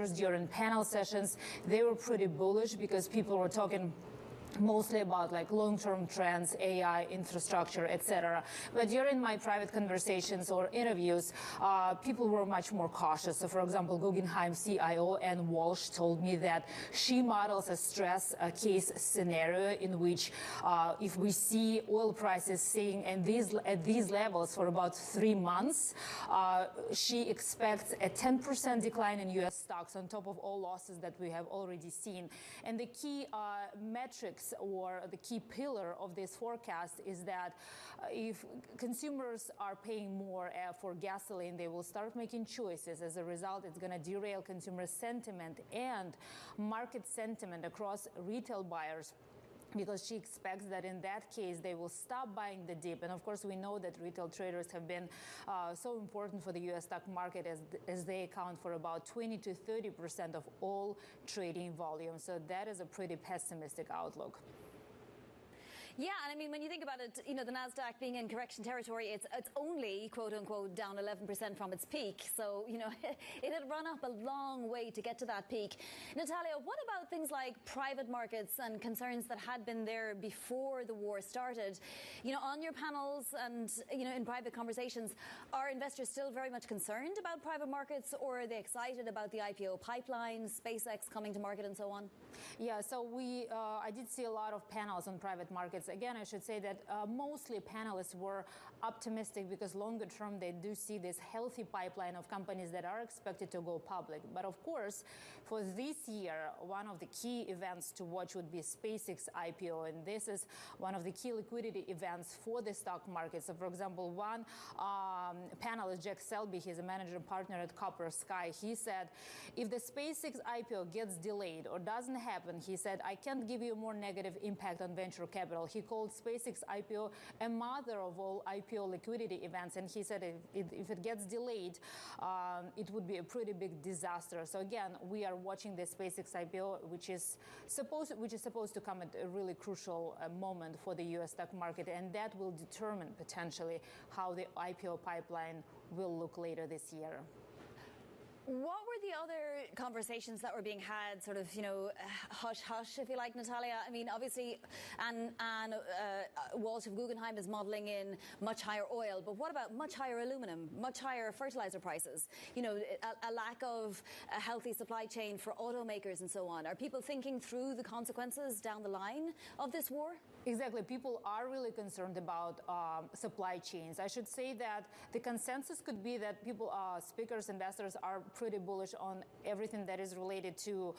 investors during panel sessions, they were pretty bullish because people were talking mostly about like long-term trends, AI, infrastructure, etc. But during my private conversations or interviews, people were much more cautious. So, for example, Guggenheim CIO Ann Walsh told me that she models a stress case scenario in which if we see oil prices staying at these levels for about 3 months, she expects a 10% decline in U.S. stocks on top of all losses that we have already seen. And the key metrics or the key pillar of this forecast is that if consumers are paying more for gasoline, they will start making choices. As a result, it's going to derail consumer sentiment and market sentiment across retail buyers, because she expects that in that case, they will stop buying the dip. And of course, we know that retail traders have been so important for the U.S. stock market as they account for about 20 to 30% of all trading volume. So that is a pretty pessimistic outlook. Yeah, and I mean, when you think about it, you know, the Nasdaq being in correction territory, it's only, quote unquote, down 11% from its peak. So, you know, it had run up a long way to get to that peak. Natalia, what about things like private markets and concerns that had been there before the war started? You know, on your panels and, you know, in private conversations, are investors still very much concerned about private markets, or are they excited about the IPO pipeline, SpaceX coming to market and so on? Yeah, so I did see a lot of panels on private markets. Again, I should say that mostly panelists were optimistic because longer term they do see this healthy pipeline of companies that are expected to go public. But of course, for this year, one of the key events to watch would be SpaceX IPO, and this is one of the key liquidity events for the stock market. So, for example, one panelist, Jack Selby, he's a managing partner at Copper Sky, he said, if the SpaceX IPO gets delayed or doesn't happen, he said, I can't give you a more negative impact on venture capital. He called SpaceX IPO a mother of all IPO liquidity events, and he said if it gets delayed, it would be a pretty big disaster. So again, we are watching the SpaceX IPO, which is supposed to come at a really crucial moment for the U.S. stock market, and that will determine potentially how the IPO pipeline will look later this year. What were the other conversations that were being had, sort of, you know, hush-hush, if you like, Natalia? I mean, obviously, and Walsh of Guggenheim is modelling in much higher oil, but what about much higher aluminum, much higher fertilizer prices? You know, a lack of a healthy supply chain for automakers and so on. Are people thinking through the consequences down the line of this war? Exactly. People are really concerned about supply chains. I should say that the consensus could be that people, speakers, investors are pretty bullish on everything that is related to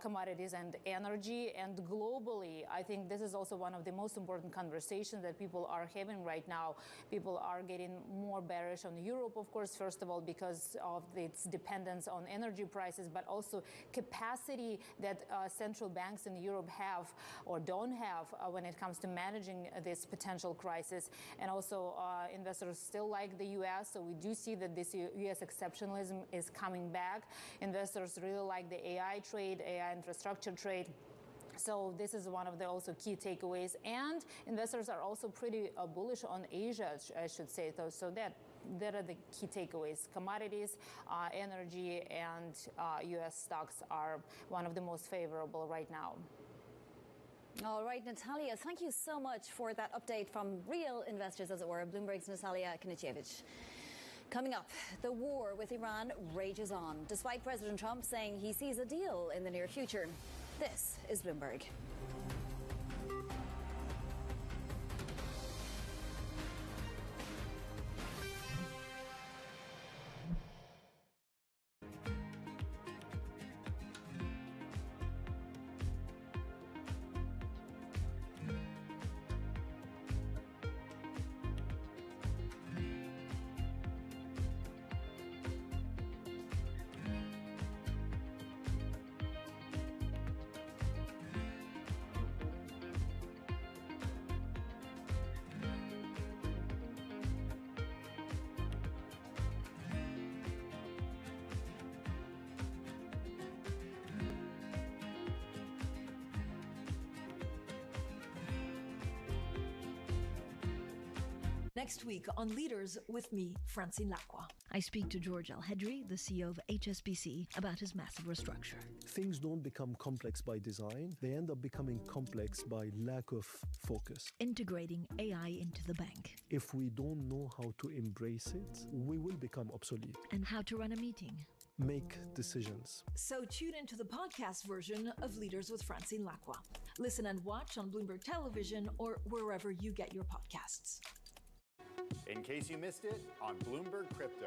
commodities and energy. And globally, I think this is also one of the most important conversations that people are having right now. People are getting more bearish on Europe, of course, first of all, because of its dependence on energy prices, but also capacity that central banks in Europe have or don't have when it comes to managing this potential crisis. And also investors still like the U.S., so we do see that this U.S. exceptionalism is coming back. Investors really like the AI trade, AI infrastructure trade. So this is one of the also key takeaways. And investors are also pretty bullish on Asia, I should say. So that are the key takeaways. Commodities, energy, and U.S. stocks are one of the most favorable right now. All right, Natalia, thank you so much for that update from real investors, as it were. Bloomberg's Natalia Kinichevich. Coming up, the war with Iran rages on, despite President Trump saying he sees a deal in the near future. This is Bloomberg. Next week on Leaders with me, Francine Lacqua. I speak to George Al-Hedri, the CEO of HSBC, about his massive restructure. Things don't become complex by design. They end up becoming complex by lack of focus. Integrating AI into the bank. If we don't know how to embrace it, we will become obsolete. And how to run a meeting. Make decisions. So tune into the podcast version of Leaders with Francine Lacroix. Listen and watch on Bloomberg Television or wherever you get your podcasts. In case you missed it, on Bloomberg Crypto.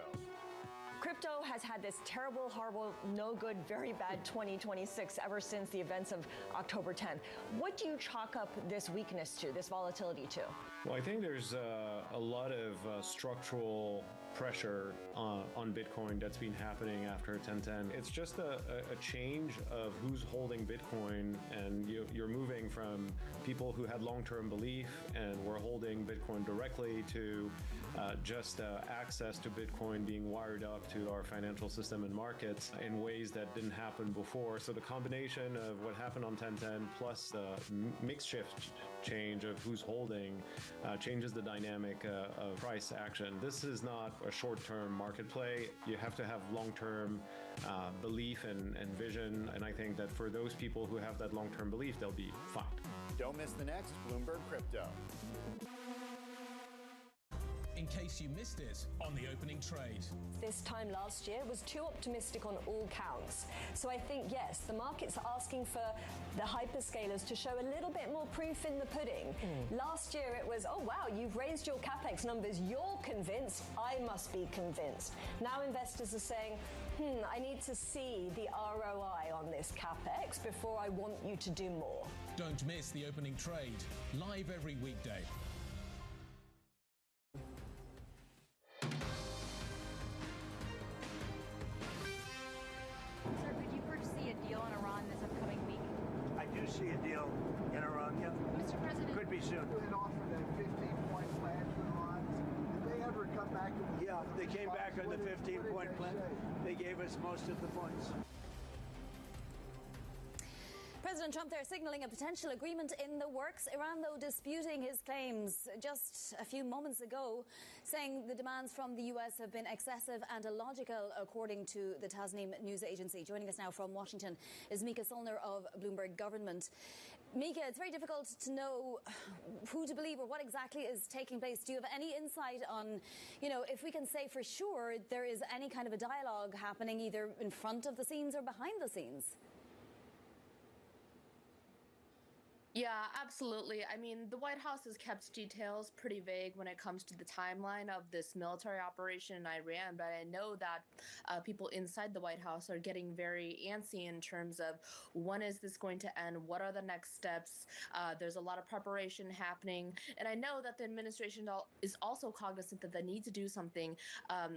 Crypto has had this terrible, horrible, no good, very bad 2026 ever since the events of October 10th. What do you chalk up this weakness to, this volatility to? Well, I think there's a lot of structural pressure on Bitcoin that's been happening after 1010. It's just a change of who's holding Bitcoin, and you're moving from people who had long-term belief and were holding Bitcoin directly to just access to Bitcoin being wired up to our financial system and markets in ways that didn't happen before. So the combination of what happened on 1010 plus the mix shift change of who's holding changes the dynamic of price action. This is not a short-term market play. You have to have long-term belief and vision, and I think that for those people who have that long-term belief, they'll be fine. Don't miss the next Bloomberg Crypto. In case you missed it on the opening trade. This time last year was too optimistic on all counts. So I think, yes, the market's asking for the hyperscalers to show a little bit more proof in the pudding. Last year it was, oh wow, you've raised your capex numbers, you're convinced, I must be convinced. Now investors are saying, I need to see the ROI on this capex before I want you to do more. Don't miss the opening trade, live every weekday. Sir, could you foresee a deal in Iran this upcoming week? I do see a deal in Iran, yeah. Mr. President. Could be soon. They offered a 15-point plan for Iran. Did they ever come back? Yeah, they came back on the 15-point plan. They gave us most of the points. President Trump there signaling a potential agreement in the works. Iran, though, disputing his claims just a few moments ago, saying the demands from the U.S. have been excessive and illogical, according to the Tasnim news agency. Joining us now from Washington is Mika Solner of Bloomberg Government. Mika, it's very difficult to know who to believe or what exactly is taking place. Do you have any insight on, if we can say for sure there is any kind of a dialogue happening either in front of the scenes or behind the scenes? Yeah, absolutely. I mean, the White House has kept details pretty vague when it comes to the timeline of this military operation in Iran, but I know that people inside the White House are getting very antsy in terms of when is this going to end, what are the next steps. There's a lot of preparation happening, and I know that the administration is also cognizant that they need to do something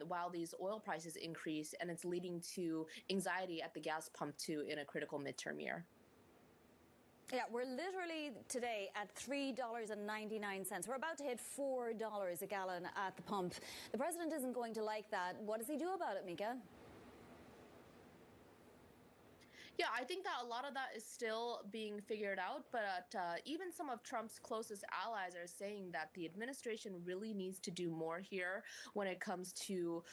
while these oil prices increase, and it's leading to anxiety at the gas pump too in a critical midterm year. Yeah, we're literally today at $3.99. We're about to hit $4 a gallon at the pump. The president isn't going to like that. What does he do about it, Mika? Yeah, I think that a lot of that is still being figured out, but even some of Trump's closest allies are saying that the administration really needs to do more here when it comes to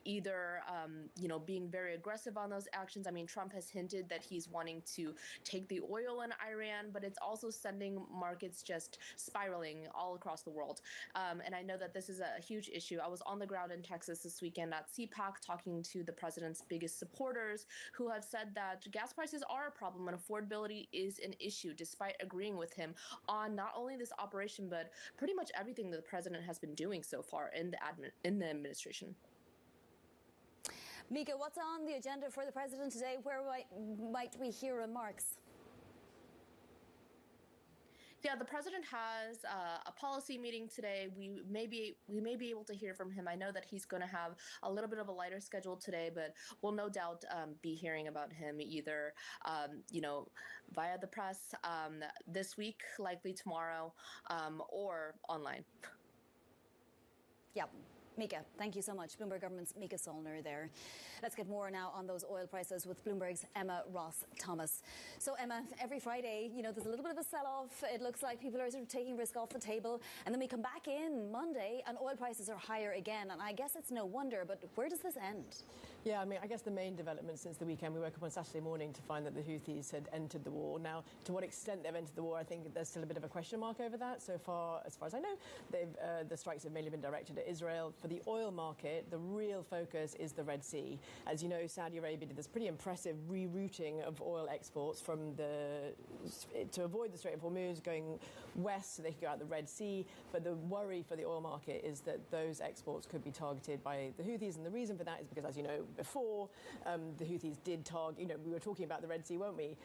either, being very aggressive on those actions. I mean, Trump has hinted that he's wanting to take the oil in Iran, but it's also sending markets just spiraling all across the world. And I know that this is a huge issue. I was on the ground in Texas this weekend at CPAC talking to the president's biggest supporters who have said that gas prices are a problem and affordability is an issue, despite agreeing with him on not only this operation, but pretty much everything that the president has been doing so far in the administration. Mika, what's on the agenda for the president today? Where might we hear remarks? Yeah, the president has a policy meeting today. We may be able to hear from him. I know that he's going to have a little bit of a lighter schedule today, but we'll no doubt be hearing about him either, via the press this week, likely tomorrow, or online. Yeah. Mika, thank you so much. Bloomberg Government's Mika Solner there. Let's get more now on those oil prices with Bloomberg's Emma Ross-Thomas. So, Emma, every Friday, there's a little bit of a sell-off. It looks like people are sort of taking risk off the table. And then we come back in Monday and oil prices are higher again. And I guess it's no wonder, but where does this end? Yeah, I guess the main development since the weekend, we woke up on Saturday morning to find that the Houthis had entered the war. Now, to what extent they've entered the war, I think there's still a bit of a question mark over that. So far, as I know, the strikes have mainly been directed at Israel. For the oil market, the real focus is the Red Sea. As you know, Saudi Arabia did this pretty impressive rerouting of oil exports to avoid the Strait of Hormuz, going west so they could go out the Red Sea. But the worry for the oil market is that those exports could be targeted by the Houthis. And the reason for that is because, as you know, before the Houthis did target, we were talking about the Red Sea, weren't we,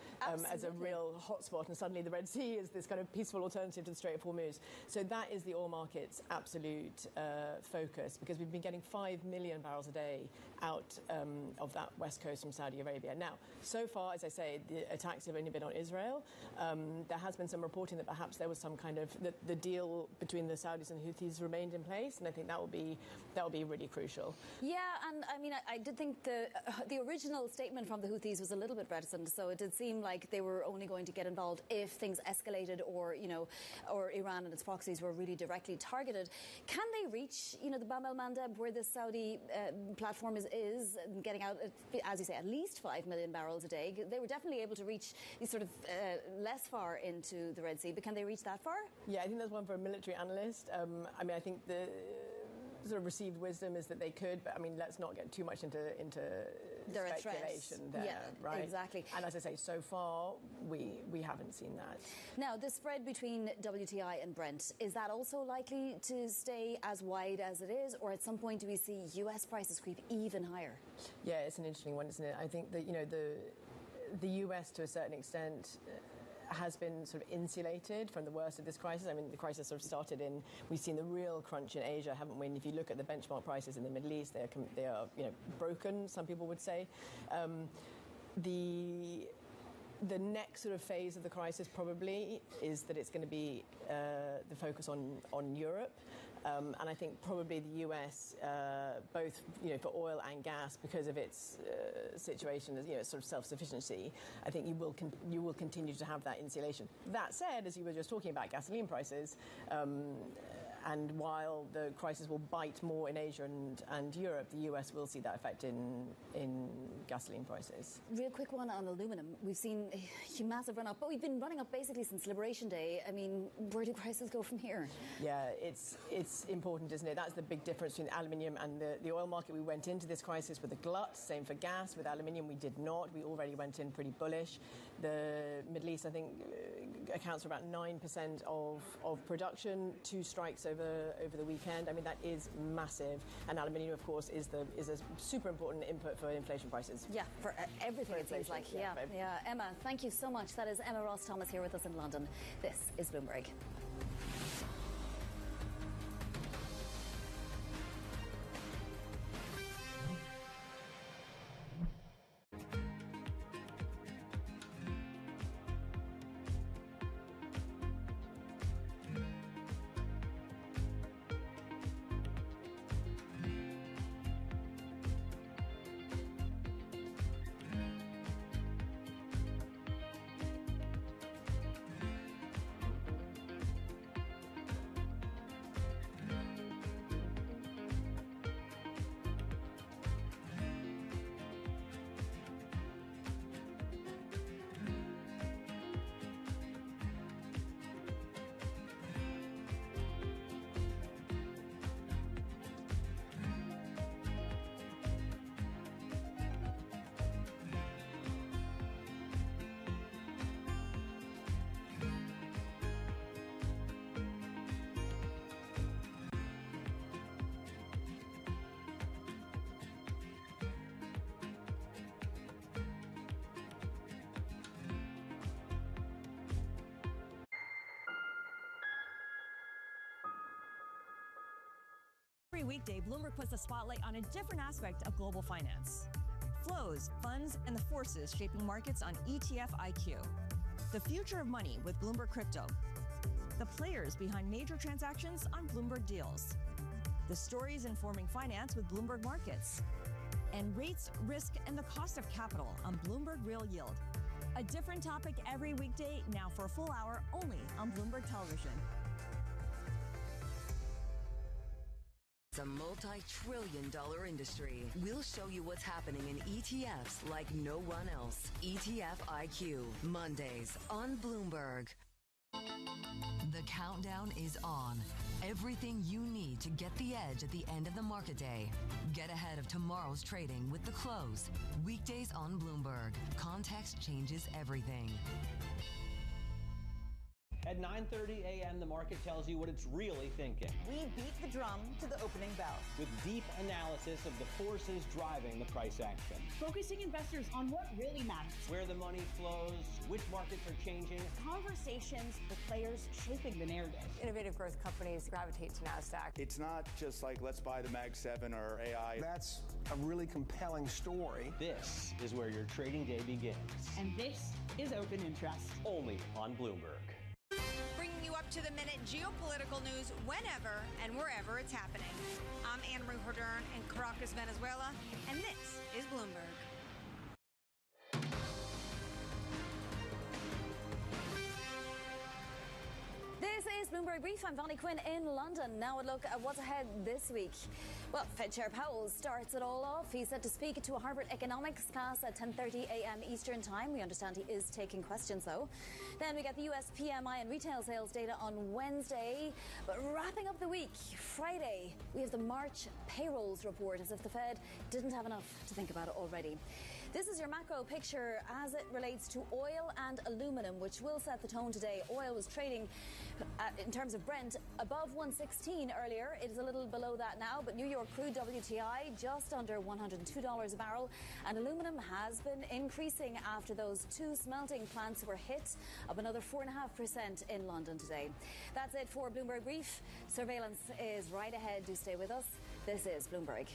as a real hotspot, and suddenly the Red Sea is this kind of peaceful alternative to the Strait of Hormuz. So that is the oil market's absolute focus, because we've been getting 5 million barrels a day out of that west coast from Saudi Arabia. Now, so far, as I say, the attacks have only been on Israel. There has been some reporting that perhaps there was some kind of the deal between the Saudis and the Houthis remained in place, and I think that will be really crucial. Yeah, and I did think the original statement from the Houthis was a little bit reticent, so it did seem like they were only going to get involved if things escalated or Iran and its proxies were really directly targeted. Can they reach, the Bab el-Mandeb, where the Saudi platform is getting out, as you say, at least 5 million barrels a day? They were definitely able to reach sort of less far into the Red Sea, but can they reach that far? Yeah, I think there's one for a military analyst. I think the sort of received wisdom is that they could, but let's not get too much into speculation there, yeah, right? Exactly. And as I say, so far we haven't seen that. Now, the spread between WTI and Brent, is that also likely to stay as wide as it is, or at some point do we see US prices creep even higher? Yeah, it's an interesting one, isn't it? I think that the US to a certain extent has been sort of insulated from the worst of this crisis. The crisis sort of started we've seen the real crunch in Asia, haven't we? And if you look at the benchmark prices in the Middle East, they are broken, some people would say. The next sort of phase of the crisis probably is that it's going to be the focus on Europe. And I think probably the US, both for oil and gas, because of its situation as sort of self-sufficiency, I think you will continue to have that insulation. That said, as you were just talking about gasoline prices, and while the crisis will bite more in Asia and Europe, the US will see that effect in gasoline prices. Real quick one on aluminum. We've seen a massive run up, but we've been running up basically since Liberation Day. Where do prices go from here? Yeah, it's important, isn't it? That's the big difference between aluminium and the oil market. We went into this crisis with a glut. Same for gas. With aluminium, we did not. We already went in pretty bullish. The Middle East, I think, accounts for about 9% of production. 2 strikes over the weekend. That is massive. And aluminium, of course, is a super important input for inflation prices. Yeah, for everything, it seems like. Yeah. Emma, thank you so much. That is Emma Ross-Thomas here with us in London. This is Bloomberg. Every weekday, Bloomberg puts the spotlight on a different aspect of global finance. Flows, funds, and the forces shaping markets on ETF IQ. The future of money with Bloomberg Crypto. The players behind major transactions on Bloomberg Deals. The stories informing finance with Bloomberg Markets. And rates, risk, and the cost of capital on Bloomberg Real Yield. A different topic every weekday, now for a full hour only on Bloomberg Television. It's a multi-trillion-dollar industry. We'll show you what's happening in ETFs like no one else. ETF IQ, Mondays on Bloomberg. The countdown is on. Everything you need to get the edge at the end of the market day. Get ahead of tomorrow's trading with The Close. Weekdays on Bloomberg. Context changes everything. At 9:30 a.m., the market tells you what it's really thinking. We beat the drum to the opening bell. With deep analysis of the forces driving the price action. Focusing investors on what really matters. Where the money flows, which markets are changing. Conversations with players shaping the narrative. Innovative growth companies gravitate to NASDAQ. It's not just like, let's buy the Mag 7 or AI. That's a really compelling story. This is where your trading day begins. And this is Open Interest. Only on Bloomberg. Bringing you up to the minute geopolitical news whenever and wherever it's happening. I'm Anne-Marie Hordern in Caracas, Venezuela, and this is Bloomberg. This is Bloomberg Brief. I'm Vonnie Quinn in London. Now a look at what's ahead this week. Well, Fed Chair Powell starts it all off. He's set to speak to a Harvard economics class at 10:30 a.m. Eastern Time. We understand he is taking questions, though. Then we get the U.S. PMI and retail sales data on Wednesday. But wrapping up the week, Friday, we have the March payrolls report, as if the Fed didn't have enough to think about it already. This is your macro picture as it relates to oil and aluminum, which will set the tone today. Oil was trading, in terms of Brent, above 116 earlier. It is a little below that now, but New York crude WTI just under $102 a barrel. And aluminum has been increasing after those two smelting plants were hit, up another 4.5% in London today. That's it for Bloomberg Brief. Surveillance is right ahead. Do stay with us. This is Bloomberg.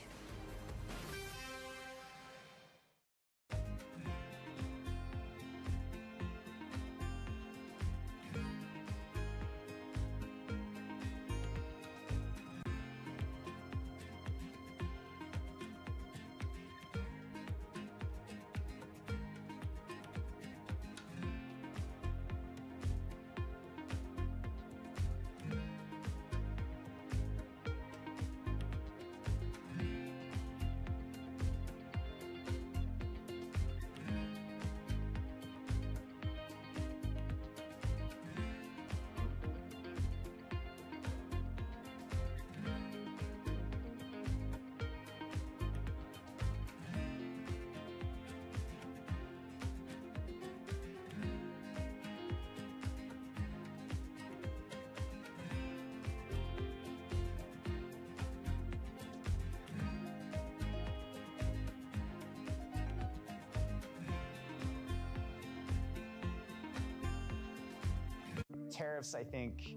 Tariffs, I think,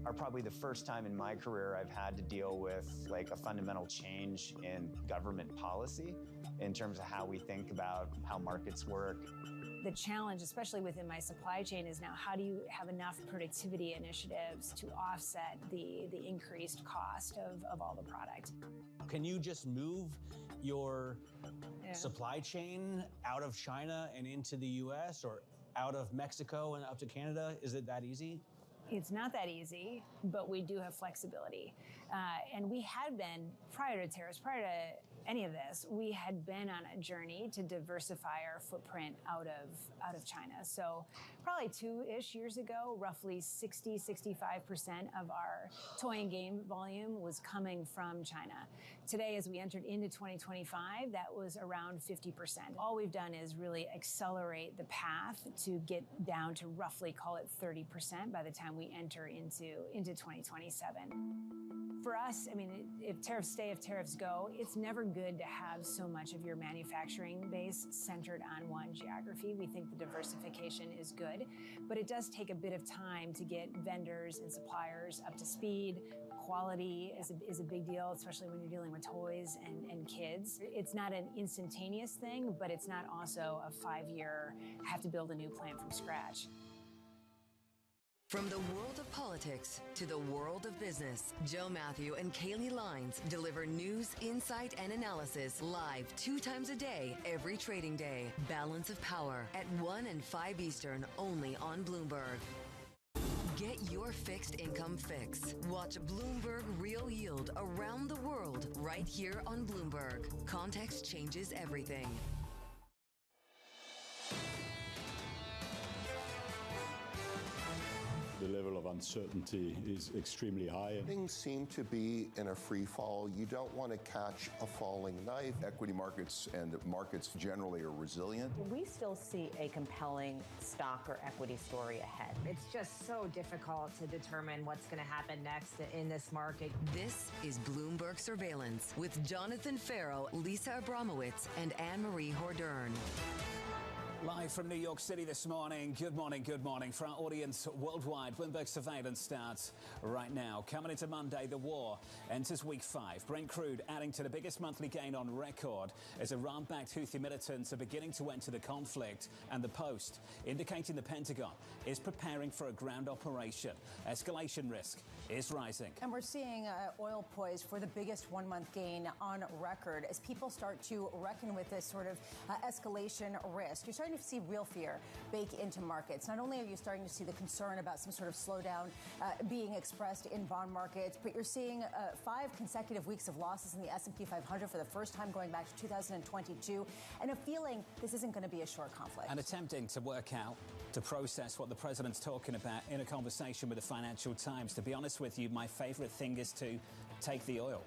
are probably the first time in my career I've had to deal with like a fundamental change in government policy in terms of how we think about how markets work. The challenge, especially within my supply chain, is now how do you have enough productivity initiatives to offset the increased cost of all the product? Can you just move your supply chain out of China and into the U.S. or out of Mexico and up to Canada? Is it that easy? It's not that easy, but we do have flexibility. And we had been, prior to tariffs, prior to any of this, we had been on a journey to diversify our footprint out of China. So probably 2-ish years ago, roughly 60-65% of our toy and game volume was coming from China. Today, as we entered into 2025, that was around 50%. All we've done is really accelerate the path to get down to roughly, call it 30% by the time we enter into 2027. For us, I mean, if tariffs stay, if tariffs go, it's never good to have so much of your manufacturing base centered on one geography. We think the diversification is good, but it does take a bit of time to get vendors and suppliers up to speed. Quality is a big deal, especially when you're dealing with toys and kids. It's not an instantaneous thing, but it's not also a 5-year, have to build a new plant from scratch. From the world of politics to the world of business, Joe Matthew and Kaylee Lines deliver news, insight, and analysis live 2 times a day, every trading day. Balance of Power at 1 and 5 Eastern, only on Bloomberg. Get your fixed income fix. Watch Bloomberg Real Yield around the world right here on Bloomberg. Context changes everything. The level of uncertainty is extremely high. Things seem to be in a free fall. You don't want to catch a falling knife. Equity markets and markets generally are resilient. We still see a compelling stock or equity story ahead. It's just so difficult to determine what's going to happen next in this market. This is Bloomberg Surveillance with Jonathan Farrow, Lisa Abramowitz, and Anne-Marie Hordern. Live from New York City this morning. Good morning, good morning. For our audience worldwide, Bloomberg Surveillance starts right now. Coming into Monday, the war enters week 5. Brent crude adding to the biggest monthly gain on record as Iran-backed Houthi militants are beginning to enter the conflict. And the Post indicating the Pentagon is preparing for a ground operation. Escalation risk is rising. And we're seeing oil poised for the biggest one-month gain on record as people start to reckon with this sort of escalation risk. You're starting to see real fear bake into markets. Not only are you starting to see the concern about some sort of slowdown being expressed in bond markets, but you're seeing 5 consecutive weeks of losses in the S&P 500 for the first time going back to 2022, and a feeling this isn't going to be a short conflict. And attempting to work out, to process what the president's talking about in a conversation with the Financial Times. To be honest with you, my favorite thing is to take the oil.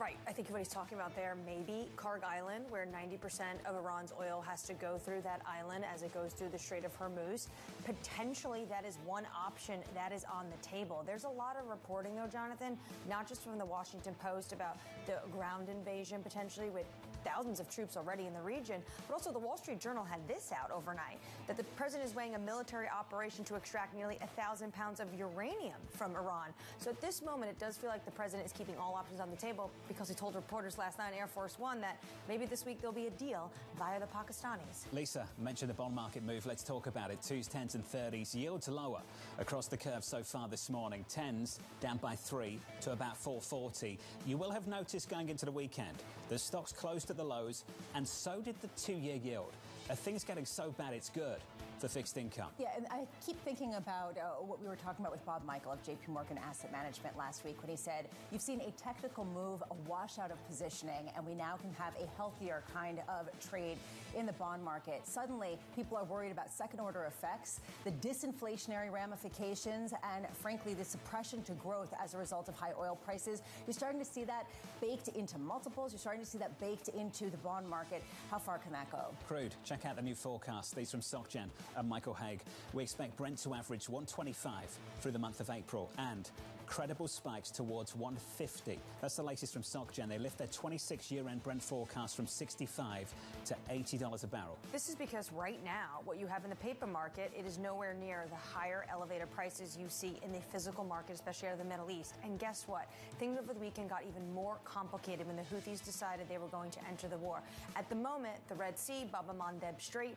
Right. I think what he's talking about there may be Karg Island, where 90% of Iran's oil has to go through that island as it goes through the Strait of Hormuz. Potentially, that is one option that is on the table. There's a lot of reporting, though, Jonathan, not just from the Washington Post about the ground invasion potentially with thousands of troops already in the region, but also the Wall Street Journal had this out overnight, that the president is weighing a military operation to extract nearly 1,000 pounds of uranium from Iran. So at this moment, it does feel like the president is keeping all options on the table, because he told reporters last night on Air Force One that maybe this week there'll be a deal via the Pakistanis. Lisa mentioned the bond market move. Let's talk about it. 2s, 10s and 30s. Yields lower across the curve so far this morning. 10s down by 3 to about 440. You will have noticed going into the weekend, the stocks closed at the lows, and so did the 2-year yield. Are things getting so bad it's good for fixed income? Yeah, and I keep thinking about what we were talking about with Bob Michael of JP Morgan Asset Management last week when he said, you've seen a technical move, a washout of positioning, and we now can have a healthier kind of trade in the bond market. Suddenly, people are worried about second-order effects, the disinflationary ramifications, and frankly, the suppression to growth as a result of high oil prices. You're starting to see that baked into multiples. You're starting to see that baked into the bond market. How far can that go? Crude. Check out the new forecast. These from SocGen and Michael Haig. We expect Brent to average 125 through the month of April and credible spikes towards 150. That's the latest from SocGen. They lift their 26 year-end Brent forecast from $65 to $80 a barrel. This is because right now, what you have in the paper market, it is nowhere near the higher elevated prices you see in the physical market, especially out of the Middle East. And guess what? Things over the weekend got even more complicated when the Houthis decided they were going to enter the war. At the moment, the Red Sea, Bab el-Mandeb Strait,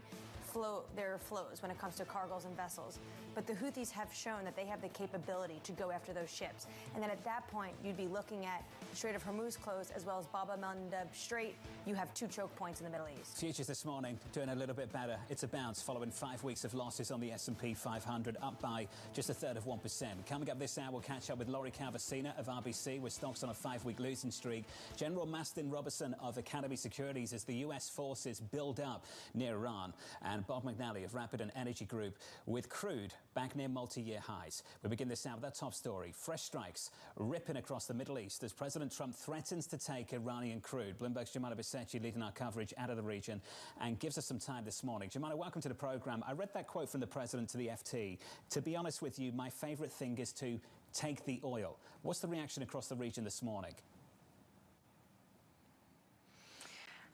there are flows when it comes to cargoes and vessels. But the Houthis have shown that they have the capability to go after those ships. And then at that point, you'd be looking at Strait of Hormuz closed as well as Bab el-Mandeb Strait. You have 2 choke points in the Middle East. Futures this morning doing a little bit better. It's a bounce following 5 weeks of losses on the S&P 500, up by just a third of 1%. Coming up this hour, we'll catch up with Laurie Calvasina of RBC with stocks on a 5-week losing streak. General Mastin Robertson of Academy Securities as the U.S. forces build up near Iran. And Bob McNally of Rapid and Energy Group with crude back near multi-year highs. We begin this hour with our top story. Fresh strikes ripping across the Middle East as President Trump threatens to take Iranian crude. Bloomberg's Jemana Bisechi leading our coverage out of the region and gives us some time this morning. Jemana, welcome to the program. I read that quote from the president to the FT. To be honest with you, my favorite thing is to take the oil. What's the reaction across the region this morning?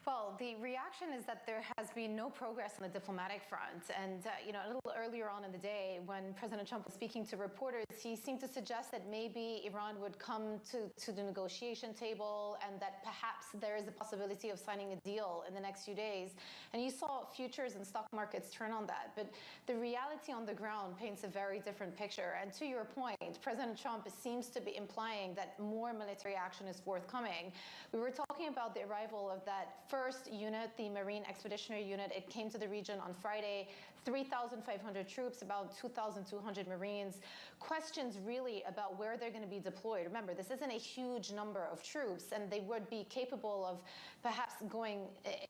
Well, the reaction is that there has been no progress on the diplomatic front. And, a little earlier on in the day, when President Trump was speaking to reporters, he seemed to suggest that maybe Iran would come to the negotiation table and that perhaps there is a possibility of signing a deal in the next few days. And you saw futures and stock markets turn on that. But the reality on the ground paints a very different picture. And to your point, President Trump seems to be implying that more military action is forthcoming. We were talking about the arrival of that first unit, the Marine Expeditionary Unit. It came to the region on Friday. 3,500 troops, about 2,200 Marines. Questions really about where they're going to be deployed. Remember, this isn't a huge number of troops, and they would be capable of perhaps going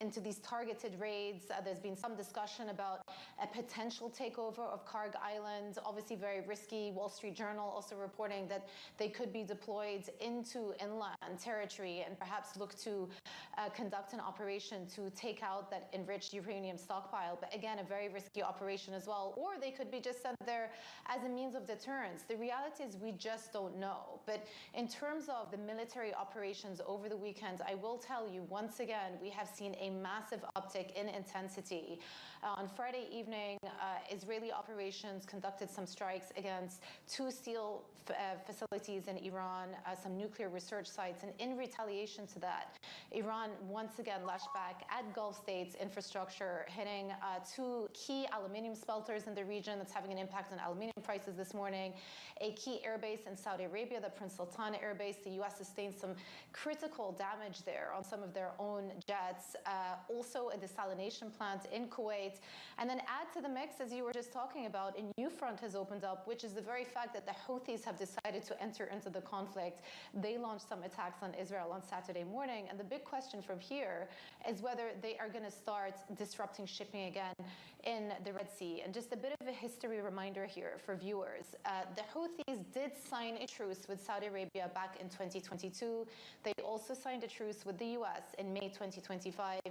into these targeted raids. There's been some discussion about a potential takeover of Karg Island, obviously very risky. Wall Street Journal also reporting that they could be deployed into inland territory and perhaps look to conduct an operation to take out that enriched uranium stockpile. But again, a very risky operation as well. Or they could be just sent there as a means of deterrence. The reality is we just don't know. But in terms of the military operations over the weekend, I will tell you once again, we have seen a massive uptick in intensity. On Friday evening, Israeli operations conducted some strikes against 2 steel facilities in Iran, some nuclear research sites. And in retaliation to that, Iran once again lashed back at Gulf states infrastructure, hitting 2 key aluminium smelters in the region. That's having an impact on aluminium prices this morning. A key airbase in Saudi Arabia, the Prince Sultan airbase. The U.S. sustained some critical damage there on some of their own jets. Also a desalination plant in Kuwait. And then add to the mix, as you were just talking about, a new front has opened up, which is the very fact that the Houthis have decided to enter into the conflict. They launched some attacks on Israel on Saturday morning. And the big question from here is whether they are going to start disrupting shipping again in the Red Sea. And just a bit of a history reminder here for viewers. The Houthis did sign a truce with Saudi Arabia back in 2022. They also signed a truce with the U.S. in May 2025.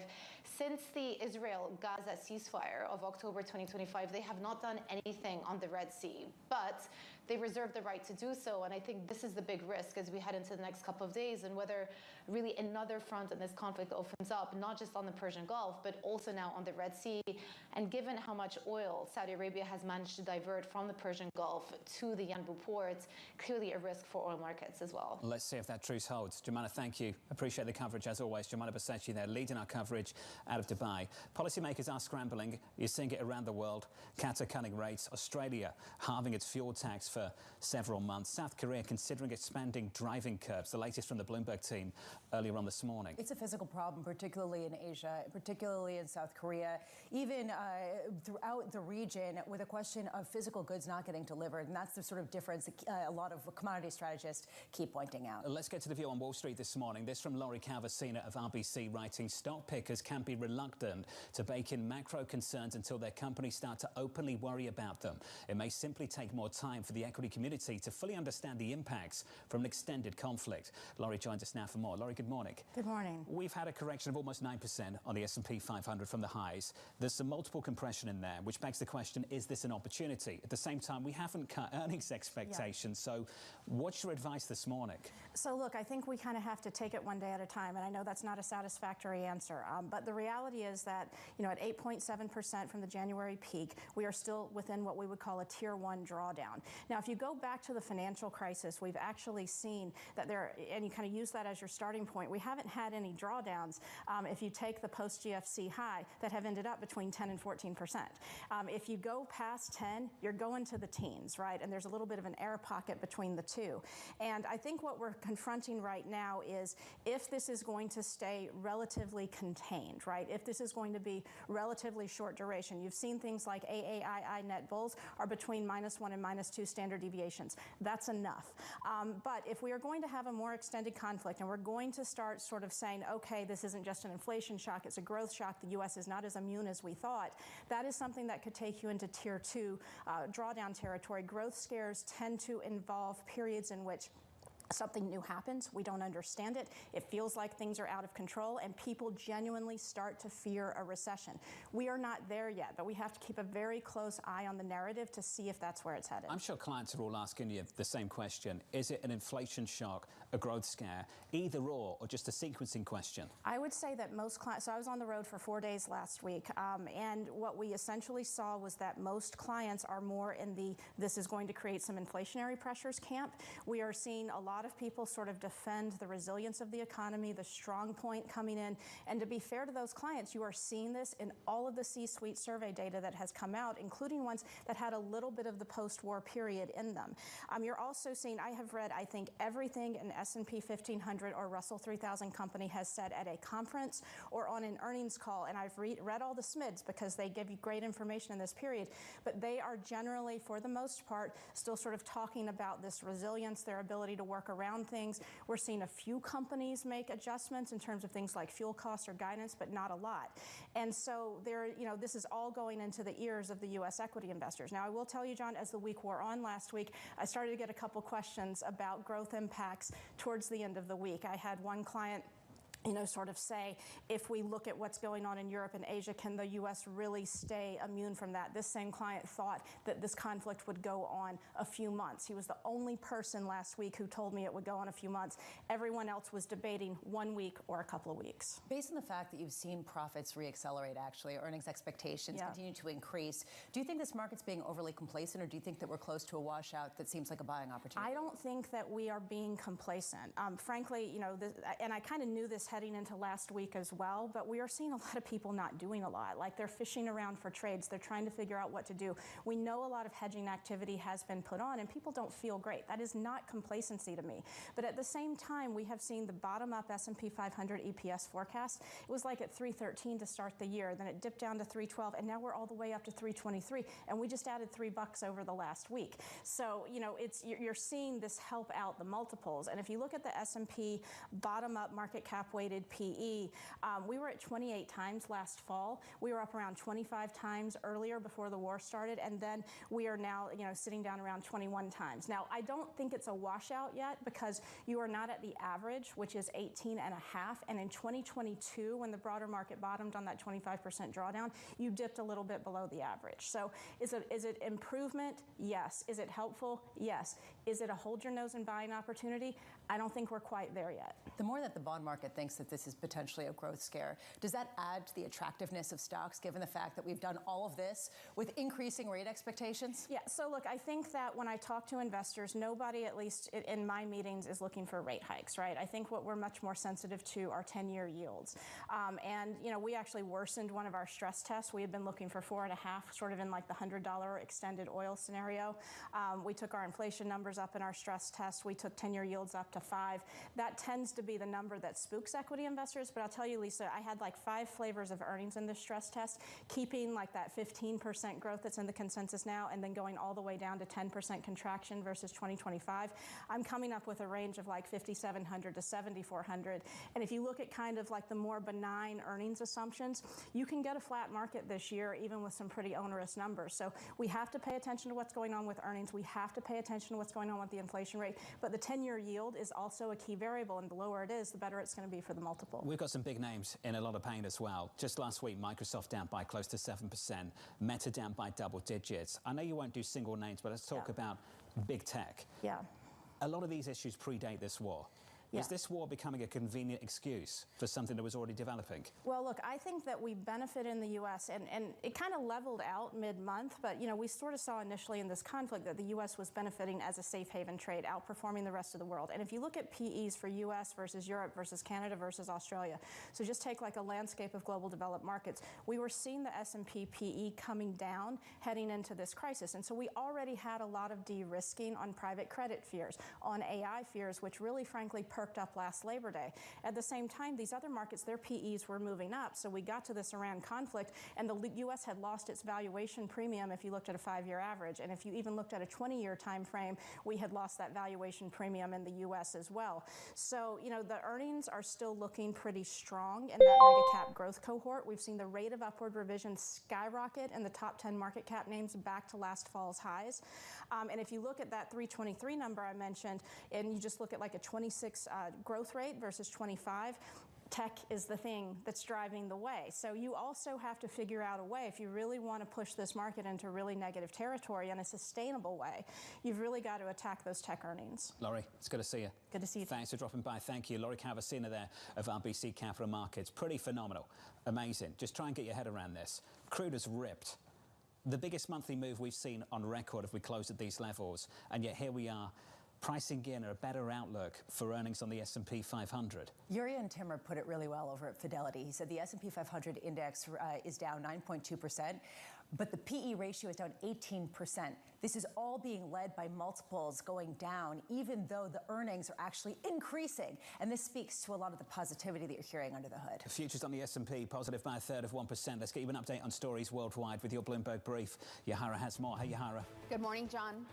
Since the Israel-Gaza ceasefire of October 2025, they have not done anything on the Red Sea. But they reserve the right to do so. And I think this is the big risk as we head into the next couple of days, and whether really another front in this conflict opens up, not just on the Persian Gulf, but also now on the Red Sea. And given how much oil Saudi Arabia has managed to divert from the Persian Gulf to the Yanbu port, clearly a risk for oil markets as well. Let's see if that truce holds. Jumana, thank you. Appreciate the coverage as always. Jumana Basachi there, leading our coverage out of Dubai. Policymakers are scrambling. You're seeing it around the world. Qatar cutting rates. Australia halving its fuel tax for several months. South Korea considering expanding driving curbs. The latest from the Bloomberg team earlier on this morning. It's a physical problem, particularly in Asia, particularly in South Korea, even throughout the region, with a question of physical goods not getting delivered. And that's the sort of difference a lot of commodity strategists keep pointing out. Let's get to the view on Wall Street this morning. This from Lori Calvasina of RBC, writing, stock pickers can be reluctant to bake in macro concerns until their companies start to openly worry about them. It may simply take more time for the equity community to fully understand the impacts from an extended conflict. Lori joins us now for more. Lori, good morning. Good morning. We've had a correction of almost 9% on the S&P 500 from the highs. There's some multiple compression in there, which begs the question, is this an opportunity? At the same time, we haven't cut earnings expectations. Yeah. So what's your advice this morning? So look, I think we kind of have to take it one day at a time, and I know that's not a satisfactory answer. But the reality is that, at 8.7% from the January peak, we are still within what we would call a tier 1 drawdown. Now, if you go back to the financial crisis, we've actually seen that and you kind of use that as your starting point, we haven't had any drawdowns if you take the post-GFC high that have ended up between 10 and 14%. If you go past 10, you're going to the teens, right? And there's a little bit of an air pocket between the two. And I think what we're confronting right now is if this is going to stay relatively contained, right? If this is going to be relatively short duration. You've seen things like AAII net bulls are between -1 and -2 standard deviations. That's enough. But if we are going to have a more extended conflict and we're going to start sort of saying, okay, this isn't just an inflation shock, it's a growth shock, the U.S. is not as immune as we thought, that is something that could take you into tier 2 drawdown territory. Growth scares tend to involve periods in which something new happens. We don't understand it. It feels like things are out of control, and people genuinely start to fear a recession. We are not there yet, but we have to keep a very close eye on the narrative to see if that's where it's headed. I'm sure clients are all asking you the same question. Is it an inflation shock, a growth scare, either or just a sequencing question? I would say that most clients, so I was on the road for 4 days last week, and what we essentially saw was that most clients are more in the this is going to create some inflationary pressures camp. We are seeing a lot of people sort of defend the resilience of the economy, the strong point coming in. And to be fair to those clients, you are seeing this in all of the C-suite survey data that has come out, including ones that had a little bit of the post-war period in them. You're also seeing, I have read, I think, everything an S&P 1500 or Russell 3000 company has said at a conference or on an earnings call, and I've read all the SMIDs because they give you great information in this period, but they are generally, for the most part, still sort of talking about this resilience, their ability to work around things. We're seeing a few companies make adjustments in terms of things like fuel costs or guidance, but not a lot. And so this is all going into the ears of the U.S. equity investors. Now, I will tell you, John, as the week wore on last week, I started to get a couple questions about growth impacts towards the end of the week. I had one client sort of say, if we look at what's going on in Europe and Asia, can the U.S. really stay immune from that? This same client thought that this conflict would go on a few months. He was the only person last week who told me it would go on a few months. Everyone else was debating 1 week or a couple of weeks. Based on the fact that you've seen profits reaccelerate, actually, earnings expectations continue to increase, do you think this market's being overly complacent, or do you think that we're close to a washout that seems like a buying opportunity? I don't think that we are being complacent. Frankly, and I kind of knew this heading into last week as well, but we are seeing a lot of people not doing a lot. Like, they're fishing around for trades. They're trying to figure out what to do. We know a lot of hedging activity has been put on, and people don't feel great. That is not complacency to me. But at the same time, we have seen the bottom-up S&P 500 EPS forecast. It was like at 313 to start the year. Then it dipped down to 312, and now we're all the way up to 323, and we just added $3 over the last week. So, you're seeing this help out the multiples. And if you look at the S&P bottom-up market cap weighted PE, we were at 28 times last fall. We were up around 25 times earlier before the war started, and then we are now, sitting down around 21 times. Now, I don't think it's a washout yet because you are not at the average, which is 18.5, and in 2022, when the broader market bottomed on that 25% drawdown, you dipped a little bit below the average. So is it improvement? Yes. Is it helpful? Yes. Is it a hold your nose and buying opportunity? I don't think we're quite there yet. The more that the bond market thinks that this is potentially a growth scare, does that add to the attractiveness of stocks, given the fact that we've done all of this with increasing rate expectations? Yeah, so look, I think that when I talk to investors, nobody, at least in my meetings, is looking for rate hikes, right? I think what we're much more sensitive to are 10-year yields. We actually worsened one of our stress tests. We had been looking for 4.5, sort of in like the $100 extended oil scenario. We took our inflation numbers up in our stress test. We took 10-year yields up to 5. That tends to be the number that spooks equity investors, but I'll tell you, Lisa, I had like 5 flavors of earnings in this stress test, keeping like that 15% growth that's in the consensus now, and then going all the way down to 10% contraction versus 2025. I'm coming up with a range of like 5,700 to 7,400. And if you look at kind of like the more benign earnings assumptions, you can get a flat market this year, even with some pretty onerous numbers. So we have to pay attention to what's going on with earnings. We have to pay attention to what's going on with the inflation rate. But the 10-year yield is also a key variable, and the lower it is, the better it's going to be for the multiple. We've got some big names in a lot of pain as well. Just last week, Microsoft down by close to 7%, Meta down by double digits. I know you won't do single names, but let's talk about big tech. Yeah. A lot of these issues predate this war. Yeah. Is this war becoming a convenient excuse for something that was already developing? Well, look, I think that we benefit in the U.S., and it kind of leveled out mid-month, but, we sort of saw initially in this conflict that the U.S. was benefiting as a safe haven trade, outperforming the rest of the world. And if you look at PEs for U.S. versus Europe versus Canada versus Australia, so just take like a landscape of global developed markets, we were seeing the S&P PE coming down heading into this crisis. And so we already had a lot of de-risking on private credit fears, on AI fears, which really, frankly, perked up last Labor Day. At the same time, these other markets, their PEs were moving up. So we got to this Iran conflict, and the U.S. had lost its valuation premium if you looked at a 5-year average. And if you even looked at a 20-year time frame, we had lost that valuation premium in the U.S. as well. So, you know, the earnings are still looking pretty strong in that mega cap growth cohort. We've seen the rate of upward revision skyrocket in the top 10 market cap names back to last fall's highs. And if you look at that 323 number I mentioned, and you just look at like a 26 growth rate versus 25, tech is the thing that's driving the way. So you also have to figure out a way, if you really want to push this market into really negative territory in a sustainable way, you've really got to attack those tech earnings. Laurie, it's good to see you. Good to see you. Thanks for dropping by. Thank you. Laurie Calvasina there of RBC Capital Markets. Pretty phenomenal. Amazing. Just try and get your head around this. Crude has ripped. The biggest monthly move we've seen on record if we close at these levels. And yet here we are, pricing in a better outlook for earnings on the S&P 500. Jurriën Timmer put it really well over at Fidelity. He said the S&P 500 index is down 9.2%, but the PE ratio is down 18%. This is all being led by multiples going down, even though the earnings are actually increasing. And this speaks to a lot of the positivity that you're hearing under the hood. The futures on the S&P positive by 1/3%. Let's get you an update on stories worldwide with your Bloomberg Brief. Yahara has more. Hey, Yahara. Good morning, John.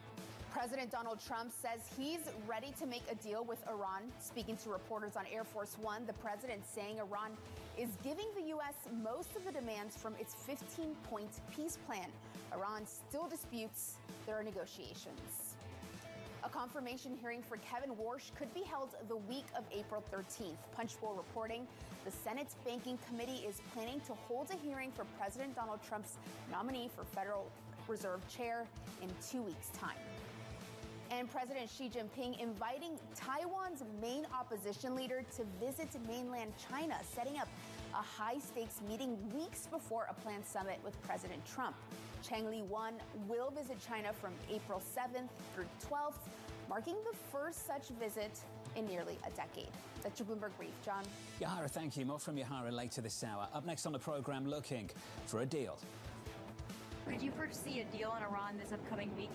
President Donald Trump says he's ready to make a deal with Iran. Speaking to reporters on Air Force One, the president saying Iran is giving the U.S. most of the demands from its 15-point peace plan. Iran still disputes their negotiations. A confirmation hearing for Kevin Warsh could be held the week of April 13th. Punchbowl reporting the Senate's Banking Committee is planning to hold a hearing for President Donald Trump's nominee for Federal Reserve Chair in 2 weeks' time. And President Xi Jinping inviting Taiwan's main opposition leader to visit mainland China, setting up a high-stakes meeting weeks before a planned summit with President Trump. Chang Li-wan will visit China from April 7th through 12th, marking the first such visit in nearly a decade. That's your Bloomberg Brief. John. Yahara, thank you. More from Yahara later this hour. Up next on the program, looking for a deal. Could you foresee a deal in Iran this upcoming week?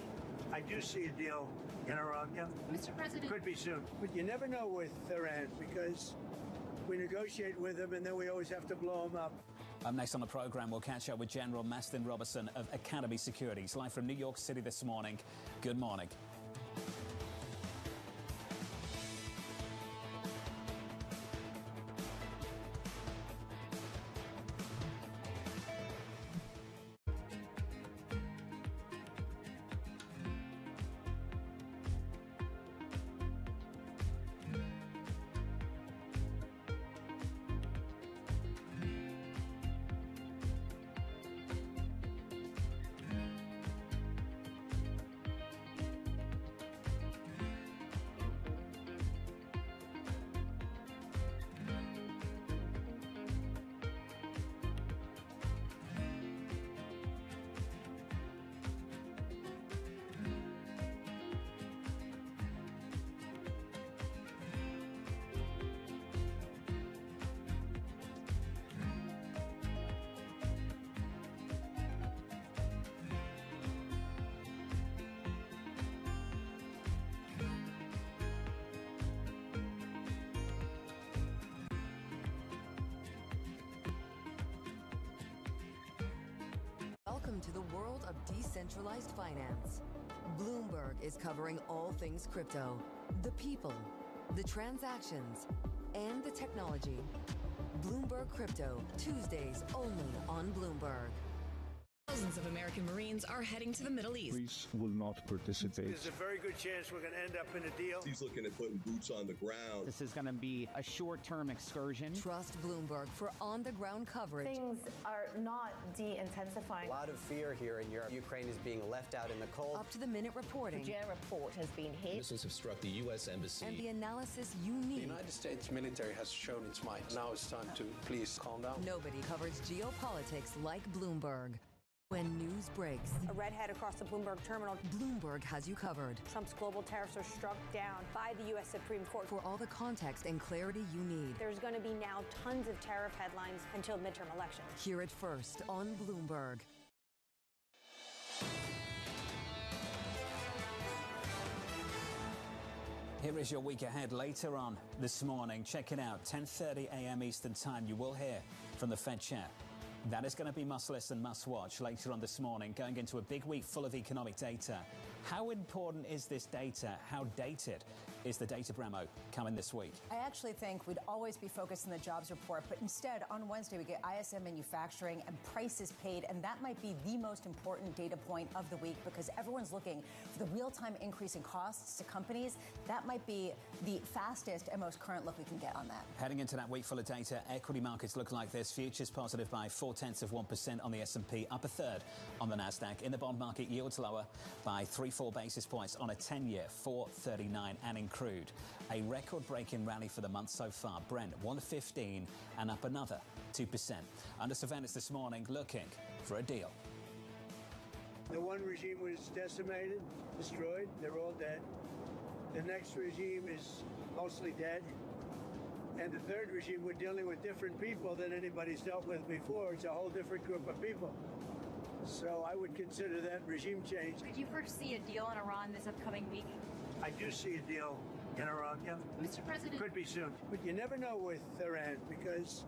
I do see a deal in Iran, yeah. Mr. President. Could be soon. But you never know with Iran because we negotiate with them and then we always have to blow them up. Up next on the program, we'll catch up with General Mastin Robertson of Academy Securities, live from New York City this morning. Good morning. Welcome to the world of decentralized finance. Bloomberg is covering all things crypto, the people, the transactions, and the technology. Bloomberg Crypto, Tuesdays only on Bloomberg. Thousands of American Marines are heading to the Middle East. Greece will not participate. There's a very good chance we're going to end up in a deal. He's looking at putting boots on the ground. This is going to be a short-term excursion. Trust Bloomberg for on-the-ground coverage. Things are not de-intensifying. A lot of fear here in Europe. Ukraine is being left out in the cold. Up-to-the-minute reporting. The Virginia report has been hit. Missiles have struck the U.S. Embassy. And the analysis you need. The United States military has shown its might. Now it's time to please calm down. Nobody covers geopolitics like Bloomberg. When news breaks, a redhead across the Bloomberg terminal. Bloomberg has you covered. Trump's global tariffs are struck down by the U.S. Supreme Court. For all the context and clarity you need. There's going to be now tons of tariff headlines until midterm elections. Hear it first on Bloomberg. Here is your week ahead later on this morning. Check it out, 10:30 a.m. Eastern Time. You will hear from the Fed chair. That is going to be must listen, must watch later on this morning, going into a big week full of economic data. How important is this data? How dated is the data, Bremo, coming this week? I actually think we'd always be focused on the jobs report, but instead, on Wednesday, we get ISM manufacturing and prices paid, and that might be the most important data point of the week because everyone's looking for the real-time increase in costs to companies. That might be the fastest and most current look we can get on that. Heading into that week full of data, equity markets look like this. Futures positive by 0.4% on the S&P, up a third on the Nasdaq. In the bond market, yields lower by 3-4 basis points on a 10-year, 4.39, and in crude, a record-breaking rally for the month so far. Brent 115 and up another 2%. Under surveillance this morning, looking for a deal. The one regime was decimated, destroyed. They're all dead. The next regime is mostly dead. And the third regime, we're dealing with different people than anybody's dealt with before. It's a whole different group of people. So I would consider that regime change. Could you foresee a deal in Iran this upcoming week? I do see a deal in Iran, yeah. Mr. President. Could be soon. But you never know with Iran because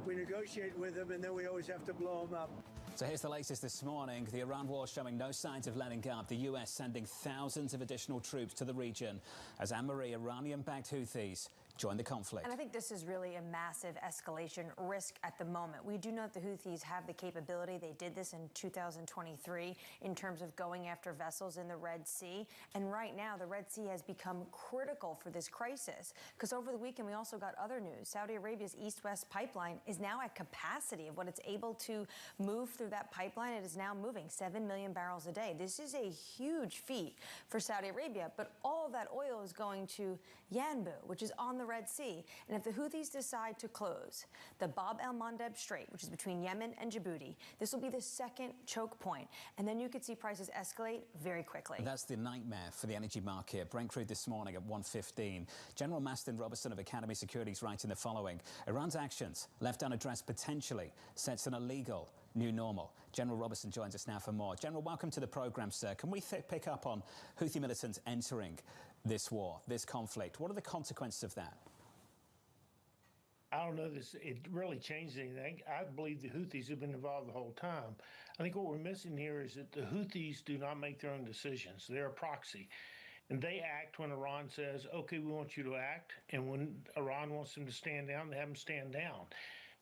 we negotiate with them and then we always have to blow them up. So here's the latest this morning. The Iran war showing no signs of letting up. The U.S. sending thousands of additional troops to the region as Anne-Marie, Iranian-backed Houthis join the conflict. And I think this is really a massive escalation risk at the moment. We do know that the Houthis have the capability. They did this in 2023 in terms of going after vessels in the Red Sea. And right now, the Red Sea has become critical for this crisis because over the weekend, we also got other news. Saudi Arabia's East-West pipeline is now at capacity of what it's able to move through that pipeline. It is now moving 7 million barrels a day. This is a huge feat for Saudi Arabia, but all of that oil is going to Yanbu, which is on the Red Sea. And if the Houthis decide to close the Bab el-Mandeb Strait, which is between Yemen and Djibouti, this will be the second choke point. And then you could see prices escalate very quickly. That's the nightmare for the energy market. Brent crude this morning at 115. General Mastin Robertson of Academy Securities writing the following: Iran's actions left unaddressed potentially sets an illegal new normal. General Robertson joins us now for more. General, welcome to the program, sir. Can we pick up on Houthi militants entering this war, this conflict? What are the consequences of that? I don't know it really changed anything. I believe the Houthis have been involved the whole time. I think what we're missing here is that the Houthis do not make their own decisions. They're a proxy. And they act when Iran says, okay, we want you to act. And when Iran wants them to stand down, they have them stand down.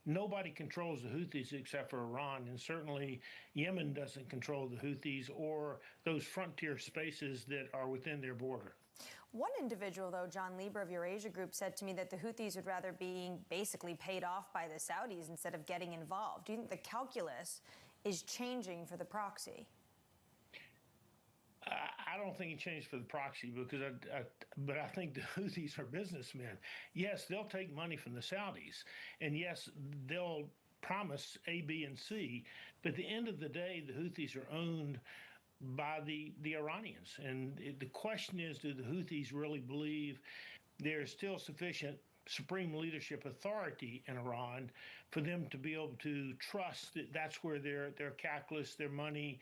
Nobody controls the Houthis except for Iran, and certainly Yemen doesn't control the Houthis or those frontier spaces that are within their border. One individual, though, John Lieber of Eurasia Group, said to me that the Houthis would rather be basically paid off by the Saudis instead of getting involved. Do you think the calculus is changing for the proxy? I don't think it changed for the proxy because but I think the Houthis are businessmen. Yes, they'll take money from the Saudis, and yes, they'll promise A, B, and C. But at the end of the day, the Houthis are owned by the Iranians. And the question is, do the Houthis really believe there's still sufficient supreme leadership authority in Iran for them to be able to trust that that's where their calculus, their money,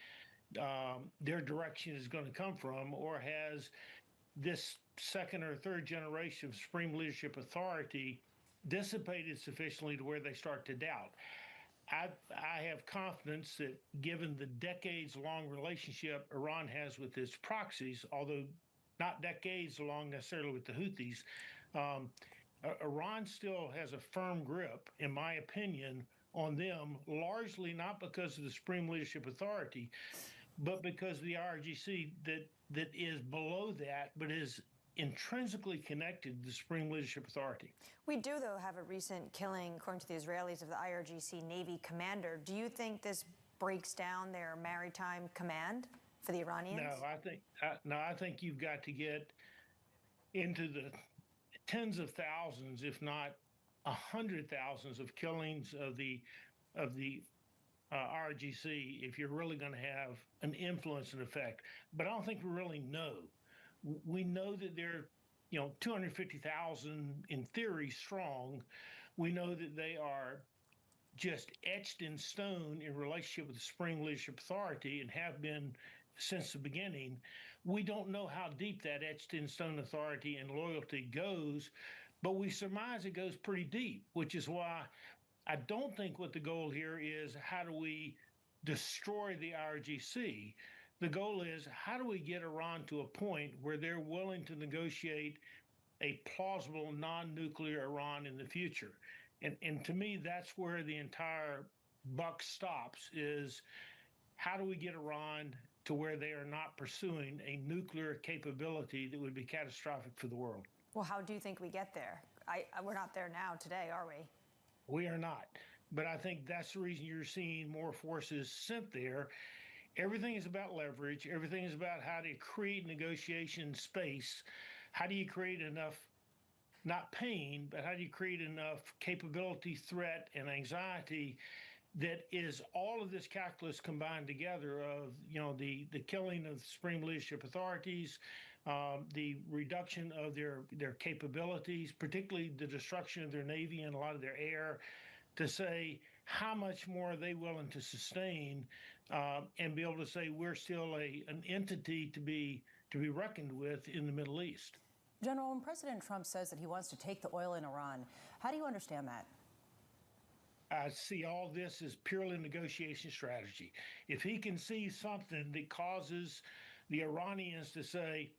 their direction is going to come from, or has this second or third generation of supreme leadership authority dissipated sufficiently to where they start to doubt? I have confidence that given the decades-long relationship Iran has with its proxies, although not decades-long necessarily with the Houthis, Iran still has a firm grip, in my opinion, on them, largely not because of the Supreme Leadership Authority, but because the IRGC that is below that, but is intrinsically connected to the Supreme Leadership Authority. We do, though, have a recent killing, according to the Israelis, of the IRGC Navy commander. Do you think this breaks down their maritime command for the Iranians? No, I think you've got to get into the tens of thousands, if not 100,000s of killings of the IRGC if you're really going to have an influence and effect. But I don't think we really know. We know that they're, 250,000 in theory strong. We know that they are just etched in stone in relationship with the Supreme Leadership Authority and have been since the beginning. We don't know how deep that etched in stone authority and loyalty goes, but we surmise it goes pretty deep, which is why I don't think what the goal here is how do we destroy the IRGC. The goal is how do we get Iran to a point where they're willing to negotiate a plausible non-nuclear Iran in the future. And to me, that's where the entire buck stops, is how do we get Iran to where they are not pursuing a nuclear capability that would be catastrophic for the world. Well, how do you think we get there? We're not there now today, are we? We are not. But I think that's the reason you're seeing more forces sent there. Everything is about leverage. Everything is about how to create negotiation space. How do you create enough, not pain, but how do you create enough capability, threat, and anxiety that is all of this calculus combined together of, the killing of the Supreme Leadership Authorities, the reduction of their capabilities, particularly the destruction of their Navy and a lot of their air, to say how much more are they willing to sustain and be able to say we're still an entity to be reckoned with in the Middle East. General, when President Trump says that he wants to take the oil in Iran, how do you understand that? I see all this as purely negotiation strategy. If he can see something that causes the Iranians to say,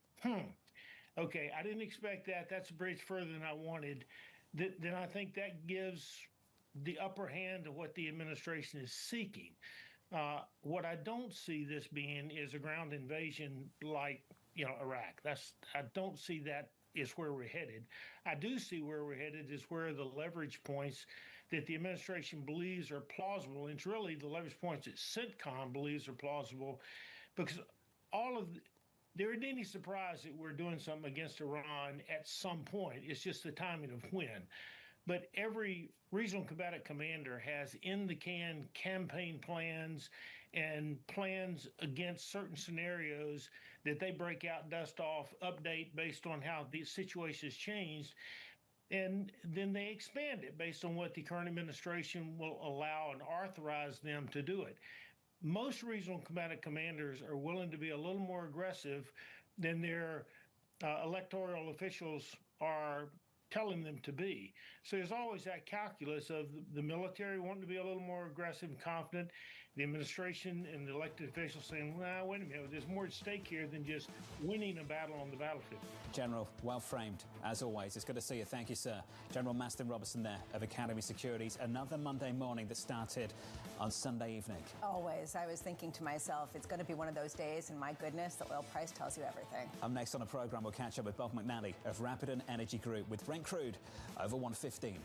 okay, I didn't expect that, that's a bridge further than I wanted, then I think that gives the upper hand to what the administration is seeking. What I don't see this being is a ground invasion like, Iraq. I don't see that is where we're headed. I do see where we're headed is where the leverage points that the administration believes are plausible, and it's really the leverage points that CENTCOM believes are plausible, because there isn't any surprise that we're doing something against Iran at some point. It's just the timing of when. But every regional combatant commander has in-the-can campaign plans and plans against certain scenarios that they break out, dust off, update based on how the situation has changed. And then they expand it based on what the current administration will allow and authorize them to do it. Most regional combatant commanders are willing to be a little more aggressive than their electoral officials are telling them to be. So there's always that calculus of the military wanting to be a little more aggressive and confident, the administration and the elected officials saying, well, wait a minute, there's more at stake here than just winning a battle on the battlefield. General, well framed, as always. It's good to see you. Thank you, sir. General Mastin Robertson there of Academy Securities. Another Monday morning that started on Sunday evening. Always. I was thinking to myself, it's going to be one of those days, and my goodness, the oil price tells you everything. Up next on the programme, we'll catch up with Bob McNally of Rapidon Energy Group with Brent crude over 115.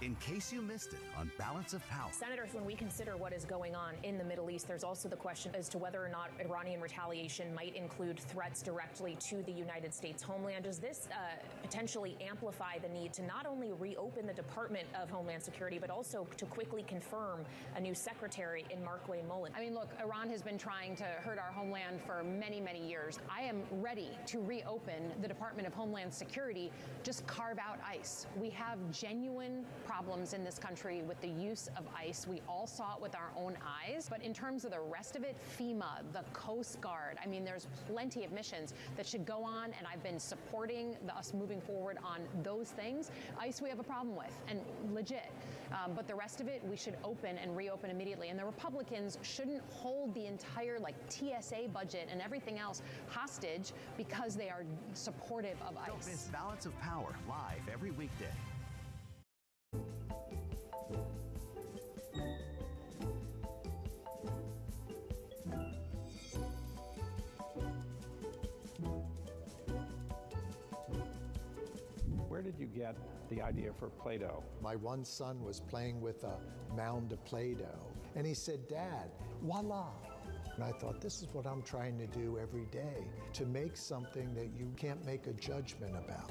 in case you missed it on Balance of Power. Senators, when we consider what is going on in the Middle East, there's also the question as to whether or not Iranian retaliation might include threats directly to the United States homeland. Does this potentially amplify the need to not only reopen the Department of Homeland Security, but also to quickly confirm a new secretary in Markwayne Mullin? I mean, look, Iran has been trying to hurt our homeland for many, many years. I am ready to reopen the Department of Homeland Security, just carve out ICE. We have genuine problems in this country with the use of ICE. We all saw it with our own eyes. But in terms of the rest of it, FEMA, the Coast Guard, I mean, there's plenty of missions that should go on, and I've been supporting us moving forward on those things. ICE we have a problem with, and legit. But the rest of it, we should open and reopen immediately. And the Republicans shouldn't hold the entire TSA budget and everything else hostage because they are supportive of ICE. Don't miss Balance of Power live every weekday. Where did you get the idea for Play-Doh? My one son was playing with a mound of Play-Doh, and he said, "Dad, voila." And I thought, this is what I'm trying to do every day, to make something that you can't make a judgment about.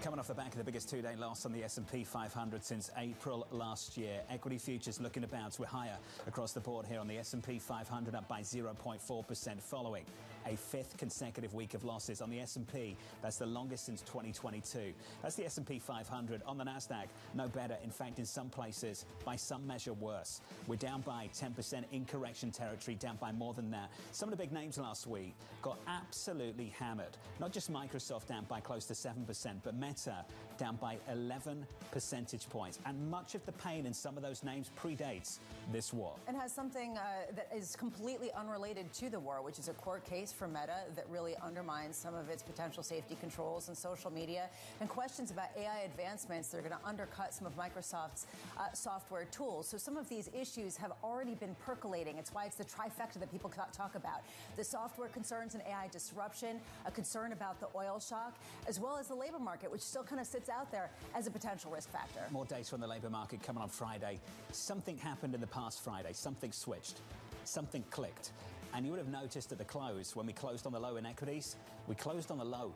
Coming off the back of the biggest two-day loss on the S&P 500 since April last year, equity futures looking to bounce. We're higher across the board here on the S&P 500, up by 0.4% following a fifth consecutive week of losses on the S&P. That's the longest since 2022. That's the S&P 500. On the Nasdaq, no better. In fact, in some places, by some measure, worse. We're down by 10% in correction territory, down by more than that. Some of the big names last week got absolutely hammered. Not just Microsoft down by close to 7%, but Meta down by 11 percentage points. And much of the pain in some of those names predates this war. And has something that is completely unrelated to the war, which is a court case for Meta that really undermines some of its potential safety controls in social media, and questions about AI advancements that are going to undercut some of Microsoft's software tools. So some of these issues have already been percolating. It's why it's the trifecta that people talk about. The software concerns and AI disruption, a concern about the oil shock, as well as the labor market, which still kind of sits out there as a potential risk factor. More data on the labor market coming on Friday. Something happened in the past Friday. Something switched. Something clicked. And you would have noticed at the close, when we closed on the low in equities, we closed on the low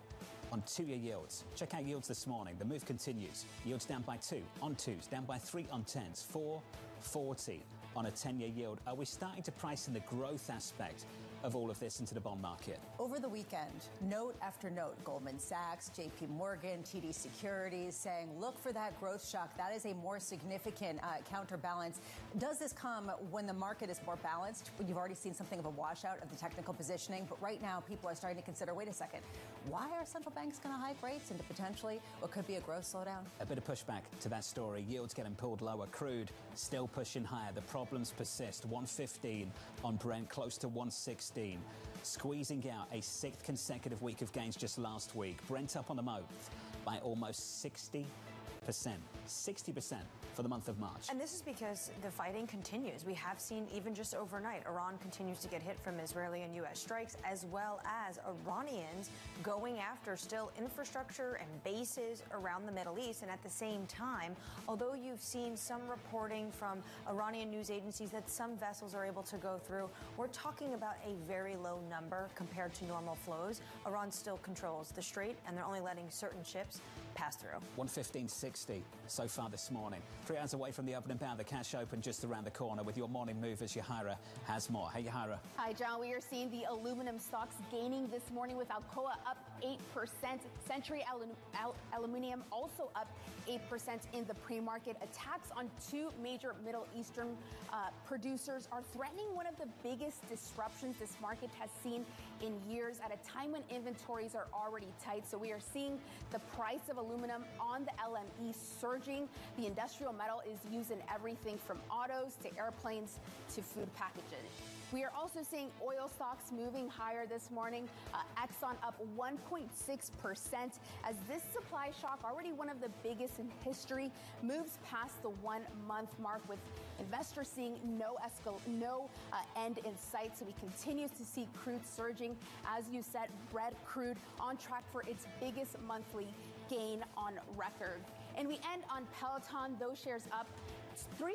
on two-year yields. Check out yields this morning. The move continues. Yields down by 2 on 2s, down by 3 on 10s, 4.40 on a 10-year yield. Are we starting to price in the growth aspect of all of this into the bond market? Over the weekend, note after note, Goldman Sachs, JP Morgan, TD Securities saying, look for that growth shock. That is a more significant counterbalance. Does this come when the market is more balanced, when you've already seen something of a washout of the technical positioning? But right now, people are starting to consider, wait a second, why are central banks going to hike rates into potentially what could be a growth slowdown? A bit of pushback to that story. Yields getting pulled lower. Crude still pushing higher. The problems persist. 115 on Brent, close to 160. Squeezing out a sixth consecutive week of gains just last week. Brent up on the month by almost 60%. 60% for the month of March. And this is because the fighting continues. We have seen even just overnight, Iran continues to get hit from Israeli and U.S. strikes, as well as Iranians going after still infrastructure and bases around the Middle East. And at the same time, although you've seen some reporting from Iranian news agencies that some vessels are able to go through, we're talking about a very low number compared to normal flows. Iran still controls the strait, and they're only letting certain ships pass through. 115.60 so far this morning. 3 hours away from the opening bound, the cash open just around the corner with your morning movers. Yahira has more. Hey, Yahira. Hi, John. We are seeing the aluminum stocks gaining this morning with Alcoa up 8%. Century Aluminum also up 8% in the pre-market. Attacks on two major Middle Eastern producers are threatening one of the biggest disruptions this market has seen in years at a time when inventories are already tight. So we are seeing the price of aluminum on the LME surging. The industrial metal is used in everything from autos to airplanes to food packaging. We are also seeing oil stocks moving higher this morning. Exxon up 1.6% as this supply shock, already one of the biggest in history, moves past the 1 month mark, with investors seeing no end in sight. So we continue to see crude surging. As you said, Brent crude on track for its biggest monthly gain on record. And we end on Peloton, those shares up 3%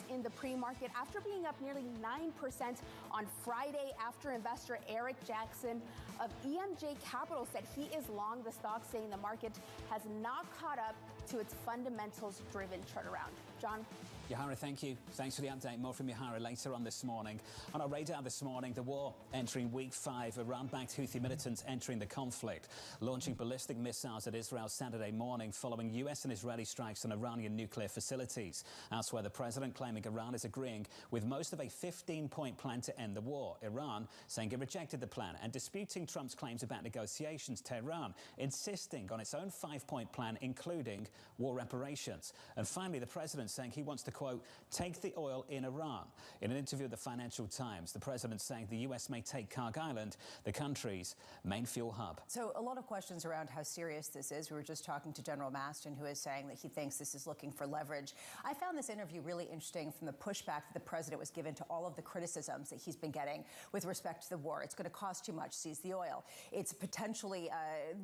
in the pre-market after being up nearly 9% on Friday, after investor Eric Jackson of EMJ Capital said he is long the stock, saying the market has not caught up to its fundamentals-driven turnaround. John? Yahara, thank you. Thanks for the update. More from Yahara later on this morning. On our radar this morning, the war entering week 5. Iran-backed Houthi militants entering the conflict, launching ballistic missiles at Israel Saturday morning following U.S. and Israeli strikes on Iranian nuclear facilities. Elsewhere, the president claiming Iran is agreeing with most of a 15-point plan to end the war. Iran saying it rejected the plan and disputing Trump's claims about negotiations. Tehran insisting on its own 5-point plan, including war reparations. And finally, the president saying he wants to, quote, take the oil in Iran. In an interview with the Financial Times, the president saying the U.S. may take Kharg Island, the country's main fuel hub. So a lot of questions around how serious this is. We were just talking to General Maston, who is saying that he thinks this is looking for leverage. I found this interview really interesting from the pushback that the president was given to all of the criticisms that he's been getting with respect to the war. It's going to cost too much, seize the oil. It's potentially,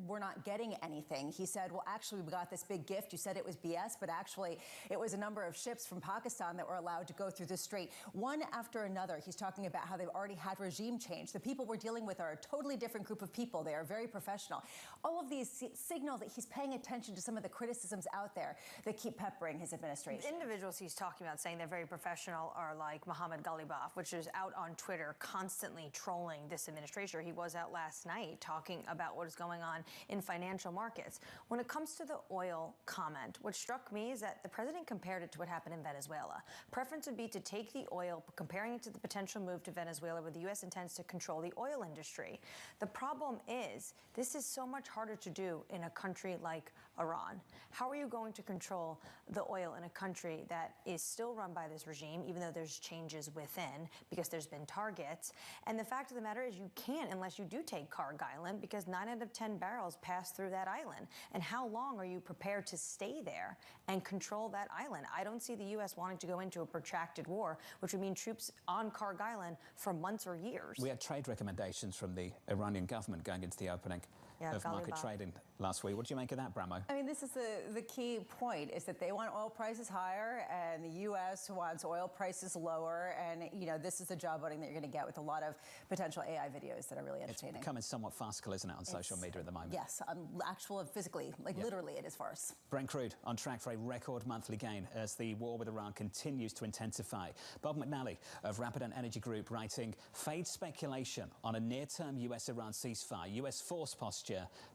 we're not getting anything. He said, well, actually, we got this big gift. You said it was BS, but actually it was a number of ships from Pakistan that were allowed to go through the strait, one after another. He's talking about how they've already had regime change. The people we're dealing with are a totally different group of people. They are very professional. All of these signal that he's paying attention to some of the criticisms out there that keep peppering his administration. The individuals he's talking about saying they're very professional are like Mohammed Ghalibaf, which is out on Twitter constantly trolling this administration. He was out last night talking about what is going on in financial markets. When it comes to the oil comment, what struck me is that the president compared it to what happened in Venezuela. Preference would be to take the oil, comparing it to the potential move to Venezuela, where the U.S. intends to control the oil industry. The problem is, this is so much harder to do in a country like Iran. How are you going to control the oil in a country that is still run by this regime, even though there's changes within, because there's been targets? And the fact of the matter is, you can't unless you do take Kharg Island, because 9 out of 10 barrels pass through that island. And how long are you prepared to stay there and control that island? I don't see the U.S. wanting to go into a protracted war, which would mean troops on Kharg Island for months or years. We had trade recommendations from the Iranian government going into the opening of market trading last week. What do you make of that, Bramo? I mean, this is the key point, is that they want oil prices higher and the U.S. wants oil prices lower. And, you know, this is the job voting that you're going to get with a lot of potential AI videos that are really entertaining. It's becoming somewhat farcical, isn't it, on social media at the moment? Yes, actual physically, literally it is farce. Brent crude on track for a record monthly gain as the war with Iran continues to intensify. Bob McNally of Rapidan Energy Group writing, fade speculation on a near-term U.S.-Iran ceasefire. U.S. force posture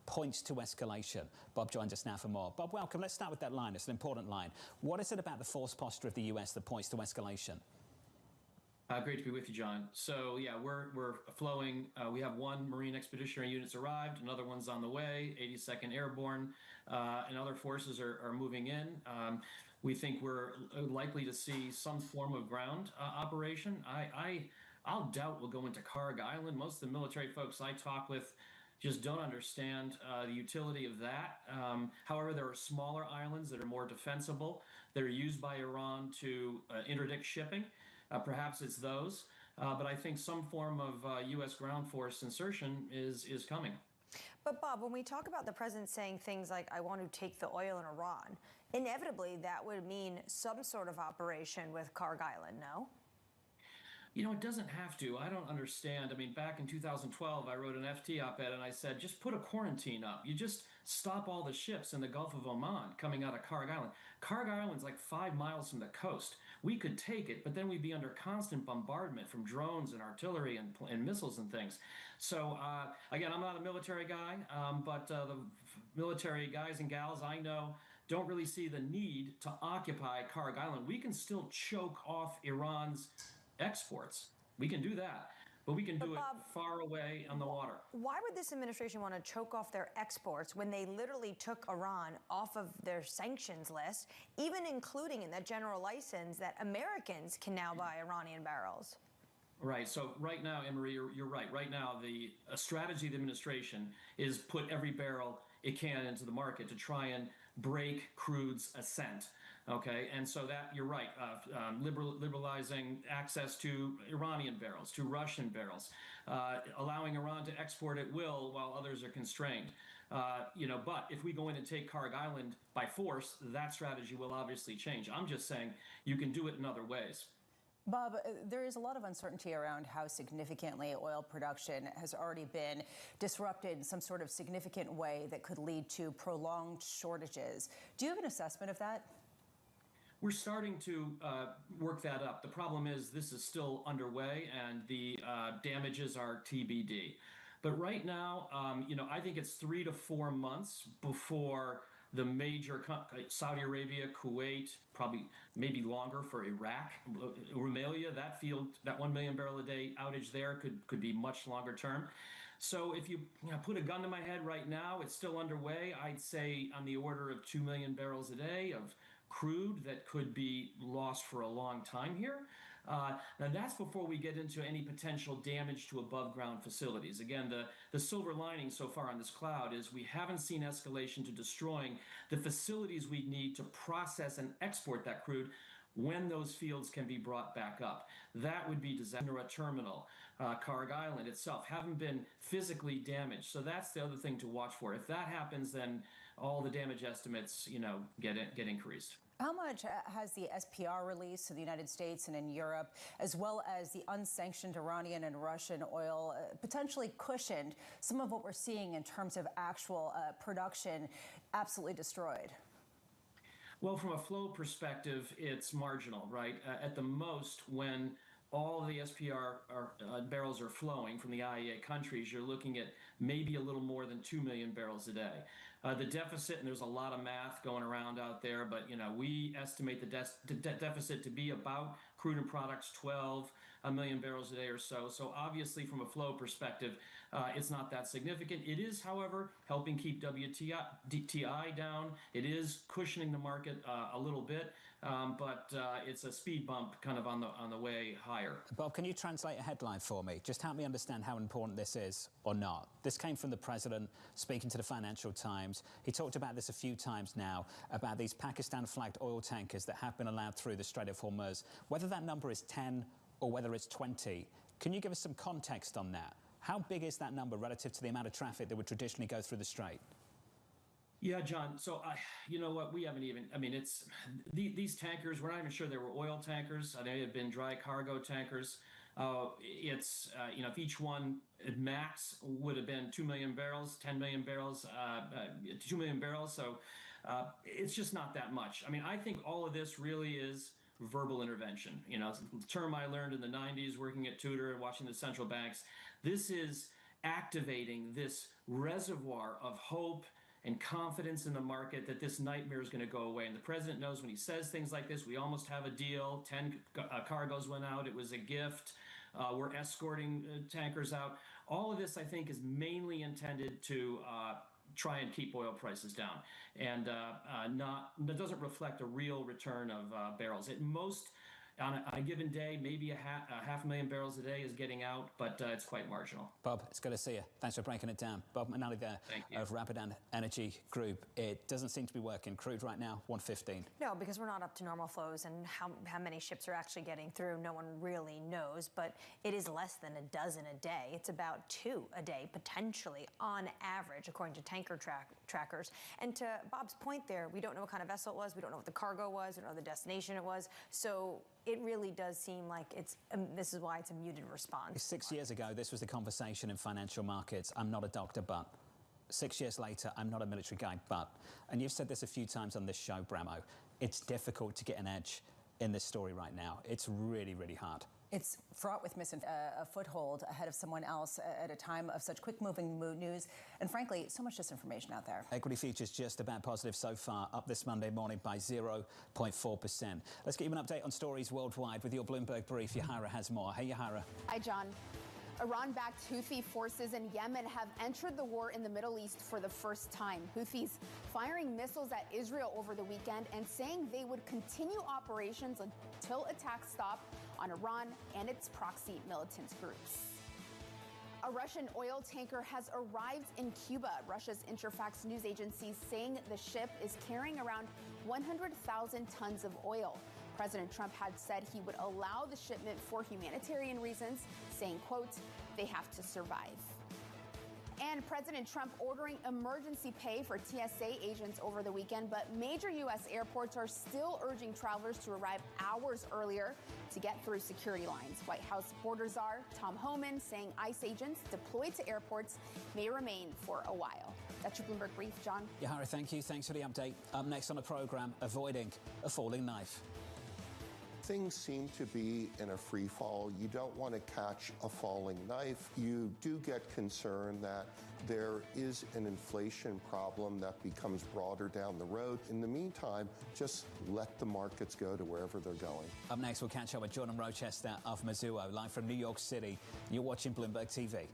points to escalation. Bob joins us now for more. Bob, welcome. Let's start with that line. It's an important line. What is it about the force posture of the U.S. that points to escalation? Great to be with you, John. So, yeah, we're flowing. We have 1 Marine Expeditionary Unit's arrived. Another one's on the way, 82nd Airborne, and other forces are moving in. We think we're likely to see some form of ground operation. I'll doubt we'll go into Kharg Island. Most of the military folks I talk with just don't understand the utility of that. However, there are smaller islands that are more defensible, that are used by Iran to interdict shipping. Perhaps it's those. But I think some form of U.S. ground force insertion is coming. But, Bob, when we talk about the president saying things like, I want to take the oil in Iran, inevitably that would mean some sort of operation with Kharg Island, no? You know, it doesn't have to. I don't understand. I mean, back in 2012, I wrote an FT op-ed and I said, just put a quarantine up. You just stop all the ships in the Gulf of Oman coming out of Kharg Island. Kharg Island's like 5 miles from the coast. We could take it, but then we'd be under constant bombardment from drones and artillery and missiles and things. So, again, I'm not a military guy, but the military guys and gals I know don't really see the need to occupy Kharg Island. We can still choke off Iran's exports. We can do that, but we can do it far away on the water. Why would this administration want to choke off their exports when they literally took Iran off of their sanctions list, even including in that general license that Americans can now buy Iranian barrels? Right. So right now, Anne-Marie, you're right. Right now, the strategy of the administration is put every barrel it can into the market to try and break crude's ascent. Okay, and so that you're right, liberalizing access to Iranian barrels, to Russian barrels, allowing Iran to export at will while others are constrained. But if we go in and take Karg Island by force, that strategy will obviously change. I'm just saying you can do it in other ways. Bob, there is a lot of uncertainty around how significantly oil production has already been disrupted in some sort of significant way that could lead to prolonged shortages. Do you have an assessment of that? We're starting to work that up. The problem is this is still underway and the damages are TBD. But right now, I think it's 3 to 4 months before the major Saudi Arabia, Kuwait, probably maybe longer for Iraq, Rumelia, that field, that 1 million barrel a day outage there could be much longer term. So if you put a gun to my head right now, it's still underway. I'd say on the order of 2 million barrels a day of crude that could be lost for a long time here. Now that's before we get into any potential damage to above ground facilities. Again, the silver lining so far on this cloud is we haven't seen escalation to destroying the facilities we need to process and export that crude when those fields can be brought back up. That would be disaster. Terminal, Karg Island itself haven't been physically damaged. So that's the other thing to watch for. If that happens, then all the damage estimates, get increased. How much has the SPR release in the United States and in Europe, as well as the unsanctioned Iranian and Russian oil, potentially cushioned some of what we're seeing in terms of actual production absolutely destroyed? Well, from a flow perspective, it's marginal, right? At the most, when all the SPR barrels are flowing from the IEA countries, you're looking at maybe a little more than 2 million barrels a day. The deficit, and there's a lot of math going around out there, but we estimate the deficit to be about crude and products 12 million barrels a day or so. So obviously, from a flow perspective, it's not that significant. It is, however, helping keep WTI down. It is cushioning the market a little bit, but it's a speed bump kind of on the way higher. Bob, can you translate a headline for me? Just help me understand how important this is or not. This came from the president speaking to the Financial Times. He talked about this a few times now, about these Pakistan-flagged oil tankers that have been allowed through the Strait of Hormuz. Whether that number is 10 or whether it's 20, can you give us some context on that? How big is that number relative to the amount of traffic that would traditionally go through the Strait? Yeah, John. So, you know what? We haven't even, it's these tankers, we're not even sure they were oil tankers. They have been dry cargo tankers. If each one at max would have been 2 million barrels, 10 million barrels, 2 million barrels. So it's just not that much. I think all of this really is verbal intervention. It's a term I learned in the 90s working at Tudor and watching the central banks. This is activating this reservoir of hope and confidence in the market that this nightmare is going to go away. And the president knows when he says things like this, we almost have a deal. 10 cargoes went out. It was a gift. We're escorting tankers out. All of this, I think, is mainly intended to try and keep oil prices down. And that doesn't reflect a real return of barrels. At most, on a given day, maybe a 500,000 barrels a day is getting out, but it's quite marginal. Bob, it's good to see you. Thanks for breaking it down. Bob McNally there of Rapidan Energy Group. It doesn't seem to be working. Crude right now, 115. No, because we're not up to normal flows, and how many ships are actually getting through, no one really knows, but it is less than a dozen a day. It's about 2 a day, potentially, on average, according to tanker trackers. And to Bob's point there, we don't know what kind of vessel it was, we don't know what the cargo was, we don't know the destination it was, so it really does seem like this is why it's a muted response. 6 years ago, this was the conversation in financial markets. I'm not a doctor, but 6 years later, I'm not a military guy, but. And you've said this a few times on this show, Bramo. It's difficult to get an edge in this story right now. It's really, really hard. It's fraught with a foothold ahead of someone else at a time of such quick-moving news and, frankly, so much disinformation out there. Equity futures just about positive so far, up this Monday morning by 0.4%. Let's get you an update on stories worldwide with your Bloomberg Brief. Yahara has more. Hey, Yahara. Hi, John. Iran-backed Houthi forces in Yemen have entered the war in the Middle East for the first time. Houthis firing missiles at Israel over the weekend and saying they would continue operations until attacks stop on Iran and its proxy militant groups. A Russian oil tanker has arrived in Cuba. Russia's Interfax news agency saying the ship is carrying around 100,000 tons of oil. President Trump had said he would allow the shipment for humanitarian reasons, saying, quote, they have to survive. And President Trump ordering emergency pay for TSA agents over the weekend, but major U.S. airports are still urging travelers to arrive hours earlier to get through security lines. White House border czar Tom Homan saying ICE agents deployed to airports may remain for a while. That's your Bloomberg Brief, John. Yahara, thank you. Thanks for the update. Up next on the program, avoiding a falling knife. Things seem to be in a free fall. You don't want to catch a falling knife. You do get concerned that there is an inflation problem that becomes broader down the road. In the meantime, just let the markets go to wherever they're going. Up next, we'll catch up with Jordan Rochester of Mizuho, live from New York City. You're watching Bloomberg TV.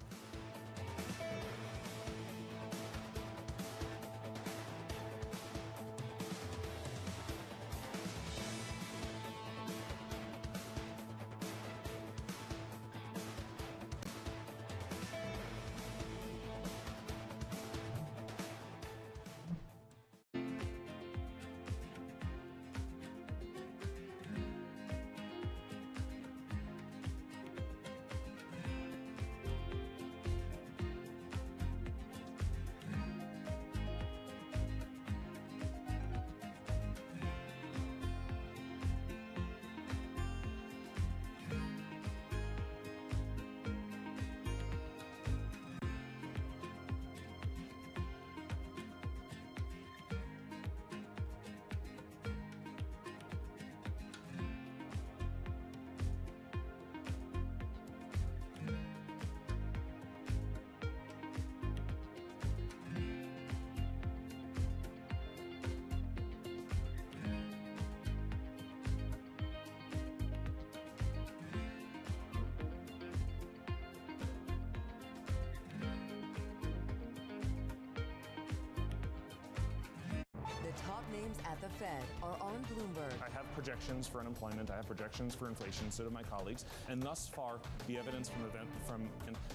The top names at the Fed are on Bloomberg. I have projections for unemployment. I have projections for inflation. So do my colleagues. And thus far, the evidence from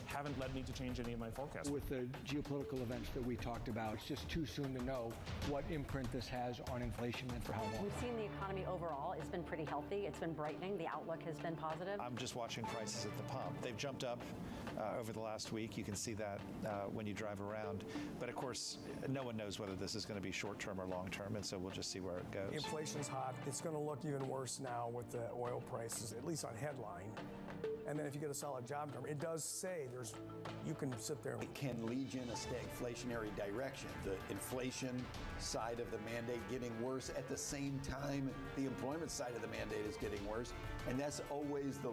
haven't led me to change any of my forecasts. With the geopolitical events that we talked about, it's just too soon to know what imprint this has on inflation and for how long. We've seen the economy overall. It's been pretty healthy. It's been brightening. The outlook has been positive. I'm just watching prices at the pump. They've jumped up over the last week. You can see that when you drive around. But of course, no one knows whether this is going to be short-term or long-term, and so we'll just see where it goes. Inflation's hot. It's going to look even worse now with the oil prices, at least on headline. And then if you get a solid job number, it does say you can sit there. It can lead you in a stagflationary direction. The inflation side of the mandate getting worse at the same time the employment side of the mandate is getting worse. And that's always the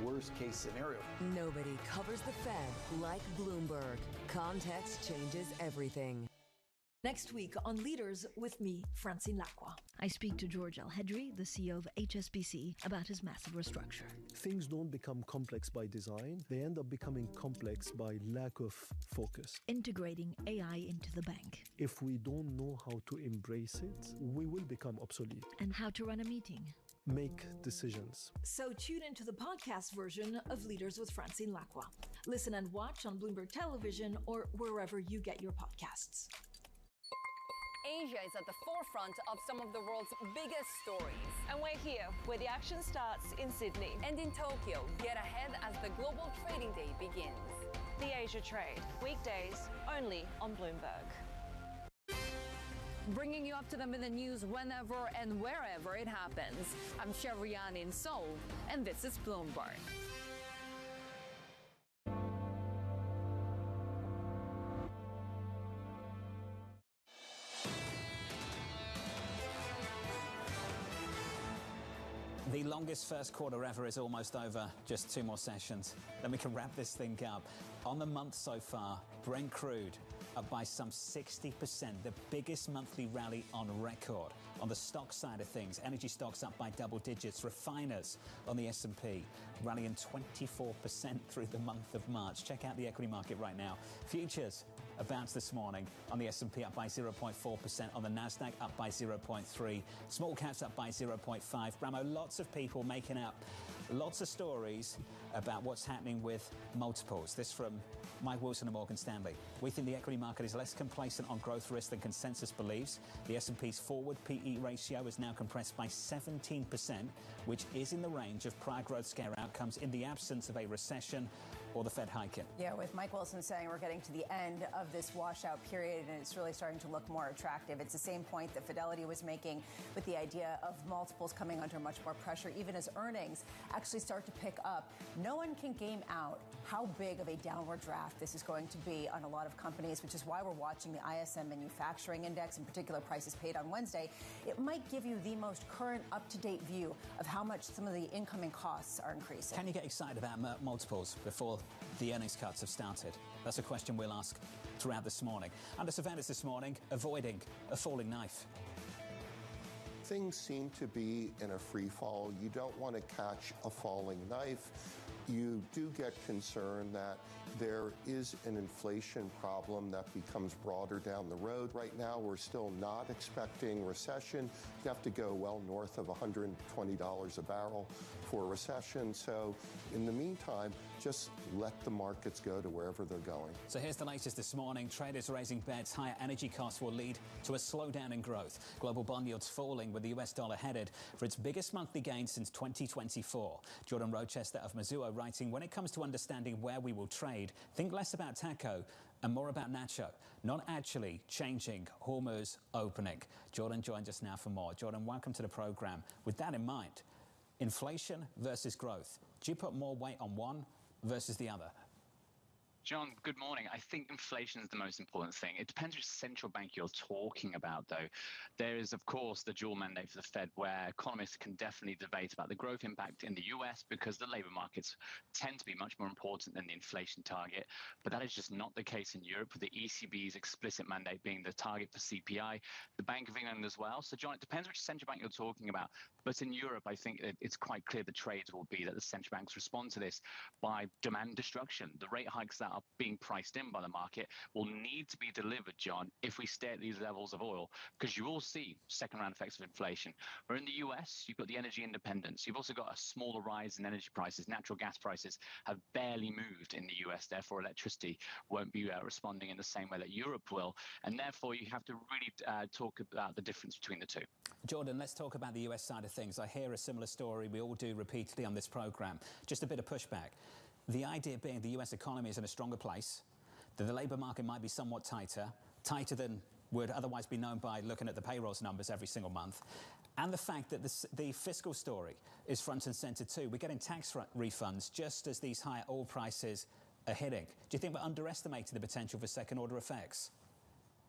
worst case scenario. Nobody covers the Fed like Bloomberg. Context changes everything. Next week on Leaders with me, Francine Lacqua. I speak to George Alhedri, the CEO of HSBC, about his massive restructure. Things don't become complex by design. They end up becoming complex by lack of focus. Integrating AI into the bank. If we don't know how to embrace it, we will become obsolete. And how to run a meeting. Make decisions. So tune into the podcast version of Leaders with Francine Lacqua. Listen and watch on Bloomberg Television or wherever you get your podcasts. Asia is at the forefront of some of the world's biggest stories. And we're here, where the action starts in Sydney. And in Tokyo, get ahead as the global trading day begins. The Asia Trade, weekdays only on Bloomberg. Bringing you up to the minute news whenever and wherever it happens. I'm Shevrian in Seoul, and this is Bloomberg. The longest first quarter ever is almost over. Just 2 more sessions. Then we can wrap this thing up. On the month so far, Brent crude up by some 60%, the biggest monthly rally on record. On the stock side of things, energy stocks up by double digits. Refiners on the S&P rallying 24% through the month of March. Check out the equity market right now. Futures a bounce this morning on the S&P up by 0.4%, on the Nasdaq up by 0.3%, small caps up by 0.5%. Bramo, lots of people making up Lots of stories about what's happening with multiples. This from Mike Wilson of Morgan Stanley. We think the equity market is less complacent on growth risk than consensus believes. The S&P's forward PE ratio is now compressed by 17%, which is in the range of prior growth scare outcomes in the absence of a recession or the Fed hiking. Yeah, with Mike Wilson saying we're getting to the end of this washout period and it's really starting to look more attractive. It's the same point that Fidelity was making with the idea of multiples coming under much more pressure, even as earnings actually start to pick up. No one can game out how big of a downward draft this is going to be on a lot of companies, which is why we're watching the ISM Manufacturing Index, in particular prices paid on Wednesday. It might give you the most current, up-to-date view of how much some of the incoming costs are increasing. Can you get excited about multiples before the earnings cuts have started? That's a question we'll ask throughout this morning. Under surveillance this morning, avoiding a falling knife. Things seem to be in a free fall. You don't want to catch a falling knife. You do get concerned that there is an inflation problem that becomes broader down the road. Right now, we're still not expecting recession. You have to go well north of $120 a barrel for a recession. So in the meantime, just let the markets go to wherever they're going. So here's the latest this morning. Traders raising bets higher energy costs will lead to a slowdown in growth. Global bond yields falling with the US dollar headed for its biggest monthly gain since 2024. Jordan Rochester of Mizuho writing, when it comes to understanding where we will trade, think less about taco and more about nacho, not actually changing Hormuz opening. Jordan joins us now for more. Jordan, welcome to the program. With that in mind, inflation versus growth, do you put more weight on one versus the other? John, good morning. I think inflation is the most important thing. It depends which central bank you're talking about, though. There is, of course, the dual mandate for the Fed, where economists can definitely debate about the growth impact in the US because the labor markets tend to be much more important than the inflation target. But that is just not the case in Europe, with the ECB's explicit mandate being the target for CPI, the Bank of England as well. So, John, it depends which central bank you're talking about. But in Europe, I think it's quite clear the trades will be that the central banks respond to this by demand destruction. The rate hikes that are being priced in by the market will need to be delivered, John, if we stay at these levels of oil, because you will see second round effects of inflation. Where in the US, you've got the energy independence. You've also got a smaller rise in energy prices. Natural gas prices have barely moved in the US. Therefore, electricity won't be responding in the same way that Europe will. And therefore, you have to really talk about the difference between the two. Jordan, let's talk about the US side of things. I hear a similar story. We all do repeatedly on this program. Just a bit of pushback. The idea being the US economy is in a stronger place, that the labor market might be somewhat tighter than would otherwise be known by looking at the payrolls numbers every single month, and the fact that the fiscal story is front and center too. We're getting tax refunds just as these higher oil prices are hitting. Do you think we're underestimating the potential for second-order effects?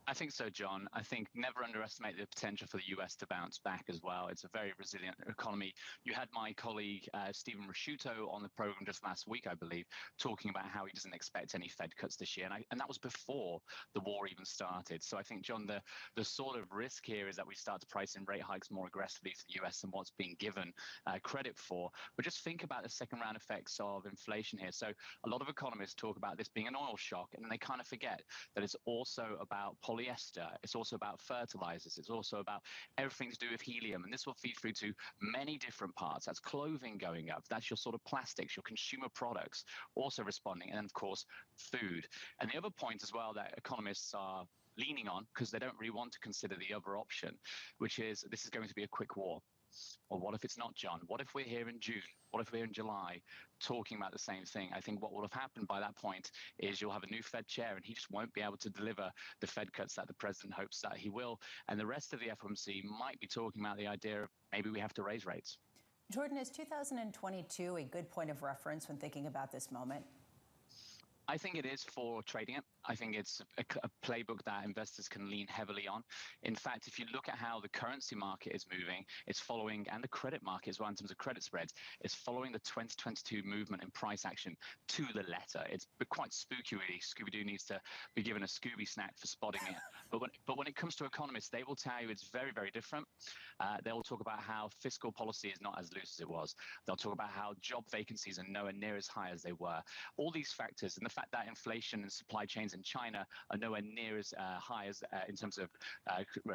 I think so, John. I think never underestimate the potential for the US to bounce back as well. It's a very resilient economy. You had my colleague, Stephen Rasciuto, on the program just last week, I believe, talking about how he doesn't expect any Fed cuts this year. And that was before the war even started. So I think, John, the sort of risk here is that we start to price in rate hikes more aggressively for the US than what's being given credit for. But just think about the second round effects of inflation here. So a lot of economists talk about this being an oil shock, and then they kind of forget that it's also about polyester. It's also about fertilizers. It's also about everything to do with helium. And this will feed through to many different parts. That's clothing going up. That's your sort of plastics, your consumer products also responding. And then, of course, food. And the other point as well that economists are leaning on, because they don't really want to consider the other option, which is this is going to be a quick war. Or what if it's not, John? What if we're here in June? What if we're in July talking about the same thing? I think what will have happened by that point is you'll have a new Fed chair and he just won't be able to deliver the Fed cuts that the president hopes that he will. And the rest of the FOMC might be talking about the idea of maybe we have to raise rates. Jordan, is 2022 a good point of reference when thinking about this moment? I think it is for trading it. I think it's a playbook that investors can lean heavily on. In fact, if you look at how the currency market is moving, it's following, and the credit market as well in terms of credit spreads, it's following the 2022 movement in price action to the letter. It's quite spooky, really. Scooby-Doo needs to be given a Scooby snack for spotting it. But when it comes to economists, they will tell you it's very, very different. They'll talk about how fiscal policy is not as loose as it was. They'll talk about how job vacancies are nowhere near as high as they were. All these factors, and the fact that inflation and supply chains in China are nowhere near as high as in terms of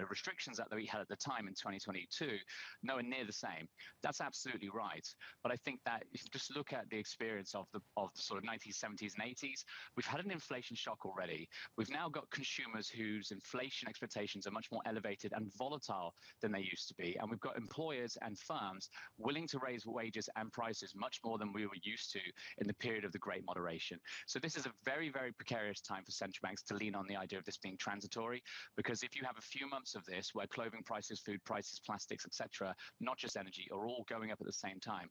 restrictions that we had at the time in 2022, nowhere near the same. That's absolutely right. But I think that if you just look at the experience of the sort of 1970s and 80s, we've had an inflation shock already. We've now got consumers whose inflation expectations are much more elevated and volatile than they used to be. And we've got employers and firms willing to raise wages and prices much more than we were used to in the period of the Great Moderation. So this is a very, very precarious time for central banks to lean on the idea of this being transitory, because if you have a few months of this where clothing prices, food prices, plastics, etc., not just energy, are all going up at the same time,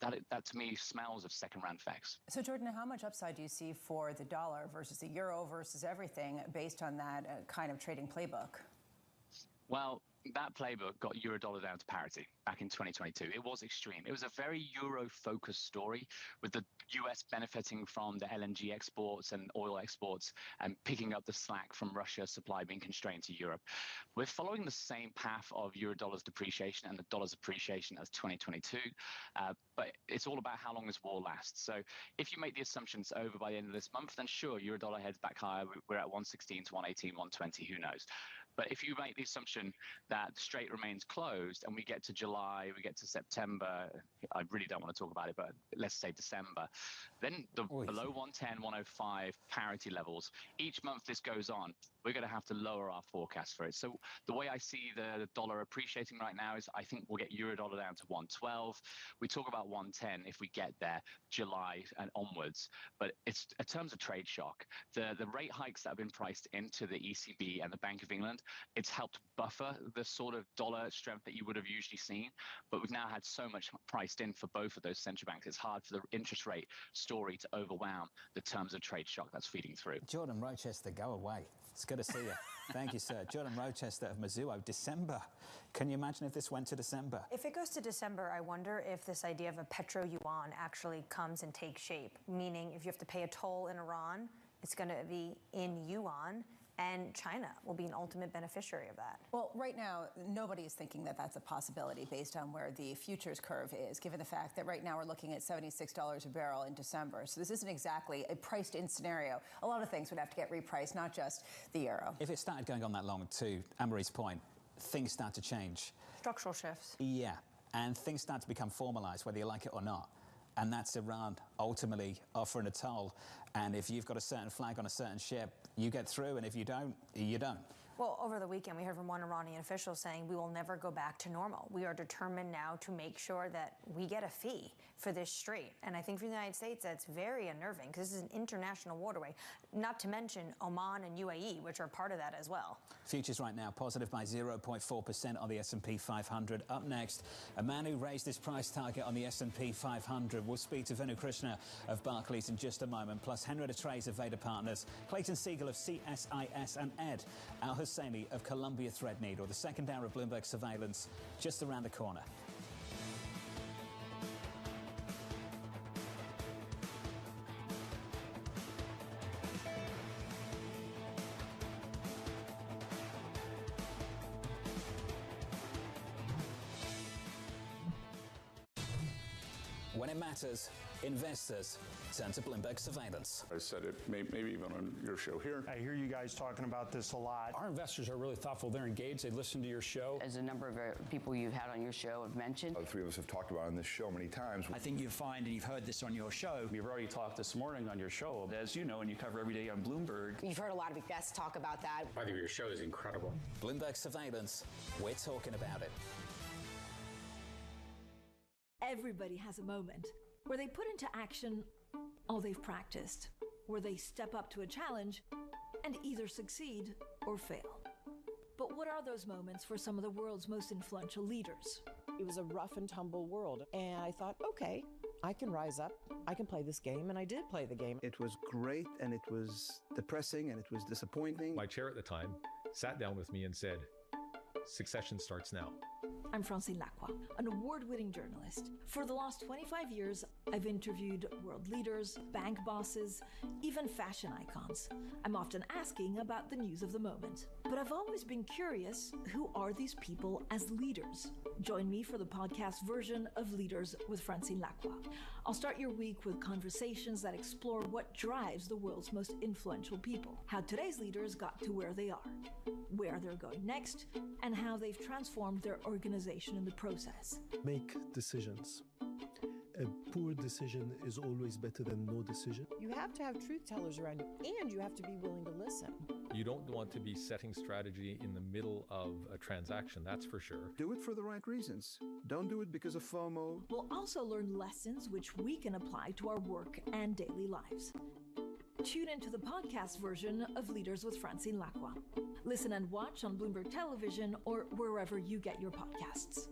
that to me smells of second-round effects. So, Jordan, how much upside do you see for the dollar versus the euro versus everything based on that kind of trading playbook? Well, that playbook got euro dollar down to parity back in 2022. It was extreme. It was a very euro-focused story, with the US benefiting from the LNG exports and oil exports and picking up the slack from Russia's supply being constrained to Europe. We're following the same path of euro dollar's depreciation and the dollar's appreciation as 2022, but it's all about how long this war lasts. So if you make the assumption it's over by the end of this month, then sure, euro dollar heads back higher. We're at 116 to 118, 120, who knows? But if you make the assumption that the strait remains closed and we get to July, we get to September, I really don't want to talk about it, but let's say December, then below 110, 105 parity levels, each month this goes on, we're going to have to lower our forecast for it. So the way I see the dollar appreciating right now is I think we'll get euro dollar down to 112. We talk about 110 if we get there July and onwards. But it's in terms of trade shock, the rate hikes that have been priced into the ECB and the Bank of England, it's helped buffer the sort of dollar strength that you would have usually seen. But we've now had so much priced in for both of those central banks, it's hard for the interest rate story to overwhelm the terms of trade shock that's feeding through. Jordan Rochester, go away. It's good to see you. Thank you, sir. Jordan Rochester of Mizuho. December. Can you imagine if this went to December? If it goes to December, I wonder if this idea of a petro-yuan actually comes and takes shape, meaning if you have to pay a toll in Iran, it's going to be in yuan, and China will be an ultimate beneficiary of that. Well, right now, nobody is thinking that that's a possibility based on where the futures curve is, given the fact that right now we're looking at $76 a barrel in December. So this isn't exactly a priced-in scenario. A lot of things would have to get repriced, not just the euro. If it started going on that long, to Anne-Marie's point, things start to change. Structural shifts. Yeah, and things start to become formalized, whether you like it or not. And that's Iran ultimately offering a toll. And if you've got a certain flag on a certain ship, you get through, and if you don't, you don't. Well, over the weekend, we heard from one Iranian official saying we will never go back to normal. We are determined now to make sure that we get a fee for this strait. And I think for the United States, that's very unnerving because this is an international waterway, not to mention Oman and UAE, which are part of that as well. Futures right now positive by 0.4% on the S&P 500. Up next, a man who raised his price target on the S&P 500. We'll speak to Venu Krishna of Barclays in just a moment, plus Henry Trays of Veda Partners, Clayton Siegel of CSIS, and Ed Al-Husseini of Columbia Threadneedle. The second hour of Bloomberg Surveillance just around the corner. When it matters, investors turn to Bloomberg Surveillance. I said it maybe even on your show here. I hear you guys talking about this a lot. Our investors are really thoughtful. They're engaged. They listen to your show. As a number of people you've had on your show have mentioned. The three of us have talked about it on this show many times. I think you find, and you've heard this on your show. We've already talked this morning on your show. As you know, and you cover every day on Bloomberg. You've heard a lot of guests talk about that. I think your show is incredible. Bloomberg Surveillance, we're talking about it. Everybody has a moment where they put into action all they've practiced, where they step up to a challenge and either succeed or fail. But what are those moments for some of the world's most influential leaders? It was a rough and tumble world, and I thought, okay, I can rise up, I can play this game, and I did play the game. It was great, and it was depressing, and it was disappointing. My chair at the time sat down with me and said, "Succession starts now." I'm Francine Lacroix, an award-winning journalist. For the last 25 years, I've interviewed world leaders, bank bosses, even fashion icons. I'm often asking about the news of the moment. But I've always been curious, who are these people as leaders? Join me for the podcast version of Leaders with Francine Lacroix. I'll start your week with conversations that explore what drives the world's most influential people, how today's leaders got to where they are, where they're going next, and how they've transformed their organization in the process. Make decisions. A poor decision is always better than no decision. You have to have truth tellers around you, and you have to be willing to listen. You don't want to be setting strategy in the middle of a transaction, that's for sure. Do it for the right reasons. Don't do it because of FOMO. We'll also learn lessons which we can apply to our work and daily lives. Tune into the podcast version of Leaders with Francine Lacroix. Listen and watch on Bloomberg Television or wherever you get your podcasts.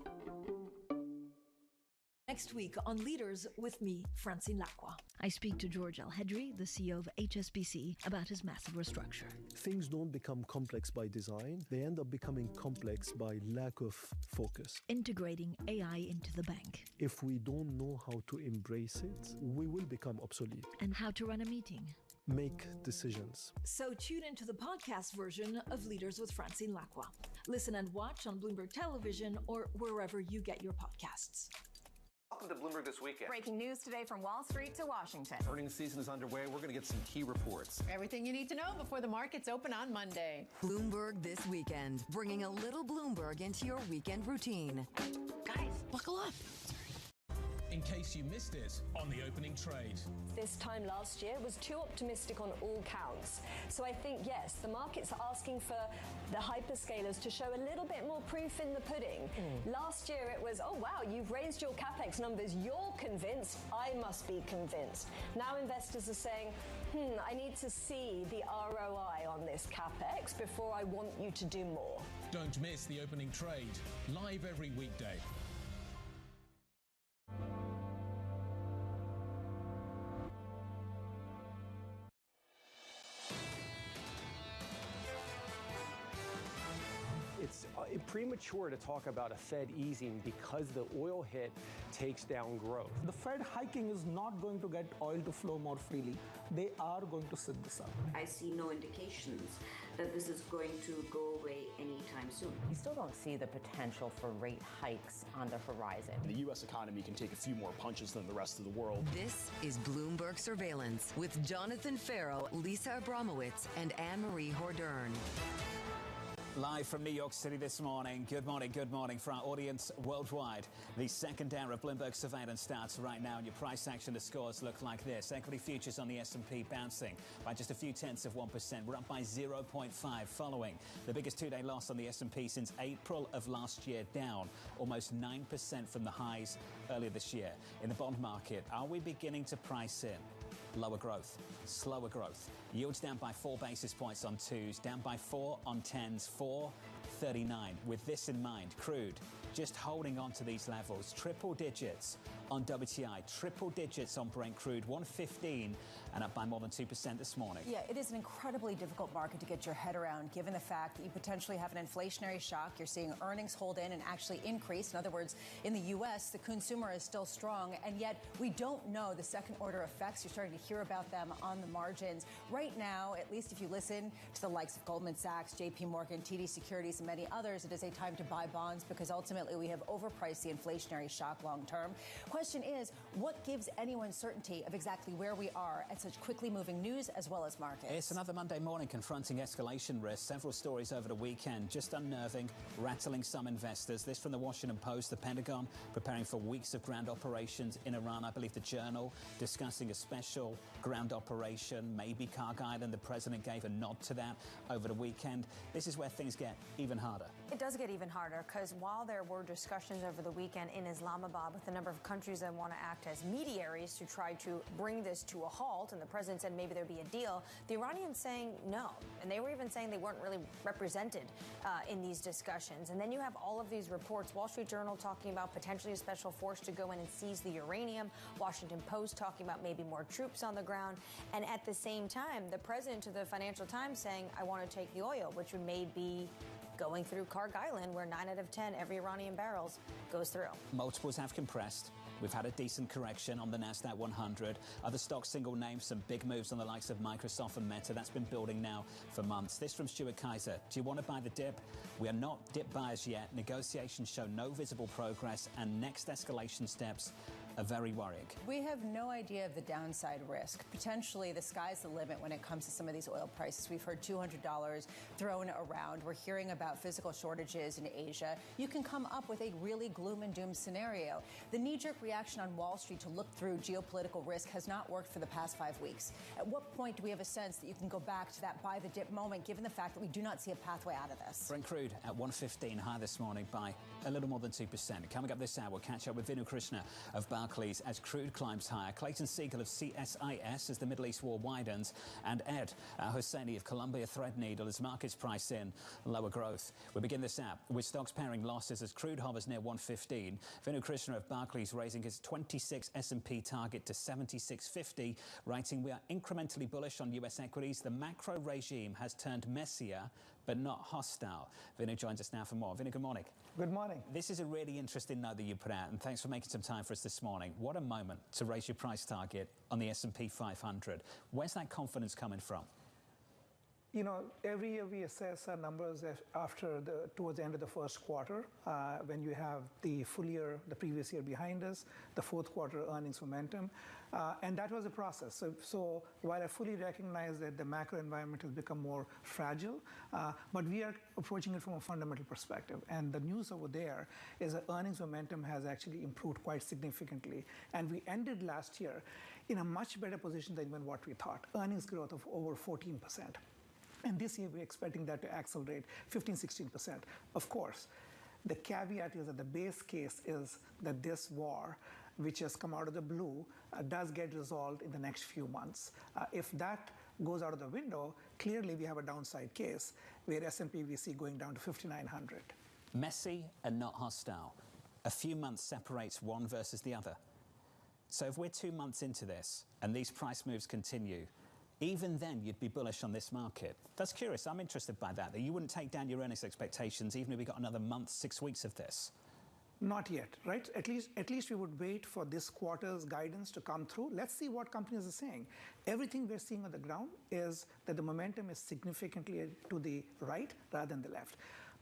Next week on Leaders with me, Francine Lacroix. I speak to George Alhedri, the CEO of HSBC, about his massive restructure. Things don't become complex by design. They end up becoming complex by lack of focus. Integrating AI into the bank. If we don't know how to embrace it, we will become obsolete. And how to run a meeting. Make decisions. So tune into the podcast version of Leaders with Francine Lacroix. Listen and watch on Bloomberg Television or wherever you get your podcasts. Welcome to Bloomberg This Weekend. Breaking news today from Wall Street to Washington. Earnings season is underway. We're going to get some key reports. Everything you need to know before the markets open on Monday. Bloomberg This Weekend, bringing a little Bloomberg into your weekend routine. Guys, buckle up. In case you missed it on the opening trade. This time last year was too optimistic on all counts. So I think, yes, the markets are asking for the hyperscalers to show a little bit more proof in the pudding. Last year it was, oh wow, you've raised your capex numbers, you're convinced, I must be convinced. Now investors are saying, I need to see the ROI on this capex before I want you to do more. Don't miss the opening trade, live every weekday. It's premature to talk about a Fed easing because the oil hit takes down growth. The Fed hiking is not going to get oil to flow more freely. They are going to sit this out. I see no indications that this is going to go away anytime soon. You still don't see the potential for rate hikes on the horizon. The U.S. economy can take a few more punches than the rest of the world. This is Bloomberg Surveillance with Jonathan Farrow, Lisa Abramowitz, and Anne-Marie Hordern. Live from New York City this morning. Good morning for our audience worldwide. The second hour of Bloomberg Surveillance starts right now, and your price action, the scores look like this. Equity futures on the S&P bouncing by just a few tenths of 1%. We're up by 0.5 following the biggest two-day loss on the S&P since April of last year, down almost 9% from the highs earlier this year. In the bond market, are we beginning to price in lower growth, slower growth? Yields down by 4 basis points on 2s, down by 4 on 10s, 4.39. With this in mind, crude just holding on to these levels, triple digits on WTI, triple digits on Brent crude, 115 and up by more than 2% this morning. Yeah, it is an incredibly difficult market to get your head around, given the fact that you potentially have an inflationary shock. You're seeing earnings hold in and actually increase. In other words, in the U.S., the consumer is still strong, and yet we don't know the second order effects. You're starting to hear about them on the margins. Right now, at least if you listen to the likes of Goldman Sachs, JP Morgan, TD Securities, and many others, it is a time to buy bonds because ultimately we have overpriced the inflationary shock long term. Question is, what gives anyone certainty of exactly where we are at such quickly moving news as well as markets? It's another Monday morning confronting escalation risks. Several stories over the weekend, just unnerving, rattling some investors. This from the Washington Post, the Pentagon preparing for weeks of ground operations in Iran. I believe the Journal discussing a special ground operation, maybe Kargil Island. The president gave a nod to that over the weekend. This is where things get even harder. It does get even harder because while there were discussions over the weekend in Islamabad with a number of countries that want to act as mediators to try to bring this to a halt, and the president said maybe there'd be a deal, the Iranians saying no. And they were even saying they weren't really represented in these discussions. And then you have all of these reports, Wall Street Journal talking about potentially a special force to go in and seize the uranium, Washington Post talking about maybe more troops on the ground. And at the same time, the president to the Financial Times saying, I want to take the oil, which would maybe going through Karg Island, where 9 out of 10 every Iranian barrels goes through. Multiples have compressed. We've had a decent correction on the Nasdaq 100. Other stocks, single names, some big moves on the likes of Microsoft and Meta. That's been building now for months. This from Stuart Kaiser. Do you want to buy the dip? We are not dip buyers yet. Negotiations show no visible progress, and next escalation steps are very worrying. We have no idea of the downside risk. Potentially, the sky's the limit when it comes to some of these oil prices. We've heard $200 thrown around. We're hearing about physical shortages in Asia. You can come up with a really gloom and doom scenario. The knee-jerk reaction on Wall Street to look through geopolitical risk has not worked for the past 5 weeks. At what point do we have a sense that you can go back to that buy the dip moment, given the fact that we do not see a pathway out of this? Brent crude at 115, higher this morning by a little more than 2%. Coming up this hour, we'll catch up with Vinu Krishna of Barclays as crude climbs higher, Clayton Siegel of CSIS as the Middle East war widens, and Ed Hosseini of Columbia Threadneedle as markets price in lower growth. We begin this app with stocks pairing losses as crude hovers near 115. Vinu Krishna of Barclays raising his 26 S&P target to 7650, writing, we are incrementally bullish on US equities. The macro regime has turned messier but not hostile. Vinu joins us now for more. Vinu, good morning. Good morning. This is a really interesting note that you put out, and thanks for making some time for us this morning. What a moment to raise your price target on the S&P 500. Where's that confidence coming from? You know, every year we assess our numbers towards the end of the first quarter, when you have the full year, the previous year behind us, the fourth quarter earnings momentum, and that was a process. So while I fully recognize that the macro environment has become more fragile, but we are approaching it from a fundamental perspective. And the news over there is that earnings momentum has actually improved quite significantly. And we ended last year in a much better position than even what we thought. Earnings growth of over 14%. And this year, we're expecting that to accelerate 15-16%. Of course, the caveat is that the base case is that this war, which has come out of the blue, does get resolved in the next few months. If that goes out of the window, clearly we have a downside case where S&P we see going down to 5,900. Messy and not hostile. A few months separates one versus the other. So if we're 2 months into this and these price moves continue, even then you'd be bullish on this market. That's curious. I'm interested by that you wouldn't take down your earnings expectations even if we got another month, 6 weeks of this. Not yet, right? At least we would wait for this quarter's guidance to come through. Let's see what companies are saying. Everything we're seeing on the ground is that the momentum is significantly to the right rather than the left.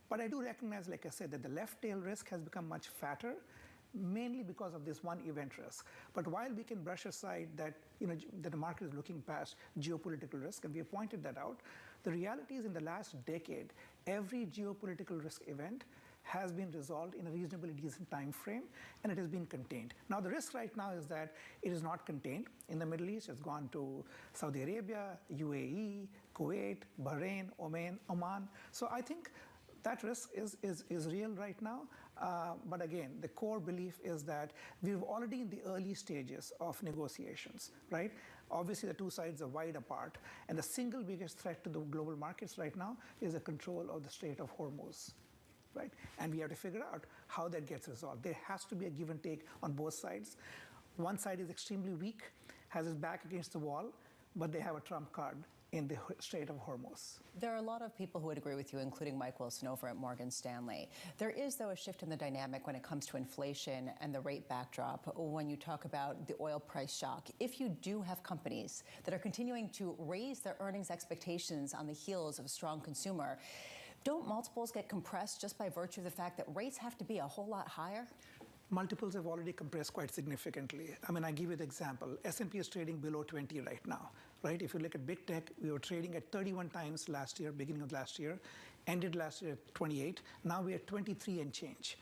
But I do recognize, like I said, that the left tail risk has become much fatter, mainly because of this one event risk. But while we can brush aside that, that the market is looking past geopolitical risk, and we have pointed that out, the reality is in the last decade, every geopolitical risk event has been resolved in a reasonably decent time frame, and it has been contained. Now, the risk right now is that it is not contained in the Middle East. It's gone to Saudi Arabia, UAE, Kuwait, Bahrain, Oman. So I think that risk is real right now. But again, the core belief is that we're already in the early stages of negotiations, right? Obviously, the two sides are wide apart. And the single biggest threat to the global markets right now is the control of the Strait of Hormuz, right? And we have to figure out how that gets resolved. There has to be a give and take on both sides. One side is extremely weak, has its back against the wall, but they have a trump card in the Strait of Hormuz. There are a lot of people who would agree with you, including Mike Wilson over at Morgan Stanley. There is, though, a shift in the dynamic when it comes to inflation and the rate backdrop when you talk about the oil price shock. If you do have companies that are continuing to raise their earnings expectations on the heels of a strong consumer, don't multiples get compressed just by virtue of the fact that rates have to be a whole lot higher? Multiples have already compressed quite significantly. I mean, I give you the example. S&P is trading below 20 right now, right? If you look at big tech, we were trading at 31 times last year, beginning of last year, ended last year at 28. Now we're at 23 and change.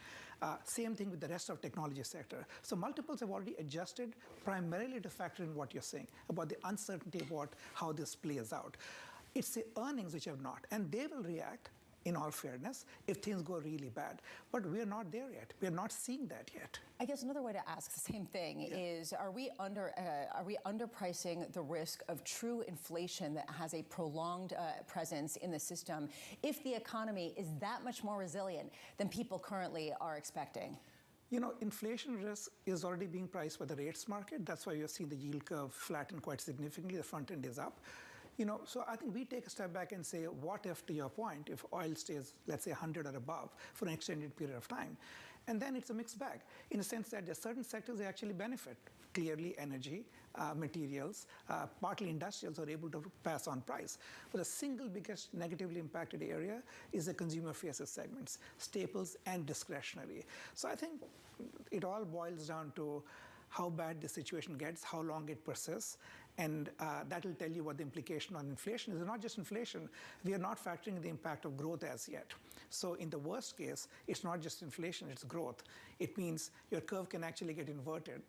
Same thing with the rest of technology sector. So multiples have already adjusted primarily to factor in what you're saying about the uncertainty about how this plays out. It's the earnings which have not, and they will react, in all fairness, if things go really bad. But we're not there yet. We're not seeing that yet. I guess another way to ask the same thing is, are we underpricing the risk of true inflation that has a prolonged presence in the system if the economy is that much more resilient than people currently are expecting? You know, inflation risk is already being priced by the rates market. That's why you're seeing the yield curve flatten quite significantly. The front end is up. So I think we take a step back and say, what if, to your point, if oil stays, let's say, 100 or above for an extended period of time? And then it's a mixed bag in the sense that there are certain sectors that actually benefit. Clearly, energy, materials, partly industrials are able to pass on price. But the single biggest negatively impacted area is the consumer-facing segments, staples and discretionary. So I think it all boils down to how bad the situation gets, how long it persists, and that will tell you what the implication on inflation is. It's not just inflation. We are not factoring in the impact of growth as yet. So in the worst case, it's not just inflation, it's growth. It means your curve can actually get inverted.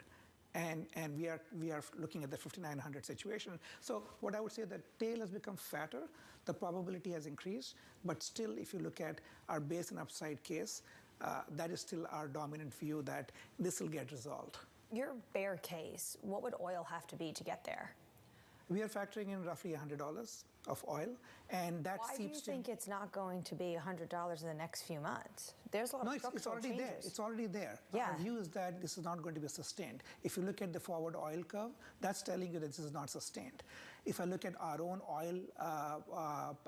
And we are looking at the 5,900 situation. So what I would say, the tail has become fatter, the probability has increased, but still, if you look at our base and upside case, that is still our dominant view that this will get resolved. Your bear case, what would oil have to be to get there? We are factoring in roughly $100 of oil, and that Why do you think it's not going to be $100 in the next few months? There's a lot of structural already changes. there. It's already there. Yeah. Our view is that this is not going to be sustained. If you look at the forward oil curve, that's telling you that this is not sustained. If I look at our own oil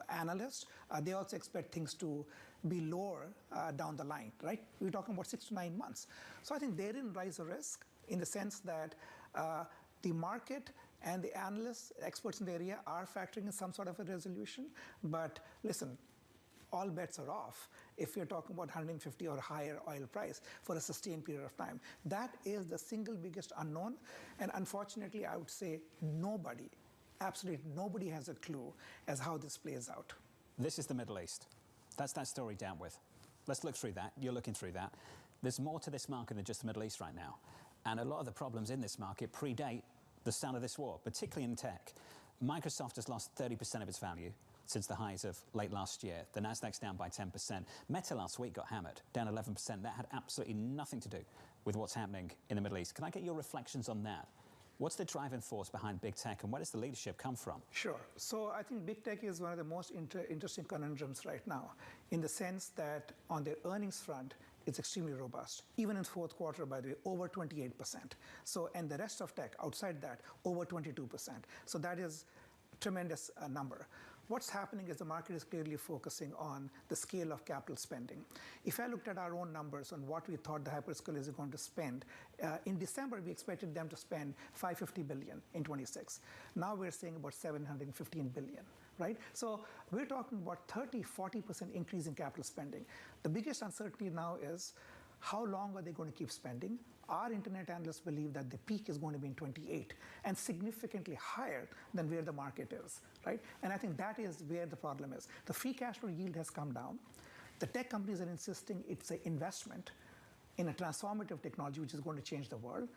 analysts, they also expect things to be lower down the line, right? We're talking about 6 to 9 months. So I think therein lies a risk in the sense that the market and the analysts, experts in the area, are factoring in some sort of a resolution. But listen, all bets are off if you're talking about 150 or higher oil price for a sustained period of time. That is the single biggest unknown. And unfortunately, I would say nobody, absolutely nobody has a clue as how this plays out. This is the Middle East. That's that story dealt with. Let's look through that. You're looking through that. There's more to this market than just the Middle East right now. And a lot of the problems in this market predate the start of this war, particularly in tech. Microsoft has lost 30% of its value since the highs of late last year. The Nasdaq's down by 10%. Meta last week got hammered, down 11%. That had absolutely nothing to do with what's happening in the Middle East. Can I get your reflections on that? What's the driving force behind big tech, and where does the leadership come from? Sure. So I think big tech is one of the most interesting conundrums right now, in the sense that on their earnings front, it's extremely robust. Even in fourth quarter, by the way, over 28%. So, and the rest of tech, outside that, over 22%. So that is a tremendous number. What's happening is the market is clearly focusing on the scale of capital spending. If I looked at our own numbers on what we thought the hyperscalers are going to spend, in December, we expected them to spend $550 billion in 26. Now we're saying about $715 billion. Right? So we're talking about 30–40% increase in capital spending. The biggest uncertainty now is how long are they going to keep spending? Our internet analysts believe that the peak is going to be in 28 and significantly higher than where the market is, right? And I think that is where the problem is. The free cash flow yield has come down. The tech companies are insisting it's an investment in a transformative technology which is going to change the world.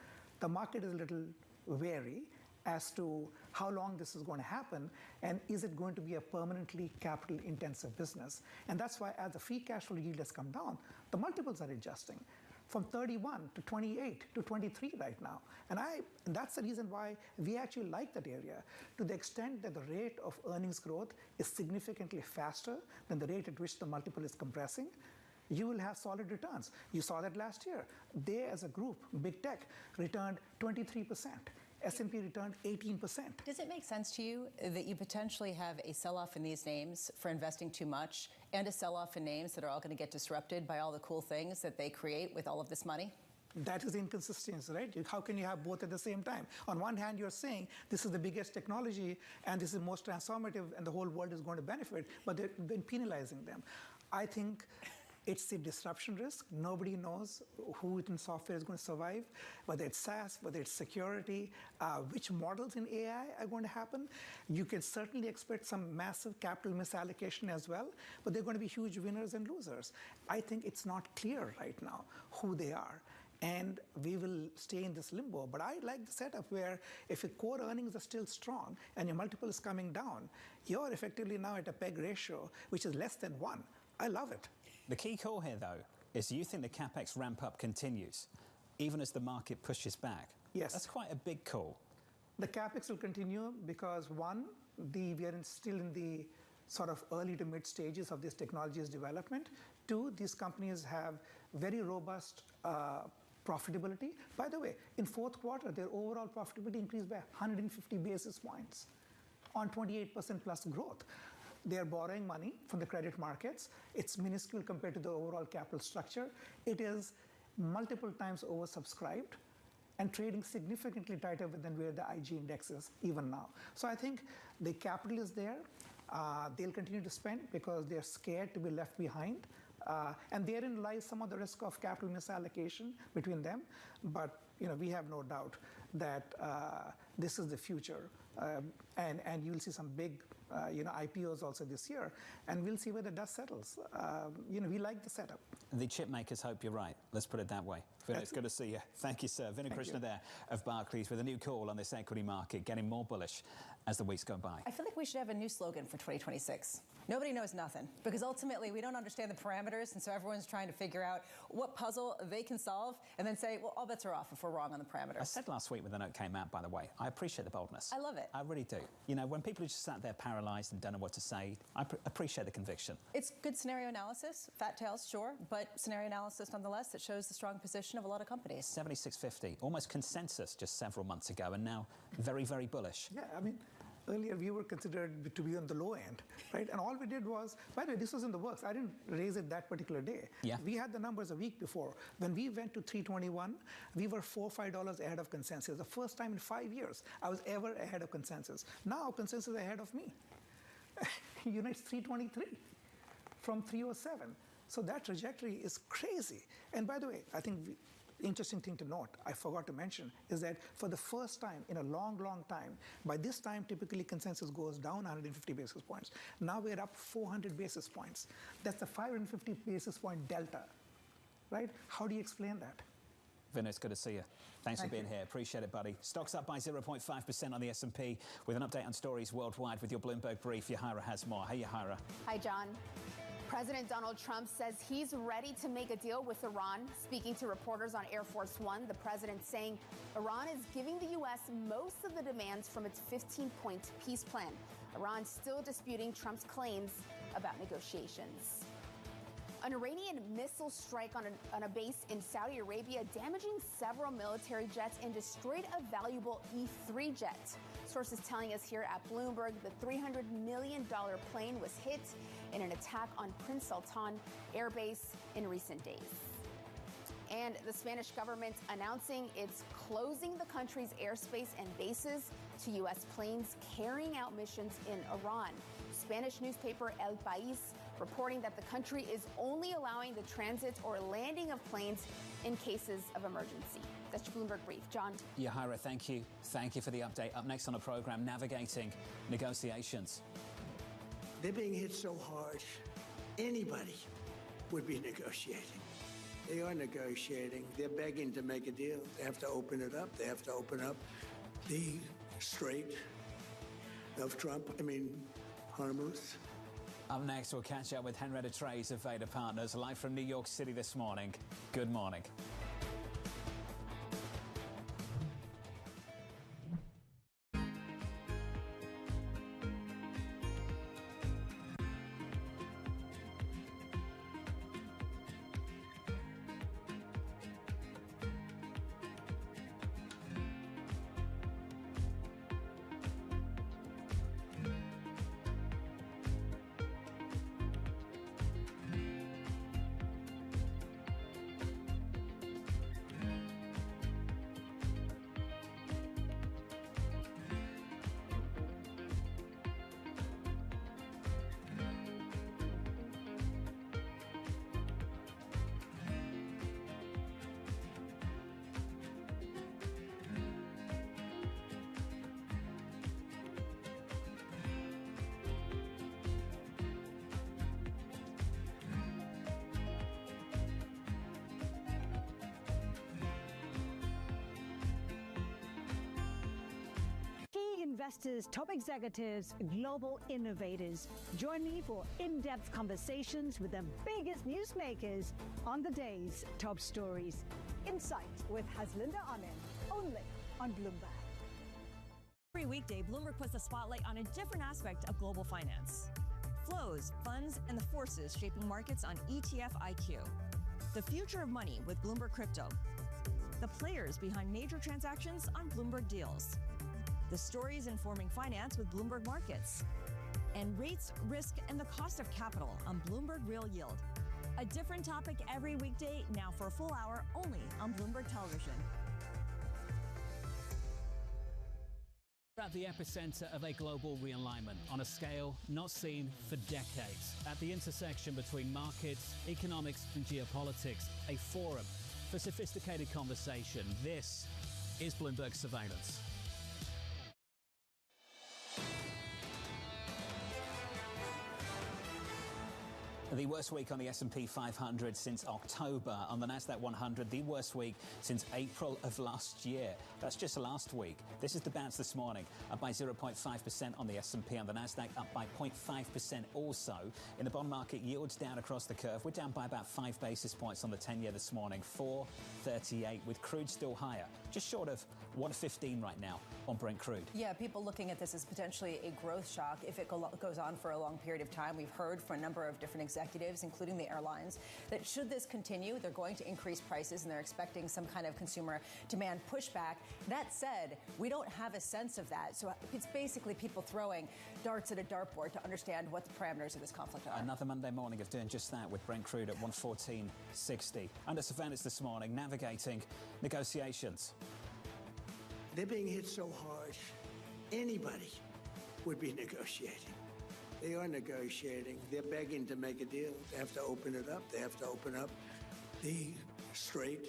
The market is a little wary as to how long this is going to happen, and is it going to be a permanently capital-intensive business? And that's why, as the free cash flow yield has come down, the multiples are adjusting from 31 to 28 to 23 right now. And that's the reason why we actually like that area, to the extent that the rate of earnings growth is significantly faster than the rate at which the multiple is compressing. You will have solid returns. You saw that last year. They, as a group, big tech, returned 23%. S&P returned 18%. Does it make sense to you that you potentially have a sell-off in these names for investing too much and a sell-off in names that are all going to get disrupted by all the cool things that they create with all of this money? That is inconsistency, right? How can you have both at the same time? On one hand, you're saying this is the biggest technology and this is most transformative and the whole world is going to benefit, but they're then penalizing them. I think it's the disruption risk. Nobody knows who in software is going to survive, whether it's SaaS, whether it's security, which models in AI are going to happen. You can certainly expect some massive capital misallocation as well, but there are going to be huge winners and losers. I think it's not clear right now who they are. And we will stay in this limbo. But I like the setup where if your core earnings are still strong and your multiple is coming down, you're effectively now at a PEG ratio, which is less than 1. I love it. The key call here, though, is you think the CapEx ramp-up continues, even as the market pushes back. Yes. That's quite a big call. The CapEx will continue because, one, we are still in the sort of early to mid stages of this technology's development. Two, these companies have very robust profitability. By the way, in fourth quarter, their overall profitability increased by 150 basis points. on 28% plus growth. They're borrowing money from the credit markets. It's minuscule compared to the overall capital structure. It is multiple times oversubscribed and trading significantly tighter than where the IG index is even now. So I think the capital is there. They'll continue to spend because they're scared to be left behind. And therein lies some of the risk of capital misallocation between them. But we have no doubt that this is the future. And you'll see some big IPOs also this year, and we'll see where the dust settles. We like the setup. The chip makers hope you're right. Let's put it that way. Vinay, it's good to see you. Thank you, sir. Vinay Krishna there of Barclays with a new call on this equity market, getting more bullish as the weeks go by. I feel like we should have a new slogan for 2026. Nobody knows nothing, because ultimately we don't understand the parameters, and so everyone's trying to figure out what puzzle they can solve and then say, well, all bets are off if we're wrong on the parameters. I said last week when the note came out, by the way, I appreciate the boldness. I love it. I really do. When people are just sat there paralyzed and don't know what to say, I appreciate the conviction. It's good scenario analysis, fat tails, sure, but scenario analysis nonetheless that shows the strong position of a lot of companies. 76.50, almost consensus just several months ago, and now very, very bullish. Yeah, earlier we were considered to be on the low end, right? And all we did was, by the way, this was in the works. I didn't raise it that particular day. Yeah. We had the numbers a week before. When we went to 321, we were $4 or $5 ahead of consensus. The first time in 5 years I was ever ahead of consensus. Now consensus is ahead of me. It's 323 from 307. So that trajectory is crazy. And by the way, I think interesting thing to note, I forgot to mention, is that for the first time in a long, long time, by this time typically consensus goes down 150 basis points. Now we're up 400 basis points. That's the 550 basis point delta, right? How do you explain that? Vinay, it's good to see you. Thanks for being here. Appreciate it, buddy. Stocks up by 0.5% on the S&P with an update on stories worldwide with your Bloomberg Brief. Yahira has more. Hey, Yahira. Hi, John. President Donald Trump says he's ready to make a deal with Iran. Speaking to reporters on Air Force One, the president saying Iran is giving the U.S. most of the demands from its 15-point peace plan. Iran still disputing Trump's claims about negotiations. An Iranian missile strike on a base in Saudi Arabia, damaging several military jets and destroyed a valuable E-3 jet. Sources telling us here at Bloomberg the $300 million plane was hit in an attack on Prince Sultan Air Base in recent days. And the Spanish government announcing it's closing the country's airspace and bases to U.S. planes carrying out missions in Iran. Spanish newspaper El País reporting that the country is only allowing the transit or landing of planes in cases of emergency. That's your Bloomberg Brief. John. Yahira, thank you. Thank you for the update. Up next on the program, navigating negotiations. They're being hit so hard, anybody would be negotiating. They are negotiating. They're begging to make a deal. They have to open it up. They have to open up the Strait of Hormuz. Up next, we'll catch up with Henrietta Trays of Veda Partners, live from New York City this morning. Good morning. Investors, top executives, global innovators. Join me for in-depth conversations with the biggest newsmakers on the day's top stories. Insight with Haslinda Anand, only on Bloomberg. Every weekday, Bloomberg puts the spotlight on a different aspect of global finance. Flows, funds, and the forces shaping markets on ETF IQ. The future of money with Bloomberg Crypto. The players behind major transactions on Bloomberg Deals. The stories informing finance with Bloomberg Markets. And rates, risk, and the cost of capital on Bloomberg Real Yield. A different topic every weekday, now for a full hour only on Bloomberg Television. We're at the epicenter of a global realignment on a scale not seen for decades. At the intersection between markets, economics, and geopolitics, a forum for sophisticated conversation. This is Bloomberg Surveillance. The worst week on the S&P 500 since October. On the Nasdaq 100, the worst week since April of last year. That's just last week. This is the bounce this morning, up by 0.5% on the S&P. On the Nasdaq, up by 0.5% also. In the bond market, yields down across the curve. We're down by about 5 basis points on the 10-year this morning, 4.38, with crude still higher, just short of 115 right now on Brent crude. Yeah, people looking at this as potentially a growth shock if it goes on for a long period of time. We've heard from a number of different executives, including the airlines, that should this continue, they're going to increase prices and they're expecting some kind of consumer demand pushback. That said, we don't have a sense of that. So it's basically people throwing darts at a dartboard to understand what the parameters of this conflict are. Another Monday morning of doing just that with Brent crude at 114.60. Under surveillance this morning, navigating negotiations. They're being hit so hard, anybody would be negotiating. They are negotiating. They're begging to make a deal. They have to open it up. They have to open up the Strait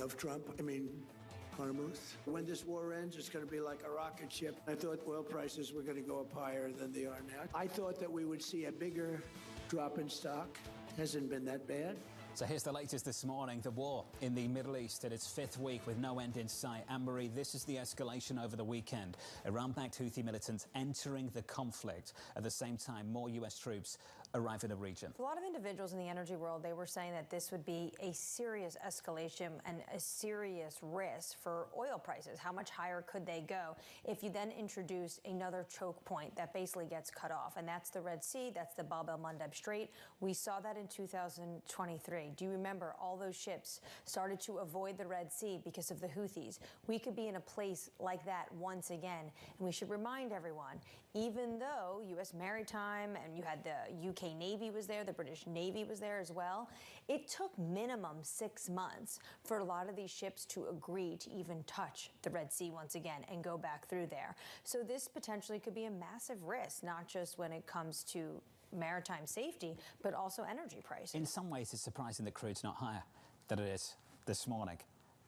of Hormuz. When this war ends, it's going to be like a rocket ship. I thought oil prices were going to go up higher than they are now. I thought that we would see a bigger drop in stock. Hasn't been that bad. So here's the latest this morning. The war in the Middle East at its 5th week with no end in sight. Anne-Marie, this is the escalation over the weekend. Iran-backed Houthi militants entering the conflict. At the same time, more U.S. troops arrive in the region. A lot of individuals in the energy world, they were saying that this would be a serious escalation and a serious risk for oil prices. How much higher could they go if you then introduce another choke point that basically gets cut off? And that's the Red Sea, that's the Bab el-Mandeb Strait. We saw that in 2023. Do you remember all those ships started to avoid the Red Sea because of the Houthis? We could be in a place like that once again. And we should remind everyone, even though U.S. Maritime and you had the UK Navy was there, the British Navy was there as well, it took minimum 6 months for a lot of these ships to agree to even touch the Red Sea once again and go back through there. So this potentially could be a massive risk, not just when it comes to maritime safety, but also energy prices. In some ways, it's surprising that crude's not higher than it is this morning.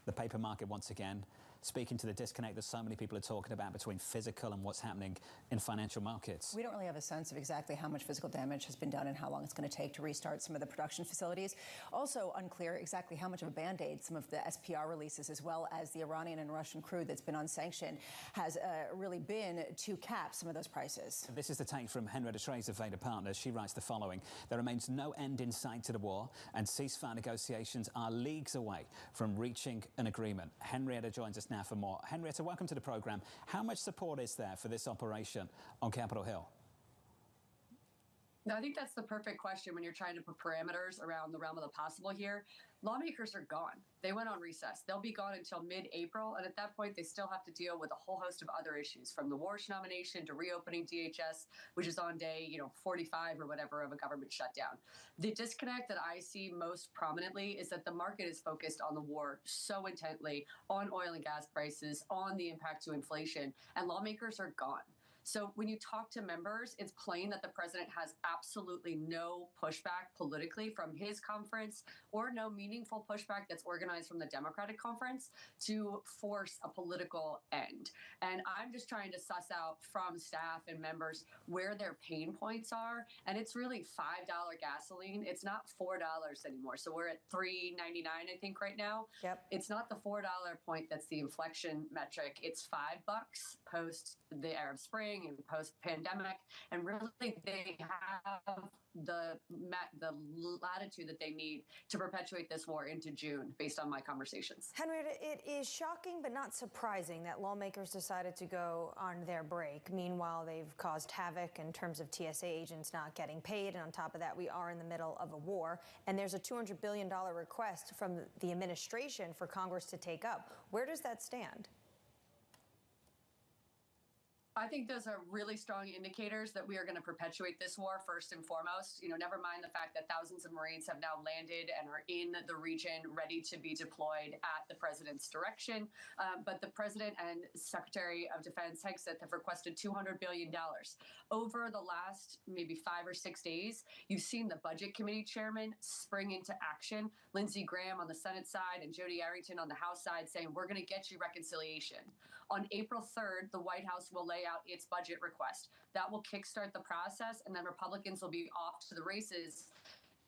The paper market, once again, speaking to the disconnect that so many people are talking about between physical and what's happening in financial markets. We don't really have a sense of exactly how much physical damage has been done and how long it's going to take to restart some of the production facilities. Also unclear exactly how much of a Band-Aid some of the SPR releases, as well as the Iranian and Russian crude that's been on sanction, has really been to cap some of those prices. This is the take from Henrietta Trays of Vader Partners. She writes the following: there remains no end in sight to the war, and ceasefire negotiations are leagues away from reaching an agreement. Henrietta joins us now for more. Henrietta, welcome to the program. How much support is there for this operation on Capitol Hill? No, I think that's the perfect question when you're trying to put parameters around the realm of the possible here. Lawmakers are gone. They went on recess. They'll be gone until mid-April, and at that point, they still have to deal with a whole host of other issues, from the Warsh nomination to reopening DHS, which is on day 45 or whatever of a government shutdown. The disconnect that I see most prominently is that the market is focused on the war so intently, on oil and gas prices, on the impact to inflation, and lawmakers are gone. So when you talk to members, it's plain that the president has absolutely no pushback politically from his conference, or no meaningful pushback that's organized from the Democratic conference to force a political end. And I'm just trying to suss out from staff and members where their pain points are. And it's really $5 gasoline. It's not $4 anymore. So we're at $3.99, I think, right now. Yep. It's not the $4 point that's the inflection metric. It's $5 post the Arab Spring and post-pandemic, and really they have the latitude that they need to perpetuate this war into June, based on my conversations. Henrietta, it is shocking but not surprising that lawmakers decided to go on their break. Meanwhile, they've caused havoc in terms of TSA agents not getting paid, and on top of that, we are in the middle of a war, and there's a $200 billion request from the administration for Congress to take up. Where does that stand? I think those are really strong indicators that we are going to perpetuate this war first and foremost. Never mind the fact that thousands of Marines have now landed and are in the region ready to be deployed at the president's direction. But the president and Secretary of Defense Xauusd have requested $200 billion. Over the last maybe 5 or 6 days, you've seen the Budget Committee chairman spring into action. Lindsey Graham on the Senate side and Jody Arrington on the House side saying, we're going to get you reconciliation. On April 3rd, the White House will lay out its budget request. That will kickstart the process, and then Republicans will be off to the races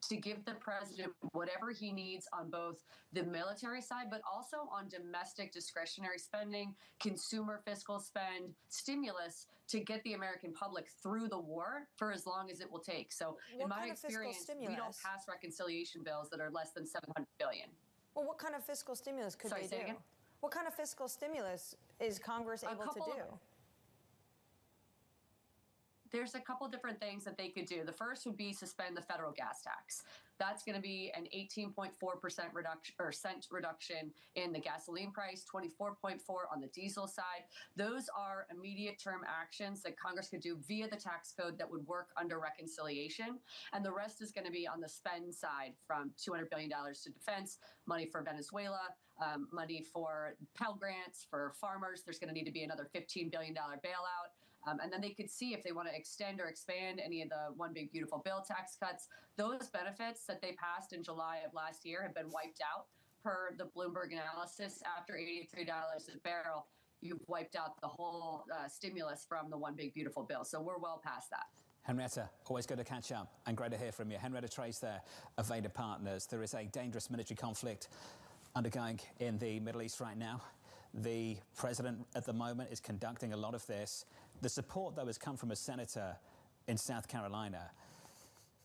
to give the president whatever he needs on both the military side, but also on domestic discretionary spending, consumer fiscal spend, stimulus to get the American public through the war for as long as it will take. So in my experience, we don't pass reconciliation bills that are less than $700 billion. Well, what kind of fiscal stimulus could they do? What kind of fiscal stimulus is Congress able to do? There's a couple different things that they could do. The first would be suspend the federal gas tax. That's going to be an 18.4% reduction in the gasoline price, 24.4% on the diesel side. Those are immediate term actions that Congress could do via the tax code that would work under reconciliation. And the rest is going to be on the spend side, from $200 billion to defense, money for Venezuela, money for Pell Grants for farmers. There's going to need to be another $15 billion bailout. And then they could see if they want to extend or expand any of the One Big Beautiful Bill tax cuts. Those benefits that they passed in July of last year have been wiped out per the Bloomberg analysis. After $83 a barrel, you've wiped out the whole stimulus from the One Big Beautiful Bill. So we're well past that. Henrietta, always good to catch up and great to hear from you. Henrietta Trace there of Vader Partners. There is a dangerous military conflict undergoing in the Middle East right now. The president at the moment is conducting a lot of this. The support, though, has come from a senator in South Carolina.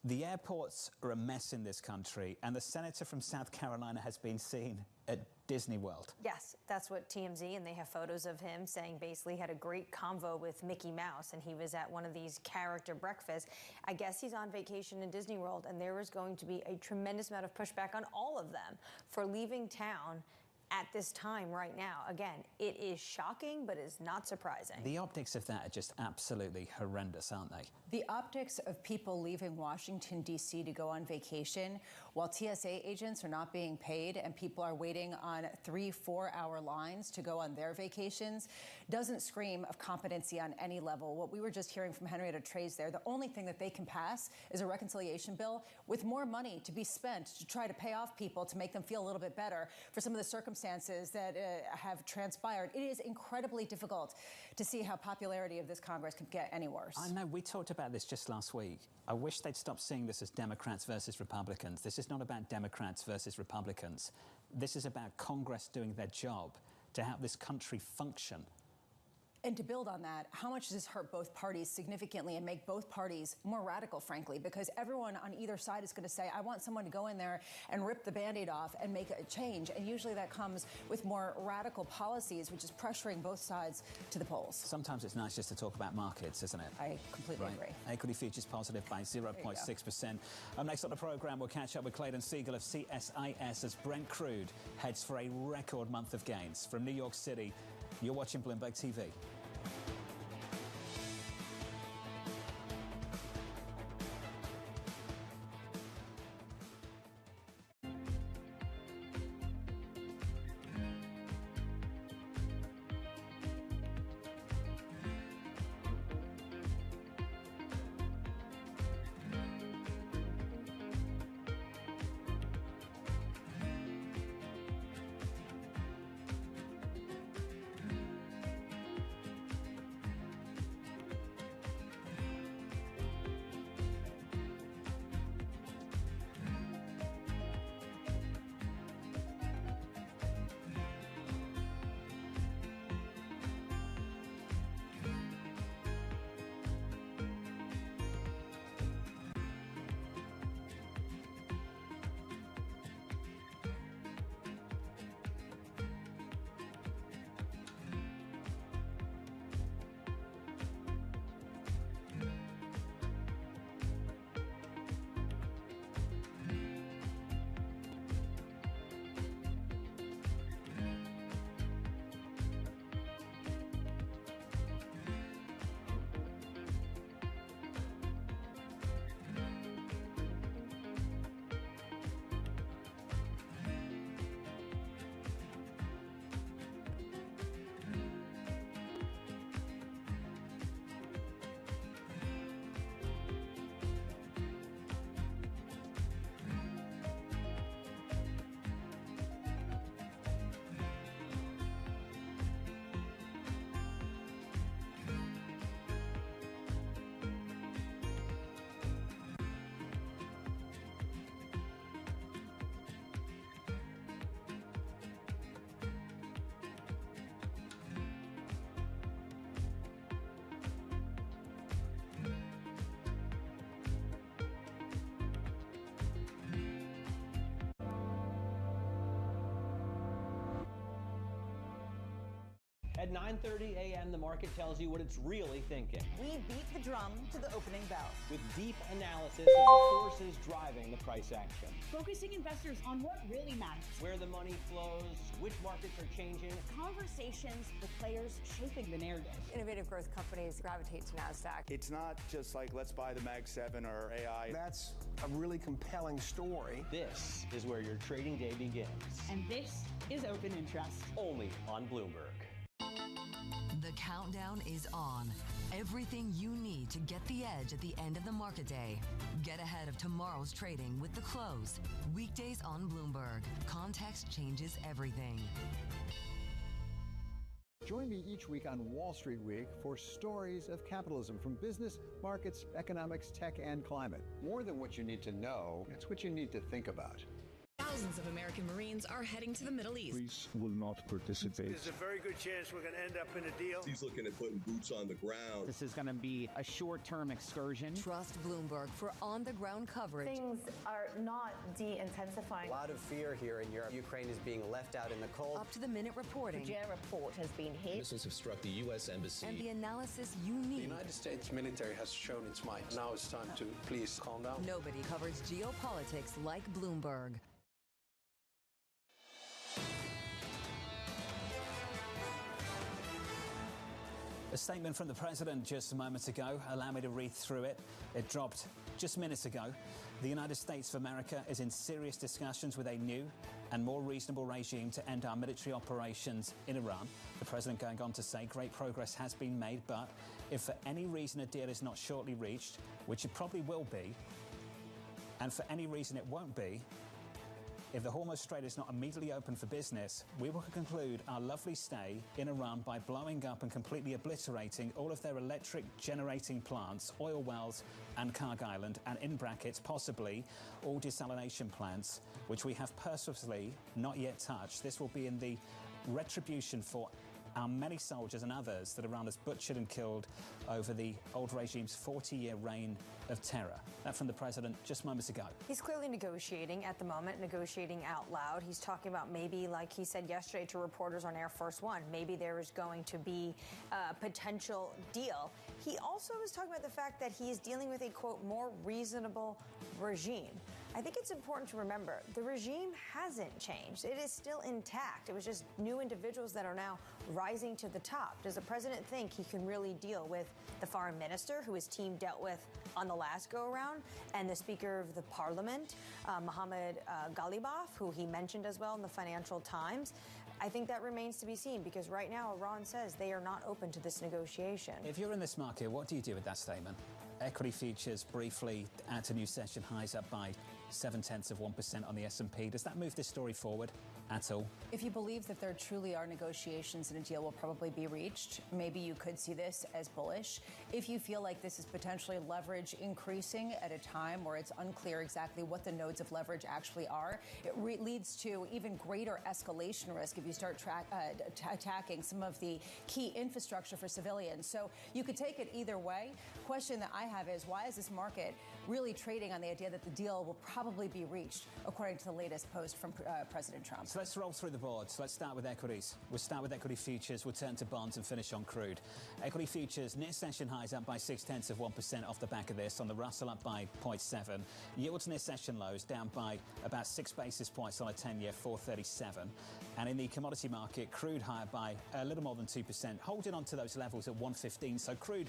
The airports are a mess in this country, and the senator from South Carolina has been seen at Disney World. Yes, that's what TMZ, and they have photos of him saying basically he had a great convo with Mickey Mouse, and he was at one of these character breakfasts. I guess he's on vacation in Disney World, and there is going to be a tremendous amount of pushback on all of them for leaving town at this time right now. Again, it is shocking, but it's not surprising. The optics of that are just absolutely horrendous, aren't they? The optics of people leaving Washington, D.C. to go on vacation while TSA agents are not being paid and people are waiting on 3-4 hour lines to go on their vacations doesn't scream of competency on any level. What we were just hearing from Henrietta Trace there, the only thing that they can pass is a reconciliation bill with more money to be spent to try to pay off people to make them feel a little bit better for some of the circumstances that have transpired. It is incredibly difficult to see how popularity of this Congress could get any worse. I know, we talked about this just last week. I wish they'd stop seeing this as Democrats versus Republicans. This is not about Democrats versus Republicans. This is about Congress doing their job to help this country function. And to build on that, how much does this hurt both parties significantly and make both parties more radical, frankly? Because everyone on either side is going to say, I want someone to go in there and rip the Band-Aid off and make a change. And usually that comes with more radical policies, which is pressuring both sides to the polls. Sometimes it's nice just to talk about markets, isn't it? I completely agree. Equity futures positive by 0.6%. Next on the programme, we'll catch up with Clayton Siegel of CSIS as Brent crude heads for a record month of gains. From New York City, you're watching Bloomberg TV. At 9:30 a.m., the market tells you what it's really thinking. We beat the drum to the opening bell. With deep analysis of the forces driving the price action. Focusing investors on what really matters. Where the money flows, which markets are changing. Conversations with players shaping the narrative. Innovative growth companies gravitate to NASDAQ. It's not just like, let's buy the Mag 7 or AI. That's a really compelling story. This is where your trading day begins. And this is Open Interest. Only on Bloomberg. The countdown is on. Everything you need to get the edge at the end of the market day. Get ahead of tomorrow's trading with The Close. Weekdays on Bloomberg. Context changes everything. Join me each week on Wall Street Week for stories of capitalism from business, markets, economics, tech, and climate. More than what you need to know, it's what you need to think about. Thousands of American Marines are heading to the Middle East. Greece will not participate. There's a very good chance we're going to end up in a deal. He's looking at putting boots on the ground. This is going to be a short-term excursion. Trust Bloomberg for on-the-ground coverage. Things are not de-intensifying. A lot of fear here in Europe. Ukraine is being left out in the cold. Up-to-the-minute reporting. The Fujin report has been hit. Missiles have struck the U.S. Embassy. And the analysis you need. The United States military has shown its might. Now it's time to please calm down. Nobody covers geopolitics like Bloomberg. A statement from the president just moments ago. Allow me to read through it. It dropped just minutes ago. The United States of America is in serious discussions with a new and more reasonable regime to end our military operations in Iran. The president going on to say great progress has been made, but if for any reason a deal is not shortly reached, which it probably will be, and for any reason it won't be, if the Hormuz Strait is not immediately open for business, we will conclude our lovely stay in Iran by blowing up and completely obliterating all of their electric generating plants, oil wells and Karg Island, and in brackets, possibly all desalination plants, which we have purposely not yet touched. This will be in the retribution for our many soldiers and others that Iran has butchered and killed over the old regime's 40-year reign of terror. That from the president just moments ago. He's clearly negotiating at the moment, negotiating out loud. He's talking about maybe, like he said yesterday to reporters on Air Force One, maybe there is going to be a potential deal. He also was talking about the fact that he is dealing with a, quote, more reasonable regime. I think it's important to remember the regime hasn't changed. It is still intact. It was just new individuals that are now rising to the top. Does the president think he can really deal with the foreign minister, who his team dealt with on the last go-around, and the Speaker of the Parliament, Mohammed Ghalibaf, who he mentioned as well in the Financial Times? I think that remains to be seen, because right now Iran says they are not open to this negotiation. If you're in this market, what do you do with that statement? Equity futures briefly at a new session highs, up by 0.7% on the S&P. Does that move this story forward at all? If you believe that there truly are negotiations and a deal will probably be reached, maybe you could see this as bullish. If you feel like this is potentially leverage increasing at a time where it's unclear exactly what the nodes of leverage actually are, it leads to even greater escalation risk if you start attacking some of the key infrastructure for civilians. So you could take it either way. Question that I have is, why is this market really trading on the idea that the deal will probably be reached, according to the latest post from President Trump? So let's roll through the boards. Let's start with equities. We'll start with equity futures. We'll turn to bonds and finish on crude. Equity futures near session highs, up by 0.6% off the back of this. On the Russell, up by 0.7. Yields near session lows, down by about 6 basis points on a 10-year, 4.37. And in the commodity market, crude higher by a little more than 2%, holding on to those levels at 115. So crude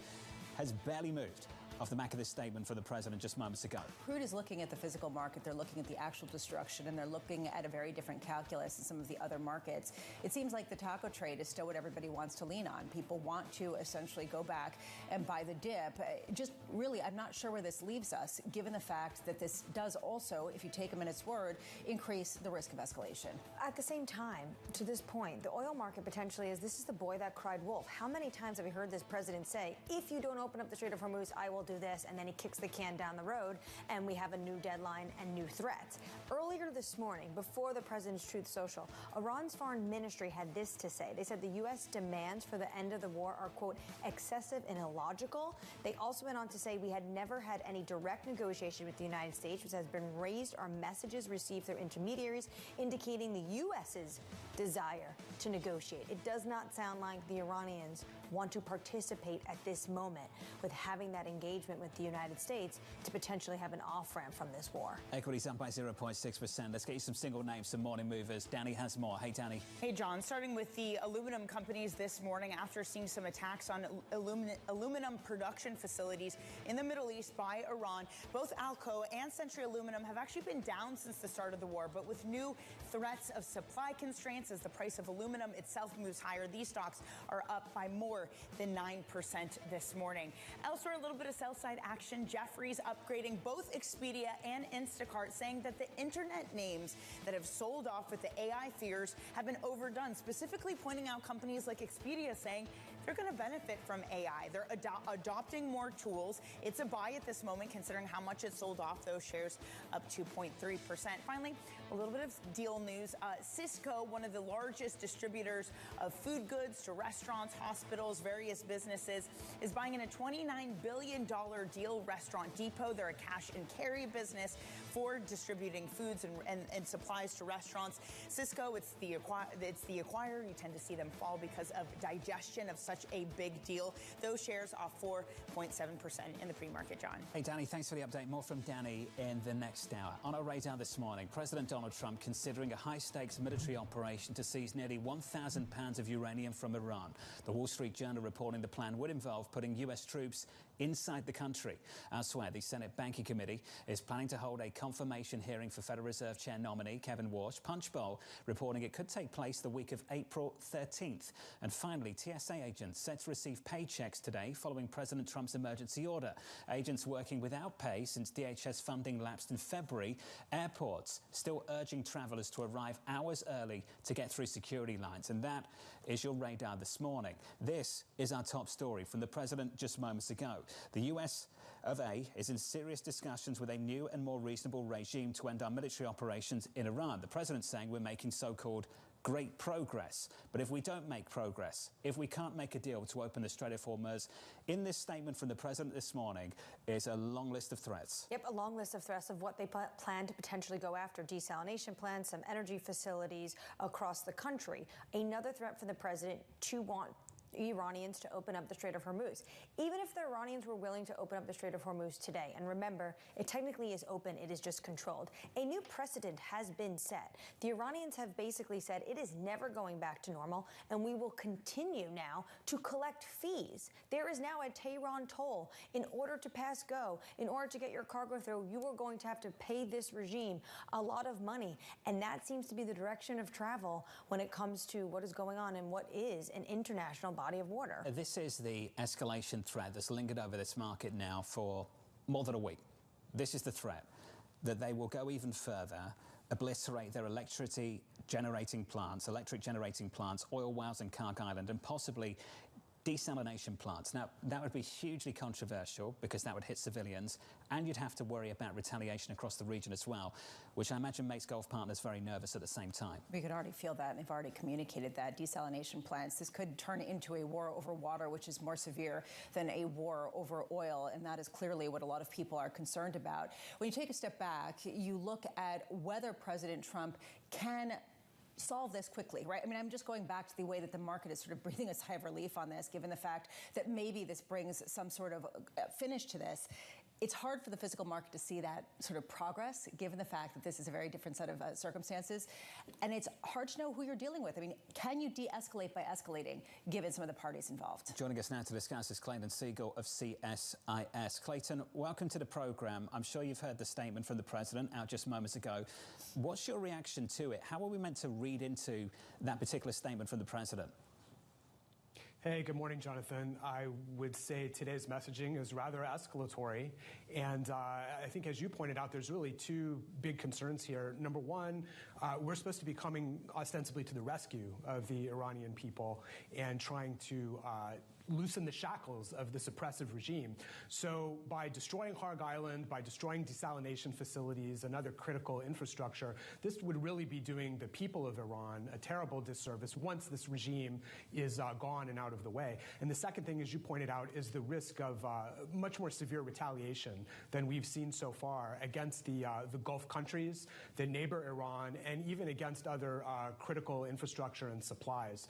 has barely moved off the back of this statement from the president just moments ago. Crude is looking at the physical market, they're looking at the actual destruction, and they're looking at a very different calculus than some of the other markets. It seems like the taco trade is still what everybody wants to lean on. People want to essentially go back and buy the dip. Just really, I'm not sure where this leaves us, given the fact that this does also, if you take him at its word, increase the risk of escalation. At the same time, to this point, the oil market potentially is, this is the boy that cried wolf. How many times have we heard this president say, if you don't open up the Strait of Hormuz, I will do this, and then he kicks the can down the road, and we have a new deadline and new threats. Earlier this morning, before the president's Truth Social, Iran's foreign ministry had this to say. They said the U.S. demands for the end of the war are, quote, excessive and illogical. They also went on to say we had never had any direct negotiation with the United States, which has been raised, or messages received through intermediaries, indicating the U.S.'s desire to negotiate. It does not sound like the Iranians want to participate at this moment with having that engagement with the United States to potentially have an off-ramp from this war. Equities up by 0.6%. Let's get you some single names, some morning movers. Danny has more. Hey, Danny. Hey, John. Starting with the aluminum companies this morning after seeing some attacks on aluminum production facilities in the Middle East by Iran. Both Alcoa and Century Aluminum have actually been down since the start of the war, but with new threats of supply constraints as the price of aluminum itself moves higher, these stocks are up by more than 9% this morning. Elsewhere, a little bit of sell-side action. Jefferies upgrading both Expedia and Instacart, saying that the internet names that have sold off with the AI fears have been overdone, specifically pointing out companies like Expedia saying they're going to benefit from AI. They're adopting more tools. It's a buy at this moment, considering how much it sold off those shares, up 2.3%. Finally, a little bit of deal news. Cisco, one of the largest distributors of food goods to restaurants, hospitals, various businesses, is buying in a $29 billion deal. Restaurant Depot, they're a cash and carry business for distributing foods and supplies to restaurants. Cisco, it's the acquirer. You tend to see them fall because of digestion of such a big deal. Those shares off 4.7% in the pre-market, John. Hey, Danny, thanks for the update. More from Danny in the next hour. On our radar this morning, President Donald Trump considering a high-stakes military operation to seize nearly 1,000 pounds of uranium from Iran. The Wall Street Journal reporting the plan would involve putting U.S. troops inside the country. Elsewhere, the Senate Banking Committee is planning to hold a confirmation hearing for Federal Reserve Chair nominee Kevin Walsh. Punchbowl reporting it could take place the week of April 13th. And finally, TSA agents set to receive paychecks today following President Trump's emergency order. Agents working without pay since DHS funding lapsed in February. Airports still urging travelers to arrive hours early to get through security lines. And that is your radar this morning. This is our top story from the president just moments ago. The US of A is in serious discussions with a new and more reasonable regime to end our military operations in Iran. The president saying we're making so-called great progress. But if we don't make progress, if we can't make a deal to open the Strait of Hormuz, in this statement from the president this morning is a long list of threats. Yep, a long list of threats of what they plan to potentially go after. Desalination plants, some energy facilities across the country. Another threat from the president to want Iranians to open up the Strait of Hormuz. Even if the Iranians were willing to open up the Strait of Hormuz today, and remember, it technically is open, it is just controlled, a new precedent has been set. The Iranians have basically said it is never going back to normal, and we will continue now to collect fees. There is now a Tehran toll. In order to pass go, in order to get your cargo through, you are going to have to pay this regime a lot of money, and that seems to be the direction of travel when it comes to what is going on in what is an international body of water. This is the escalation threat that's lingered over this market now for more than a week. This is the threat that they will go even further, obliterate their electric generating plants, oil wells in Karg Island, and possibly desalination plants. Now, that would be hugely controversial because that would hit civilians, and you'd have to worry about retaliation across the region as well, which I imagine makes Gulf partners very nervous at the same time. We could already feel that, and they've already communicated that. Desalination plants, this could turn into a war over water, which is more severe than a war over oil, and that is clearly what a lot of people are concerned about. When you take a step back, you look at whether President Trump can solve this quickly, right? I mean, I'm just going back to the way that the market is sort of breathing a sigh of relief on this, given the fact that maybe this brings some sort of finish to this. It's hard for the physical market to see that sort of progress, given the fact that this is a very different set of circumstances. And it's hard to know who you're dealing with. I mean, can you de-escalate by escalating, given some of the parties involved? Joining us now to discuss is Clayton Siegel of CSIS. Clayton, welcome to the program. I'm sure you've heard the statement from the president out just moments ago. What's your reaction to it? How are we meant to read into that particular statement from the president? Hey, good morning, Jonathan. I would say today's messaging is rather escalatory. And I think, as you pointed out, there's really two big concerns here. Number one, we're supposed to be coming ostensibly to the rescue of the Iranian people and trying to loosen the shackles of this oppressive regime. So by destroying Harg Island, by destroying desalination facilities and other critical infrastructure, this would really be doing the people of Iran a terrible disservice once this regime is gone and out of the way. And the second thing, as you pointed out, is the risk of much more severe retaliation than we've seen so far against the Gulf countries, the neighbor Iran, and even against other critical infrastructure and supplies.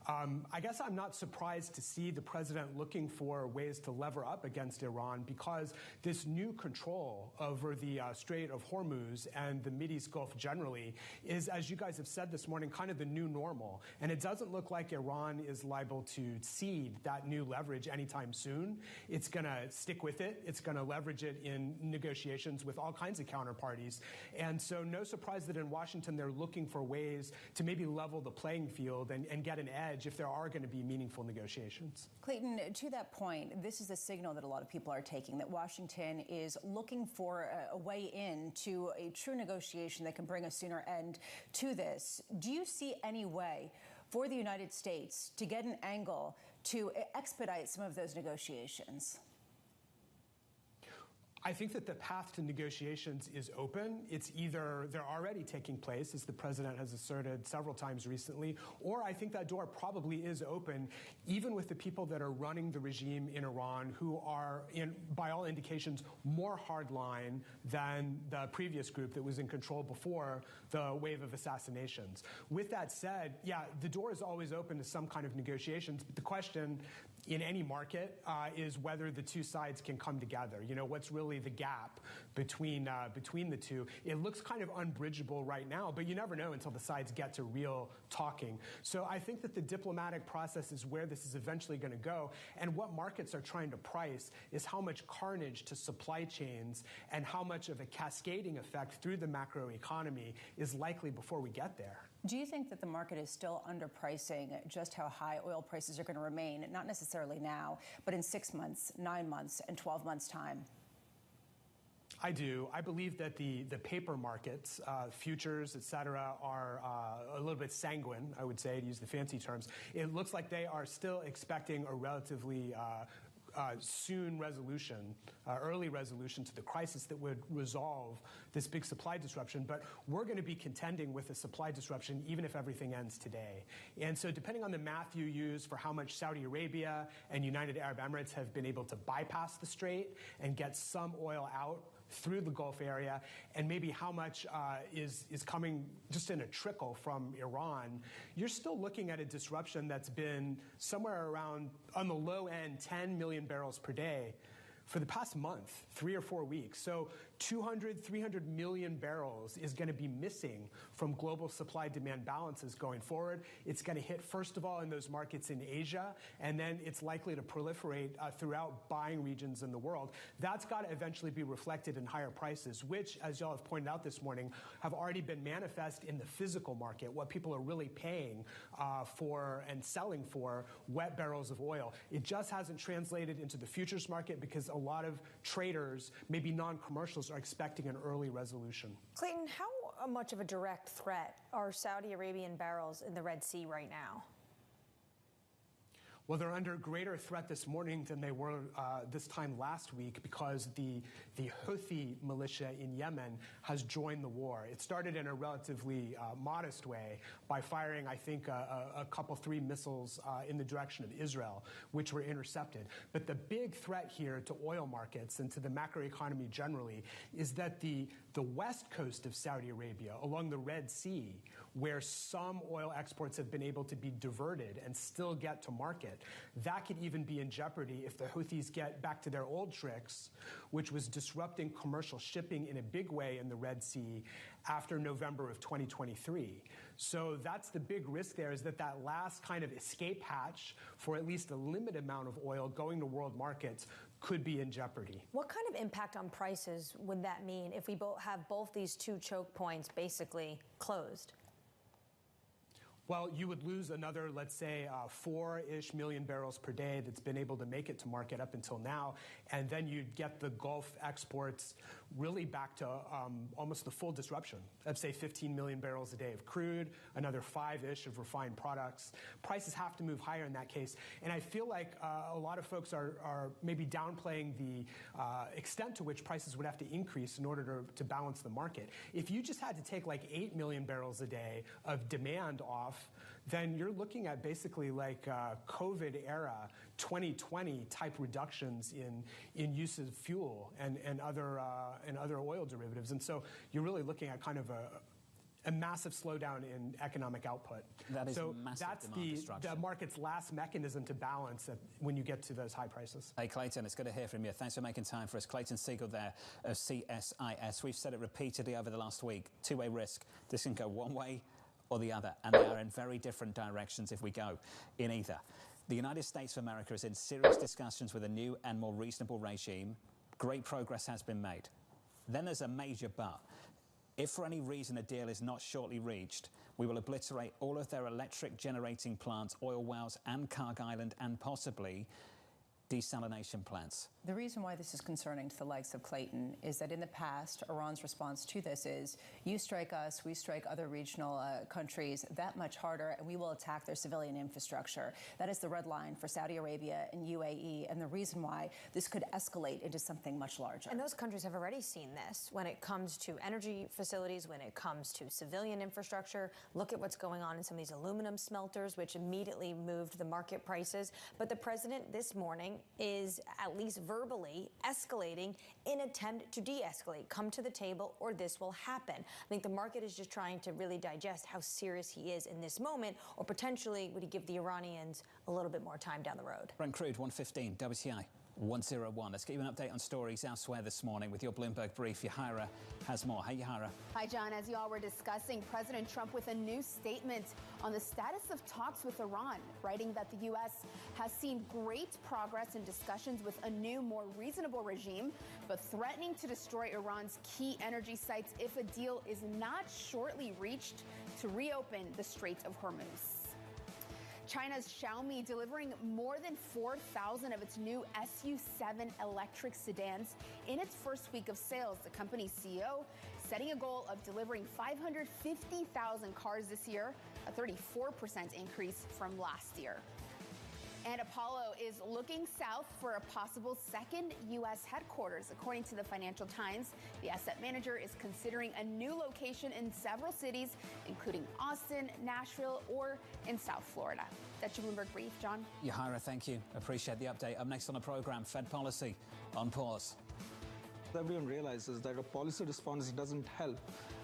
I guess I'm not surprised to see the president looking for ways to lever up against Iran, because this new control over the Strait of Hormuz and the Mideast Gulf generally is, as you guys have said this morning, kind of the new normal. And it doesn't look like Iran is liable to cede that new leverage anytime soon. It's going to stick with it. It's going to leverage it in negotiations with all kinds of counterparties. And so no surprise that in Washington they're looking for ways to maybe level the playing field and get an edge if there are going to be meaningful negotiations. Clayton, to that point, this is a signal that a lot of people are taking, that Washington is looking for a way in to a true negotiation that can bring a sooner end to this. Do you see any way for the United States to get an angle to expedite some of those negotiations? I think that the path to negotiations is open. It's either they're already taking place, as the president has asserted several times recently, or I think that door probably is open, even with the people that are running the regime in Iran, who are, by all indications, more hardline than the previous group that was in control before the wave of assassinations. With that said, yeah, the door is always open to some kind of negotiations, but the question in any market is whether the two sides can come together. You know, what's really the gap between the two? It looks kind of unbridgeable right now, but you never know until the sides get to real talking. So I think that the diplomatic process is where this is eventually going to go. And what markets are trying to price is how much carnage to supply chains and how much of a cascading effect through the macroeconomy is likely before we get there. Do you think that the market is still underpricing just how high oil prices are going to remain, not necessarily now, but in 6 months, 9 months, and 12 months' time? I do. I believe that the paper markets, futures, et cetera, are a little bit sanguine, I would say, to use the fancy terms. It looks like they are still expecting a relatively soon resolution, early resolution to the crisis that would resolve this big supply disruption. But we're going to be contending with a supply disruption even if everything ends today. And so depending on the math you use for how much Saudi Arabia and United Arab Emirates have been able to bypass the strait and get some oil out through the Gulf area, and maybe how much is coming just in a trickle from Iran, you're still looking at a disruption that's been somewhere around, on the low end, 10 million barrels per day for the past month, 3 or 4 weeks. So 200, 300 million barrels is going to be missing from global supply-demand balances going forward. It's going to hit, first of all, in those markets in Asia, and then it's likely to proliferate throughout buying regions in the world. That's got to eventually be reflected in higher prices, which, as y'all have pointed out this morning, have already been manifest in the physical market, what people are really paying for and selling for wet barrels of oil. It just hasn't translated into the futures market because a lot of traders, maybe non-commercials, are expecting an early resolution. Clayton, how much of a direct threat are Saudi Arabian barrels in the Red Sea right now? Well, they're under greater threat this morning than they were this time last week because the Houthi militia in Yemen has joined the war. It started in a relatively modest way by firing, I think, a couple, 3 missiles in the direction of Israel, which were intercepted. But the big threat here to oil markets and to the macroeconomy generally is that the west coast of Saudi Arabia, along the Red Sea, where some oil exports have been able to be diverted and still get to market, that could even be in jeopardy if the Houthis get back to their old tricks, which was disrupting commercial shipping in a big way in the Red Sea after November of 2023. So that's the big risk there, is that that last kind of escape hatch for at least a limited amount of oil going to world markets could be in jeopardy. What kind of impact on prices would that mean if we have both these two choke points basically closed? Well, you would lose another, let's say, 4-ish million barrels per day that's been able to make it to market up until now. And then you'd get the Gulf exports, really back to almost the full disruption of, say, 15 million barrels a day of crude, another 5-ish of refined products. Prices have to move higher in that case. And I feel like a lot of folks are maybe downplaying the extent to which prices would have to increase in order to balance the market. If you just had to take like 8 million barrels a day of demand off, then you're looking at basically like COVID era 2020 type reductions in use of fuel and other oil derivatives. And so you're really looking at kind of a massive slowdown in economic output. That is so massive that's demand destruction. the market's last mechanism to balance when you get to those high prices. Hey, Clayton, it's good to hear from you. Thanks for making time for us. Clayton Siegel there of CSIS. We've said it repeatedly over the last week. Two-way risk. This can go one way or the other, and they are in very different directions if we go in either. The United States of America is in serious discussions with a new and more reasonable regime. Great progress has been made. Then there's a major but. If for any reason a deal is not shortly reached, we will obliterate all of their electric generating plants, oil wells, and Carg Island, and possibly desalination plants. The reason why this is concerning to the likes of Clayton is that in the past, Iran's response to this is, you strike us, we strike other regional countries that much harder, and we will attack their civilian infrastructure. That is the red line for Saudi Arabia and UAE, and the reason why this could escalate into something much larger. And those countries have already seen this when it comes to energy facilities, when it comes to civilian infrastructure. Look at what's going on in some of these aluminum smelters, which immediately moved the market prices. But the president this morning is at least verbally escalating in attempt to de-escalate. Come to the table or this will happen. I think the market is just trying to really digest how serious he is in this moment, or potentially would he give the Iranians a little bit more time down the road. Brent crude 115, WTI 101. Let's get you an update on stories elsewhere this morning with your Bloomberg brief. Yahira has more. Hey, Yahira. Hi, John. As you all were discussing, President Trump with a new statement on the status of talks with Iran, writing that the U.S. has seen great progress in discussions with a new, more reasonable regime, but threatening to destroy Iran's key energy sites if a deal is not shortly reached to reopen the Strait of Hormuz. China's Xiaomi delivering more than 4,000 of its new SU7 electric sedans in its first week of sales. The company's CEO setting a goal of delivering 550,000 cars this year, a 34% increase from last year. And Apollo is looking south for a possible second U.S. headquarters. According to the Financial Times, the asset manager is considering a new location in several cities, including Austin, Nashville, or in South Florida. That's your Bloomberg Brief, John. Yahira, thank you. Appreciate the update. Up next on the program, Fed policy on pause. Everyone realizes that a policy response doesn't help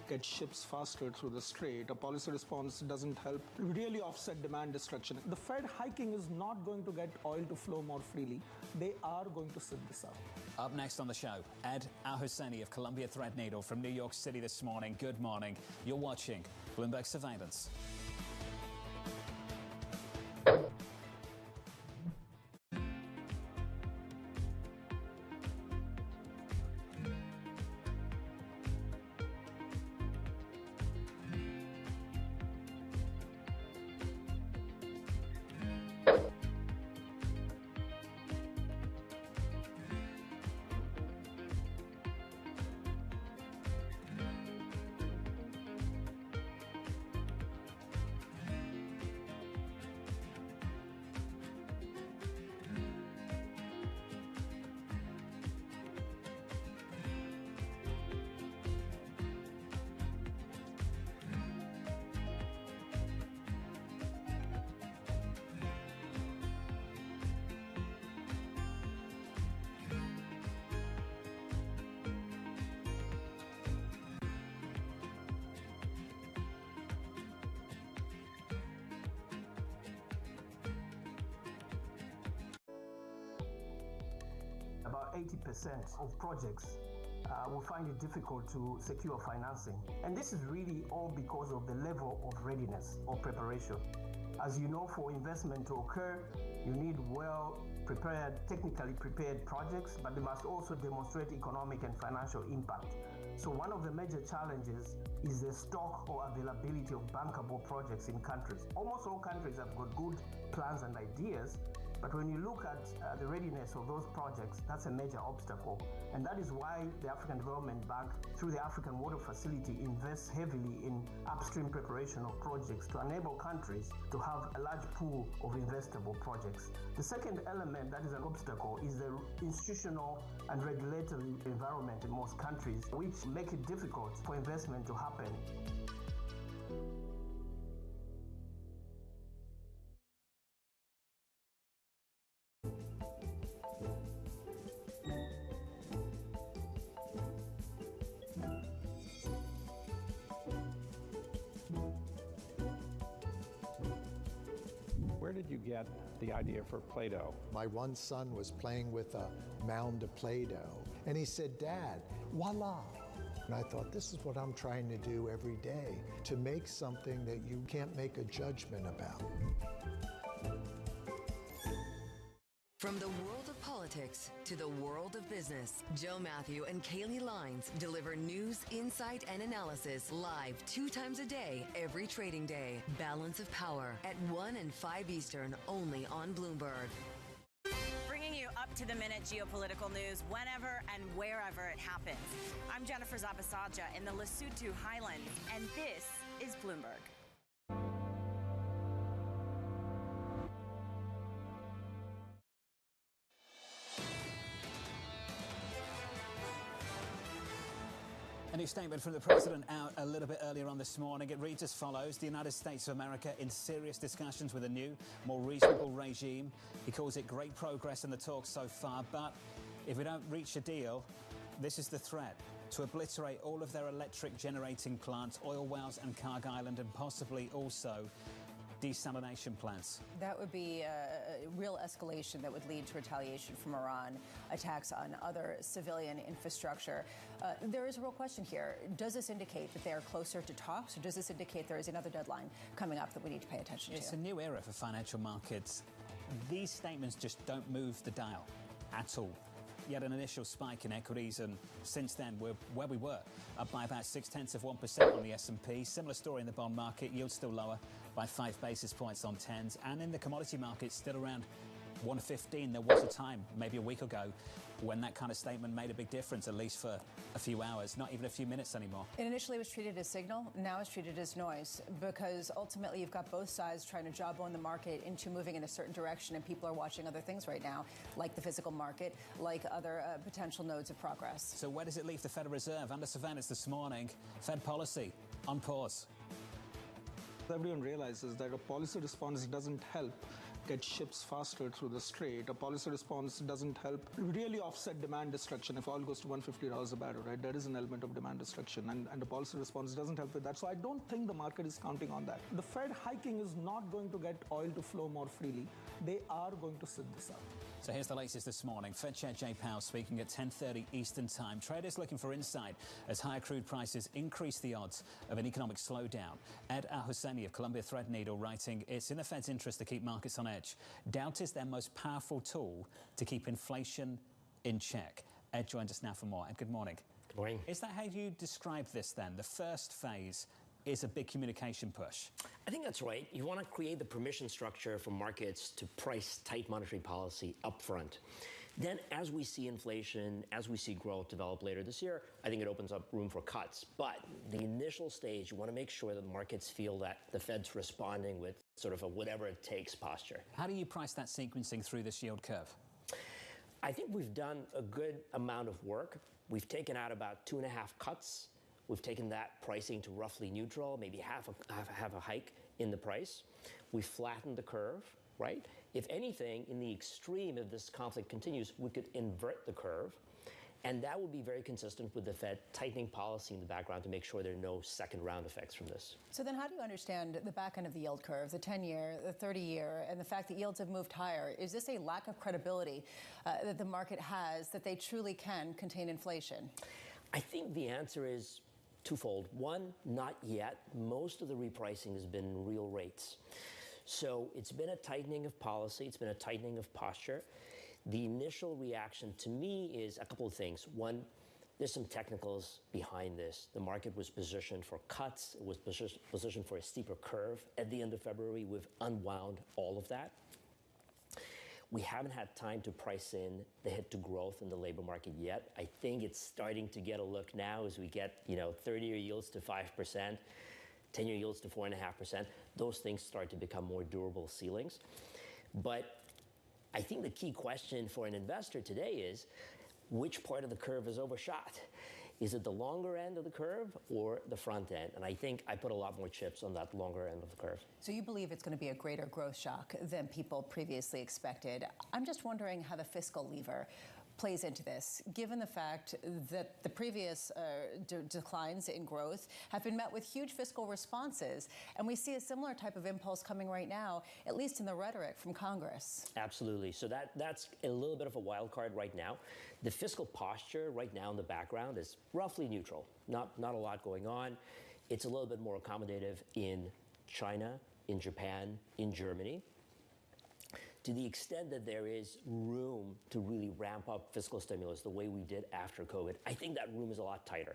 get ships faster through the strait. A policy response doesn't help really offset demand destruction. The Fed hiking is not going to get oil to flow more freely. They are going to sit this out. Up next on the show, Ed Al-Husseini of Columbia Threadneedle from New York City this morning. Good morning. You're watching Bloomberg Surveillance. About 80% of projects will find it difficult to secure financing. And this is really all because of the level of readiness or preparation. As you know, for investment to occur, you need well-prepared, technically prepared projects, but they must also demonstrate economic and financial impact. So one of the major challenges is the stock or availability of bankable projects in countries. Almost all countries have got good plans and ideas, But when you look at the readiness of those projects, that's a major obstacle. And that is why the African Development Bank, through the African Water Facility, invests heavily in upstream preparation of projects to enable countries to have a large pool of investable projects. The second element that is an obstacle is the institutional and regulatory environment in most countries, which make it difficult for investment to happen. Where did you get the idea for Play-Doh? My one son was playing with a mound of Play-Doh, and he said, "Dad, voila." And I thought, this is what I'm trying to do every day, to make something that you can't make a judgment about. From the world of politics to the world of business, Joe Matthew and Kaylee Lines deliver news, insight, and analysis live 2 times a day, every trading day. Balance of Power at 1 and 5 Eastern, only on Bloomberg. Bringing you up-to-the-minute geopolitical news whenever and wherever it happens. I'm Jennifer Zabasaja in the Lesotho Highlands, and this is Bloomberg. A new statement from the president out a little bit earlier on this morning. It reads as follows: the United States of America in serious discussions with a new, more reasonable regime. He calls it great progress in the talks so far, but if we don't reach a deal, this is the threat: to obliterate all of their electric generating plants, oil wells and Carg Island, and possibly also desalination plants. That would be a real escalation that would lead to retaliation from Iran, attacks on other civilian infrastructure. There is a real question here. Does this indicate that they are closer to talks, or does this indicate there is another deadline coming up that we need to pay attention to? It's a new era for financial markets. These statements just don't move the dial at all. Yet an initial spike in equities, and since then we're where we were, up by about 0.6% on the S&P. Similar story in the bond market, yields still lower by 5 basis points on 10s, and in the commodity market still around 115. There was a time, maybe a week ago, when that kind of statement made a big difference, at least for a few hours, not even a few minutes anymore. It initially was treated as signal, now it's treated as noise, because ultimately you've got both sides trying to jawbone the market into moving in a certain direction, and people are watching other things right now, like the physical market, like other potential nodes of progress. So where does it leave the Federal Reserve? Under surveillance this morning, Fed policy on pause. Everyone realizes that a policy response doesn't help get ships faster through the strait. A policy response doesn't help really offset demand destruction. If oil goes to $150 a barrel, right, there is an element of demand destruction, and the policy response doesn't help with that. So I don't think the market is counting on that. The Fed hiking is not going to get oil to flow more freely. They are going to sit this out. So here's the latest this morning. Fed Chair Jay Powell speaking at 10:30 Eastern Time. Traders looking for insight as higher crude prices increase the odds of an economic slowdown. Ed Al-Husseini of Columbia Threadneedle writing, it's in the Fed's interest to keep markets on edge. Doubt is their most powerful tool to keep inflation in check. Ed joins us now for more. Ed, good morning. Good morning. Is that how you describe this then? The first phase is a big communication push. I think that's right. You want to create the permission structure for markets to price tight monetary policy up front. Then as we see inflation, as we see growth develop later this year, I think it opens up room for cuts. But the initial stage, you want to make sure that the markets feel that the Fed's responding with sort of a whatever it takes posture. How do you price that sequencing through this yield curve? I think we've done a good amount of work. We've taken out about 2.5 cuts. We've taken that pricing to roughly neutral, maybe half a hike in the price. We've flattened the curve, right? If anything, in the extreme, if this conflict continues, we could invert the curve. And that would be very consistent with the Fed tightening policy in the background to make sure there are no second round effects from this. So then how do you understand the back end of the yield curve, the 10-year, the 30-year, and the fact that yields have moved higher? Is this a lack of credibility that the market has that they truly can contain inflation? I think the answer is twofold. One, not yet. Most of the repricing has been real rates. So it's been a tightening of policy. It's been a tightening of posture. The initial reaction to me is a couple of things. One, there's some technicals behind this. The market was positioned for cuts. It was positioned for a steeper curve at the end of February. We've unwound all of that. We haven't had time to price in the hit to growth in the labor market yet. I think it's starting to get a look now as we get, 30-year yields to 5%, 10-year yields to 4.5%. Those things start to become more durable ceilings. But I think the key question for an investor today is, which part of the curve is overshot? Is it the longer end of the curve or the front end? And I think I put a lot more chips on that longer end of the curve. So you believe it's going to be a greater growth shock than people previously expected. I'm just wondering how the fiscal lever plays into this, given the fact that the previous declines in growth have been met with huge fiscal responses. And we see a similar type of impulse coming right now, at least in the rhetoric from Congress. Absolutely. So that's a little bit of a wild card right now. The fiscal posture right now in the background is roughly neutral. Not a lot going on. It's a little bit more accommodative in China, in Japan, in Germany. To the extent that there is room to really ramp up fiscal stimulus the way we did after COVID, I think that room is a lot tighter.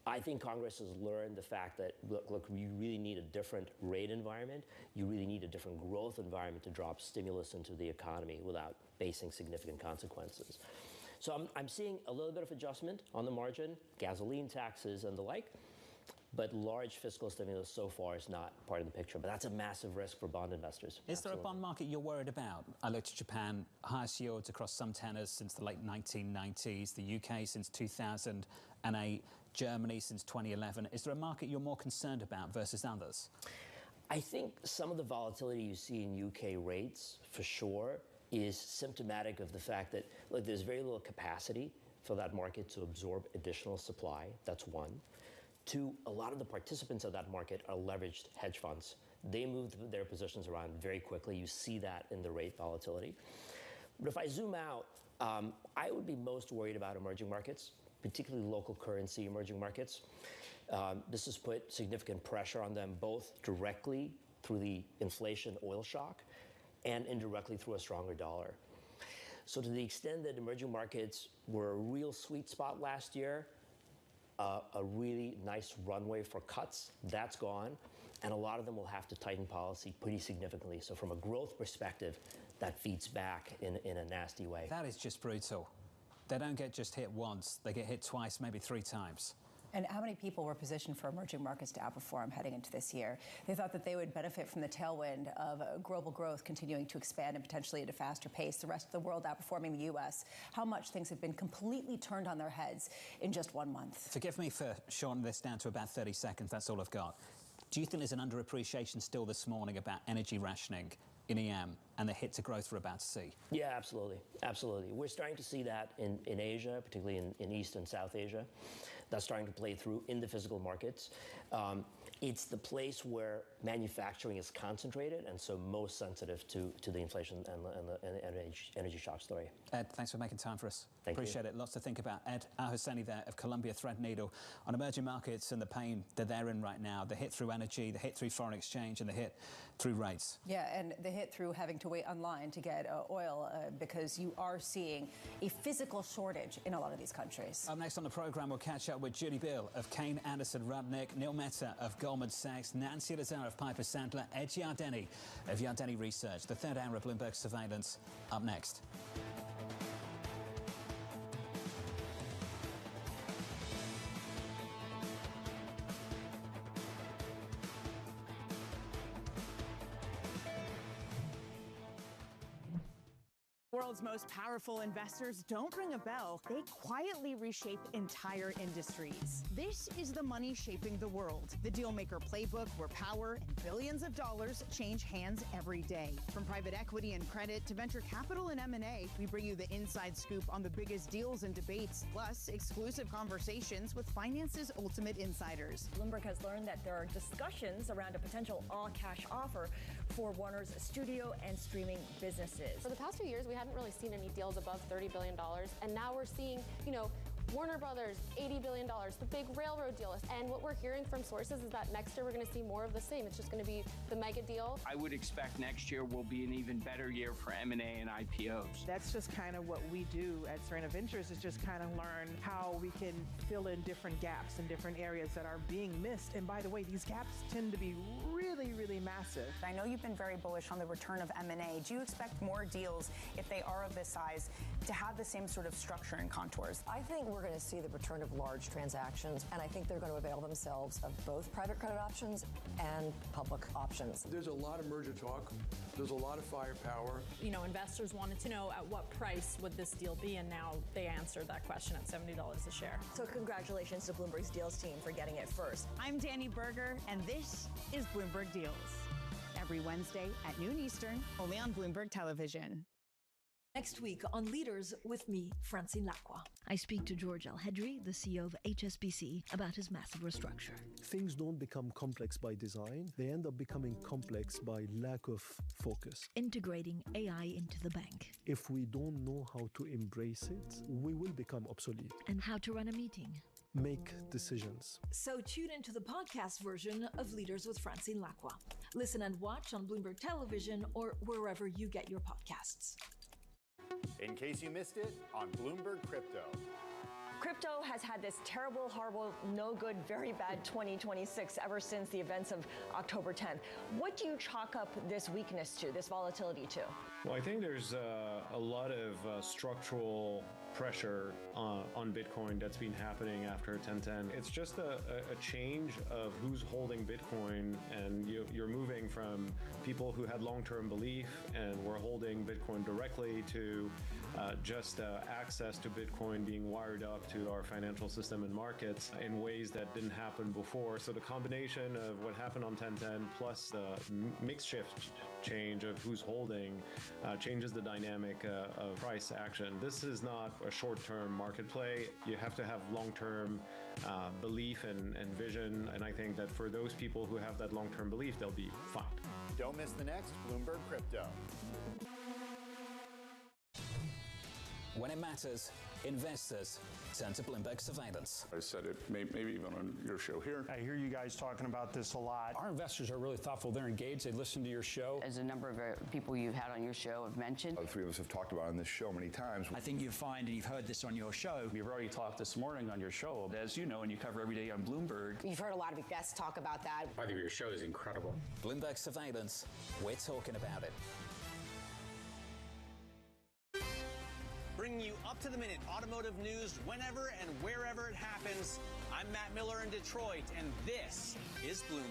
I think Congress has learned the fact that, look, you really need a different rate environment. You really need a different growth environment to drop stimulus into the economy without facing significant consequences. So I'm seeing a little bit of adjustment on the margin, gasoline taxes and the like. But large fiscal stimulus so far is not part of the picture. But that's a massive risk for bond investors. Is there a bond market you're worried about? I looked at Japan, highest yields across some tenors since the late 1990s, the UK since 2008, Germany since 2011. Is there a market you're more concerned about versus others? I think some of the volatility you see in UK rates, for sure, is symptomatic of the fact that, look, there's very little capacity for that market to absorb additional supply. That's one. Two, a lot of the participants of that market are leveraged hedge funds. They moved their positions around very quickly. You see that in the rate volatility. But if I zoom out, I would be most worried about emerging markets, particularly local currency emerging markets. This has put significant pressure on them, both directly through the inflation oil shock and indirectly through a stronger dollar. So to the extent that emerging markets were a real sweet spot last year, a really nice runway for cuts, that's gone. And a lot of them will have to tighten policy pretty significantly. So from a growth perspective, that feeds back in a nasty way. That is just brutal. They don't get just hit once. They get hit twice, maybe 3 times. And how many people were positioned for emerging markets to outperform heading into this year? They thought that they would benefit from the tailwind of global growth continuing to expand and potentially at a faster pace, the rest of the world outperforming the U.S. How much things have been completely turned on their heads in just 1 month. Forgive me for shorting this down to about 30 seconds. That's all I've got. Do you think there's an underappreciation still this morning about energy rationing in EM and the hit to growth we're about to see? Yeah, absolutely. Absolutely. We're starting to see that in Asia, particularly in East and South Asia. That's starting to play through in the physical markets. It's the place where manufacturing is concentrated and so most sensitive to the inflation and the energy shock story. Ed, thanks for making time for us. Thank you. Appreciate it. Lots to think about. Ed Xauusd there of Columbia Threadneedle on emerging markets and the pain that they're in right now. The hit through energy, the hit through foreign exchange, and the hit through rates. Yeah, and the hit through having to wait online to get oil because you are seeing a physical shortage in a lot of these countries. Up next on the program, we'll catch up with Judy Bill of Kane Anderson Rudnick, Neil Mehta of Goldman Sachs, Nancy Lazar of Piper Sandler, Ed Yardeni of Yardeni Research. The third hour of Bloomberg Surveillance up next. World's most powerful investors don't ring a bell. They quietly reshape entire industries. This is the money shaping the world. The Dealmaker Playbook, where power and billions of dollars change hands every day. From private equity and credit to venture capital and M&A, we bring you the inside scoop on the biggest deals and debates, plus exclusive conversations with finance's ultimate insiders. Bloomberg has learned that there are discussions around a potential all-cash offer for Warner's studio and streaming businesses. For the past few years, we hadn't really seen any deals above $30 billion, and now we're seeing, Warner Brothers, $80 billion, the big railroad deal. And what we're hearing from sources is that next year we're going to see more of the same. It's just going to be the mega deal. I would expect next year will be an even better year for M&A and IPOs. That's just kind of what we do at Serena Ventures, is just kind of learn how we can fill in different gaps in different areas that are being missed. And by the way, these gaps tend to be really, really massive. I know you've been very bullish on the return of M&A. Do you expect more deals, if they are of this size, to have the same sort of structure and contours? I think we're going to see the return of large transactions, and I think they're going to avail themselves of both private credit options and public options. There's a lot of merger talk. There's a lot of firepower. You know, investors wanted to know at what price would this deal be, and now they answered that question at $70 a share. So congratulations to Bloomberg's Deals team for getting it first. I'm Danny Berger, and this is Bloomberg Deals. Every Wednesday at noon Eastern, only on Bloomberg Television. Next week on Leaders with me, Francine Lacqua. I speak to George Alhedri, the CEO of HSBC, about his massive restructure. Things don't become complex by design. They end up becoming complex by lack of focus. Integrating AI into the bank. If we don't know how to embrace it, we will become obsolete. And how to run a meeting. Make decisions. So tune into the podcast version of Leaders with Francine Lacqua. Listen and watch on Bloomberg Television or wherever you get your podcasts. In case you missed it, on Bloomberg Crypto. Crypto has had this terrible, horrible, no good, very bad 2026 ever since the events of October 10th. What do you chalk up this weakness to, this volatility to? Well, I think there's a lot of structural pressure on Bitcoin that's been happening after 1010. It's just a change of who's holding Bitcoin, and you're moving from people who had long-term belief and were holding Bitcoin directly to just access to Bitcoin being wired up to our financial system and markets in ways that didn't happen before. So the combination of what happened on 1010 plus the mix shift change of who's holding changes the dynamic of price action. This is not a short-term market play. You have to have long-term belief and vision, and I think that for those people who have that long-term belief, they'll be fine. Don't miss the next Bloomberg Crypto. When it matters, investors turn to Bloomberg Surveillance. I said it maybe even on your show here. I hear you guys talking about this a lot. Our investors are really thoughtful. They're engaged. They listen to your show. As a number of people you've had on your show have mentioned. The three of us have talked about it on this show many times. I think you find, and you've heard this on your show, you've already talked this morning on your show, as you know, and you cover every day on Bloomberg. You've heard a lot of guests talk about that. I think your show is incredible. Bloomberg Surveillance, we're talking about it. Bringing you up-to-the-minute automotive news whenever and wherever it happens. I'm Matt Miller in Detroit, and this is Bloomberg.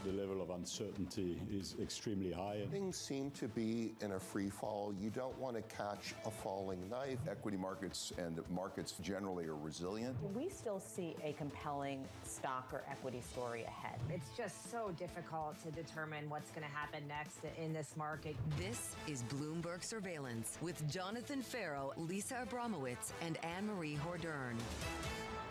The level of uncertainty is extremely high. Things seem to be in a free fall. You don't want to catch a falling knife. Equity markets and markets generally are resilient. We still see a compelling stock or equity story ahead. It's just so difficult to determine what's going to happen next in this market. This is Bloomberg Surveillance with Jonathan Farrow, Lisa Abramowitz, and Anne-Marie Hordern.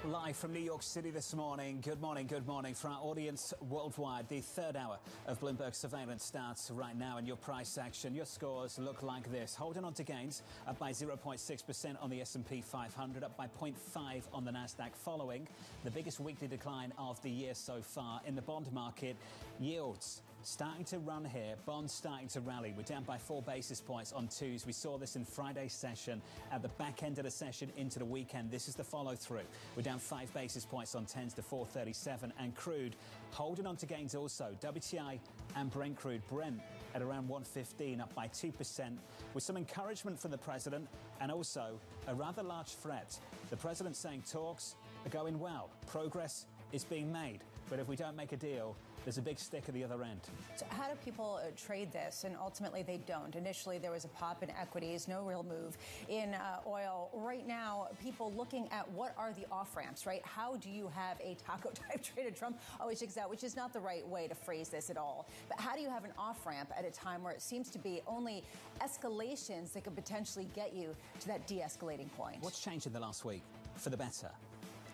Live from New York City this morning. Good morning, good morning. For our audience worldwide, the third hour of Bloomberg Surveillance starts right now, and your price action, your scores look like this. Holding on to gains, up by 0.6% on the S&P 500, up by 0.5% on the Nasdaq, following the biggest weekly decline of the year so far. In the bond market, yields starting to run here, bonds starting to rally. We're down by 4 basis points on twos. We saw this in Friday's session. At the back end of the session into the weekend, this is the follow-through. We're down 5 basis points on 10s to 437, and crude holding on to gains also. WTI and Brent crude. Brent at around 115, up by 2%, with some encouragement from the president and also a rather large threat. The president saying talks are going well. Progress is being made. But if we don't make a deal, there's a big stick at the other end. So how do people trade this? And ultimately, they don't. Initially, there was a pop in equities, no real move in oil. Right now, people looking at what are the off-ramps, right? How do you have a taco-type trade? Trump always checks out, which is not the right way to phrase this at all. But how do you have an off-ramp at a time where it seems to be only escalations that could potentially get you to that de-escalating point? What's changed in the last week for the better?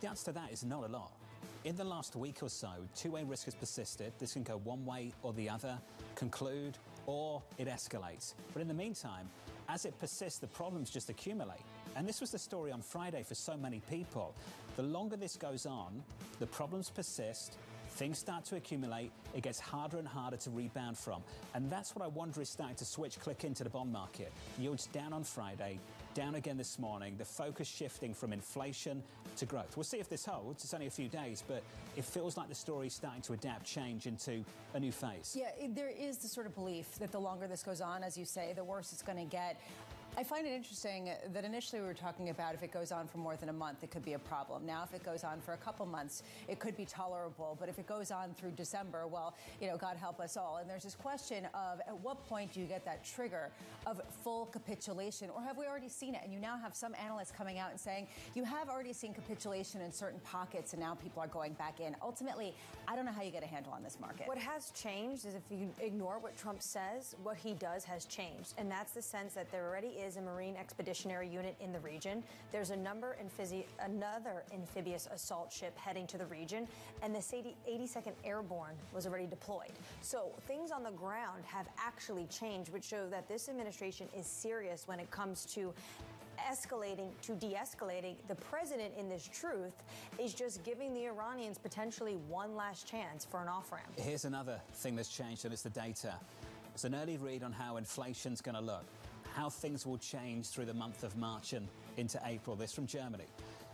The answer to that is not a lot. In the last week or so, two-way risk has persisted. This can go one way or the other. Conclude or it escalates. But in the meantime, as it persists, the problems just accumulate. And this was the story on Friday for so many people. The longer this goes on, the problems persist, things start to accumulate, it gets harder and harder to rebound from. And that's what I wonder is starting to click into the bond market. Yields down on Friday, down again this morning, the focus shifting from inflation to growth. We'll see if this holds. It's only a few days, but it feels like the story's starting to adapt, change into a new phase. Yeah, there is the sort of belief that the longer this goes on, as you say, the worse it's going to get. I find it interesting that initially we were talking about if it goes on for more than a month, it could be a problem. Now, if it goes on for a couple months, it could be tolerable. But if it goes on through December, well, God help us all. And there's this question of at what point do you get that trigger of full capitulation? Or have we already seen it? And you now have some analysts coming out and saying you have already seen capitulation in certain pockets and now people are going back in. Ultimately, I don't know how you get a handle on this market. What has changed is if you ignore what Trump says, what he does has changed. And that's the sense that there already is a Marine Expeditionary Unit in the region. There's another amphibious assault ship heading to the region, and the 82nd Airborne was already deployed. So things on the ground have actually changed, which show that this administration is serious when it comes to escalating to de-escalating. The president in this truth is just giving the Iranians potentially one last chance for an off-ramp. Here's another thing that's changed, and it's the data. It's an early read on how inflation's going to look, how things will change through the month of March and into April. This from Germany.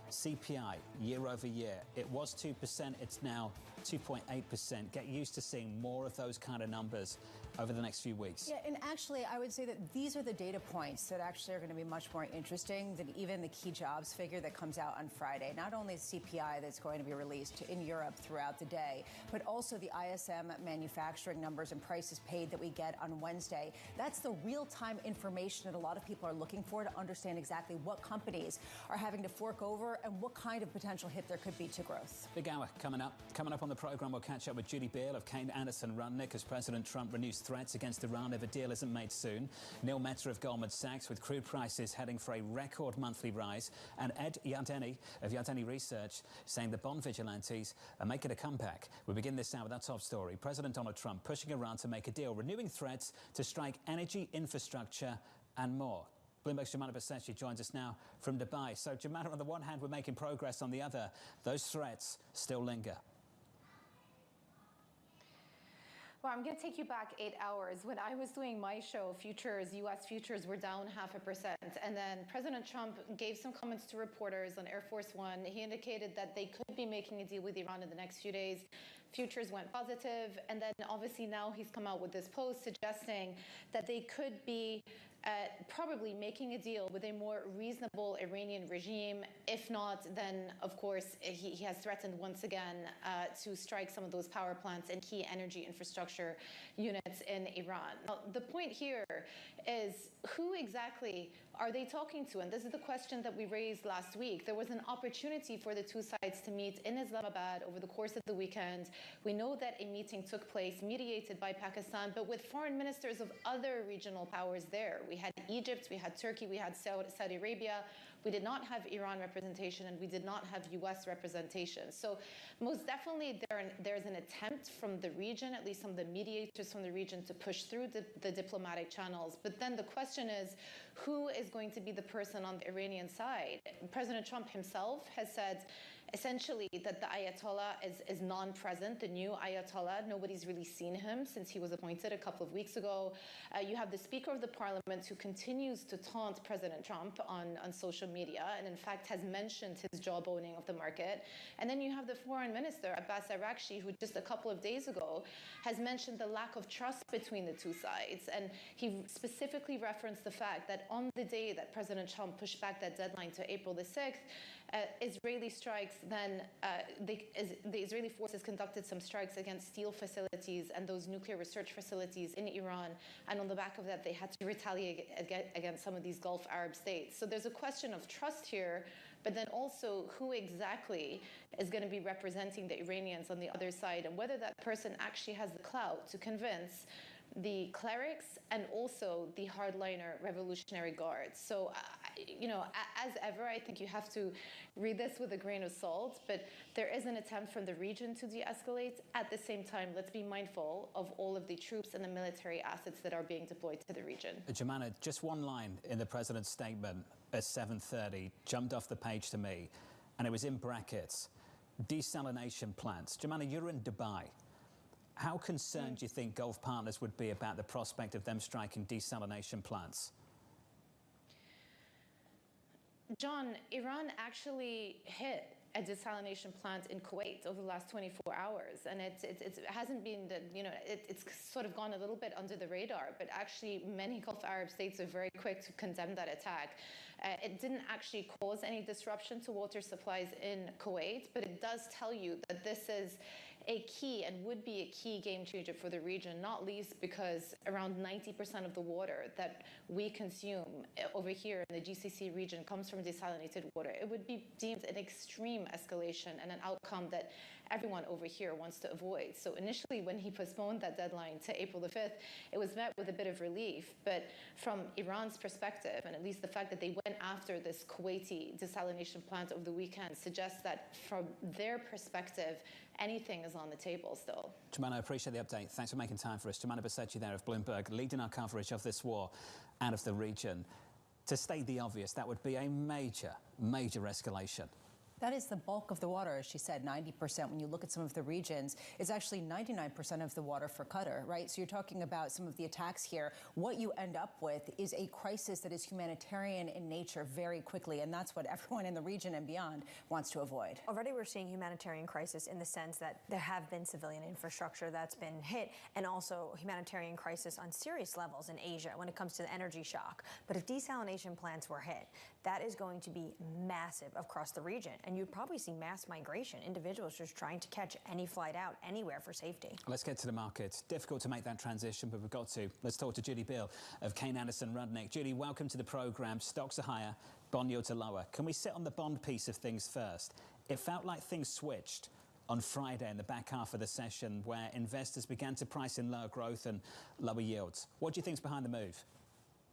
CPI year over year. It was 2%. It's now 2.8%. Get used to seeing more of those kind of numbers over the next few weeks. Yeah, and actually, I would say that these are the data points that actually are going to be much more interesting than even the key jobs figure that comes out on Friday. Not only the CPI that's going to be released in Europe throughout the day, but also the ISM manufacturing numbers and prices paid that we get on Wednesday. That's the real-time information that a lot of people are looking for to understand exactly what companies are having to fork over and what kind of potential hit there could be to growth. Big hour coming up. Coming up on the program, we'll catch up with Judy Beale of Kane Anderson Rudnick as President Trump renews threats against Iran if a deal isn't made soon. Neil Mehta of Goldman Sachs with crude prices heading for a record monthly rise. And Ed Yardeni of Yardeni Research saying the bond vigilantes are making a comeback. We begin this hour with our top story. President Donald Trump pushing Iran to make a deal, renewing threats to strike energy infrastructure and more. Bloomberg's Jemana Basechi joins us now from Dubai. So, Jemana, on the one hand, we're making progress. On the other, those threats still linger. Well, I'm going to take you back 8 hours. When I was doing my show, U.S. futures were down 0.5%. And then President Trump gave some comments to reporters on Air Force One. He indicated that they could be making a deal with Iran in the next few days. Futures went positive. And then obviously now he's come out with this post suggesting that they could be probably making a deal with a more reasonable Iranian regime. If not, then, of course, he has threatened once again to strike some of those power plants and key energy infrastructure units in Iran. Now, the point here is who exactly are they talking to? And this is the question that we raised last week. There was an opportunity for the two sides to meet in Islamabad over the course of the weekend. We know that a meeting took place mediated by Pakistan, but with foreign ministers of other regional powers there. We had Egypt, we had Turkey, we had Saudi Arabia. We did not have Iran representation, and we did not have U.S. representation. So most definitely there's an attempt from the region, at least some of the mediators from the region, to push through the diplomatic channels. But then the question is, who is going to be the person on the Iranian side? President Trump himself has said essentially that the Ayatollah is non-present, the new Ayatollah. Nobody's really seen him since he was appointed a couple of weeks ago. You have the Speaker of the Parliament who continues to taunt President Trump on social media and in fact has mentioned his jawboning of the market. And then you have the Foreign Minister, Abbas Araghchi, who just a couple of days ago has mentioned the lack of trust between the two sides. And he specifically referenced the fact that on the day that President Trump pushed back that deadline to April the 6th, Israeli strikes, then the Israeli forces conducted some strikes against steel facilities and those nuclear research facilities in Iran. And on the back of that, they had to retaliate against some of these Gulf Arab states. So there's a question of trust here, but then also who exactly is going to be representing the Iranians on the other side, and whether that person actually has the clout to convince the clerics and also the hardliner Revolutionary Guards. So as ever, I think you have to read this with a grain of salt, but there is an attempt from the region to de-escalate. At the same time, let's be mindful of all of the troops and the military assets that are being deployed to the region. Jemana, just one line in the president's statement at 7:30 jumped off the page to me, and it was in brackets, desalination plants. Jemana, you're in Dubai. How concerned do you think Gulf partners would be about the prospect of them striking desalination plants? John, Iran actually hit a desalination plant in Kuwait over the last 24 hours. And it hasn't been, it's sort of gone a little bit under the radar, but actually many Gulf Arab states are very quick to condemn that attack. It didn't actually cause any disruption to water supplies in Kuwait, but it does tell you that this is a key and would be a key game changer for the region, not least because around 90% of the water that we consume over here in the GCC region comes from desalinated water. It would be deemed an extreme escalation and an outcome that everyone over here wants to avoid. So initially, when he postponed that deadline to April the 5th, it was met with a bit of relief. But from Iran's perspective, and at least the fact that they went after this Kuwaiti desalination plant over the weekend suggests that from their perspective, anything is on the table still. Jemana, I appreciate the update. Thanks for making time for us. Jemana Basechi there of Bloomberg, leading our coverage of this war out of the region. To state the obvious, that would be a major, major escalation. That is the bulk of the water, as she said, 90%. When you look at some of the regions, it's actually 99% of the water for Qatar, right? So you're talking about some of the attacks here. What you end up with is a crisis that is humanitarian in nature very quickly, and that's what everyone in the region and beyond wants to avoid. Already we're seeing humanitarian crisis in the sense that there have been civilian infrastructure that's been hit, and also humanitarian crisis on serious levels in Asia when it comes to the energy shock. But if desalination plants were hit, that is going to be massive across the region. And you'd probably see mass migration, individuals just trying to catch any flight out anywhere for safety. Let's get to the markets. Difficult to make that transition, but we've got to. Let's talk to Julie Beale of Kane Anderson Rudnick. Julie, welcome to the programme. Stocks are higher, bond yields are lower. Can we sit on the bond piece of things first? It felt like things switched on Friday in the back half of the session where investors began to price in lower growth and lower yields. What do you think is behind the move?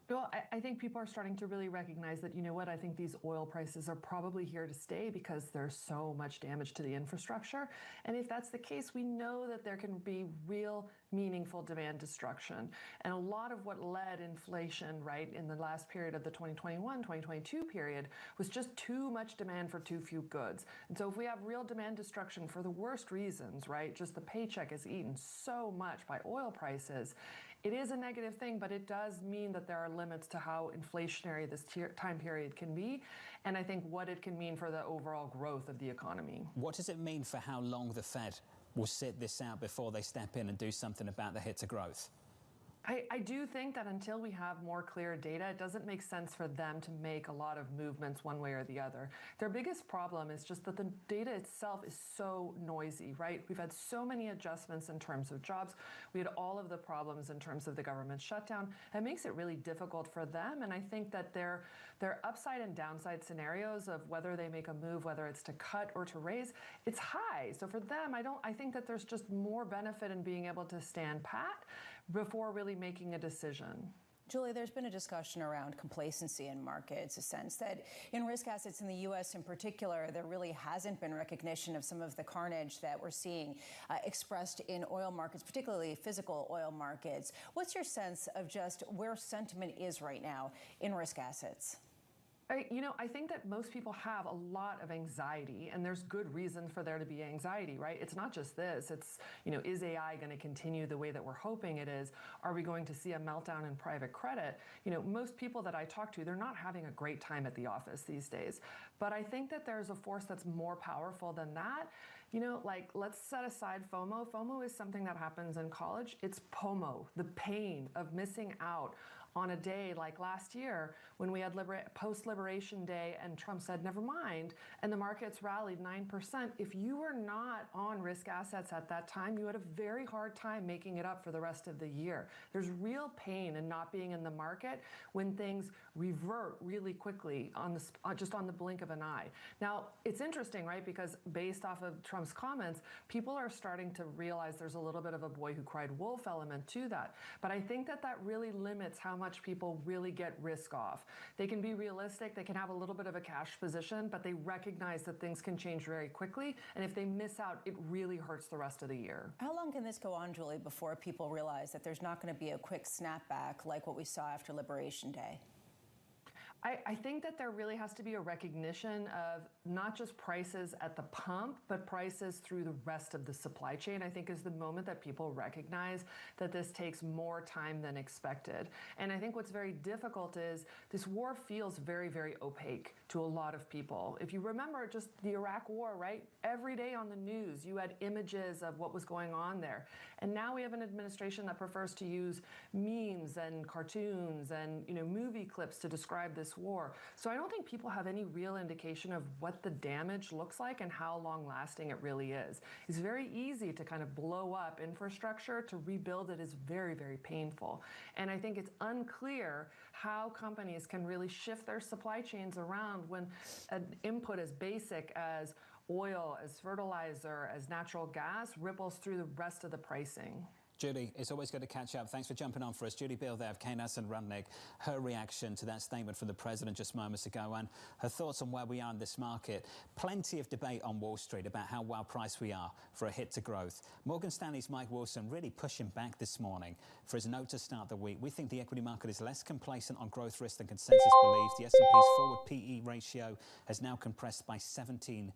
Well, I think people are starting to really recognize that, you know what, I think these oil prices are probably here to stay because there's so much damage to the infrastructure. And if that's the case, we know that there can be real meaningful demand destruction. And a lot of what led inflation, right, in the last period of the 2021-2022 period was just too much demand for too few goods. And so if we have real demand destruction for the worst reasons, right, just the paycheck is eaten so much by oil prices, it is a negative thing, but it does mean that there are limits to how inflationary this time period can be, and I think what it can mean for the overall growth of the economy. What does it mean for how long the Fed will sit this out before they step in and do something about the hit to growth? I do think that until we have more clear data, it doesn't make sense for them to make a lot of movements one way or the other. Their biggest problem is just that the data itself is so noisy, right? We've had so many adjustments in terms of jobs. We had all of the problems in terms of the government shutdown. It makes it really difficult for them, and I think that their upside and downside scenarios of whether they make a move, whether it's to cut or to raise, it's high. So for them, I think that there's just more benefit in being able to stand pat before really making a decision. Julie, there's been a discussion around complacency in markets, a sense that in risk assets in the U.S. in particular, there really hasn't been recognition of some of the carnage that we're seeing expressed in oil markets, particularly physical oil markets. What's your sense of just where sentiment is right now in risk assets? I think that most people have a lot of anxiety, and there's good reason for there to be anxiety, right? It's not just this. It's, is AI going to continue the way that we're hoping it is? Are we going to see a meltdown in private credit? Most people that I talk to, they're not having a great time at the office these days. But I think that there's a force that's more powerful than that. Let's set aside FOMO. FOMO is something that happens in college. It's POMO, the pain of missing out on a day like last year when we had post-Liberation Day and Trump said, never mind, and the markets rallied 9%. If you were not on risk assets at that time, you had a very hard time making it up for the rest of the year. There's real pain in not being in the market when things revert really quickly just on the blink of an eye. Now, it's interesting, right? Because based off of Trump's comments, people are starting to realize there's a little bit of a boy who cried wolf element to that. But I think that really limits how much much people really get risk off. They can be realistic, they can have a little bit of a cash position, but they recognize that things can change very quickly, and if they miss out, it really hurts the rest of the year. How long can this go on, Julie, before people realize that there's not going to be a quick snapback like what we saw after Liberation Day? I think that there really has to be a recognition of not just prices at the pump, but prices through the rest of the supply chain, I think is the moment that people recognize that this takes more time than expected. And I think what's very difficult is this war feels very, very opaque to a lot of people. If you remember just the Iraq war, right? Every day on the news, you had images of what was going on there. And now we have an administration that prefers to use memes and cartoons and, movie clips to describe this war. So I don't think people have any real indication of what the damage looks like and how long lasting it really is. It's very easy to kind of blow up infrastructure. To rebuild it is very, very painful. And I think it's unclear how companies can really shift their supply chains around when an input as basic as oil, as fertilizer, as natural gas ripples through the rest of the pricing. Julie, it's always good to catch up. Thanks for jumping on for us. Julie Bill there of Keynes and Rudnick, her reaction to that statement from the president just moments ago and her thoughts on where we are in this market. Plenty of debate on Wall Street about how well priced we are for a hit to growth. Morgan Stanley's Mike Wilson really pushing back this morning for his note to start the week. We think the equity market is less complacent on growth risk than consensus believes. The S&P's forward PE ratio has now compressed by 17%.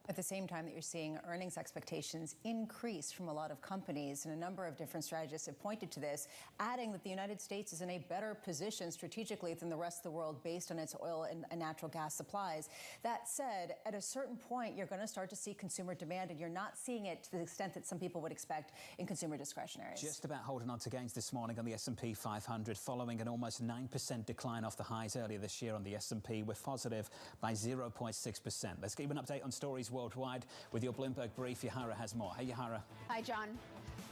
At the same time that you're seeing earnings expectations increase from a lot of companies, and a number of different strategists have pointed to this, adding that the United States is in a better position strategically than the rest of the world based on its oil and natural gas supplies. That said, at a certain point, you're going to start to see consumer demand, and you're not seeing it to the extent that some people would expect in consumer discretionaries. Just about holding on to gains this morning on the S&P 500, following an almost 9% decline off the highs earlier this year on the S&P. We're positive by 0.6%. Let's give you an update on stories worldwide with your Bloomberg Brief. Yahara has more. Hey, Yahara. Hi, John.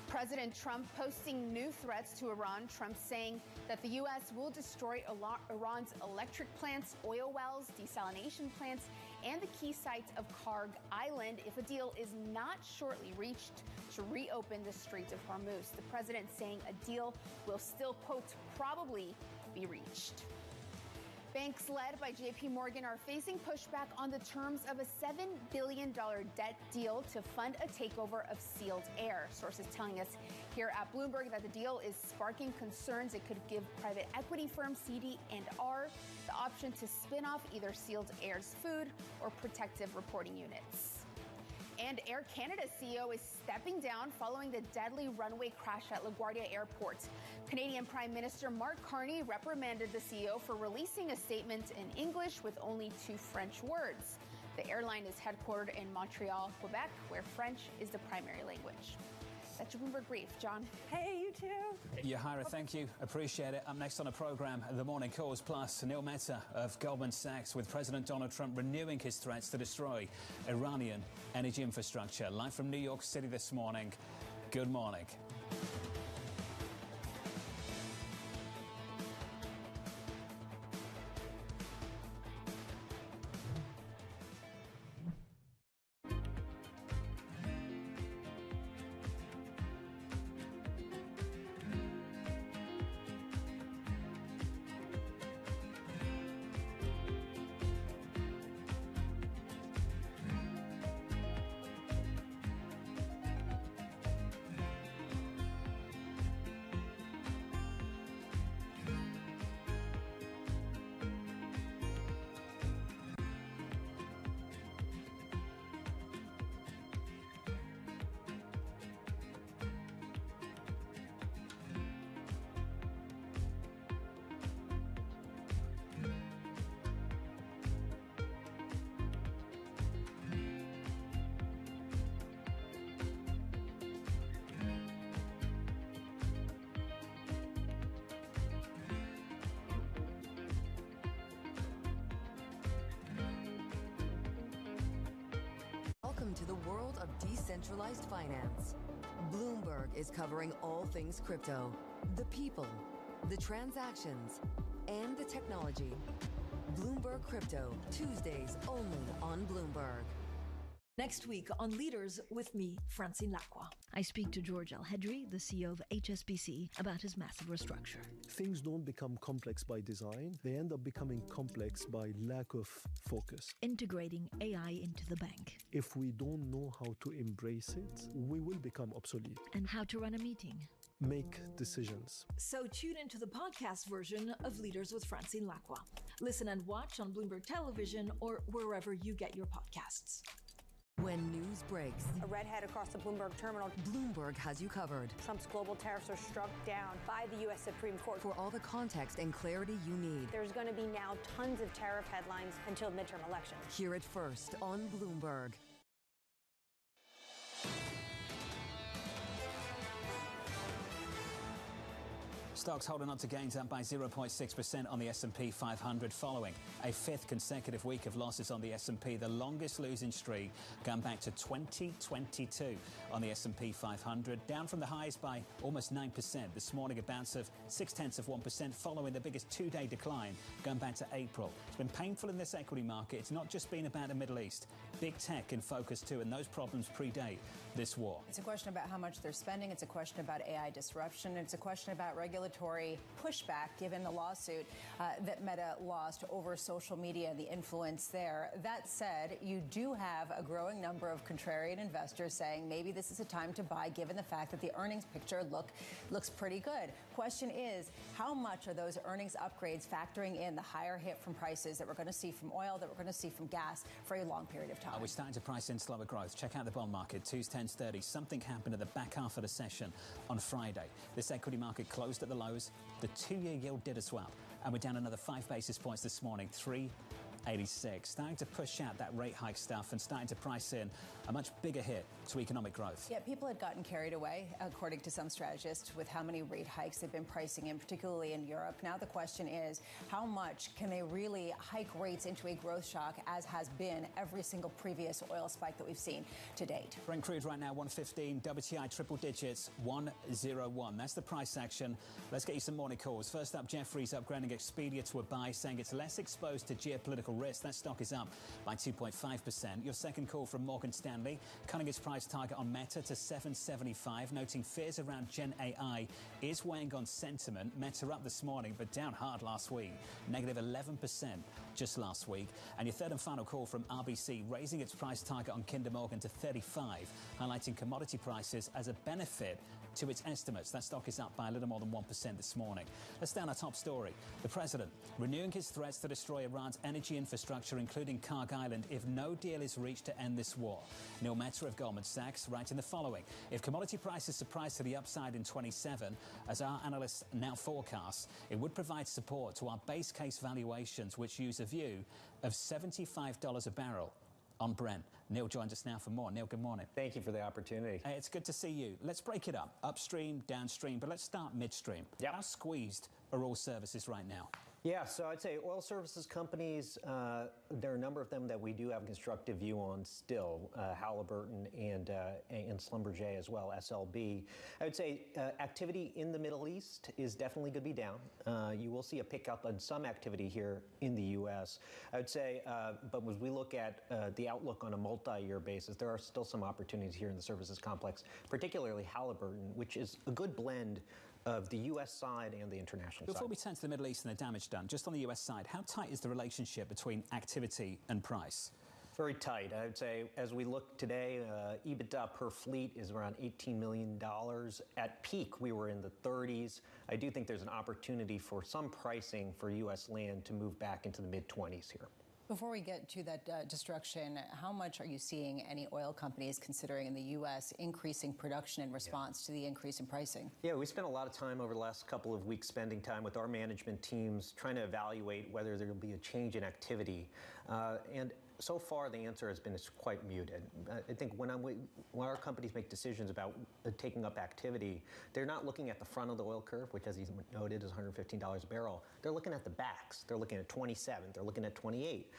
President Trump posting new threats to Iran. Trump saying that the U.S. will destroy Iran's electric plants, oil wells, desalination plants, and the key sites of Karg Island if a deal is not shortly reached to reopen the Strait of Hormuz. The president saying a deal will still, quote, probably be reached. Banks led by J.P. Morgan are facing pushback on the terms of a $7 billion debt deal to fund a takeover of Sealed Air. Sources telling us here at Bloomberg that the deal is sparking concerns. It could give private equity firm CD&R the option to spin off either Sealed Air's food or protective reporting units. And Air Canada's CEO is stepping down following the deadly runway crash at LaGuardia Airport. Canadian Prime Minister Mark Carney reprimanded the CEO for releasing a statement in English with only 2 French words. The airline is headquartered in Montreal, Quebec, where French is the primary language. That's your Bloomberg Brief. John. Hey, you too. Yahara, thank you. Appreciate it. Up next on the program, The Morning Calls Plus, Neil Mehta of Goldman Sachs, with President Donald Trump renewing his threats to destroy Iranian energy infrastructure. Live from New York City this morning. Good morning. Welcome to the world of decentralized finance. Bloomberg is covering all things crypto, the people, the transactions, and the technology. Bloomberg Crypto, Tuesdays only on Bloomberg. Next week on Leaders with me, Francine Lacqua. I speak to George Alhedri, the CEO of HSBC, about his massive restructure. Things don't become complex by design. They end up becoming complex by lack of focus. Integrating AI into the bank. If we don't know how to embrace it, we will become obsolete. And how to run a meeting. Make decisions. So tune into the podcast version of Leaders with Francine Lacqua. Listen and watch on Bloomberg Television or wherever you get your podcasts. When news breaks, A redhead across the Bloomberg terminal. Bloomberg has you covered. Trump's global tariffs are struck down by the U.S. Supreme Court. For all the context and clarity you need, There's going to be now tons of tariff headlines until midterm elections. hear it first on Bloomberg. Stocks holding on to gains up by 0.6% on the S&P 500 following a fifth consecutive week of losses on the S&P, the longest losing streak going back to 2022 on the S&P 500, down from the highs by almost 9%. This morning, a bounce of 0.6% following the biggest two-day decline going back to April. It's been painful in this equity market. It's not just been about the Middle East. Big tech in focus too, and those problems predate this war. It's a question about how much they're spending. It's a question about AI disruption. It's a question about regulatory pushback, given the lawsuit that Meta lost over social media and the influence there. That said, you do have a growing number of contrarian investors saying maybe this is a time to buy, given the fact that the earnings picture looks pretty good. Question is, how much are those earnings upgrades factoring in the higher hit from prices that we're going to see from oil, that we're going to see from gas for a long period of time? We're starting to price in slower growth. Check out the bond market, 2s10s30. Something happened at the back half of the session on Friday. This equity market closed at the lows. The two-year yield did as well. And we're down another 5 basis points this morning, 3.86. Starting to push out that rate hike stuff and starting to price in a much bigger hit to economic growth. Yeah, people had gotten carried away, according to some strategists, with how many rate hikes they've been pricing in, particularly in Europe. Now the question is, how much can they really hike rates into a growth shock, as has been every single previous oil spike that we've seen to date? Brent crude right now, 115, WTI triple digits, 101. That's the price action. Let's get you some morning calls. First up, Jefferies upgrading Expedia to a buy, saying it's less exposed to geopolitical risk. That stock is up by 2.5%. Your second call from Morgan Stanley, cutting its price target on Meta to $7.75, noting fears around Gen AI is weighing on sentiment. Meta up this morning, but down hard last week, negative 11% just last week. And your third and final call from RBC, raising its price target on Kinder Morgan to 35, highlighting commodity prices as a benefit to its estimates. That stock is up by a little more than 1% this morning. Let's down our top story. The president renewing his threats to destroy Iran's energy infrastructure, including Karg Island, if no deal is reached to end this war. Neil Mehta of Goldman Sachs writing the following: if commodity prices surprise to the upside in 27, as our analysts now forecast, it would provide support to our base case valuations, which use a view of $75 a barrel on Brent. Neil joins us now for more. Neil, good morning. Thank you for the opportunity. Hey, it's good to see you. Let's break it up. Upstream, downstream, but let's start midstream. How squeezed are all services right now? Yeah, so I'd say oil services companies, there are a number of them that we do have a constructive view on still, Halliburton and Schlumberger as well, SLB. I would say activity in the Middle East is definitely going to be down. You will see a pickup on some activity here in the U.S. I would say, but as we look at the outlook on a multi-year basis, there are still some opportunities here in the services complex, particularly Halliburton, which is a good blend of the U.S. side and the international side. Before we turn to the Middle East and the damage done, just on the U.S. side, how tight is the relationship between activity and price? Very tight. I would say as we look today, EBITDA per fleet is around $18 million. At peak, we were in the 30s. I do think there's an opportunity for some pricing for U.S. land to move back into the mid-20s here. Before we get to that destruction, how much are you seeing any oil companies considering in the U.S. increasing production in response to the increase in pricing? Yeah, we spent a lot of time over the last couple of weeks spending time with our management teams trying to evaluate whether there will be a change in activity. And so far, the answer has been quite muted. I think when our companies make decisions about taking up activity, they're not looking at the front of the oil curve, which, as you noted, is $115 a barrel. They're looking at the backs. They're looking at 27. They're looking at 28.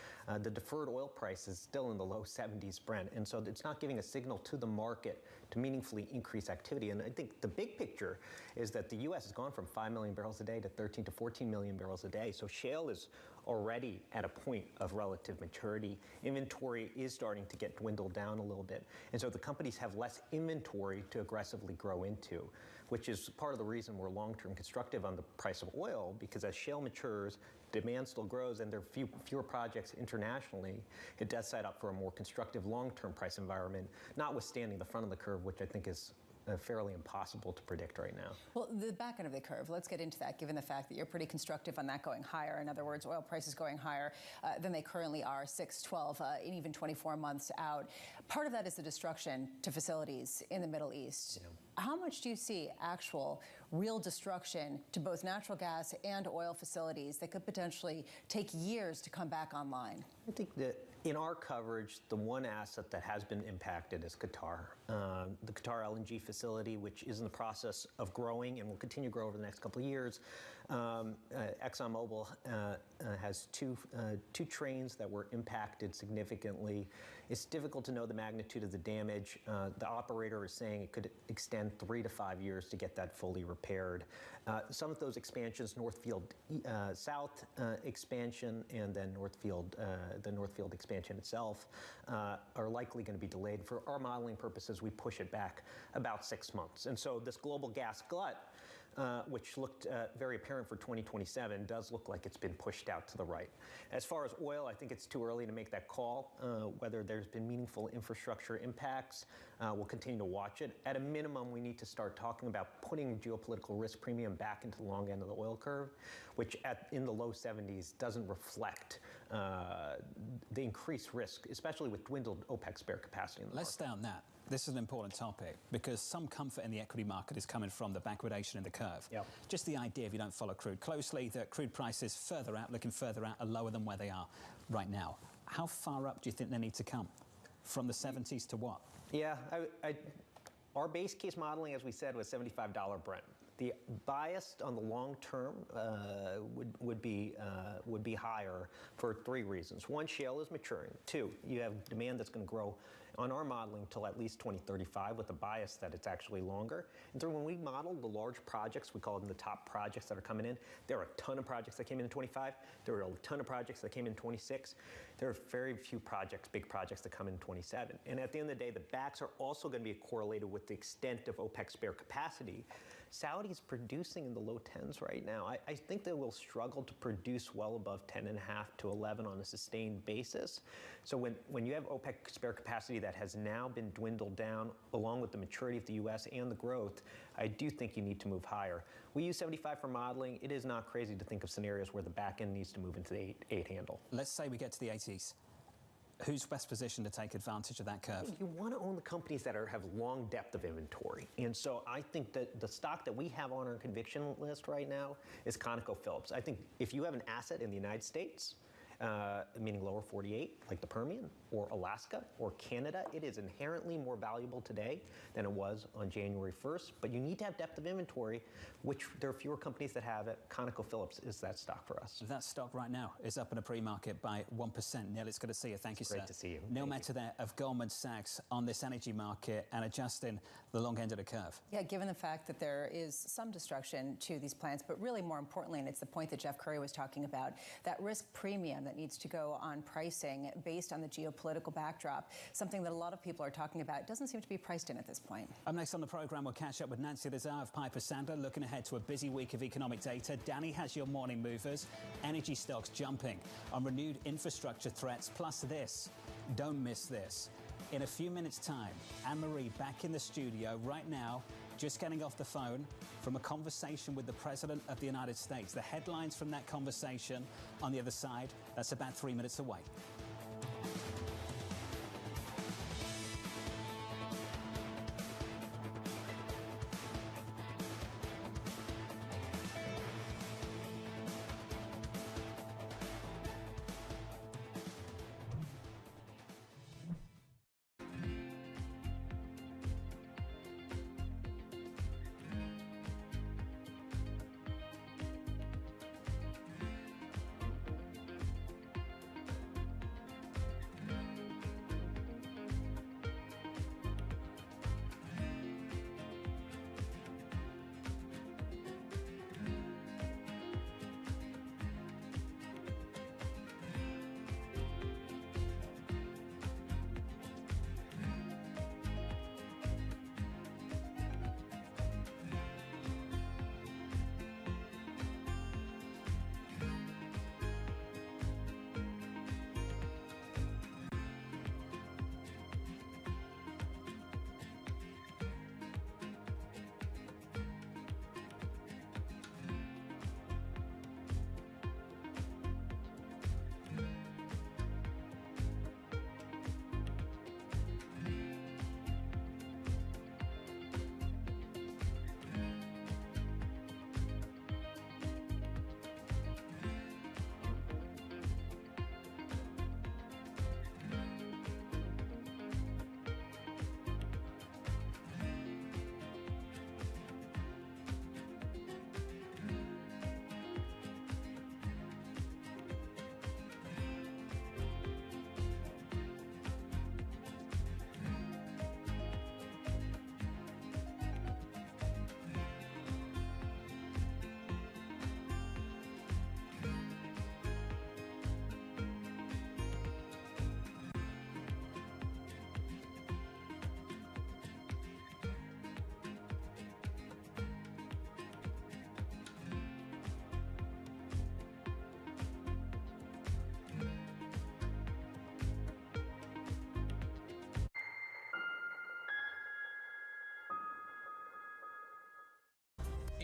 The deferred oil price is still in the low 70s Brent, and so it's not giving a signal to the market to meaningfully increase activity. And I think the big picture is that the U.S. has gone from 5 million barrels a day to 13 to 14 million barrels a day. So shale is already at a point of relative maturity. Inventory is starting to get dwindled down a little bit. And so the companies have less inventory to aggressively grow into, which is part of the reason we're long-term constructive on the price of oil, because as shale matures, demand still grows, and there are fewer projects internationally. It does set up for a more constructive long-term price environment, notwithstanding the front of the curve, which I think is fairly impossible to predict right now. Well, the back end of the curve, let's get into that, given the fact that you're pretty constructive on that going higher. In other words, oil prices going higher than they currently are 6, 12, and even 24 months out. Part of that is the destruction to facilities in the Middle East. Yeah. How much do you see actual real destruction to both natural gas and oil facilities that could potentially take years to come back online? I think that in our coverage, the one asset that has been impacted is Qatar. The Qatar LNG facility, which is in the process of growing and will continue to grow over the next couple of years. ExxonMobil has two trains that were impacted significantly. It's difficult to know the magnitude of the damage. The operator is saying it could extend 3 to 5 years to get that fully repaired. Some of those expansions, Northfield South expansion and then the Northfield expansion itself, are likely going to be delayed. For our modeling purposes, we push it back about 6 months. And so this global gas glut, which looked very apparent for 2027, does look like it's been pushed out to the right. As far as oil, I think it's too early to make that call, whether there's been meaningful infrastructure impacts. We'll continue to watch it. At a minimum, we need to start talking about putting geopolitical risk premium back into the long end of the oil curve, which in the low 70s doesn't reflect the increased risk, especially with dwindled OPEC spare capacity in the Let's stay on that. This is an important topic because some comfort in the equity market is coming from the backwardation in the curve. Yep. Just the idea, if you don't follow crude closely, that crude prices further out, looking further out, are lower than where they are right now. How far up do you think they need to come? From the 70s to what? Yeah, our base case modeling, as we said, was $75 Brent. The bias on the long term would be higher for 3 reasons. 1, shale is maturing. 2, you have demand that's going to grow on our modeling till at least 2035 with a bias that it's actually longer. And 3, when we model the large projects, we call them the top projects that are coming in, there are a ton of projects that came in 25. There are a ton of projects that came in 26. There are very few projects, big projects, that come in 27. And at the end of the day, the backs are also going to be correlated with the extent of OPEC spare capacity. Saudi is producing in the low 10s right now. I think they will struggle to produce well above 10.5 to 11 on a sustained basis. So when you have OPEC spare capacity that has now been dwindled down, along with the maturity of the U.S. and the growth, I do think you need to move higher. We use 75 for modeling. It is not crazy to think of scenarios where the back end needs to move into the 8 handle. Let's say we get to the 80s. Who's best positioned to take advantage of that curve? You want to own the companies that have long depth of inventory. And so I think that the stock that we have on our conviction list right now is ConocoPhillips. I think if you have an asset in the United States, meaning lower 48, like the Permian, or Alaska, or Canada, it is inherently more valuable today than it was on January 1st. But you need to have depth of inventory, which there are fewer companies that have it. ConocoPhillips is that stock for us. That stock right now is up in a pre-market by 1%. Neil, it's good to see you. Thank you, sir. Great to see you. Neil Mehta there of Goldman Sachs on this energy market and adjusting the long end of the curve. Yeah, given the fact that there is some destruction to these plants, but really more importantly, and it's the point that Jeff Curry was talking about, that risk premium that needs to go on pricing based on the geopolitical backdrop, something that a lot of people are talking about, doesn't seem to be priced in at this point. Up next on the program, we'll catch up with Nancy Lazar of Piper Sandler, looking ahead to a busy week of economic data. Danny has your morning movers, energy stocks jumping on renewed infrastructure threats, plus this. Don't miss this. In a few minutes' time, Anne-Marie back in the studio right now, just getting off the phone from a conversation with the President of the United States. The headlines from that conversation on the other side, that's about 3 minutes away.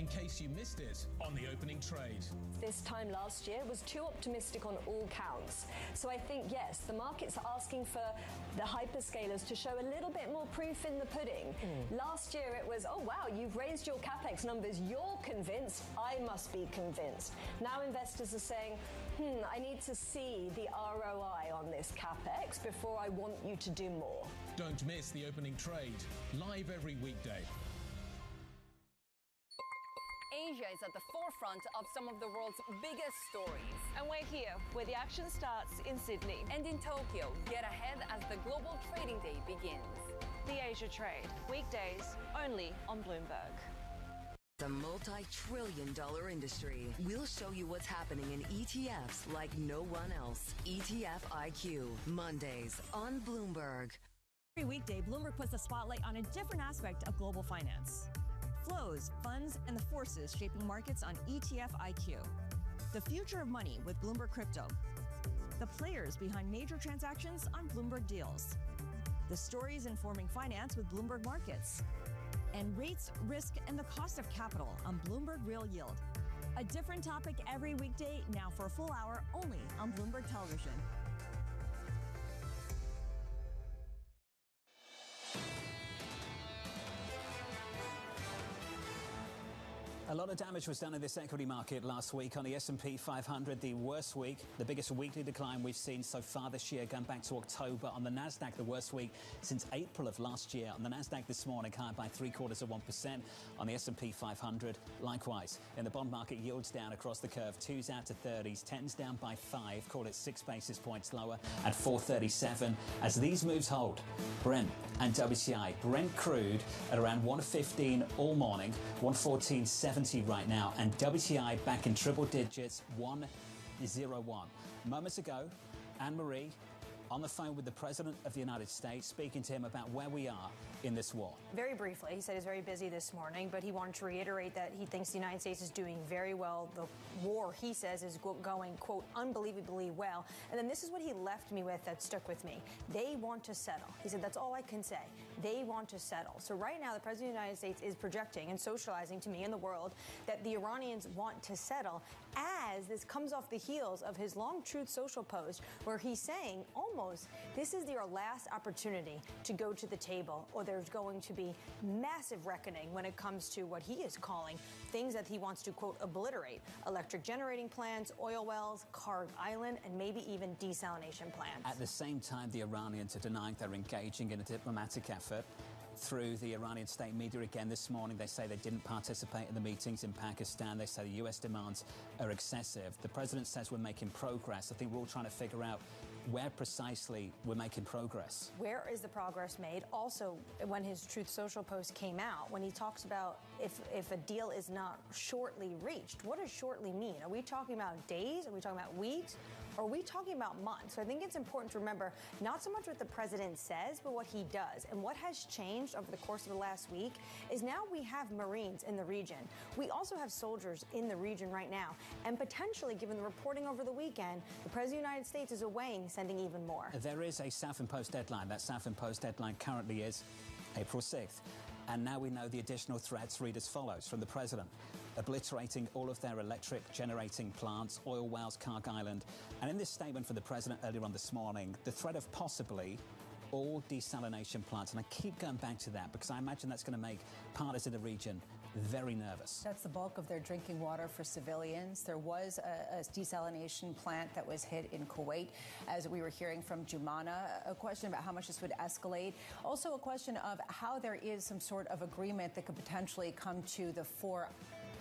in case you missed it on the opening trade. This time last year was too optimistic on all counts. So I think, yes, the market's asking for the hyperscalers to show a little bit more proof in the pudding. Last year it was, oh wow, you've raised your capex numbers, you're convinced, I must be convinced. Now investors are saying, I need to see the ROI on this capex before I want you to do more. Don't miss the opening trade, live every weekday. Asia is at the forefront of some of the world's biggest stories. And we're here, where the action starts in Sydney. And in Tokyo, get ahead as the global trading day begins. The Asia Trade, weekdays only on Bloomberg. The multi-trillion-dollar industry. We'll show you what's happening in ETFs like no one else. ETF IQ, Mondays on Bloomberg. Every weekday, Bloomberg puts the spotlight on a different aspect of global finance. Flows, funds, and the forces shaping markets on ETF IQ. The future of money with Bloomberg Crypto. The players behind major transactions on Bloomberg Deals. The stories informing finance with Bloomberg Markets. And rates, risk, and the cost of capital on Bloomberg Real Yield. A different topic every weekday, now for a full hour only on Bloomberg Television. A lot of damage was done in this equity market last week. On the S&P 500, the worst week, the biggest weekly decline we've seen so far this year, going back to October. On the Nasdaq, the worst week since April of last year. On the Nasdaq this morning, higher by 0.75%. On the S&P 500, likewise. In the bond market, yields down across the curve. 2s out to 30s, 10s down by 5. Call it 6 basis points lower at 437. As these moves hold, Brent and WTI. Brent crude at around 115 all morning, 114.70 right now, and WTI back in triple digits, 101. Moments ago, Anne-Marie on the phone with the President of the United States, speaking to him about where we are in this war. Very briefly, he said he's very busy this morning, but he wanted to reiterate that he thinks the United States is doing very well. The war, he says, is going, quote, unbelievably well. And then this is what he left me with that stuck with me. They want to settle. He said, that's all I can say. They want to settle. So right now, the President of the United States is projecting and socializing to me and the world that the Iranians want to settle, as this comes off the heels of his long Truth Social post where he's saying almost this is your last opportunity to go to the table, or there's going to be massive reckoning when it comes to what he is calling things that he wants to, quote, obliterate: electric generating plants, oil wells, Karg Island, and maybe even desalination plants. At the same time, the Iranians are denying they're engaging in a diplomatic effort. Through the Iranian state media again this morning, they say they didn't participate in the meetings in Pakistan. They say the U.S. demands are excessive. The president says we're making progress. I think we're all trying to figure out where precisely we're making progress. Where is the progress made? Also, when his Truth Social post came out, when he talks about if a deal is not shortly reached, what does shortly mean? Are we talking about days? Are we talking about weeks? Or are we talking about months? So I think it's important to remember not so much what the president says, but what he does. And what has changed over the course of the last week is now we have Marines in the region. We also have soldiers in the region right now. And potentially, given the reporting over the weekend, the President of the United States is weighing sending even more. There is a self-imposed deadline. That self-imposed deadline currently is April 6th. And now we know the additional threats read as follows from the president: obliterating all of their electric generating plants, oil wells, Karg Island. And in this statement from the president earlier on this morning, the threat of possibly all desalination plants. And I keep going back to that because I imagine that's going to make partners in the region very nervous. That's the bulk of their drinking water for civilians. There was a desalination plant that was hit in Kuwait, as we were hearing from Jumana. A question about how much this would escalate. Also a question of how there is some sort of agreement that could potentially come to the fore.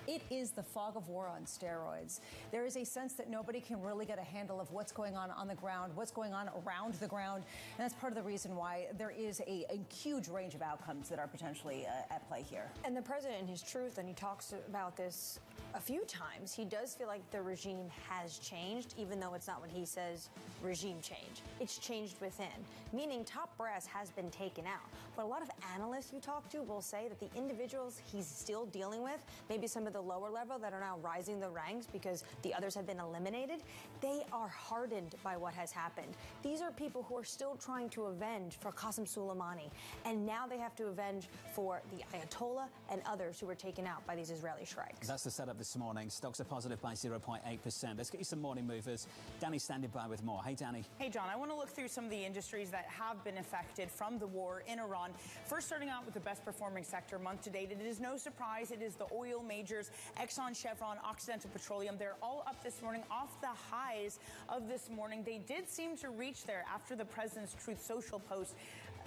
It is the fog of war on steroids. There is a sense that nobody can really get a handle of what's going on the ground, what's going on around the ground. And that's part of the reason why there is a huge range of outcomes that are potentially at play here. And the president, in his truth, and he talks about this a few times, he does feel like the regime has changed, even though it's not what he says regime change. It's changed within, meaning top brass has been taken out. But a lot of analysts you talk to will say that the individuals he's still dealing with, maybe some of the lower level that are now rising the ranks because the others have been eliminated, they are hardened by what has happened. These are people who are still trying to avenge for Qasem Soleimani, and now they have to avenge for the Ayatollah and others who were taken out by these Israeli strikes. That's the setup this morning. Stocks are positive by 0.8%. Let's get you some morning movers. Danny's standing by with more. Hey, Danny. Hey, John. I want to look through some of the industries that have been affected from the war in Iran. First, starting out with the best performing sector month to date. It is no surprise. It is the oil majors, Exxon, Chevron, Occidental Petroleum. They're all up this morning off the highs of this morning. They did seem to reach there after the president's Truth Social post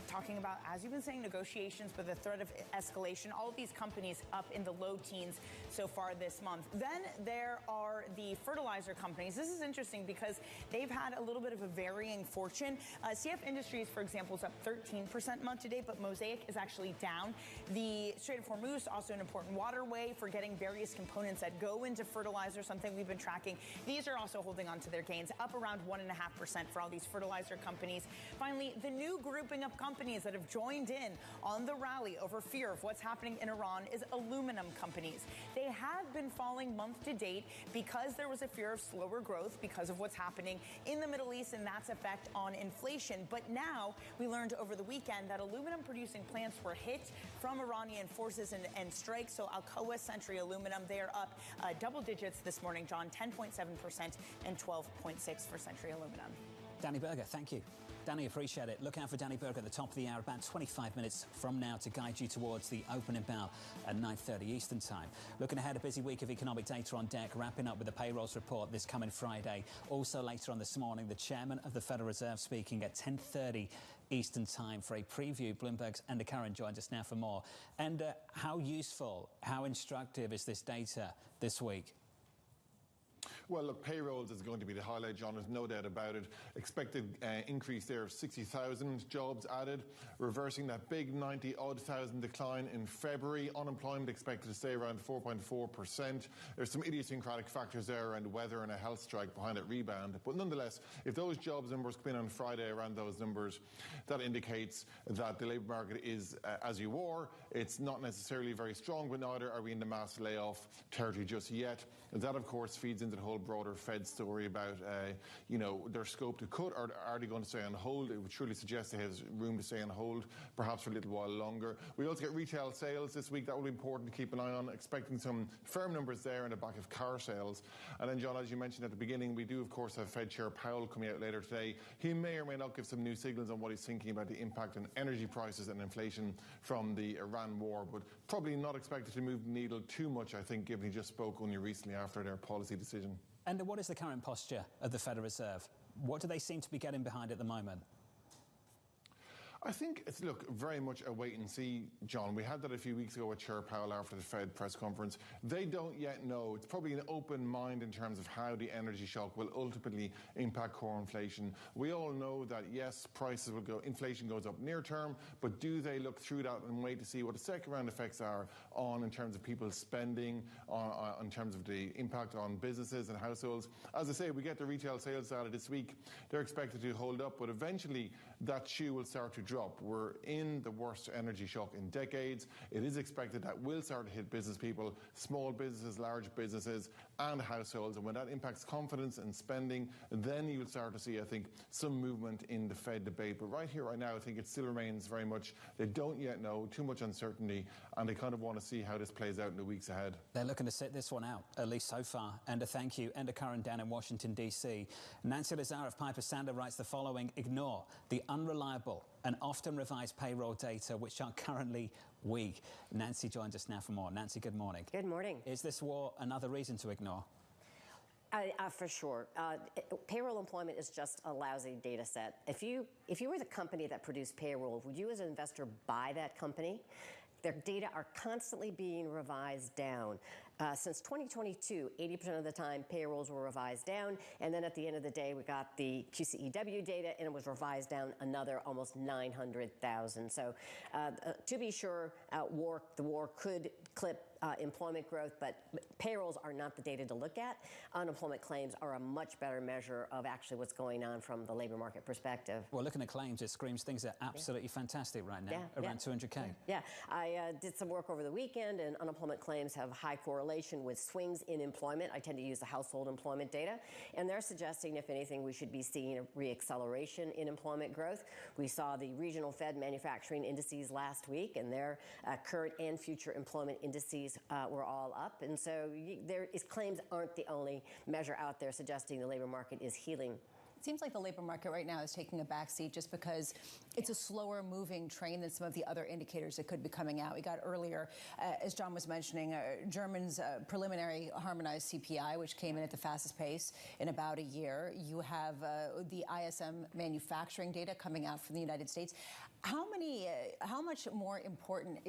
talking about, as you've been saying, negotiations with the threat of escalation. All of these companies up in the low teens so far this month. Then there are the fertilizer companies. This is interesting because they've had a little bit of a varying fortune. CF Industries, for example, is up 13% month to date, but Mosaic is actually down. The Strait of Hormuz, also an important waterway for getting various components that go into fertilizer, something we've been tracking. These are also holding on to their gains, up around 1.5% for all these fertilizer companies. Finally, the new grouping of companies that have joined in on the rally over fear of what's happening in Iran is aluminum companies. They have been falling month to date because there was a fear of slower growth because of what's happening in the Middle East and that's effect on inflation. But now we learned over the weekend that aluminum producing plants were hit from Iranian forces and strikes. So Alcoa, Century Aluminum, they are up double digits this morning, John, 10.7% and 12.6% for Century Aluminum. Danny Berger, thank you. Danny, appreciate it. Look out for Danny Berger at the top of the hour, about 25 minutes from now, to guide you towards the opening bell at 9:30 Eastern Time. Looking ahead, a busy week of economic data on deck, wrapping up with the payrolls report this coming Friday. Also later on this morning, the chairman of the Federal Reserve speaking at 10:30 Eastern Time for a preview. Bloomberg's Enda Curran joins us now for more. Enda, how useful, how instructive is this data this week? Well, look, payrolls is going to be the highlight, John. There's no doubt about it. Expected increase there of 60,000 jobs added, reversing that big 90-odd thousand decline in February. Unemployment expected to stay around 4.4%. There's some idiosyncratic factors there around weather and a health strike behind that rebound. But nonetheless, if those jobs numbers come in on Friday around those numbers, that indicates that the labour market is as you were. It's not necessarily very strong, but neither are we in the mass layoff territory just yet. And that, of course, feeds into the whole broader Fed story about, their scope to cut, or are they going to stay on hold? It would surely suggest they have room to stay on hold, perhaps for a little while longer. We also get retail sales this week. That will be important to keep an eye on, expecting some firm numbers there in the back of car sales. And then, John, as you mentioned at the beginning, we do, of course, have Fed Chair Powell coming out later today. He may or may not give some new signals on what he's thinking about the impact on energy prices and inflation from the Iran war, but probably not expected to move the needle too much, I think, given he just spoke only recently after their policy decision. And what is the current posture of the Federal Reserve? What do they seem to be getting behind at the moment? I think it's, look, very much a wait and see, John. We had that a few weeks ago with Chair Powell after the Fed press conference. They don't yet know. It's probably an open mind in terms of how the energy shock will ultimately impact core inflation. We all know that, yes, prices will go, inflation goes up near term, but do they look through that and wait to see what the second round effects are on in terms of people's spending, in terms of the impact on businesses and households? As I say, we get the retail sales data this week. They're expected to hold up, but eventually that shoe will start to drop. We're in the worst energy shock in decades. It is expected that will start to hit business people, small businesses, large businesses, and households. And when that impacts confidence and spending, then you'll start to see, I think, some movement in the Fed debate. But right here, right now, I think it still remains very much, they don't yet know, too much uncertainty, and they kind of want to see how this plays out in the weeks ahead. They're looking to sit this one out, at least so far. Enda, thank you. Enda Curran down in Washington, D.C. Nancy Lazar of Piper Sandler writes the following: ignore the unreliable and often revised payroll data, which are currently weak. Nancy joins us now for more. Nancy, good morning. Good morning. Is this war another reason to ignore? For sure. Payroll employment is just a lousy data set. If you were the company that produced payroll, would you as an investor buy that company? Their data are constantly being revised down. Since 2022, 80% of the time payrolls were revised down, and then at the end of the day, we got the QCEW data, and it was revised down another almost 900,000. So to be sure, the war could clip employment growth, but payrolls are not the data to look at. Unemployment claims are a much better measure of actually what's going on from the labor market perspective. Well, looking at claims, it screams things are absolutely fantastic right now, around 200K. Yeah, I did some work over the weekend, and unemployment claims have high correlation with swings in employment. I tend to use the household employment data, and they're suggesting, if anything, we should be seeing a reacceleration in employment growth. We saw the regional Fed manufacturing indices last week, and their current and future employment indices were all up. And so claims aren't the only measure out there suggesting the labor market is healing. It seems like the labor market right now is taking a backseat just because it's a slower moving train than some of the other indicators that could be coming out. We got earlier, as John was mentioning, German's preliminary harmonized CPI, which came in at the fastest pace in about a year. You have the ISM manufacturing data coming out from the United States. How much more important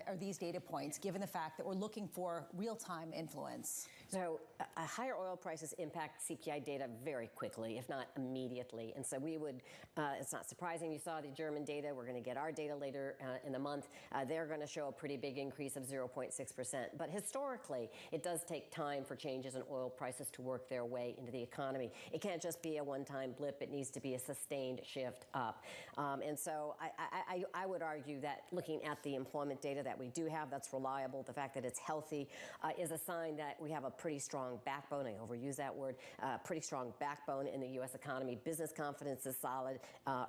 are these data points, given the fact that we're looking for real-time influence? So higher oil prices impact CPI data very quickly, if not immediately. And so we would, it's not surprising you saw the German data. We're going to get our data later in the month. They're going to show a pretty big increase of 0.6%. But historically, it does take time for changes in oil prices to work their way into the economy. It can't just be a one-time blip. It needs to be a sustained shift up. And so I would argue that looking at the employment data that we do have that's reliable, the fact that it's healthy, is a sign that we have a pretty strong backbone. I overuse that word. Pretty strong backbone in the U.S. economy. Business confidence is solid.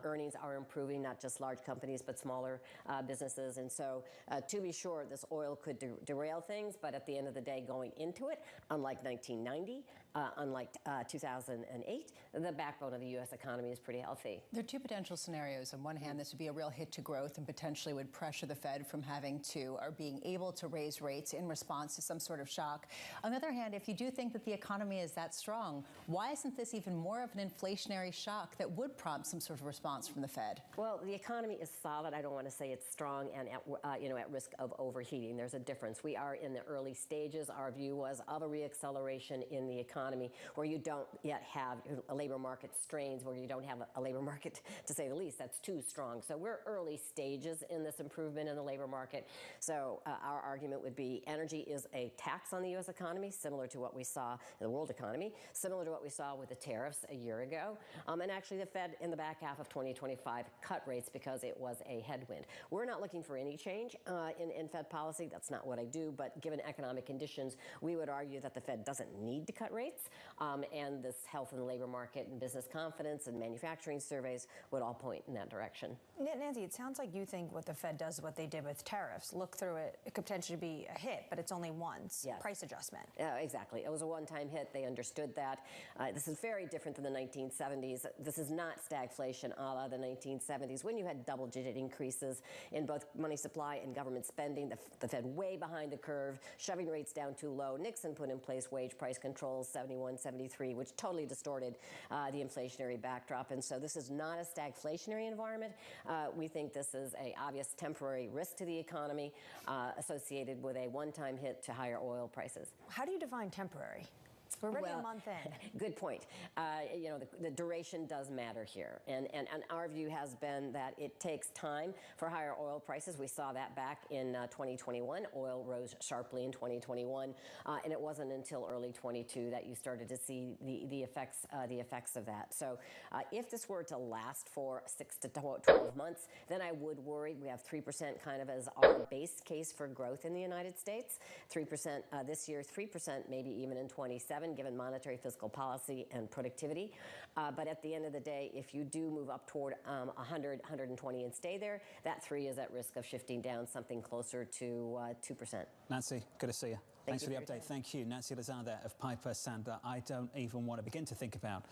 Earnings are improving, not just large companies, but smaller businesses. And so, to be sure, this oil could derail things. But at the end of the day, going into it, unlike 1990, unlike 2008, the backbone of the U.S. economy is pretty healthy. There are two potential scenarios. On one hand, this would be a real hit to growth and potentially would pressure the Fed from having to or being able to raise rates in response to some sort of shock. On the other hand, if you do think that the economy is that strong, why isn't this even more of an inflationary shock that would prompt some sort of response from the Fed? Well, the economy is solid. I don't want to say it's strong and at risk of overheating. There's a difference. We are in the early stages. Our view was of a reacceleration in the economy where you don't yet have a labor market strains, where you don't have a labor market, to say the least, that's too strong. So we're early stages in this improvement in the labor market. So our argument would be energy is a tax on the U.S. economy, similar to what we saw in the world economy, similar to what we saw with the tariffs a year ago. And actually the Fed in the back half of 2025 cut rates because it was a headwind. We're not looking for any change in Fed policy. That's not what I do. But given economic conditions, we would argue that the Fed doesn't need to cut rates. And this health in the labor market and business confidence and manufacturing surveys would all point in that direction. Nancy, it sounds like you think what the Fed does is what they did with tariffs. Look through it. It could potentially be a hit, but it's only once. Yes. Price adjustment. Exactly. It was a one-time hit. They understood that. This is very different than the 1970s. This is not stagflation a la the 1970s, when you had double-digit increases in both money supply and government spending. The Fed way behind the curve, shoving rates down too low. Nixon put in place wage price controls, 71, 73, which totally distorted the inflationary backdrop. And so this is not a stagflationary environment. We think this is an obvious temporary risk to the economy associated with a one-time hit to higher oil prices. How do you define temporary? We're already a month in. Good point. The duration does matter here. And our view has been that it takes time for higher oil prices. We saw that back in 2021. Oil rose sharply in 2021. And it wasn't until early 22 that you started to see the effects of that. So if this were to last for 6 to 12 months, then I would worry. We have 3% kind of as our base case for growth in the United States. 3% this year, 3% maybe even in 27. Given monetary fiscal policy and productivity. But at the end of the day, if you do move up toward 100, 120 and stay there, that 3 is at risk of shifting down something closer to 2%. Nancy, good to see you. Thanks for the update. Time. Thank you. Nancy Lazada of Piper Sandler. I don't even want to begin to think about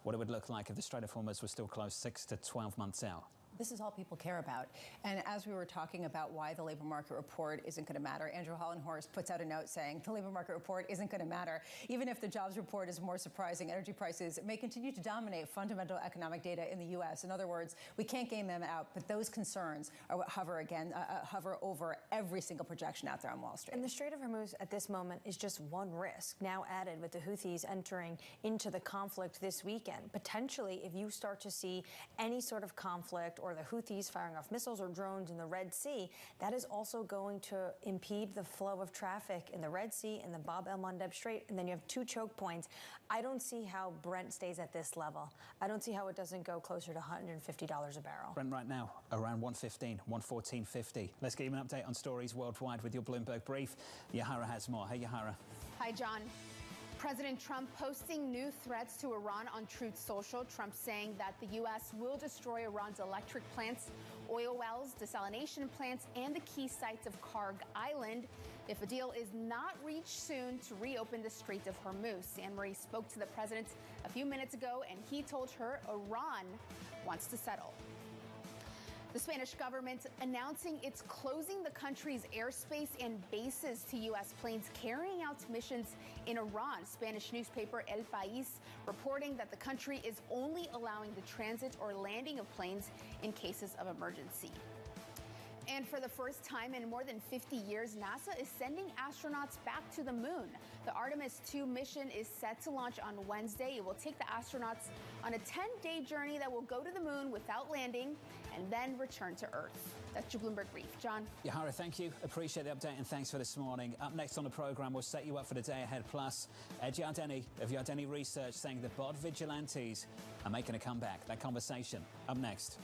what it would look like if the Strait of Hormuz was still closed 6 to 12 months out. This is all people care about. And as we were talking about why the labor market report isn't going to matter, Andrew Hollenhorst puts out a note saying the labor market report isn't going to matter. Even if the jobs report is more surprising, energy prices may continue to dominate fundamental economic data in the U.S. In other words, we can't game them out, but those concerns are what hover over every single projection out there on Wall Street. And the Strait of Hormuz at this moment is just one risk, now added with the Houthis entering into the conflict this weekend. Potentially, if you start to see any sort of conflict or or the Houthis firing off missiles or drones in the Red Sea, that is also going to impede the flow of traffic in the Red Sea and the Bab el-Mandeb Strait, and then you have 2 choke points. I don't see how Brent stays at this level. I don't see how it doesn't go closer to $150 a barrel. Brent right now around 115, 114.50. Let's get you an update on stories worldwide with your Bloomberg Brief. Yahara has more. Hey, Yahara. Hi, John. President Trump posting new threats to Iran on Truth Social. Trump saying that the U.S. will destroy Iran's electric plants, oil wells, desalination plants, and the key sites of Karg Island if a deal is not reached soon to reopen the Strait of Hormuz. Anne Marie spoke to the president a few minutes ago, and he told her Iran wants to settle. The Spanish government announcing it's closing the country's airspace and bases to U.S. planes carrying out missions in Iran. Spanish newspaper El País reporting that the country is only allowing the transit or landing of planes in cases of emergency. And for the first time in more than 50 years, NASA is sending astronauts back to the moon. The Artemis 2 mission is set to launch on Wednesday. It will take the astronauts on a 10-day journey that will go to the moon without landing and then return to Earth. That's your Bloomberg Brief. John? Yahara, thank you. Appreciate the update and thanks for this morning. Up next on the programme, we'll set you up for the day ahead. Plus, Ed Yardeni of Yardeni Research saying the bod vigilantes are making a comeback. That conversation up next.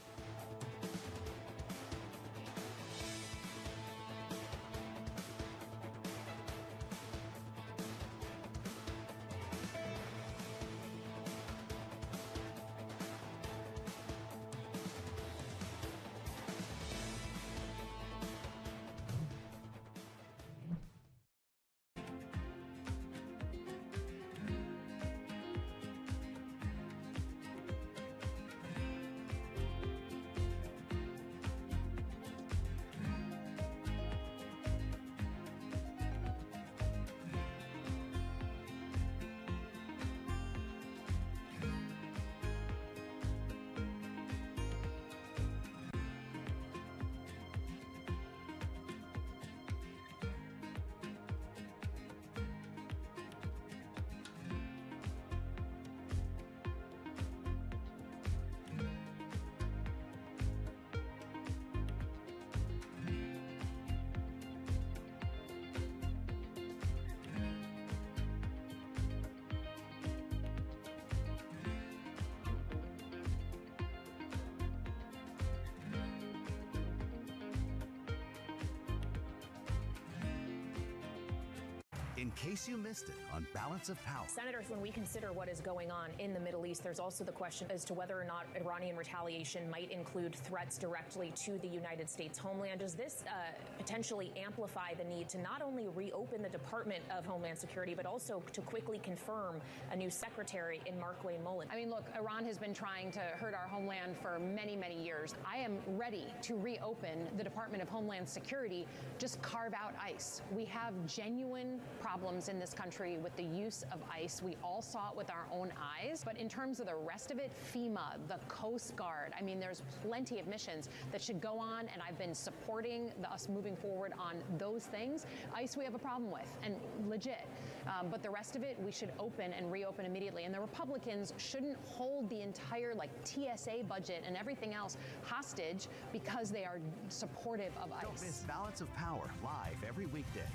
In case you missed it on Balance of Power. Senators, when we consider what is going on in the Middle East, there's also the question as to whether or not Iranian retaliation might include threats directly to the United States homeland. Does this potentially amplify the need to not only reopen the Department of Homeland Security, but also to quickly confirm a new secretary in Mark-Wayne Mullen? I mean, look, Iran has been trying to hurt our homeland for many, many years. I am ready to reopen the Department of Homeland Security, just carve out ICE. We have genuine problems in this country with the use of ICE. We all saw it with our own eyes. But in terms of the rest of it, FEMA, the Coast Guard, I mean, there's plenty of missions that should go on, and I've been supporting us moving forward on those things. ICE we have a problem with, and legit. But the rest of it, we should open and reopen immediately. And the Republicans shouldn't hold the entire TSA budget and everything else hostage because they are supportive of ICE. Don't miss Balance of Power live every weekday.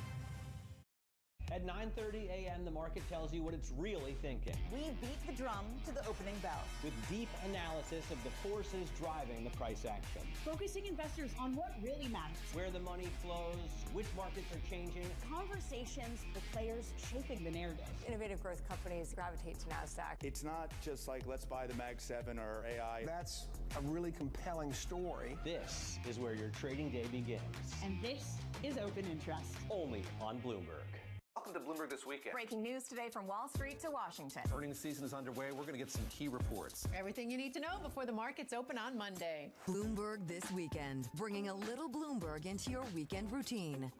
At 9:30 a.m., the market tells you what it's really thinking. We beat the drum to the opening bell. With deep analysis of the forces driving the price action. Focusing investors on what really matters. Where the money flows, which markets are changing. Conversations with players shaping the narrative. Innovative growth companies gravitate to NASDAQ. It's not just like, let's buy the Mag 7 or AI. That's a really compelling story. This is where your trading day begins. And this is Open Interest. Only on Bloomberg. Welcome to Bloomberg This Weekend. Breaking news today from Wall Street to Washington. Earnings season is underway. We're going to get some key reports. Everything you need to know before the markets open on Monday. Bloomberg This Weekend, bringing a little Bloomberg into your weekend routine.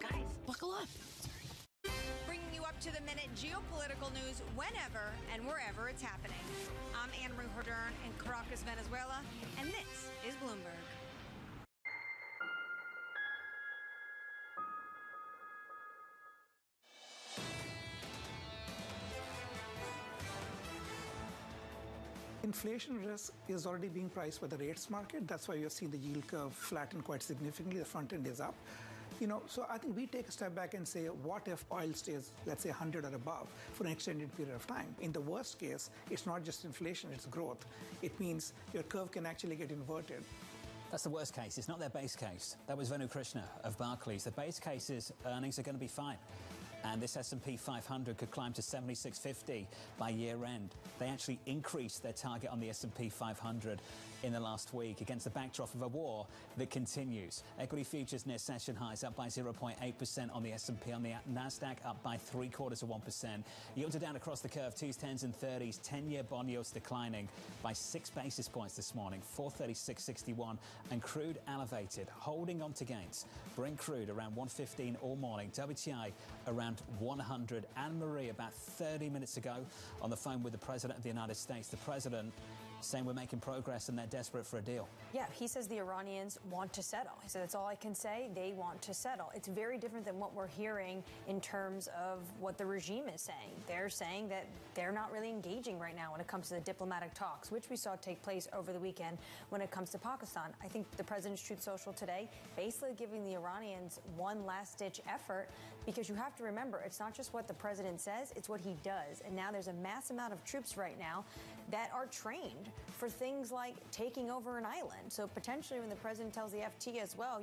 Guys, buckle up. Bringing you up to the minute geopolitical news whenever and wherever it's happening. I'm Anne Marie Hordern in Caracas, Venezuela, and this is Bloomberg. Inflation risk is already being priced by the rates market. That's why you're seeing the yield curve flatten quite significantly. The front end is up. So I think we take a step back and say, what if oil stays, let's say, 100 or above for an extended period of time? In the worst case, it's not just inflation, it's growth. It means your curve can actually get inverted. That's the worst case. It's not their base case. That was Venu Krishna of Barclays. The base case is earnings are going to be fine. And this S&P 500 could climb to 7650 by year end. They actually increased their target on the S&P 500 in the last week against the backdrop of a war that continues. Equity futures near session highs, up by 0.8% on the S&P. On the NASDAQ, up by 0.75%. Yields are down across the curve, 2s, 10s and 30s. 10-year bond yields declining by 6 basis points this morning, 436.61. And crude elevated, holding on to gains. Brent crude around 115 all morning. WTI around 100. Anne-Marie, about 30 minutes ago, on the phone with the President of the United States. The President saying we're making progress and they're desperate for a deal. Yeah, he says the Iranians want to settle. He said, that's all I can say. They want to settle. It's very different than what we're hearing in terms of what the regime is saying. They're saying that they're not really engaging right now when it comes to the diplomatic talks, which we saw take place over the weekend when it comes to Pakistan. I think the President's Truth Social today basically giving the Iranians one last-ditch effort, because you have to remember, it's not just what the President says, it's what he does. And now there's a mass amount of troops right now that are trained for things like taking over an island. So potentially when the President tells the FT as well,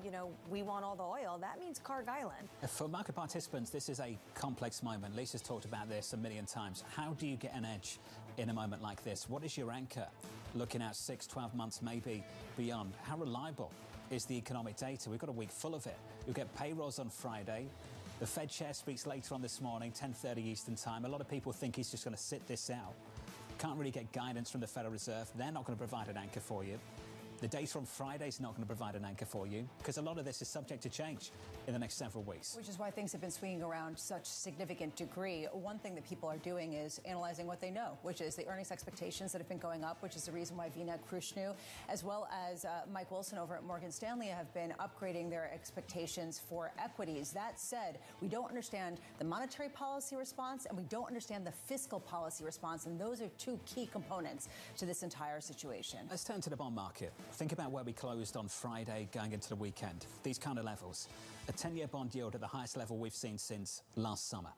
we want all the oil, that means Karg Island. For market participants, this is a complex moment. Lisa's talked about this a million times. How do you get an edge in a moment like this? What is your anchor looking at 6, 12 months, maybe beyond? How reliable is the economic data? We've got a week full of it. You'll get payrolls on Friday. The Fed chair speaks later on this morning, 10:30 Eastern time. A lot of people think he's just going to sit this out. Can't really get guidance from the Federal Reserve. They're not going to provide an anchor for you. The data on Friday is not going to provide an anchor for you, because a lot of this is subject to change in the next several weeks. Which is why things have been swinging around such significant degree. One thing that people are doing is analyzing what they know, which is the earnings expectations that have been going up, which is the reason why Vina Krishna, as well as Mike Wilson over at Morgan Stanley, have been upgrading their expectations for equities. That said, we don't understand the monetary policy response and we don't understand the fiscal policy response, and those are two key components to this entire situation. Let's turn to the bond market. Think about where we closed on Friday going into the weekend. These kind of levels. A 10-year bond yield at the highest level we've seen since last summer.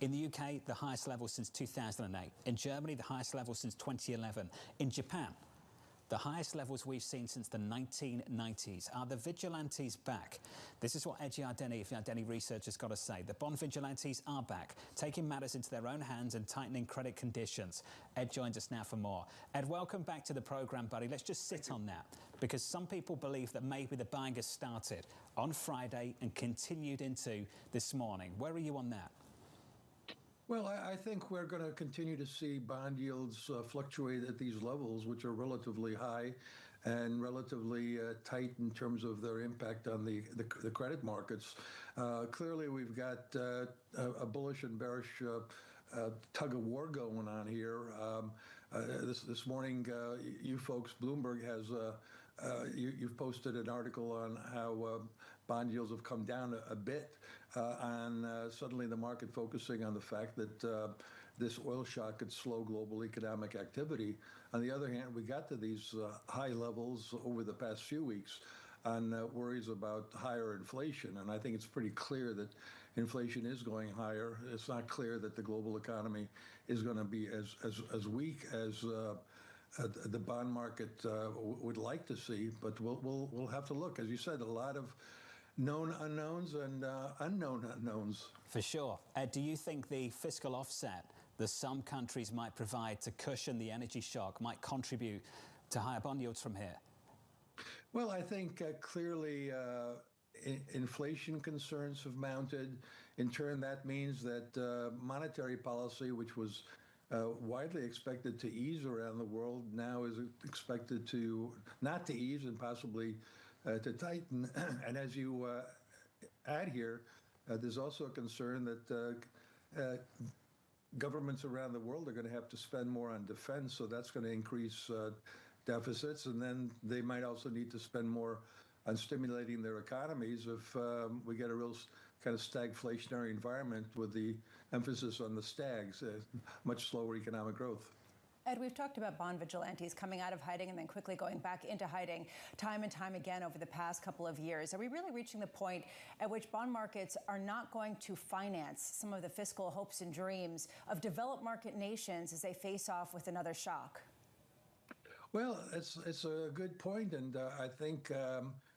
In the UK, the highest level since 2008. In Germany, the highest level since 2011. In Japan, the highest levels we've seen since the 1990s. Are the vigilantes back? This is what Ed Yardeni of Yardeni Research has got to say. The bond vigilantes are back, taking matters into their own hands and tightening credit conditions. Ed joins us now for more. Ed, welcome back to the program, buddy. Let's just sit on that, because some people believe that maybe the buying has started on Friday and continued into this morning. Where are you on that? Well, I think we're going to continue to see bond yields fluctuate at these levels, which are relatively high and relatively tight in terms of their impact on the credit markets. Clearly, we've got a bullish and bearish tug of war going on here. This morning, you folks, Bloomberg has you've posted an article on how bond yields have come down a bit, and suddenly the market focusing on the fact that this oil shock could slow global economic activity. On the other hand, we got to these high levels over the past few weeks on worries about higher inflation, and I think it's pretty clear that inflation is going higher. It's not clear that the global economy is going to be as weak as the bond market would like to see, but we'll have to look. As you said, a lot of known unknowns and unknown unknowns. For sure. Do you think the fiscal offset that some countries might provide to cushion the energy shock might contribute to higher bond yields from here? Well, I think clearly inflation concerns have mounted. In turn, that means that monetary policy, which was widely expected to ease around the world, now is expected to not to ease and possibly to tighten. And as you add here, there's also a concern that governments around the world are going to have to spend more on defense, so that's going to increase deficits, and then they might also need to spend more on stimulating their economies if we get a real kind of stagflationary environment with the emphasis on the stags, much slower economic growth. Ed, we've talked about bond vigilantes coming out of hiding and then quickly going back into hiding time and time again over the past couple of years. Are we really reaching the point at which bond markets are not going to finance some of the fiscal hopes and dreams of developed market nations as they face off with another shock? Well, it's a good point, and I think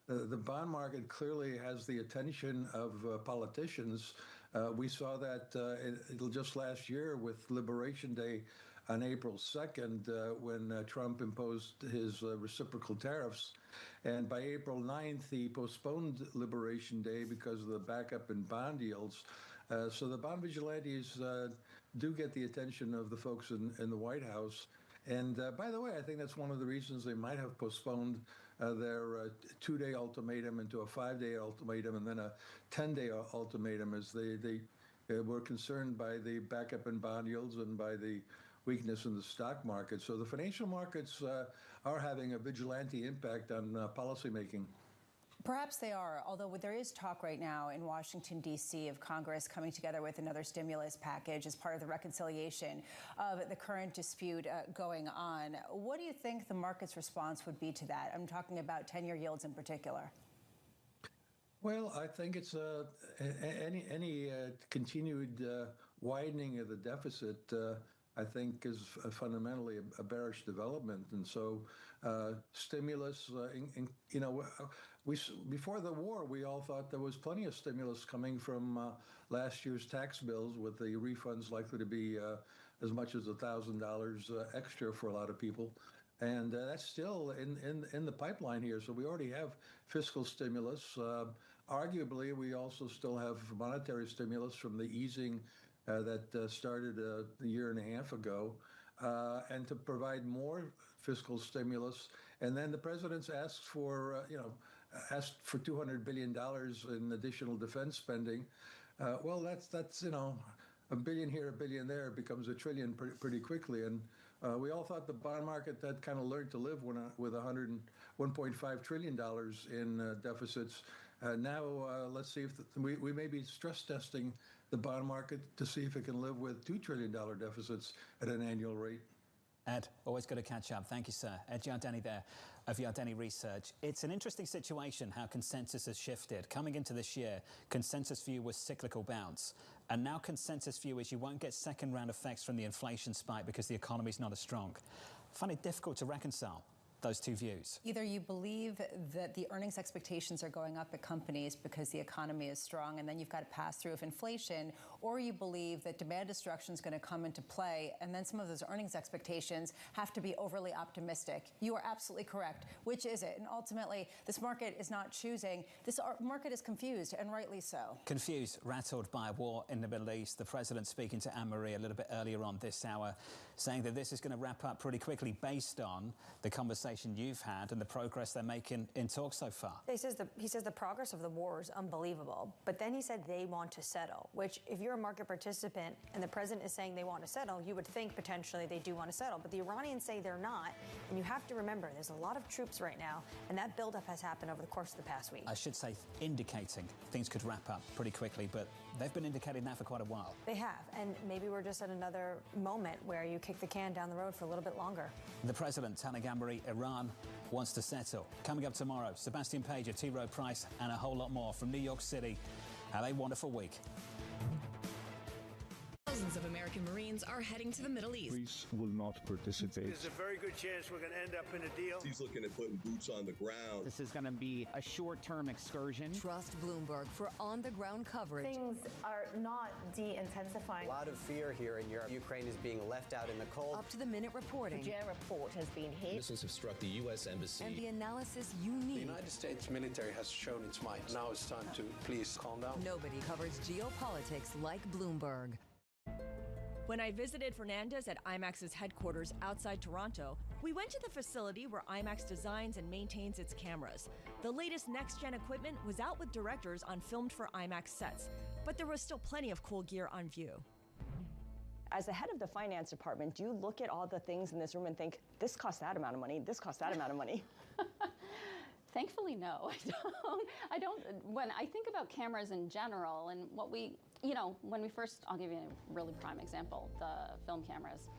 the bond market clearly has the attention of politicians. We saw that just last year with Liberation Day on April 2nd, when Trump imposed his reciprocal tariffs. And by April 9th, he postponed Liberation Day because of the backup in bond yields. So the bond vigilantes do get the attention of the folks in the White House. And by the way, I think that's one of the reasons they might have postponed their 2-day ultimatum into a 5-day ultimatum and then a 10-day ultimatum, as they were concerned by the backup in bond yields and by the weakness in the stock market. So the financial markets are having a vigilante impact on policymaking. Perhaps they are, although there is talk right now in Washington, D.C. of Congress coming together with another stimulus package as part of the reconciliation of the current dispute going on. What do you think the market's response would be to that? I'm talking about 10-year yields in particular. Well, I think it's any continued widening of the deficit, I think, is fundamentally a bearish development. And so stimulus, before the war, we all thought there was plenty of stimulus coming from last year's tax bills, with the refunds likely to be as much as $1,000 extra for a lot of people. And that's still in the pipeline here. So we already have fiscal stimulus. Arguably, we also still have monetary stimulus from the easing that started a year and a half ago, and to provide more fiscal stimulus. And then the president's asked for $200 billion in additional defense spending. Well, that's a billion here, a billion there, it becomes $1 trillion pretty quickly. And we all thought the bond market had kind of learned to live with $1.5 trillion in deficits. Now let's see if we may be stress testing the bond market to see if it can live with $2 trillion deficits at an annual rate. Ed, always good to catch up. Thank you, sir. Ed Yardeni there of Yardeni Research. It's an interesting situation how consensus has shifted. Coming into this year, consensus view was cyclical bounce. And now consensus view is you won't get second round effects from the inflation spike because the economy's not as strong. I find it difficult to reconcile those two views. Either you believe that the earnings expectations are going up at companies because the economy is strong and then you've got a pass-through of inflation, or you believe that demand destruction is going to come into play and then some of those earnings expectations have to be overly optimistic. You are absolutely correct. Which is it? And ultimately, this market is not choosing. This market is confused, and rightly so. Confused, rattled by a war in the Middle East. The president speaking to Anne-Marie a little bit earlier on this hour, saying that this is going to wrap up pretty quickly based on the conversation you've had and the progress they're making in talks so far. He says the progress of the war is unbelievable, but then he said they want to settle, which if you're a market participant and the president is saying they want to settle, you would think potentially they do want to settle, but the Iranians say they're not. And you have to remember, there's a lot of troops right now, and that buildup has happened over the course of the past week. I should say indicating things could wrap up pretty quickly, but they've been indicating that for quite a while. They have, and maybe we're just at another moment where you kick the can down the road for a little bit longer. The president telling Anne-Marie Iran wants to settle. Coming up tomorrow, Sebastian Pager, T. Rowe Price, and a whole lot more from New York City. Have a wonderful week. Thousands of American Marines are heading to the Middle East. Greece will not participate. There's a very good chance we're going to end up in a deal. He's looking at putting boots on the ground. This is going to be a short-term excursion. Trust Bloomberg for on-the-ground coverage. Things are not de-intensifying. A lot of fear here in Europe. Ukraine is being left out in the cold. Up-to-the-minute reporting. The J report has been hit. Missiles have struck the U.S. Embassy. And the analysis you need. The United States military has shown its might. Now it's time to please calm down. Nobody covers geopolitics like Bloomberg. When I visited Fernandez at IMAX's headquarters outside Toronto, we went to the facility where IMAX designs and maintains its cameras. The latest next-gen equipment was out with directors on filmed for IMAX sets, but there was still plenty of cool gear on view. As the head of the finance department, do you look at all the things in this room and think, this costs that amount of money, this costs that amount of money? Thankfully, no. I don't. When I think about cameras in general and what we, when we first, I'll give you a really prime example, the film cameras.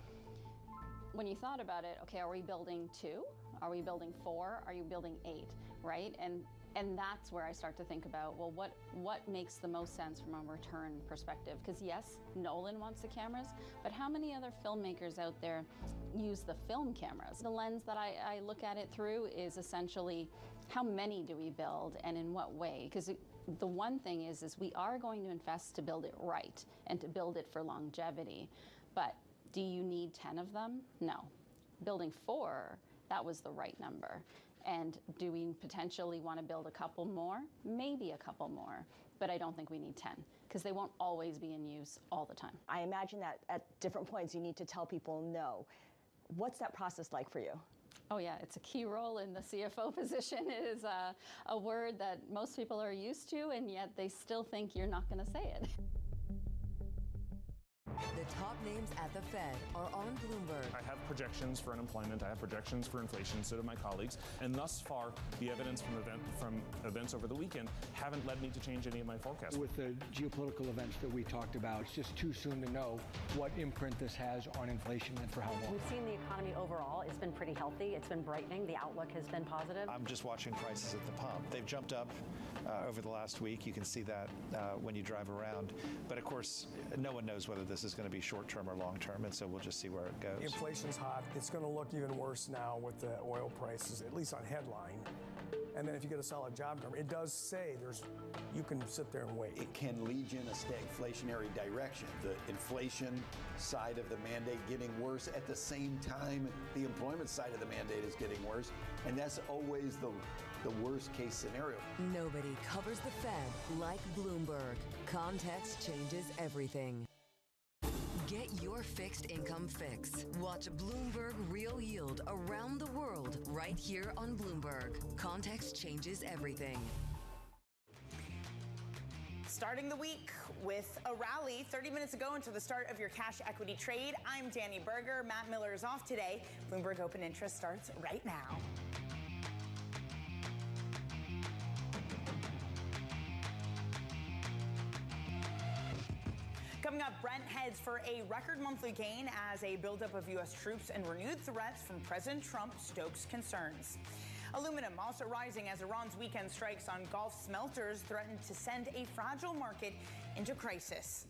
when you thought about it, okay, are we building 2? Are we building 4? Are you building 8, right? And that's where I start to think about, well, what makes the most sense from a return perspective? Because yes, Nolan wants the cameras, but how many other filmmakers out there use the film cameras? The lens that I look at it through is essentially, how many do we build and in what way? Because the one thing is we are going to invest to build it right and to build it for longevity. But do you need 10 of them? No. Building 4, that was the right number. And do we potentially want to build a couple more? Maybe a couple more, but I don't think we need 10 because they won't always be in use all the time. I imagine that at different points you need to tell people no. What's that process like for you? Oh yeah, it's a key role in the CFO position. It is a word that most people are used to, and yet they still think you're not going to say it. The top names at the Fed are on Bloomberg. I have projections for unemployment. I have projections for inflation. So do my colleagues. And thus far, the evidence from events over the weekend haven't led me to change any of my forecasts. With the geopolitical events that we talked about, it's just too soon to know what imprint this has on inflation and for how long. We've seen the economy overall. It's been pretty healthy. It's been brightening. The outlook has been positive. I'm just watching prices at the pump. They've jumped up over the last week. You can see that when you drive around. But of course, no one knows whether this is going to be short-term or long-term, and so we'll just see where it goes. Inflation's hot. It's going to look even worse now with the oil prices, at least on headline. And then if you get a solid job number, it does say you can sit there and wait. It can lead you in a stagflationary direction. The inflation side of the mandate getting worse. At the same time, the employment side of the mandate is getting worse. And that's always the worst case scenario. Nobody covers the Fed like Bloomberg. Context changes everything. Get your fixed income fix. Watch Bloomberg Real Yield around the world right here on Bloomberg. Context changes everything. Starting the week with a rally 30 minutes ago into the start of your cash equity trade. I'm Danny Berger. Matt Miller is off today. Bloomberg Open Interest starts right now. Coming up, Brent heads for a record monthly gain as a buildup of U.S. troops and renewed threats from President Trump stokes concerns. Aluminum also rising as Iran's weekend strikes on Gulf smelters threaten to send a fragile market into crisis.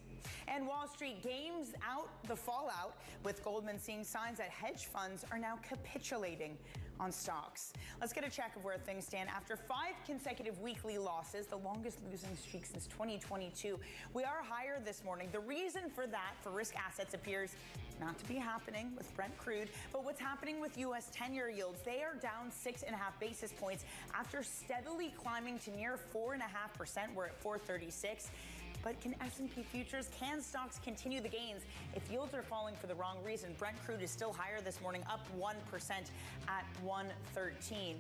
And Wall Street games out the fallout, with Goldman seeing signs that hedge funds are now capitulating on stocks. Let's get a check of where things stand after 5 consecutive weekly losses, the longest losing streak since 2022. We are higher this morning. The reason for that for risk assets appears not to be happening with Brent crude, but what's happening with U.S. 10-year yields. They are down 6.5 basis points after steadily climbing to near 4.5%. We're at 4.36. But can S&P futures, can stocks continue the gains if yields are falling for the wrong reason? Brent crude is still higher this morning, up 1% at 113.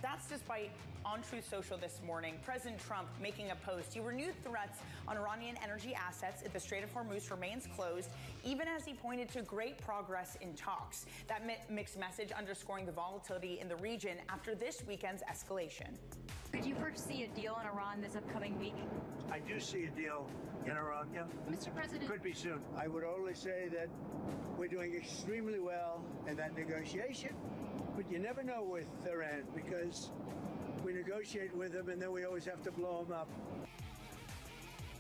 That's despite on Truth Social this morning, President Trump making a post. He renewed threats on Iranian energy assets if the Strait of Hormuz remains closed, even as he pointed to great progress in talks. That mixed message underscoring the volatility in the region after this weekend's escalation. Could you foresee a deal in Iran this upcoming week? I do see a deal in Iran, yeah. Mr. President. Could be soon. I would only say that we're doing extremely well in that negotiation, but you never know with Iran because we negotiate with them and then we always have to blow them up.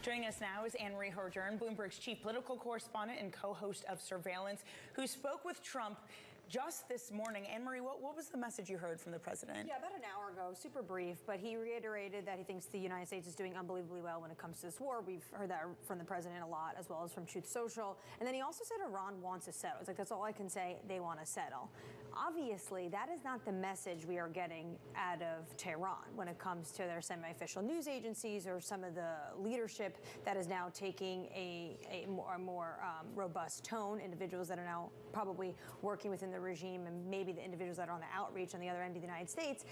Joining us now is Anne-Marie Hordern, Bloomberg's chief political correspondent and co-host of Surveillance, who spoke with Trump just this morning. Anne-Marie, what was the message you heard from the president? Yeah, about an hour ago, super brief, but he reiterated that he thinks the United States is doing unbelievably well when it comes to this war. We've heard that from the president a lot, as well as from Truth Social. And then he also said Iran wants to settle. It's like, that's all I can say. They want to settle. Obviously, that is not the message we are getting out of Tehran when it comes to their semi-official news agencies or some of the leadership that is now taking a more robust tone, individuals that are now probably working within the regime and maybe the individuals that are on the outreach on the other end of the United States.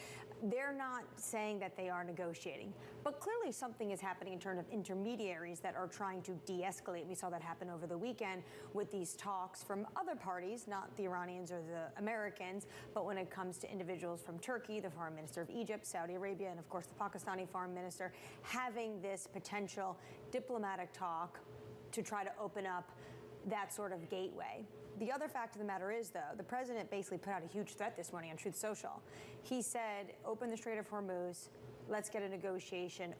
They're not saying that they are negotiating. But clearly something is happening in terms of intermediaries that are trying to de-escalate. We saw that happen over the weekend with these talks from other parties, not the Iranians or the Americans, but when it comes to individuals from Turkey, the foreign minister of Egypt, Saudi Arabia, and of course the Pakistani foreign minister, having this potential diplomatic talk to try to open up that sort of gateway. The other fact of the matter is, though, the president basically put out a huge threat this morning on Truth Social. He said, open the Strait of Hormuz, let's get a negotiation,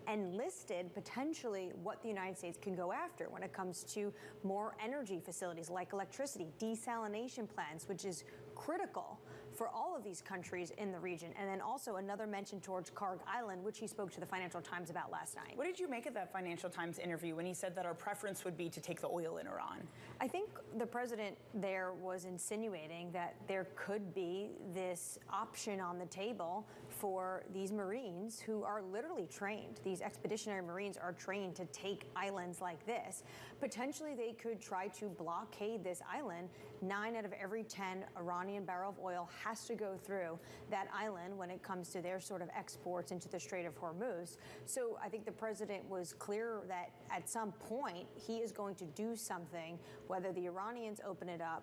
and listed potentially what the United States can go after when it comes to more energy facilities like electricity, desalination plants, which is critical for all of these countries in the region. And then also another mention towards Karg Island, which he spoke to the Financial Times about last night. What did you make of that Financial Times interview when he said that our preference would be to take the oil in Iran? I think the president there was insinuating that there could be this option on the table for these Marines who are literally trained. These expeditionary Marines are trained to take islands like this. Potentially they could try to blockade this island. 9 out of every 10 Iranian barrel of oil has to go through that island when it comes to their sort of exports into the Strait of Hormuz. So I think the president was clear that at some point he is going to do something, whether the Iranians open it up,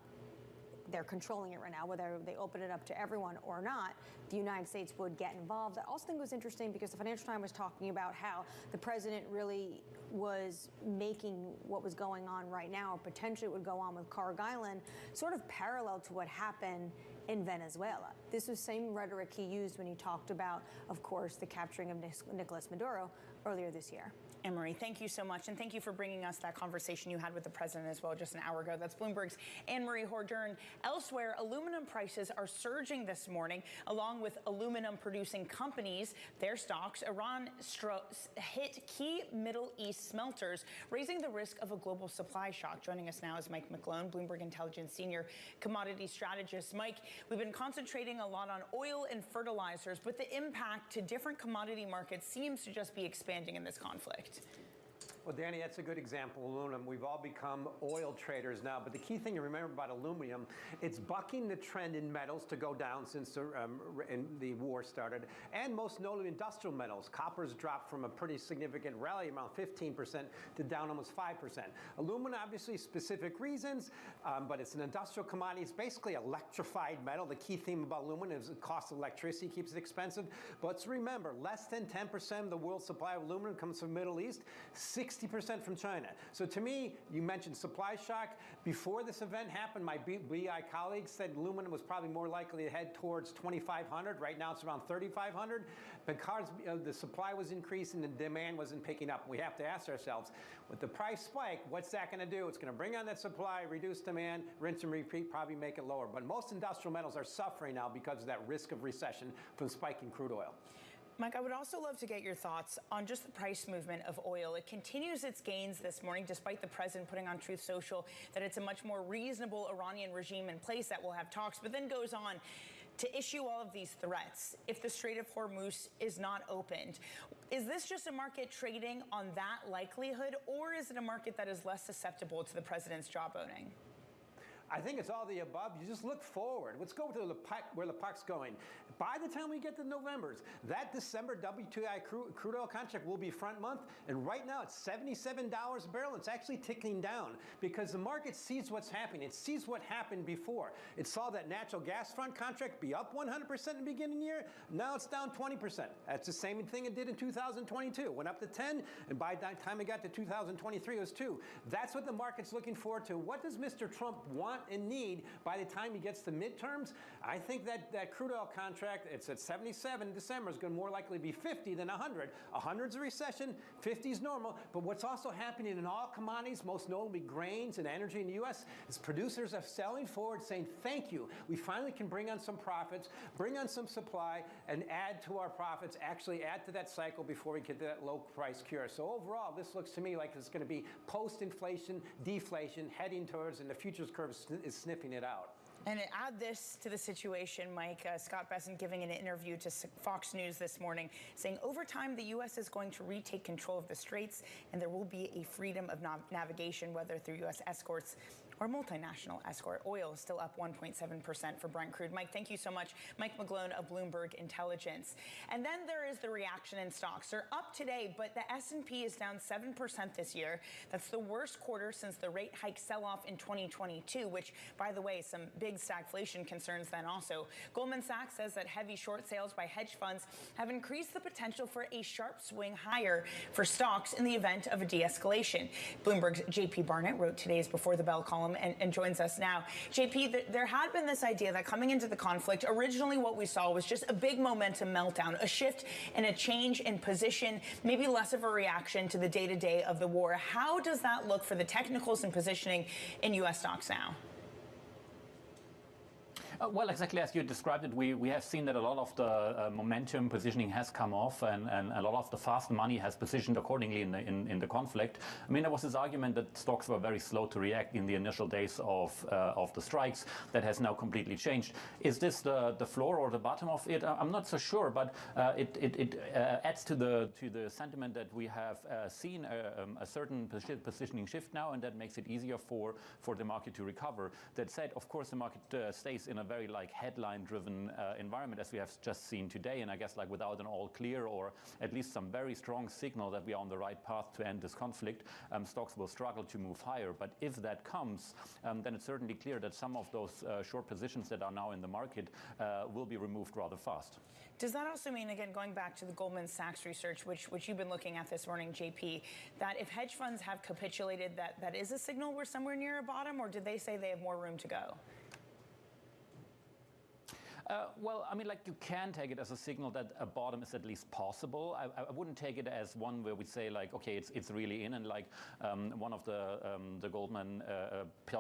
they're controlling it right now, whether they open it up to everyone or not, the United States would get involved. I also think it was interesting because the Financial Times was talking about how the president really was making what was going on right now, or potentially would go on with Karg Island, sort of parallel to what happened in Venezuela. This was the same rhetoric he used when he talked about, of course, the capturing of Nicolas Maduro earlier this year. Anne-Marie, thank you so much, and thank you for bringing us that conversation you had with the president as well just an hour ago. That's Bloomberg's Anne-Marie Hordern. Elsewhere, aluminum prices are surging this morning, along with aluminum-producing companies. Their stocks, Iran hit key Middle East smelters, raising the risk of a global supply shock. Joining us now is Mike McClone, Bloomberg Intelligence Senior Commodity Strategist. Mike, we've been concentrating a lot on oil and fertilizers, but the impact to different commodity markets seems to just be expanding in this conflict. Well, Danny, that's a good example. Aluminum, we've all become oil traders now, but the key thing to remember about aluminum, it's bucking the trend in metals to go down since the war started, and most notably industrial metals. Copper's dropped from a pretty significant rally, around 15%, to down almost 5%. Aluminum, obviously, specific reasons, but it's an industrial commodity. It's basically electrified metal. The key theme about aluminum is the cost of electricity keeps it expensive. But remember, less than 10% of the world's supply of aluminum comes from the Middle East, 60% from China. So to me, you mentioned supply shock. Before this event happened, my BI colleagues said aluminum was probably more likely to head towards 2,500. Right now it's around 3,500. Because the supply was increasing, the demand wasn't picking up. We have to ask ourselves, with the price spike, what's that going to do? It's going to bring on that supply, reduce demand, rinse and repeat, probably make it lower. But most industrial metals are suffering now because of that risk of recession from spiking crude oil. Mike, I would also love to get your thoughts on just the price movement of oil. It continues its gains this morning, despite the president putting on Truth Social that it's a much more reasonable Iranian regime in place that will have talks, but then goes on to issue all of these threats if the Strait of Hormuz is not opened. Is this just a market trading on that likelihood, or is it a market that is less susceptible to the president's jawboning? I think it's all the above. You just look forward. Let's go to where the puck's going. By the time we get to November, that December WTI crude oil contract will be front month, and right now it's $77 a barrel. It's actually ticking down because the market sees what's happening. It sees what happened before. It saw that natural gas front contract be up 100% in the beginning of the year. Now it's down 20%. That's the same thing it did in 2022. It went up to 10, and by the time it got to 2023, it was 2. That's what the market's looking forward to. What does Mr. Trump want and need by the time he gets to midterms? I think that crude oil contract, it's at 77 in December, is going to more likely be 50 than 100. 100's a recession, 50's normal. But what's also happening in all commodities, most notably grains and energy in the U.S., is producers are selling forward, saying, thank you. We finally can bring on some profits, bring on some supply, and add to our profits, actually add to that cycle before we get to that low price cure. So overall, this looks to me like it's going to be post-inflation, deflation, heading towards, and the futures curve is sniffing it out. And add this to the situation, Mike, Scott Bessent giving an interview to Fox News this morning, saying over time the U.S. is going to retake control of the straits and there will be a freedom of navigation, whether through U.S. escorts or multinational escort. Oil is still up 1.7% for Brent crude. Mike, thank you so much. Mike McGlone of Bloomberg Intelligence. And then there is the reaction in stocks. They're up today, but the S&P is down 7% this year. That's the worst quarter since the rate hike sell-off in 2022, which, by the way, some big stagflation concerns then also. Goldman Sachs says that heavy short sales by hedge funds have increased the potential for a sharp swing higher for stocks in the event of a de-escalation. Bloomberg's JP Barnett wrote today's Before the Bell column and joins us now. JP, there had been this idea that coming into the conflict, originally what we saw was just a big momentum meltdown, a shift and a change in position, maybe less of a reaction to the day-to-day of the war. How does that look for the technicals and positioning in U.S. stocks now? Well, exactly as you described it, we have seen that a lot of the momentum positioning has come off, and a lot of the fast money has positioned accordingly in the conflict. I mean, there was this argument that stocks were very slow to react in the initial days of the strikes. That has now completely changed. Is this the floor or the bottom of it? I'm not so sure, but it adds to the sentiment that we have seen a certain positioning shift now, and that makes it easier for the market to recover. That said, of course, the market stays in a very headline-driven environment as we have just seen today, and I guess without an all clear or at least some very strong signal that we are on the right path to end this conflict, stocks will struggle to move higher. But if that comes, then it's certainly clear that some of those short positions that are now in the market will be removed rather fast. Does that also mean, again, going back to the Goldman Sachs research, which you've been looking at this morning, JP, that if hedge funds have capitulated, that is a signal we're somewhere near a bottom, or did they say they have more room to go? Well, I mean, you can take it as a signal that a bottom is at least possible. I wouldn't take it as one where we say okay, it's really in, and one of the Goldman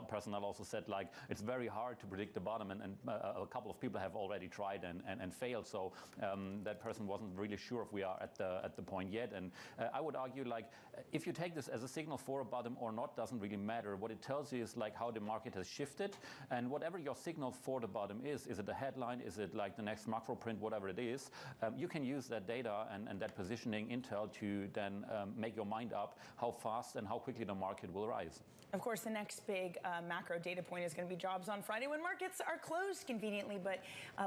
personnel also said it's very hard to predict the bottom, and a couple of people have already tried and failed. So that person wasn't really sure if we are at the point yet. And I would argue if you take this as a signal for a bottom or not doesn't really matter. What it tells you is how the market has shifted, and whatever your signal for the bottom is it a headline? Is it the next macro print, whatever it is? You can use that data and that positioning intel to then make your mind up how fast and how quickly the market will rise. Of course, the next big macro data point is going to be jobs on Friday when markets are closed conveniently, but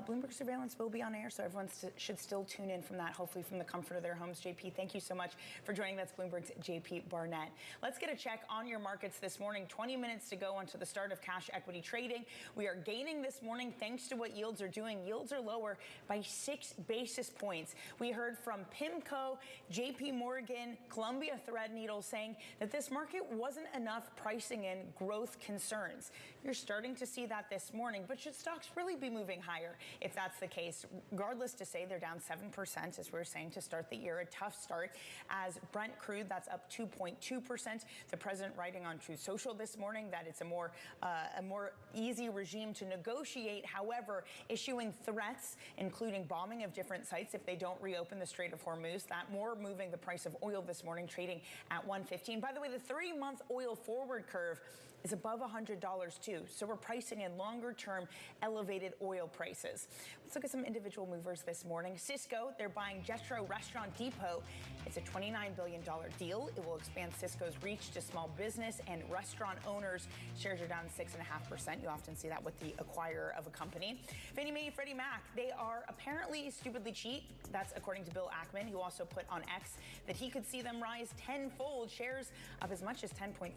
Bloomberg Surveillance will be on air, so everyone should still tune in from that, hopefully from the comfort of their homes. JP, thank you so much for joining. That's Bloomberg's JP Barnett. Let's get a check on your markets this morning. 20 minutes to go until the start of cash equity trading. We are gaining this morning thanks to what yields are doing. Yields are lower by 6 basis points. We heard from PIMCO, JP Morgan, Columbia Threadneedle saying that this market wasn't enough pricing in growth concerns. You're starting to see that this morning, but should stocks really be moving higher if that's the case? Regardless, to say they're down 7%, as we were saying to start the year, a tough start. As Brent crude, that's up 2.2%. The president writing on Truth Social this morning that it's a more easy regime to negotiate. However, issuing threats, including bombing of different sites if they don't reopen the Strait of Hormuz, that more moving the price of oil this morning, trading at $115. By the way, the 3-month oil forward curve is above $100 too. So we're pricing in longer-term elevated oil prices. Let's look at some individual movers this morning. Cisco, they're buying Jetro Restaurant Depot. It's a $29 billion deal. It will expand Cisco's reach to small business and restaurant owners. Shares are down 6.5%. You often see that with the acquirer of a company. Fannie Mae, Freddie Mac, they are apparently stupidly cheap. That's according to Bill Ackman, who also put on X that he could see them rise tenfold. Shares up as much as 10.3%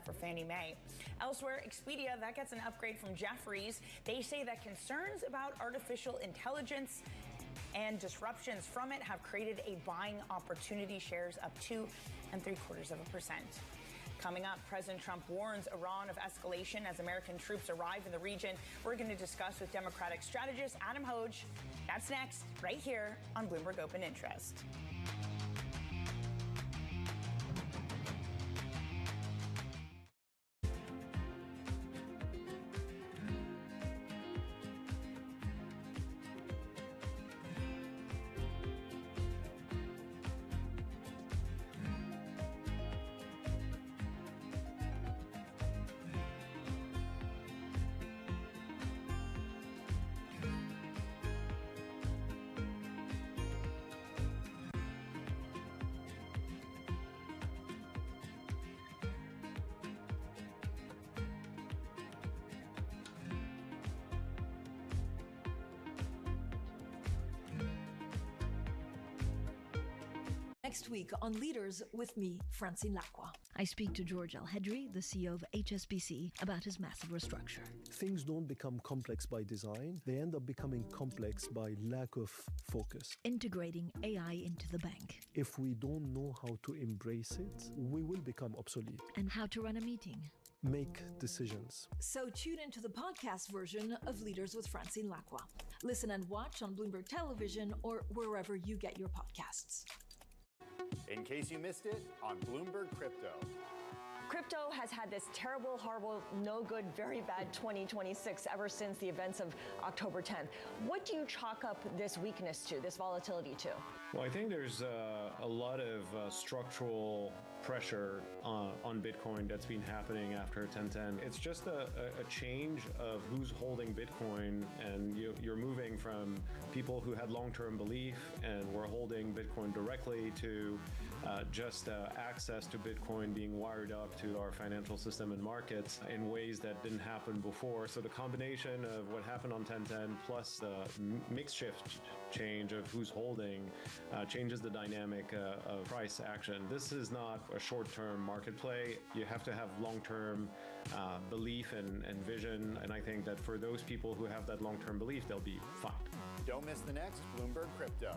for Fannie Mae. Elsewhere, Expedia, that gets an upgrade from Jefferies. They say that concerns about artificial intelligence and disruptions from it have created a buying opportunity. Shares up 2.75%. Coming up, President Trump warns Iran of escalation as American troops arrive in the region. We're going to discuss with Democratic strategist Adam Xauusd. That's next, right here on Bloomberg Open Interest. Next week on Leaders with me, Francine Lacqua. I speak to George Alhedri, the CEO of HSBC, about his massive restructure. Things don't become complex by design. They end up becoming complex by lack of focus. Integrating AI into the bank. If we don't know how to embrace it, we will become obsolete. And how to run a meeting. Make decisions. So tune into the podcast version of Leaders with Francine Lacqua. Listen and watch on Bloomberg Television or wherever you get your podcasts. In case you missed it, on Bloomberg Crypto. Crypto has had this terrible, horrible, no good, very bad 2026 ever since the events of October 10th. What do you chalk up this weakness to, this volatility to? Well, I think there's a lot of structural pressure on Bitcoin that's been happening after 1010. It's just a change of who's holding Bitcoin, and you're moving from people who had long-term belief and were holding Bitcoin directly to just access to Bitcoin being wired up to our financial system and markets in ways that didn't happen before. So the combination of what happened on 1010 plus the mix shift change of who's holding changes the dynamic of price action. This is not a short-term market play. You have to have long-term belief and vision, and I think that for those people who have that long-term belief, they'll be fine. Don't miss the next Bloomberg Crypto.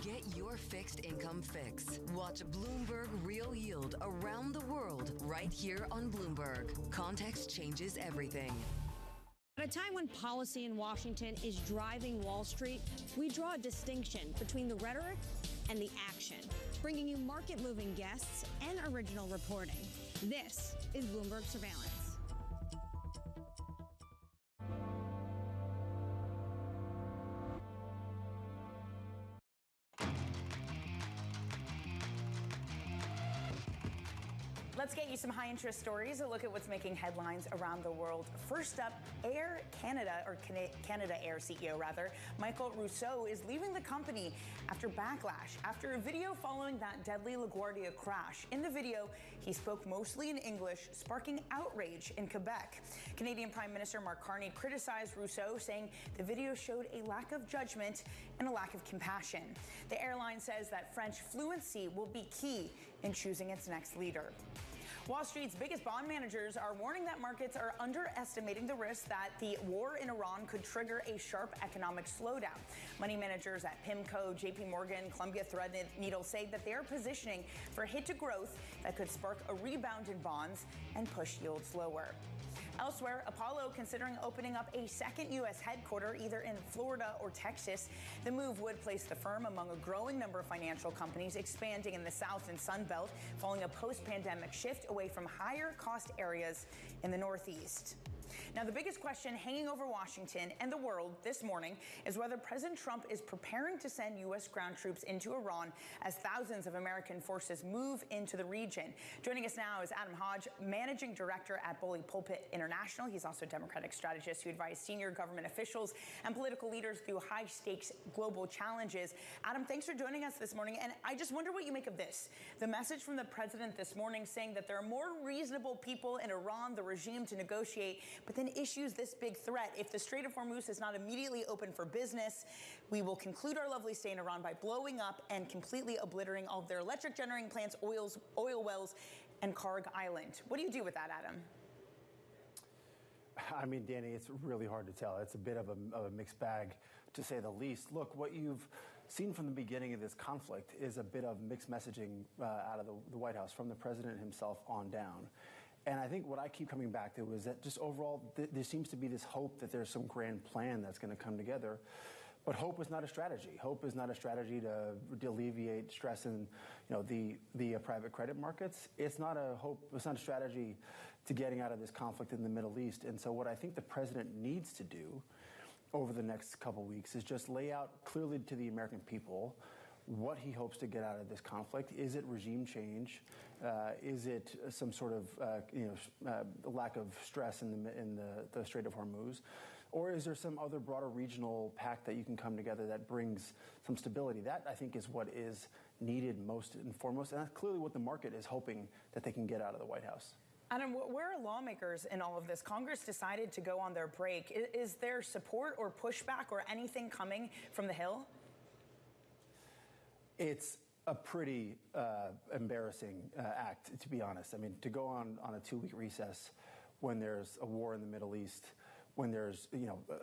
Get your fixed income fix. Watch Bloomberg Real Yield around the world right here on Bloomberg. Context changes everything. At a time when policy in Washington is driving Wall Street, we draw a distinction between the rhetoric and the action, bringing you market-moving guests and original reporting. This is Bloomberg Surveillance. Let's get you some high-interest stories, a look at what's making headlines around the world. First up, Air Canada, or Canada Air CEO rather, Michael Rousseau is leaving the company after backlash, after a video following that deadly LaGuardia crash. In the video, he spoke mostly in English, sparking outrage in Quebec. Canadian Prime Minister Mark Carney criticized Rousseau, saying the video showed a lack of judgment and a lack of compassion. The airline says that French fluency will be key in choosing its next leader. Wall Street's biggest bond managers are warning that markets are underestimating the risk that the war in Iran could trigger a sharp economic slowdown. Money managers at PIMCO, JP Morgan, Columbia Threadneedle say that they are positioning for a hit to growth that could spark a rebound in bonds and push yields lower. Elsewhere, Apollo considering opening up a second U.S. headquarters either in Florida or Texas. The move would place the firm among a growing number of financial companies expanding in the South and Sun Belt, following a post-pandemic shift away from higher-cost areas in the Northeast. Now, the biggest question hanging over Washington and the world this morning is whether President Trump is preparing to send U.S. ground troops into Iran as thousands of American forces move into the region. Joining us now is Adam Hodge, Managing Director at Bully Pulpit International. He's also a Democratic strategist who advised senior government officials and political leaders through high-stakes global challenges. Adam, thanks for joining us this morning. And I just wonder what you make of this. The message from the president this morning saying that there are more reasonable people in Iran, the regime, to negotiate, but then issues this big threat. If the Strait of Hormuz is not immediately open for business, we will conclude our lovely stay in Iran by blowing up and completely obliterating all of their electric generating plants, oil wells, and Karg Island. What do you do with that, Adam? I mean, Danny, it's really hard to tell. It's a bit of a mixed bag, to say the least. Look, what you've seen from the beginning of this conflict is a bit of mixed messaging out of the White House, from the president himself on down. And I think what I keep coming back to is that just overall, there seems to be this hope that there's some grand plan that's going to come together. But hope is not a strategy. Hope is not a strategy to alleviate stress in, the private credit markets. It's not a strategy to getting out of this conflict in the Middle East. And so what I think the president needs to do over the next couple weeks is just lay out clearly to the American people what he hopes to get out of this conflict. Is it regime change? Is it some sort of lack of stress in the Strait of Hormuz? Or is there some other broader regional pact that you can come together that brings some stability? That, I think, is what is needed most and foremost. And that's clearly what the market is hoping that they can get out of the White House. Adam, where are lawmakers in all of this? Congress decided to go on their break. Is there support or pushback or anything coming from the Hill? It's a pretty embarrassing act, to be honest. I mean, to go on a 2-week recess when there's a war in the Middle East, when there's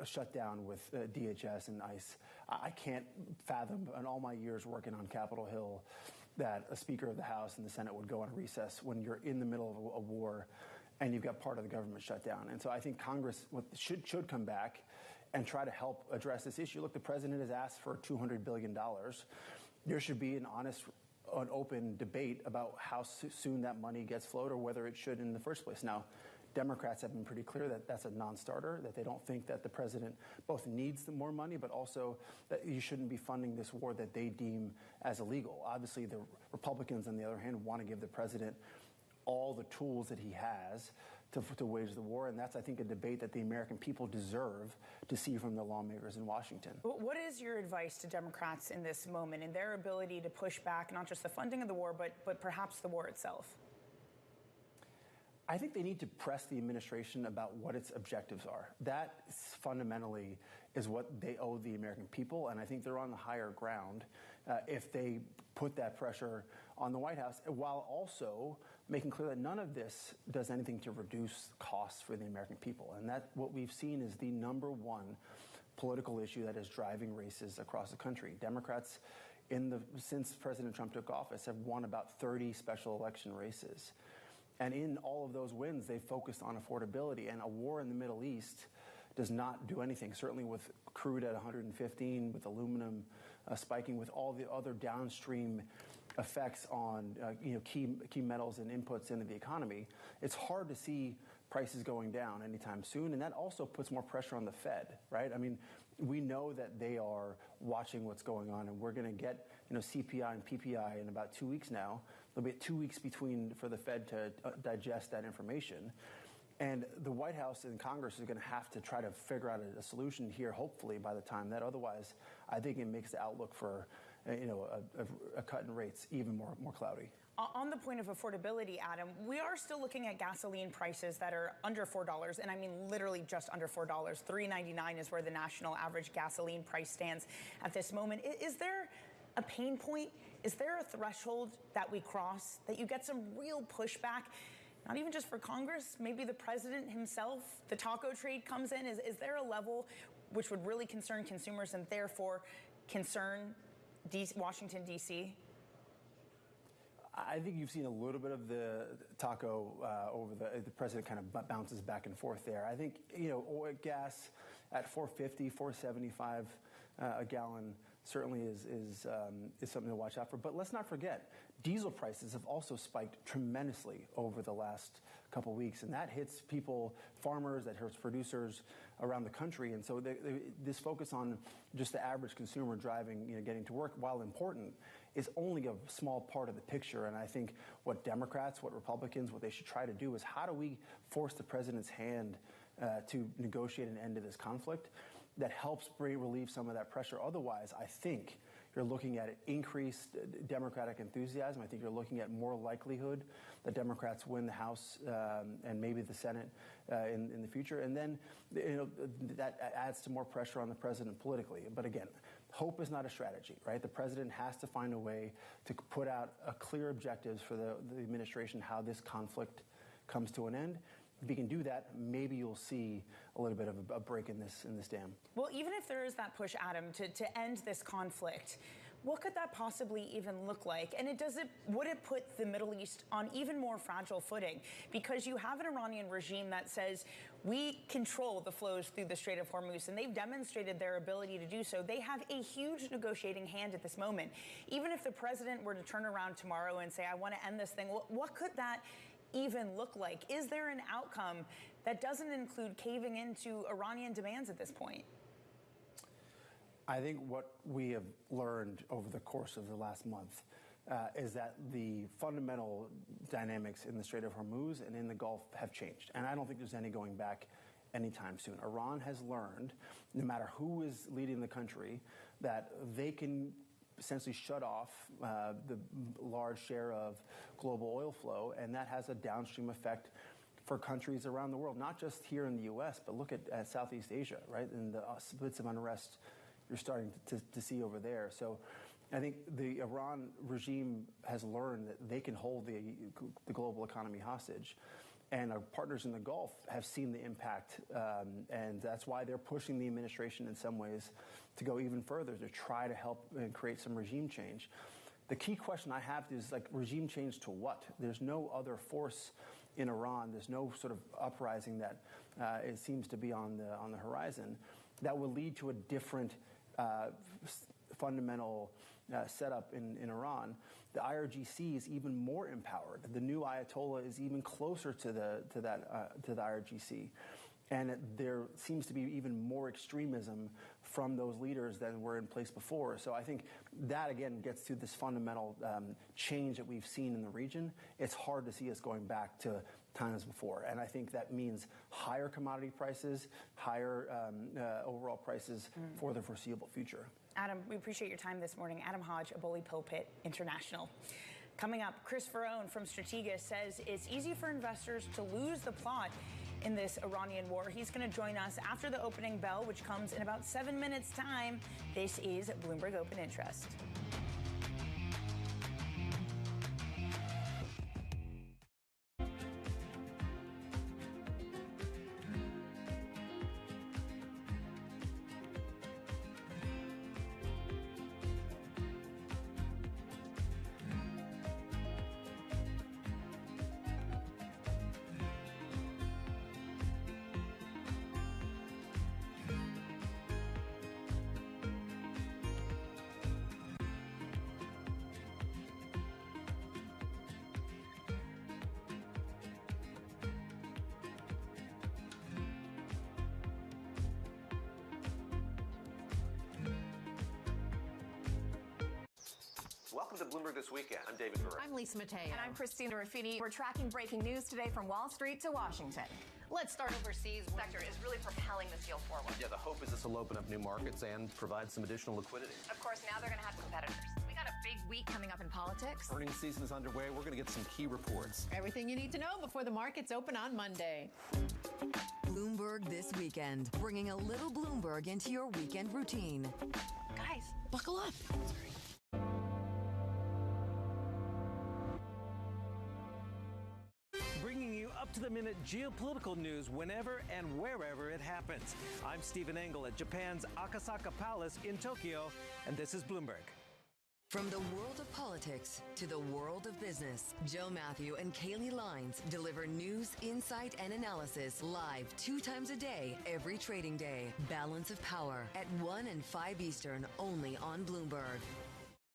a shutdown with DHS and ICE, I can't fathom in all my years working on Capitol Hill that a Speaker of the House and the Senate would go on recess when you're in the middle of a war and you've got part of the government shut down. And so I think Congress should come back and try to help address this issue. Look, the president has asked for $200 billion. There should be an honest, an open debate about how soon that money gets flowed or whether it should in the first place. Now, Democrats have been pretty clear that that's a non-starter, that they don't think that the president both needs more money, but also that you shouldn't be funding this war that they deem as illegal. Obviously, the Republicans, on the other hand, want to give the president all the tools that he has to wage the war, and that's, I think, a debate that the American people deserve to see from the lawmakers in Washington. What is your advice to Democrats in this moment in their ability to push back not just the funding of the war, but perhaps the war itself? I think they need to press the administration about what its objectives are. That fundamentally is what they owe the American people, and I think they're on the higher ground if they put that pressure on the White House, while also making clear that none of this does anything to reduce costs for the American people. And that what we've seen is the number one political issue that is driving races across the country. Democrats, since President Trump took office, have won about 30 special election races. And in all of those wins, they focused on affordability. And a war in the Middle East does not do anything, certainly with crude at 115, with aluminum spiking, with all the other downstream effects on key metals and inputs into the economy. It's hard to see prices going down anytime soon. And that also puts more pressure on the Fed, right? I mean, we know that they are watching what's going on, and we're going to get CPI and PPI in about 2 weeks now. There'll be 2 weeks for the Fed to digest that information. And the White House and Congress is going to have to try to figure out a solution here, hopefully, by the time that. Otherwise, I think it makes the outlook for a cut in rates even more cloudy. On the point of affordability, Adam, we are still looking at gasoline prices that are under $4, and I mean literally just under $4. $3.99 is where the national average gasoline price stands at this moment. Is there a pain point? Is there a threshold that we cross, that you get some real pushback? Not even just for Congress, maybe the president himself, the taco trade comes in. Is there a level which would really concern consumers and therefore concern Washington, D.C.? I think you've seen a little bit of the taco over the president kind of bounces back and forth there. I think, oil, gas at $4.50, $4.75 a gallon certainly is something to watch out for. But let's not forget, diesel prices have also spiked tremendously over the last couple weeks, and that hits people, farmers, that hurts producers around the country. And so this focus on just the average consumer driving, getting to work, while important, is only a small part of the picture. And I think what Democrats, what Republicans, what they should try to do is, how do we force the president's hand to negotiate an end to this conflict that helps relieve some of that pressure? Otherwise, I think you're looking at increased Democratic enthusiasm. I think you're looking at more likelihood that Democrats win the House and maybe the Senate in the future. And then that adds to more pressure on the president politically. But again, hope is not a strategy, right? The president has to find a way to put out clear objectives for the administration, how this conflict comes to an end. If he can do that, maybe you'll see a little bit of a break in this dam. Well, even if there is that push, Adam, to end this conflict, what could that possibly even look like? And would it put the Middle East on even more fragile footing? Because you have an Iranian regime that says, we control the flows through the Strait of Hormuz, and they've demonstrated their ability to do so. They have a huge negotiating hand at this moment. Even if the president were to turn around tomorrow and say, I want to end this thing, what could that even look like? Is there an outcome that doesn't include caving into Iranian demands at this point? I think what we have learned over the course of the last month is that the fundamental dynamics in the Strait of Hormuz and in the Gulf have changed. And I don't think there's any going back anytime soon. Iran has learned, no matter who is leading the country, that they can essentially shut off the large share of global oil flow, and that has a downstream effect for countries around the world, not just here in the U.S., but look at Southeast Asia, right, and the splits of unrest you're starting to see over there. So I think the Iran regime has learned that they can hold the global economy hostage. And our partners in the Gulf have seen the impact, and that's why they're pushing the administration in some ways to go even further, to try to help and create some regime change. The key question I have is, like, regime change to what? There's no other force in Iran. There's no sort of uprising that it seems to be on the horizon that will lead to a different fundamental setup in Iran. The IRGC is even more empowered. The new Ayatollah is even closer to the IRGC. And there seems to be even more extremism from those leaders than were in place before. So I think that, again, gets to this fundamental change that we've seen in the region. It's hard to see us going back to times before. And I think that means higher commodity prices, higher overall prices for the foreseeable future. Adam, we appreciate your time this morning. Adam Hodge, Aboli Pulpit International. Coming up, Chris Farone from Stratega says it's easy for investors to lose the plot in this Iranian war. He's going to join us after the opening bell, which comes in about 7 minutes' time. This is Bloomberg Open Interest. Welcome to Bloomberg This Weekend. I'm David Burr. I'm Lisa Mateo. And I'm Christina Ruffini. We're tracking breaking news today from Wall Street to Washington. Let's start overseas. The sector is really propelling this deal forward. Yeah, the hope is this will open up new markets and provide some additional liquidity. Of course, now they're going to have competitors. We got a big week coming up in politics. Earnings season is underway. We're going to get some key reports. Everything you need to know before the markets open on Monday. Bloomberg This Weekend, bringing a little Bloomberg into your weekend routine. Guys, buckle up. Bringing you up-to-the-minute geopolitical news whenever and wherever it happens. I'm Stephen Engel at Japan's Akasaka Palace in Tokyo, and this is Bloomberg. From the world of politics to the world of business, Joe Matthew and Kaylee Lines deliver news, insight, and analysis live 2 times a day, every trading day. Balance of Power at 1 and 5 Eastern, only on Bloomberg.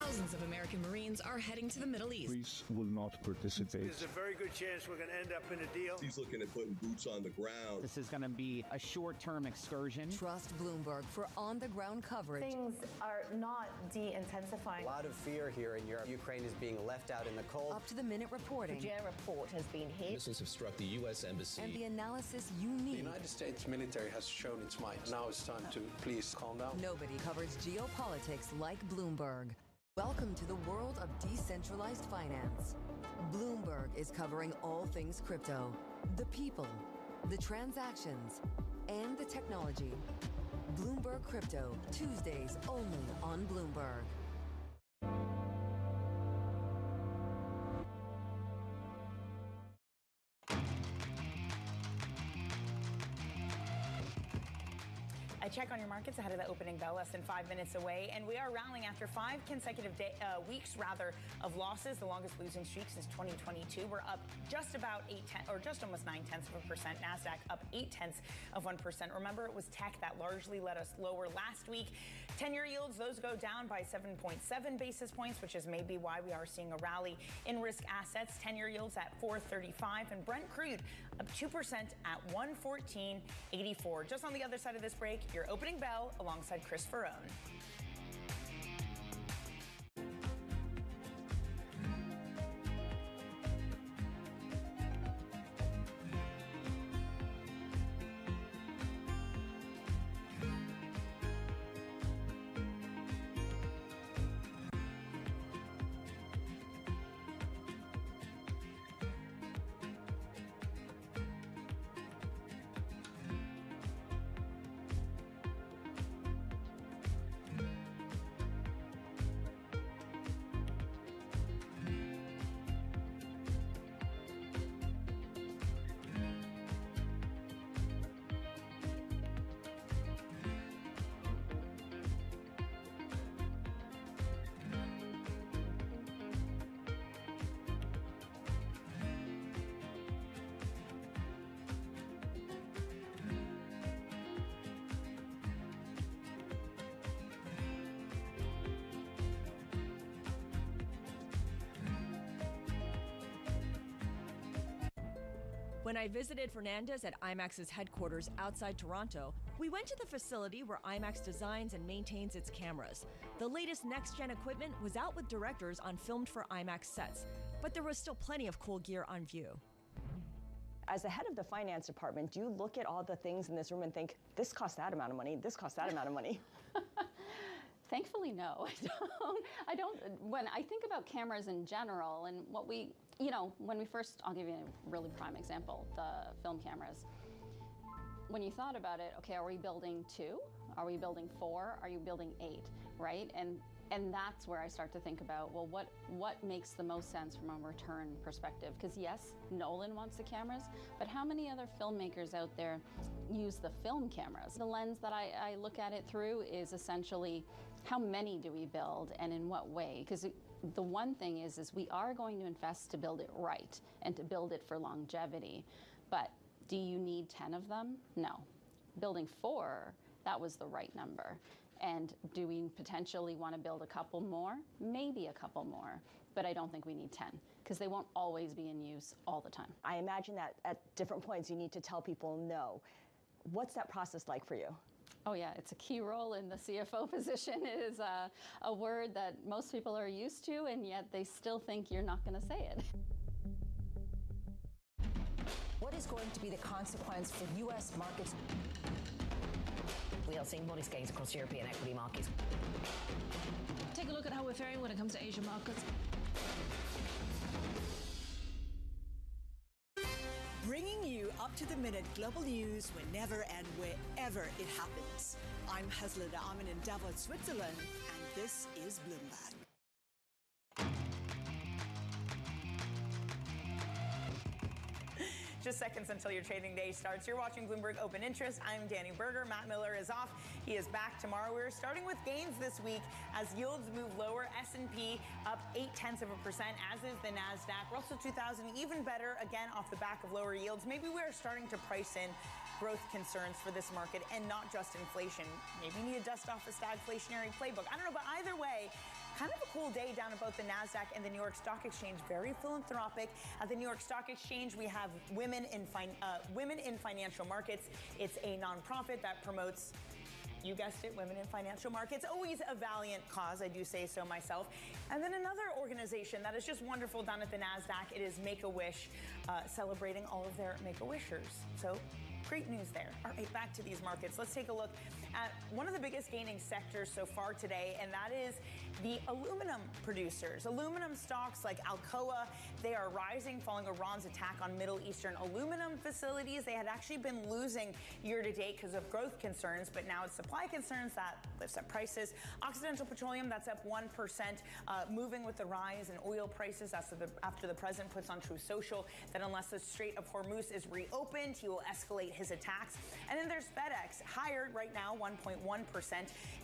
Thousands of American Marines are heading to the Middle East. Greece will not participate. There's a very good chance we're going to end up in a deal. He's looking at putting boots on the ground. This is going to be a short-term excursion. Trust Bloomberg for on-the-ground coverage. Things are not de-intensifying. A lot of fear here in Europe. Ukraine is being left out in the cold. Up-to-the-minute reporting. The Jan report has been hit. Missiles have struck the U.S. Embassy. And the analysis you need. The United States military has shown its might. Now it's time to please calm down. Nobody covers geopolitics like Bloomberg. Welcome to the world of decentralized finance. Bloomberg is covering all things crypto, the people, the transactions, and the technology. Bloomberg Crypto, Tuesdays only on Bloomberg. A check on your markets ahead of the opening bell, less than 5 minutes away, and we are rallying after 5 consecutive weeks of losses, the longest losing streak since 2022. We're up just about just almost 0.9%. Nasdaq up 0.8%. Remember, it was tech that largely let us lower last week. 10-year yields, those go down by 7.7 basis points, which is maybe why we are seeing a rally in risk assets. 10-year yields at 4.35, and Brent crude up 2% at 114.84. Just on the other side of this break, your opening bell alongside Chris Farone. When I visited Fernandez at IMAX's headquarters outside Toronto, we went to the facility where IMAX designs and maintains its cameras. The latest next-gen equipment was out with directors on filmed for IMAX sets, but there was still plenty of cool gear on view. As the head of the finance department, do you look at all the things in this room and think, this costs that amount of money, this costs that amount of money? Thankfully, no. I don't. When I think about cameras in general and what we, when we first, I'll give you a really prime example, the film cameras. When you thought about it, okay, are we building 2? Are we building 4? Are you building 8, right? And that's where I start to think about, well, what makes the most sense from a return perspective? Because yes, Nolan wants the cameras, but how many other filmmakers out there use the film cameras? The lens that I look at it through is essentially, how many do we build and in what way? Because the one thing is we are going to invest to build it right and to build it for longevity. But do you need 10 of them? No. Building 4, that was the right number. And do we potentially want to build a couple more? Maybe a couple more, but I don't think we need 10 because they won't always be in use all the time. I imagine that at different points you need to tell people no. What's that process like for you? Oh yeah, it's a key role in the CFO position. It is a word that most people are used to, and yet they still think you're not going to say it. What is going to be the consequence for U.S. markets? We are seeing modest gains across European equity markets. Take a look at how we're faring when it comes to Asian markets. Bringing you up-to-the-minute global news whenever and wherever it happens. I'm Hazlida Amin in Davos, Switzerland, and this is Bloomberg. Just seconds until your trading day starts. You're watching Bloomberg Open Interest. I'm Danny Berger. Matt Miller is off. He is back tomorrow. We're starting with gains this week as yields move lower. S&P up 0.8%, as is the NASDAQ. Russell 2000 even better, again, off the back of lower yields. Maybe we're starting to price in growth concerns for this market and not just inflation. Maybe you need to dust off the stagflationary playbook. I don't know, but either way, kind of a cool day down at both the NASDAQ and the New York Stock Exchange. Very philanthropic. At the New York Stock Exchange, we have Women in Financial Markets. It's a nonprofit that promotes, you guessed it, women in financial markets. Always a valiant cause, I do say so myself. And then another organization that is just wonderful down at the NASDAQ, it is Make-A-Wish, celebrating all of their Make-A-Wishers. So great news there. All right, back to these markets. Let's take a look at one of the biggest gaining sectors so far today, and that is the aluminum producers. Aluminum stocks like Alcoa, they are rising following Iran's attack on Middle Eastern aluminum facilities. They had actually been losing year to date because of growth concerns, but now it's supply concerns that lifts up prices. Occidental Petroleum, that's up 1%, moving with the rise in oil prices after the president puts on Truth Social that unless the Strait of Hormuz is reopened, he will escalate his attacks. And then there's FedEx, higher right now, 1.1%.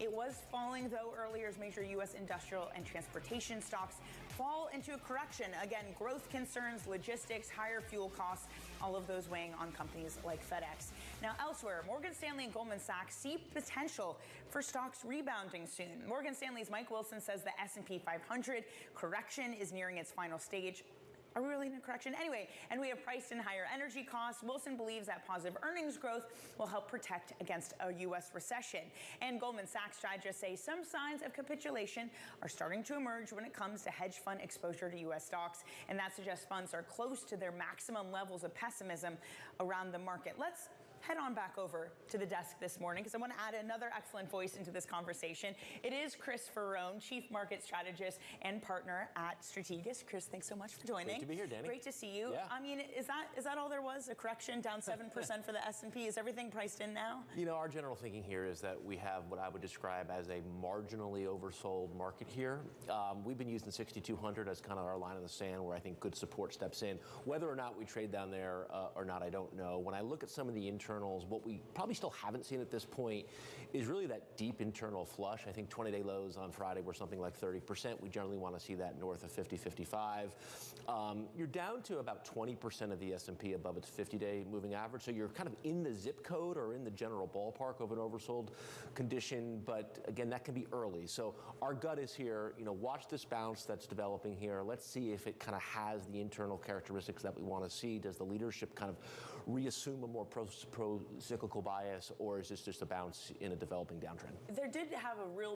It was falling, though, earlier as major U.S. industrial and transportation stocks fall into a correction. Again, growth concerns, logistics, higher fuel costs, all of those weighing on companies like FedEx. Now, elsewhere, Morgan Stanley and Goldman Sachs see potential for stocks rebounding soon. Morgan Stanley's Mike Wilson says the S&P 500 correction is nearing its final stage. Are we really in a correction? Anyway, and we have priced in higher energy costs. Wilson believes that positive earnings growth will help protect against a U.S. recession. And Goldman Sachs strategists say some signs of capitulation are starting to emerge when it comes to hedge fund exposure to U.S. stocks. And that suggests funds are close to their maximum levels of pessimism around the market. Let's head on back over to the desk this morning because I want to add another excellent voice into this conversation. It is Chris Ferrone, Chief Market Strategist and Partner at Strategas. Chris, thanks so much for joining. Great to be here, Danny. Great to see you. Yeah. I mean, is that all there was? A correction down 7% for the S&P? Is everything priced in now? You know, our general thinking here is that we have what I would describe as a marginally oversold market here. We've been using 6,200 as kind of our line in the sand where I think good support steps in. Whether or not we trade down there or not, I don't know. When I look at some of the internal internals. What we probably still haven't seen at this point is really that deep internal flush. I think 20-day lows on Friday were something like 30%. We generally want to see that north of 50, 55. You're down to about 20% of the S&P above its 50-day moving average. So you're kind of in the zip code or in the general ballpark of an oversold condition. But again, that can be early. So our gut is here, watch this bounce that's developing here. Let's see if it kind of has the internal characteristics that we want to see. Does the leadership kind of reassume a more pro-cyclical bias, or is this just a bounce in a developing downtrend? There did have a real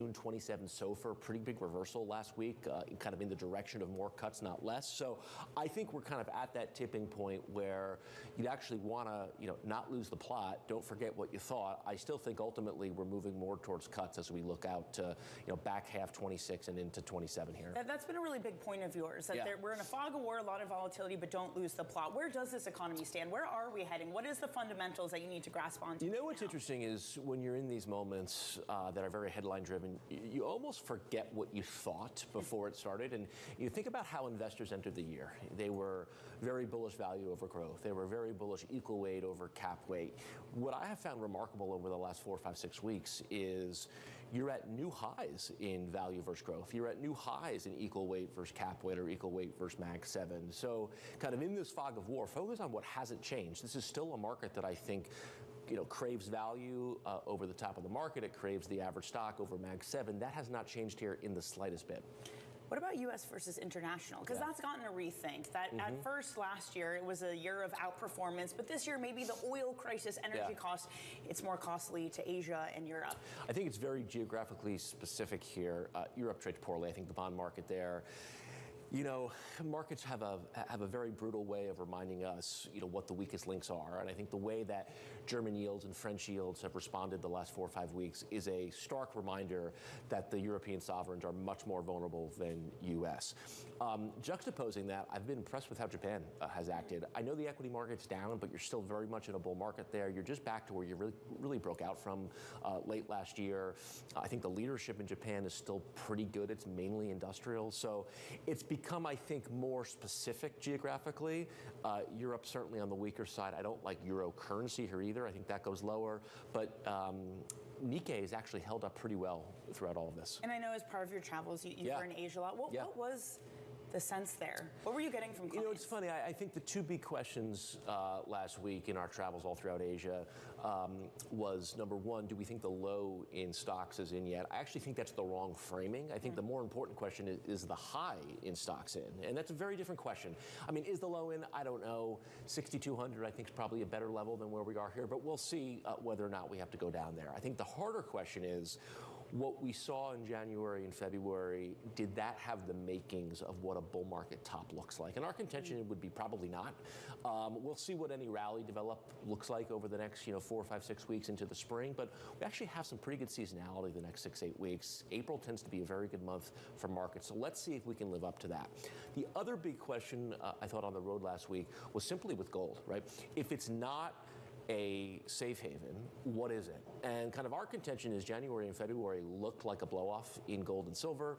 June 27 SOFR, pretty big reversal last week, kind of in the direction of more cuts, not less. So I think we're kind of at that tipping point where you'd actually want to, not lose the plot. Don't forget what you thought. I still think ultimately we're moving more towards cuts as we look out to, back half 26 and into 27 here. That's been a really big point of yours. That we're in a fog of war, a lot of volatility, but don't lose the plot. Where does this economy stand? Where are we heading? What is the fundamentals that you need to grasp onto? What's interesting is when you're in these moments that are very headline driven, you almost forget what you thought before it started. And you think about how investors entered the year. They were very bullish value over growth. They were very bullish equal weight over cap weight. What I have found remarkable over the last 4, 5, 6 weeks is you're at new highs in value versus growth. You're at new highs in equal weight versus cap weight or equal weight versus Mag 7. So kind of in this fog of war, focus on what hasn't changed. This is still a market that I think craves value over the top of the market. It craves the average stock over Mag 7. That has not changed here in the slightest bit. What about U.S. versus international? Because that's gotten a rethink. That at first last year, it was a year of outperformance, but this year maybe the oil crisis, energy costs, it's more costly to Asia and Europe. I think it's very geographically specific here. Europe trades poorly. I think the bond market there, markets have a very brutal way of reminding us, what the weakest links are. And I think the way that German yields and French yields have responded the last 4 or 5 weeks is a stark reminder that the European sovereigns are much more vulnerable than U.S. Juxtaposing that, I've been impressed with how Japan has acted. I know the equity market's down, but you're still very much in a bull market there. You're just back to where you really broke out from late last year. I think the leadership in Japan is still pretty good. It's mainly industrial. So it's become, I think, more specific geographically. Europe certainly on the weaker side. I don't like euro currency here either. I think that goes lower. But Nikkei has actually held up pretty well throughout all of this. And I know as part of your travels, you were in Asia a lot. What was the sense there? What were you getting from clients? It's funny. I think the two big questions last week in our travels all throughout Asia was, number one, do we think the low in stocks is in yet? I actually think that's the wrong framing. I think the more important question is the high in stocks in? And that's a very different question. I mean, is the low in? I don't know. 6,200, I think, is probably a better level than where we are here, but we'll see whether or not we have to go down there. I think the harder question is, what we saw in January and February, did that have the makings of what a bull market top looks like? And our contention would be probably not. We'll see what any rally develop looks like over the next 4, 5, 6 weeks into the spring, but we actually have some pretty good seasonality the next 6, 8 weeks. April tends to be a very good month for markets, so let's see if we can live up to that. The other big question I thought on the road last week was simply with gold, right? If it's not a safe haven, what is it? And kind of our contention is January and February looked like a blow-off in gold and silver.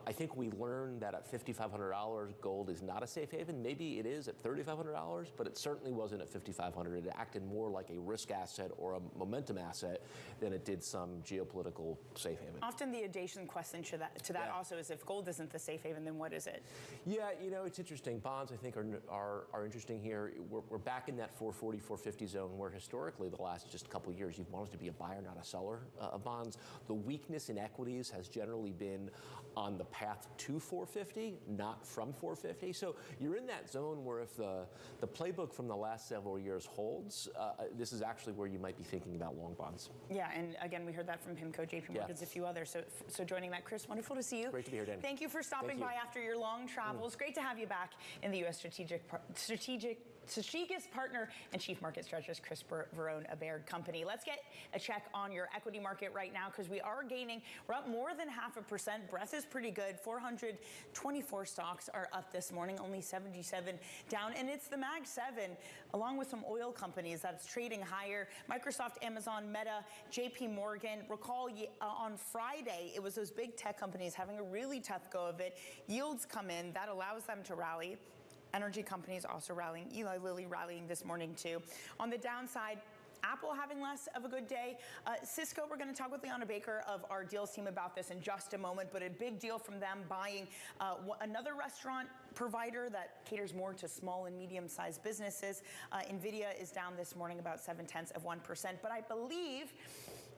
I think we learned that at $5,500, gold is not a safe haven. Maybe it is at $3,500, but it certainly wasn't at $5,500. It acted more like a risk asset or a momentum asset than it did some geopolitical safe haven. Often the adjacent question to that also is, if gold isn't the safe haven, then what is it? Yeah, it's interesting. Bonds, I think, are interesting here. We're back in that 440, 450 zone, where historically the last just couple of years you've wanted to be a buyer, not a seller of bonds. The weakness in equities has generally been on the path to 450, not from 450. So you're in that zone where if the playbook from the last several years holds, this is actually where you might be thinking about long bonds. Yeah, and again, we heard that from PIMCO, JP Morgan's, a few others. So joining that, Chris, wonderful to see you. Great to be here, Danny. Thank you for stopping by after your long travels. Great to have you back in the U.S. strategic partner and chief market strategist Chris Verone, a Baird company. Let's get a check on your equity market right now, because we are gaining. We're up more than 0.5%. Breadth is pretty good. 424 stocks are up this morning, only 77 down. And it's the Mag 7, along with some oil companies, that's trading higher. Microsoft, Amazon, Meta, JP Morgan. Recall on Friday, it was those big tech companies having a really tough go of it. Yields come in. That allows them to rally. Energy companies also rallying. Eli Lilly rallying this morning too. On the downside, Apple having less of a good day. Cisco, we're going to talk with Liana Baker of our deals team about this in just a moment, but a big deal from them buying another restaurant provider that caters more to small and medium-sized businesses. NVIDIA is down this morning about 0.7%, but I believe,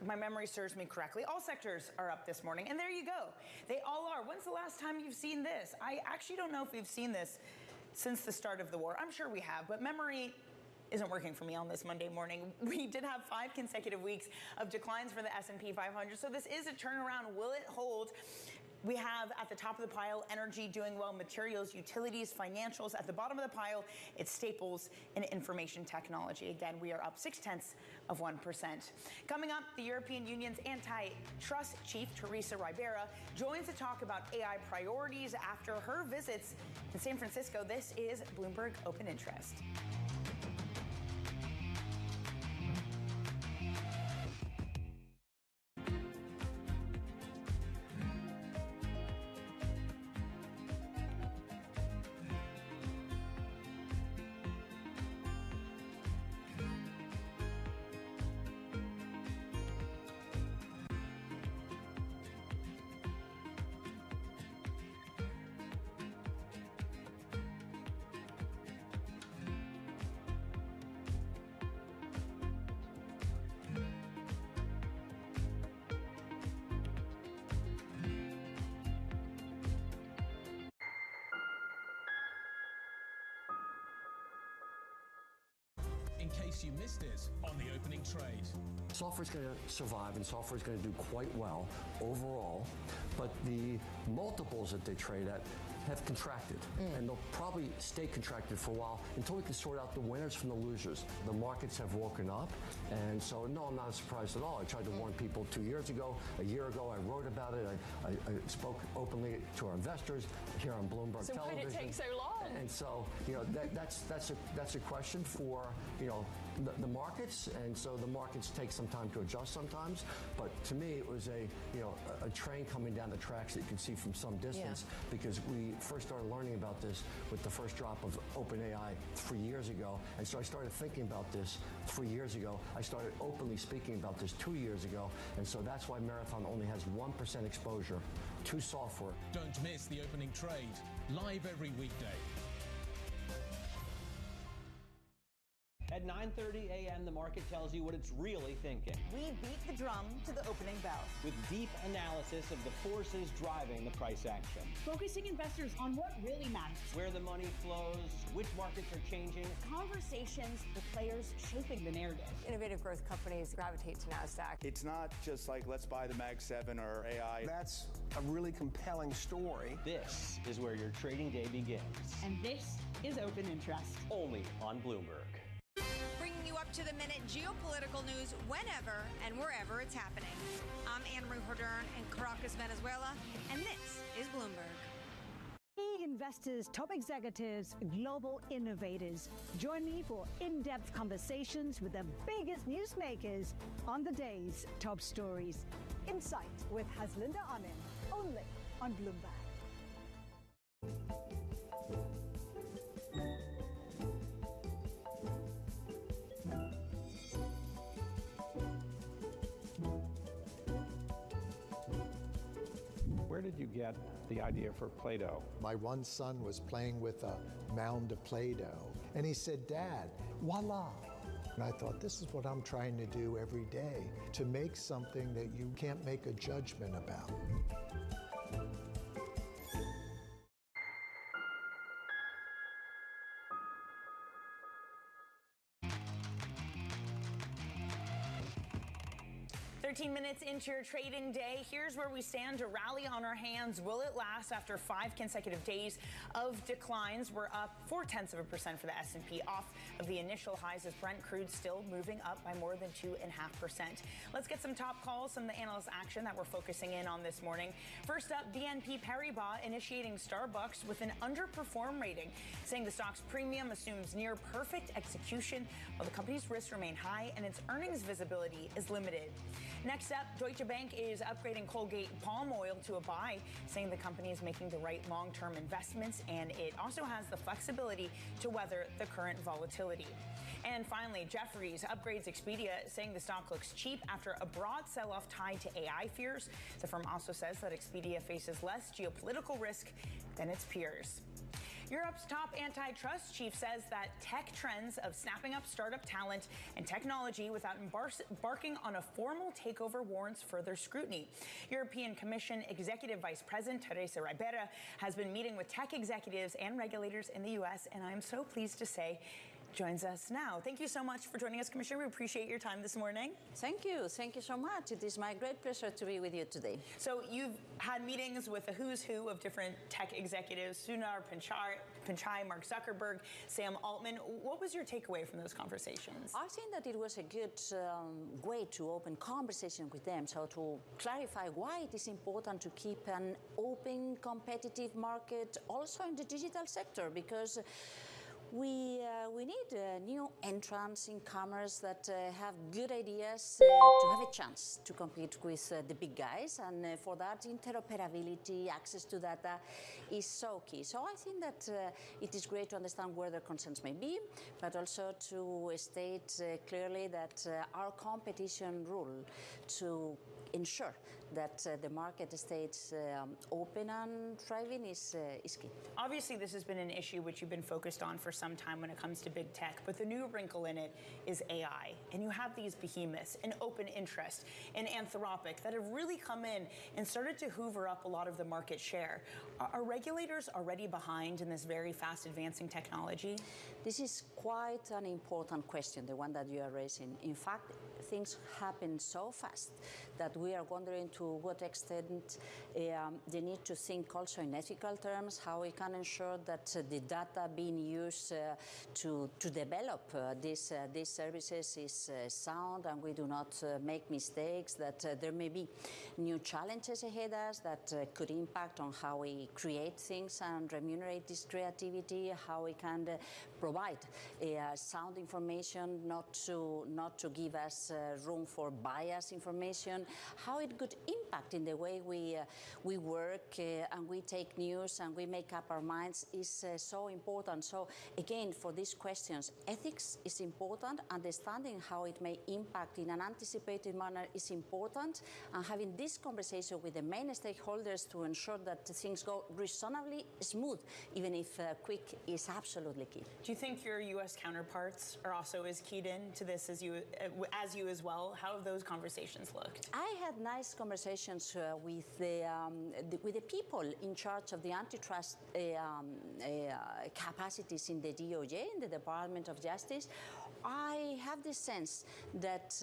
if my memory serves me correctly, all sectors are up this morning, and there you go. They all are. When's the last time you've seen this? I actually don't know if we've seen this since the start of the war. I'm sure we have, but memory isn't working for me on this Monday morning. We did have 5 consecutive weeks of declines for the S&P 500, so this is a turnaround. Will it hold? We have at the top of the pile energy doing well, materials, utilities, financials. At the bottom of the pile, it's staples and information technology. Again, we are up 0.6%. Coming up, the European Union's antitrust chief, Teresa Ribera, joins to talk about AI priorities after her visits in San Francisco. This is Bloomberg Open Interest. In case you missed it on the opening trade. Software's going to survive and software's going to do quite well overall, but the multiples that they trade at have contracted, and they'll probably stay contracted for a while until we can sort out the winners from the losers. The markets have woken up, and so no, I'm not surprised at all. I tried to warn people 2 years ago, a year ago, I wrote about it, I spoke openly to our investors here on Bloomberg So Television. why did it take so long? And so, you know, that's a question for, you know, the markets, and so the markets take some time to adjust sometimes, but to me it was a train coming down the tracks that you can see from some distance, because we first started learning about this with the first drop of OpenAI 3 years ago, and so I started thinking about this 3 years ago. I started openly speaking about this 2 years ago, and so that's why Marathon only has 1% exposure to software. Don't miss the opening trade, live every weekday. At 9:30 a.m., the market tells you what it's really thinking. We beat the drum to the opening bell. With deep analysis of the forces driving the price action. Focusing investors on what really matters. Where the money flows, which markets are changing. Conversations with players shaping the narrative. Innovative growth companies gravitate to NASDAQ. It's not just like, let's buy the Mag 7 or AI. That's a really compelling story. This is where your trading day begins. And this is Open Interest. Only on Bloomberg. Bringing you up to the minute geopolitical news whenever and wherever it's happening. I'm Anne-Marie Hordern in Caracas, Venezuela, and this is Bloomberg. Key investors, top executives, global innovators. Join me for in-depth conversations with the biggest newsmakers on the day's top stories. Insight with Haslinda Amin, only on Bloomberg. Where did you get the idea for Play-Doh? My one son was playing with a mound of Play-Doh, and he said, "Dad, voila." And I thought, this is what I'm trying to do every day, to make something that you can't make a judgment about. Minutes into your trading day, here's where we stand. A rally on our hands. Will it last after 5 consecutive days of declines? We're up 0.4% for the S&P, off of the initial highs as Brent crude still moving up by more than 2.5%. Let's get some top calls, some of the analyst action that we're focusing in on this morning. First up, BNP Paribas initiating Starbucks with an underperform rating, saying the stock's premium assumes near perfect execution while the company's risks remain high and its earnings visibility is limited. Next up, Deutsche Bank is upgrading Colgate palm oil to a buy, saying the company is making the right long-term investments, and it also has the flexibility to weather the current volatility. And finally, Jefferies upgrades Expedia, saying the stock looks cheap after a broad sell-off tied to AI fears. The firm also says that Expedia faces less geopolitical risk than its peers. Europe's top antitrust chief says that tech trends of snapping up startup talent and technology without embarking on a formal takeover warrants further scrutiny. European Commission Executive Vice President Teresa Ribera has been meeting with tech executives and regulators in the U.S., and I'm so pleased to say joins us now. Thank you so much for joining us, Commissioner. We appreciate your time this morning. Thank you. Thank you so much. It is my great pleasure to be with you today. So you've had meetings with the who's who of different tech executives, Sundar Pichai, Mark Zuckerberg, Sam Altman. What was your takeaway from those conversations? I think that it was a good way to open conversation with them, so to clarify why it is important to keep an open, competitive market also in the digital sector, because we need new entrants in commerce that have good ideas to have a chance to compete with the big guys, and for that interoperability, access to data is so key. So I think that it is great to understand where their concerns may be, but also to state clearly that our competition rule to ensure that the market stays open and thriving is key. Obviously, this has been an issue which you've been focused on for some time when it comes to big tech, but the new wrinkle in it is AI. And you have these behemoths and open interest and Anthropic that have really come in and started to hoover up a lot of the market share. Are regulators already behind in this very fast advancing technology? This is quite an important question, the one that you are raising. In fact, things happen so fast that we are wondering to what extent they need to think also in ethical terms, how we can ensure that the data being used to develop these services is sound and we do not make mistakes, that there may be new challenges ahead of us that could impact on how we create things and remunerate this creativity, how we can provide sound information, not to give us room for biased information, how it could impact in the way we work and we take news and we make up our minds is so important. So again, for these questions, ethics is important, understanding how it may impact in an anticipated manner is important, and having this conversation with the main stakeholders to ensure that things go reasonably smooth, even if quick, is absolutely key. Do you think your U.S. counterparts are also as keyed in to this as you as well? How have those conversations looked? I had nice conversations with the people in charge of the antitrust capacities in the DOJ, in the Department of Justice. I have the sense that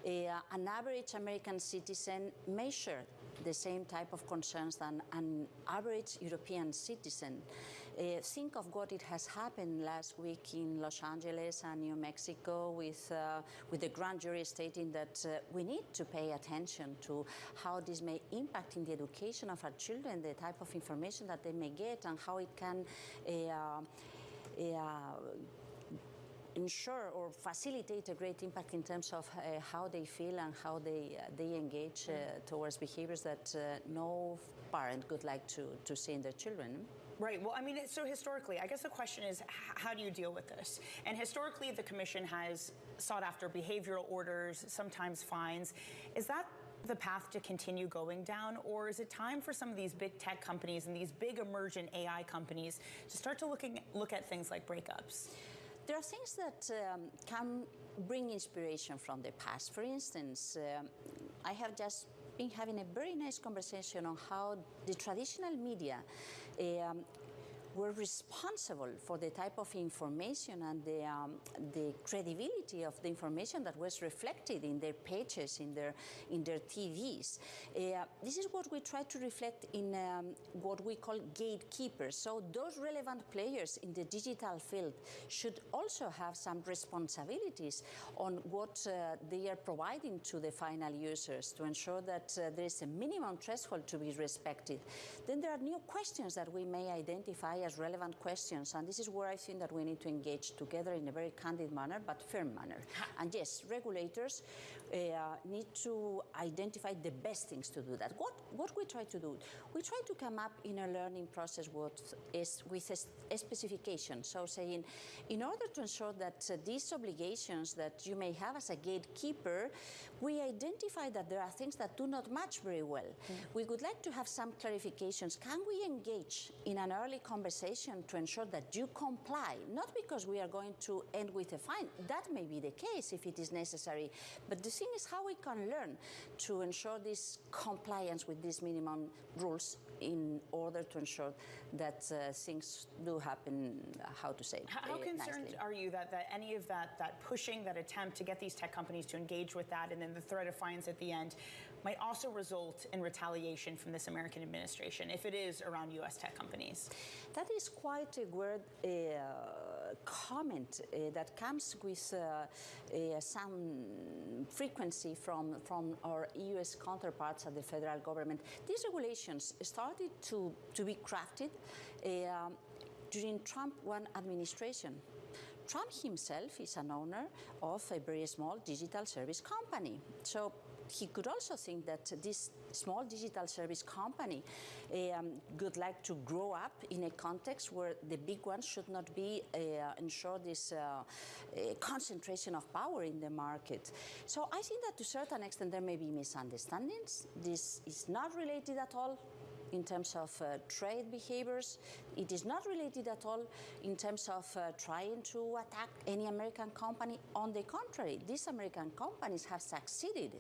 an average American citizen may share the same type of concerns than an average European citizen. Think of what it has happened last week in Los Angeles and New Mexico with the grand jury stating that we need to pay attention to how this may impact in the education of our children, the type of information that they may get, and how it can ensure or facilitate a great impact in terms of how they feel and how they engage towards behaviors that no parent would like to see in their children. Right. Well, I mean, so historically, I guess the question is, how do you deal with this? And historically, the Commission has sought after behavioral orders, sometimes fines. Is that the path to continue going down, or is it time for some of these big tech companies and these big emergent AI companies to start to look at things like breakups? There are things that can bring inspiration from the past. For instance, I have just been having a very nice conversation on how the traditional media were responsible for the type of information and the credibility of the information that was reflected in their pages, in their TVs. This is what we try to reflect in what we call gatekeepers. So those relevant players in the digital field should also have some responsibilities on what they are providing to the final users to ensure that there is a minimum threshold to be respected. Then there are new questions that we may identify as relevant questions, and this is where I think that we need to engage together in a very candid manner but firm manner. And yes, regulators need to identify the best things to do that. What we try to do? We try to come up in a learning process with a specification. So saying, in order to ensure that these obligations that you may have as a gatekeeper, we identify that there are things that do not match very well. We would like to have some clarifications. Can we engage in an early conversation to ensure that you comply? Not because we are going to end with a fine. That may be the case if it is necessary. But the thing is how we can learn to ensure this compliance with these minimum rules in order to ensure that things do happen, how to say, How concerned nicely. are you that any of that pushing, that attempt to get these tech companies to engage with that, and then the threat of fines at the end, might also result in retaliation from this American administration, if it is around U.S. tech companies? That is quite a weird comment that comes with some frequency from our U.S. counterparts at the federal government. These regulations started to be crafted during Trump 1 administration. Trump himself is an owner of a very small digital service company. So he could also think that this small digital service company would like to grow up in a context where the big ones should not be ensure this concentration of power in the market. So I think that to a certain extent there may be misunderstandings. This is not related at all in terms of trade behaviors. It is not related at all in terms of trying to attack any American company. On the contrary, these American companies have succeeded,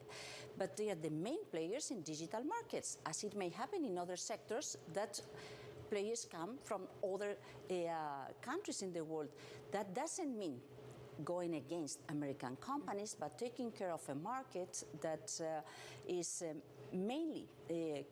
but they are the main players in digital markets, as it may happen in other sectors that players come from other countries in the world. That doesn't mean going against American companies, but taking care of a market that is mainly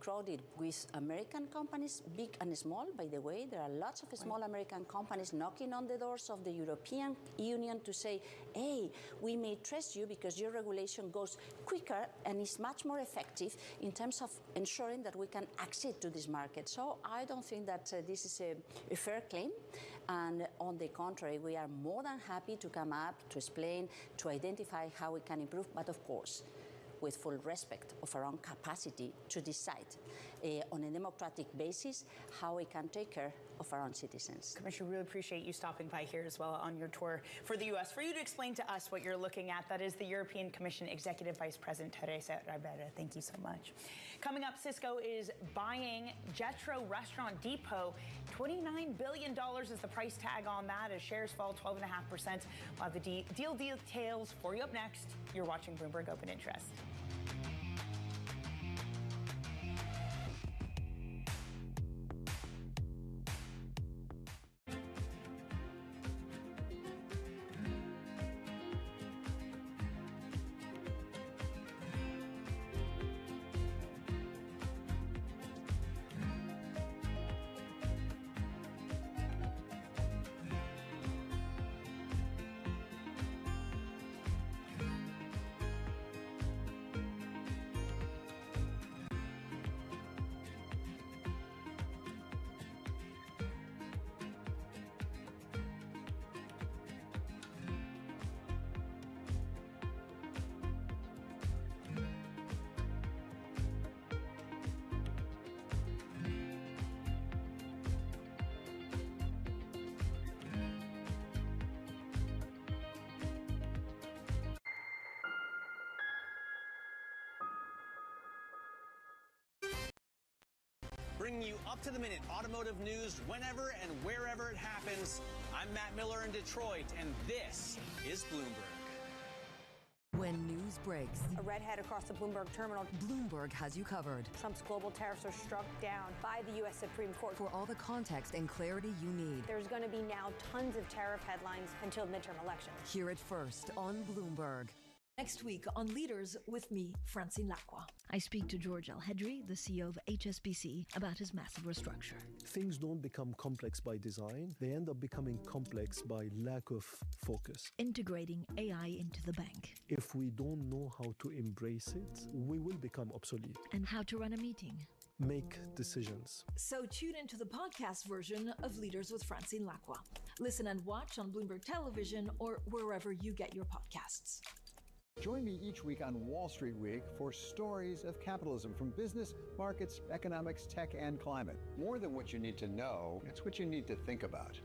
crowded with American companies, big and small, by the way. There are lots of small American companies knocking on the doors of the European Union to say, hey, we may trust you because your regulation goes quicker and is much more effective in terms of ensuring that we can accede to this market. So I don't think that this is a fair claim. And on the contrary, we are more than happy to come up, to explain, to identify how we can improve, but of course, with full respect of our own capacity to decide on a democratic basis how we can take care of our own citizens. Commissioner, really appreciate you stopping by here as well on your tour for the U.S. For you to explain to us what you're looking at, that is the European Commission Executive Vice President Teresa Ribera. Thank you so much. Coming up, Cisco is buying Jetro Restaurant Depot. $29 billion is the price tag on that as shares fall 12.5%. We'll have the deal details for you up next. You're watching Bloomberg Open Interest. Bringing you up-to-the-minute automotive news whenever and wherever it happens. I'm Matt Miller in Detroit, and this is Bloomberg. When news breaks, a redhead across the Bloomberg terminal. Bloomberg has you covered. Trump's global tariffs are struck down by the U.S. Supreme Court. For all the context and clarity you need. There's going to be now tons of tariff headlines until midterm elections. Hear it first on Bloomberg. Next week on Leaders with me, Francine Lacqua. I speak to George Alhedri, the CEO of HSBC, about his massive restructure. Things don't become complex by design. They end up becoming complex by lack of focus. Integrating AI into the bank. If we don't know how to embrace it, we will become obsolete. And how to run a meeting. Make decisions. So tune into the podcast version of Leaders with Francine Lacqua. Listen and watch on Bloomberg Television or wherever you get your podcasts. Join me each week on Wall Street Week for stories of capitalism from business, markets, economics, tech, and climate. More than what you need to know, it's what you need to think about.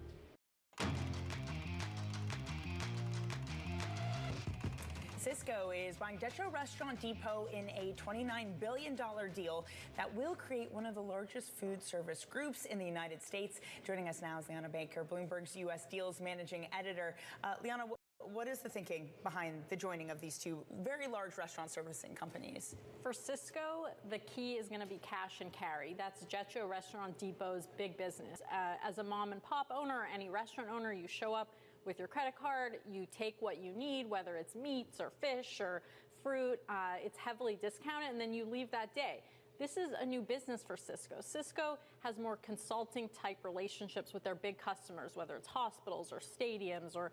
Cisco is buying Jetro Restaurant Depot in a $29 billion deal that will create one of the largest food service groups in the United States. Joining us now is Liana Baker, Bloomberg's U.S. Deals Managing Editor. Liana, what is the thinking behind the joining of these two very large restaurant servicing companies? For Cisco, the key is going to be cash and carry. That's Jetro Restaurant Depot's big business. As a mom and pop owner or any restaurant owner, you show up with your credit card, you take what you need, whether it's meats or fish or fruit, it's heavily discounted, and then you leave that day. This is a new business for Cisco. Cisco has more consulting type relationships with their big customers, whether it's hospitals or stadiums or,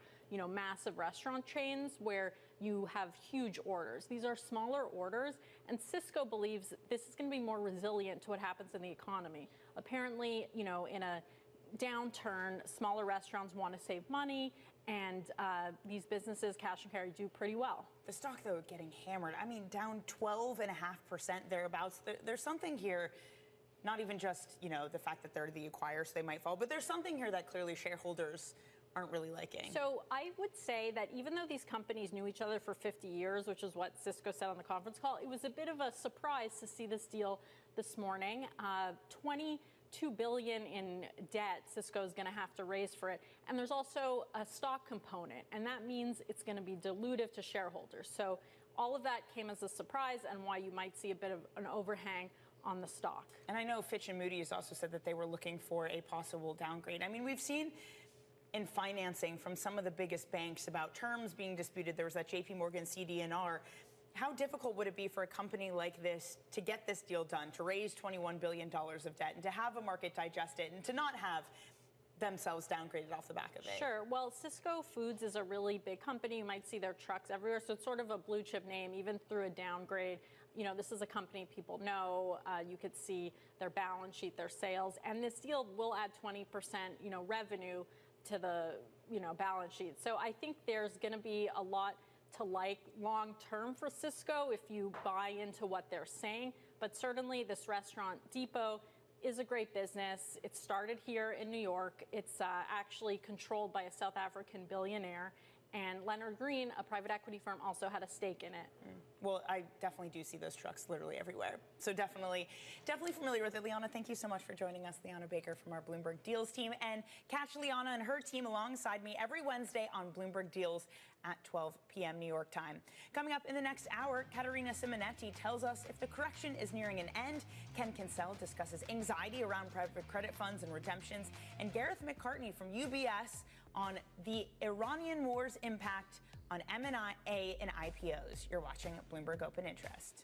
massive restaurant chains where you have huge orders. These are smaller orders, and Cisco believes this is going to be more resilient to what happens in the economy. Apparently, in a downturn, smaller restaurants want to save money, and these businesses, cash and carry, do pretty well. The stock, though, getting hammered. I mean, down 12.5% thereabouts. There's something here, not even just, the fact that they're the acquirers, so they might fall, but there's something here that clearly shareholders aren't really liking. So I would say that even though these companies knew each other for 50 years, which is what Cisco said on the conference call, it was a bit of a surprise to see this deal this morning. $22 billion in debt Cisco is going to have to raise for it. And there's also a stock component, and that means it's going to be dilutive to shareholders. So all of that came as a surprise, and why you might see a bit of an overhang on the stock. And I know Fitch and Moody's also said that they were looking for a possible downgrade. I mean, we've seen in financing from some of the biggest banks about terms being disputed. There was that JP Morgan CD&R. How difficult would it be for a company like this to get this deal done, to raise $21 billion of debt, and to have a market digest it, and to not have themselves downgraded off the back of it? Sure. Well, Cisco Foods is a really big company. You might see their trucks everywhere. So it's sort of a blue chip name, even through a downgrade. This is a company people know. You could see their balance sheet, their sales. And this deal will add 20%, revenue to the, balance sheet. So I think there's going to be a lot to like long term for Cisco if you buy into what they're saying. But certainly this Restaurant Depot is a great business. It started here in New York. It's actually controlled by a South African billionaire. And Leonard Green, a private equity firm, also had a stake in it. Well, I definitely do see those trucks literally everywhere. So definitely familiar with it. Liana, thank you so much for joining us. Liana Baker from our Bloomberg Deals team. And catch Liana and her team alongside me every Wednesday on Bloomberg Deals at 12 p.m. New York time. Coming up in the next hour, Caterina Simonetti tells us if the correction is nearing an end. Ken Kinsella discusses anxiety around private credit funds and redemptions. And Gareth McCartney from UBS on the Iranian war's impact on M&A and IPOs. You're watching Bloomberg Open Interest.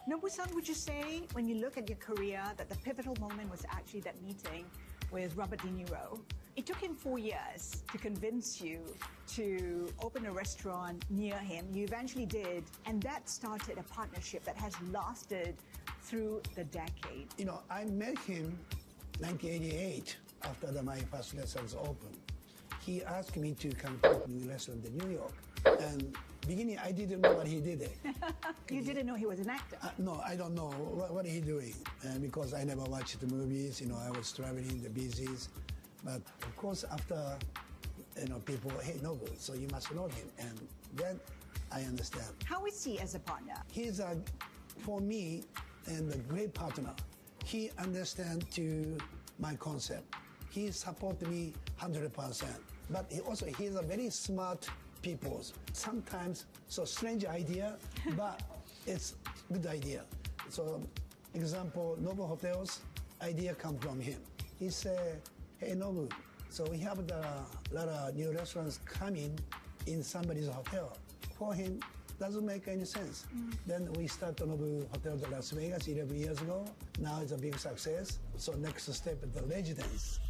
Nobu-san, would you say, when you look at your career, that the pivotal moment was actually that meeting with Robert De Niro? It took him 4 years to convince you to open a restaurant near him. You eventually did, and that started a partnership that has lasted through the decade. I met him 1988 after my first restaurants opened. He asked me to come to the restaurant in New York, and Beginning, I didn't know what he did. You didn't know he was an actor? No, I don't know what he doing because I never watched the movies. I was traveling, the busies. But of course, after people, hey, Nobu, so you must know him, and then I understand. How is he as a partner? He's for me, and a great partner. He understands to my concept. He support me 100%. But he's a very smart people. Sometimes so strange idea, but it's good idea. So, example, Nobu Hotels idea come from him. He said, "Hey Nobu, so we have a lot of new restaurants coming in somebody's hotel." For him, doesn't make any sense. Then we start Nobu Hotel in Las Vegas 11 years ago. Now it's a big success. So next step is the residence.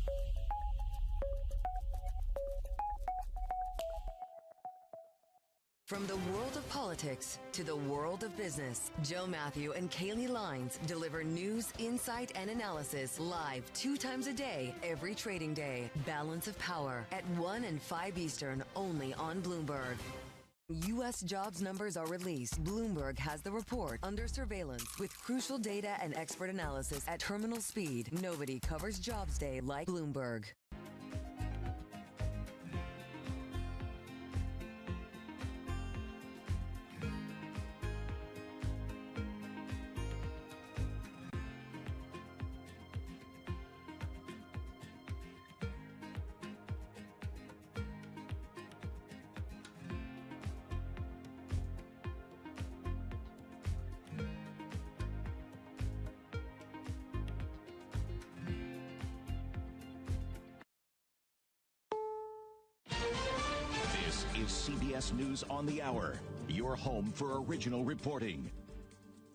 From the world of politics to the world of business, Joe Matthew and Kaylee Lines deliver news, insight, and analysis live 2 times a day, every trading day. Balance of Power at 1 and 5 Eastern, only on Bloomberg. U.S. jobs numbers are released. Bloomberg has the report under surveillance with crucial data and expert analysis at terminal speed. Nobody covers Jobs Day like Bloomberg. Is CBS News on the Hour, your home for original reporting.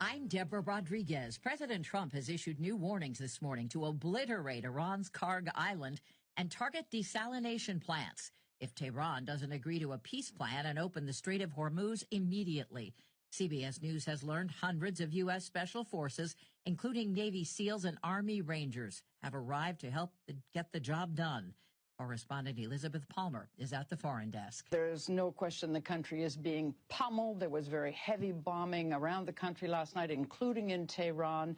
I'm Deborah Rodriguez. President Trump has issued new warnings this morning to obliterate Iran's Karg Island and target desalination plants if Tehran doesn't agree to a peace plan and open the Strait of Hormuz immediately. CBS News has learned hundreds of U.S. Special Forces, including Navy SEALs and Army Rangers, have arrived to help get the job done. Correspondent Elizabeth Palmer is at the foreign desk. There's no question the country is being pummeled. There was very heavy bombing around the country last night, including in Tehran.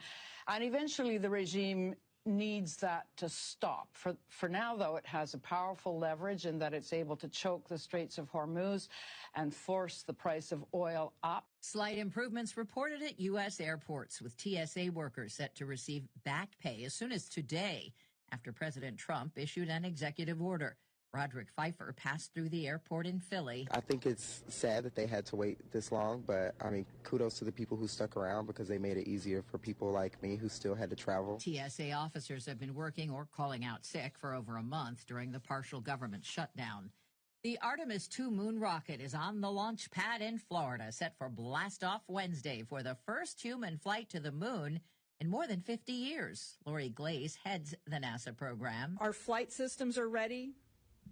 And eventually the regime needs that to stop. For now, though, it has a powerful leverage in that it's able to choke the Straits of Hormuz and force the price of oil up. Slight improvements reported at U.S. airports, with TSA workers set to receive back pay as soon as today, after President Trump issued an executive order. Roderick Pfeiffer passed through the airport in Philly. I think it's sad that they had to wait this long, but I mean, kudos to the people who stuck around because they made it easier for people like me who still had to travel. TSA officers have been working or calling out sick for over a month during the partial government shutdown. The Artemis II moon rocket is on the launch pad in Florida, set for blast-off Wednesday for the first human flight to the moon in more than 50 years. Lori Glaze heads the NASA program. Our flight systems are ready.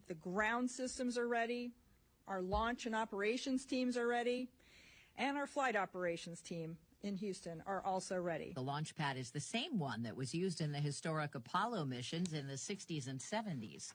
The ground systems are ready. Our launch and operations teams are ready. And our flight operations team in Houston are also ready. The launch pad is the same one that was used in the historic Apollo missions in the 60s and 70s.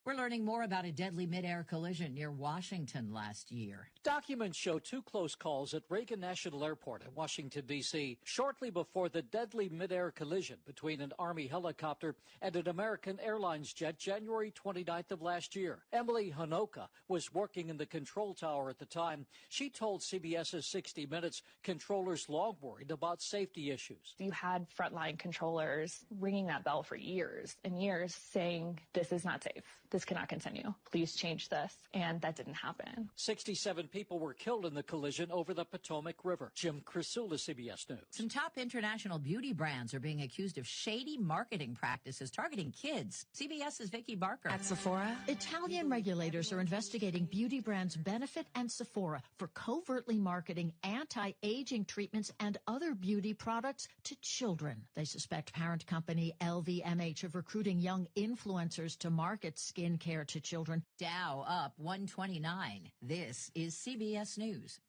We're learning more about a deadly mid-air collision near Washington last year. Documents show 2 close calls at Reagan National Airport in Washington, D.C., shortly before the deadly mid-air collision between an Army helicopter and an American Airlines jet January 29th of last year. Emily Hanoka was working in the control tower at the time. She told CBS's 60 Minutes controllers long worried about safety issues. You had frontline controllers ringing that bell for years and years saying, this is not safe. This cannot continue. Please change this. And that didn't happen. 67 people were killed in the collision over the Potomac River. Jim Crisula, CBS News. Some top international beauty brands are being accused of shady marketing practices targeting kids. CBS's Vicki Barker. At Sephora, Italian regulators are investigating beauty brands Benefit and Sephora for covertly marketing anti-aging treatments and other beauty products to children. They suspect parent company LVMH of recruiting young influencers to market skincare to children. Dow up 129. This is CBS News.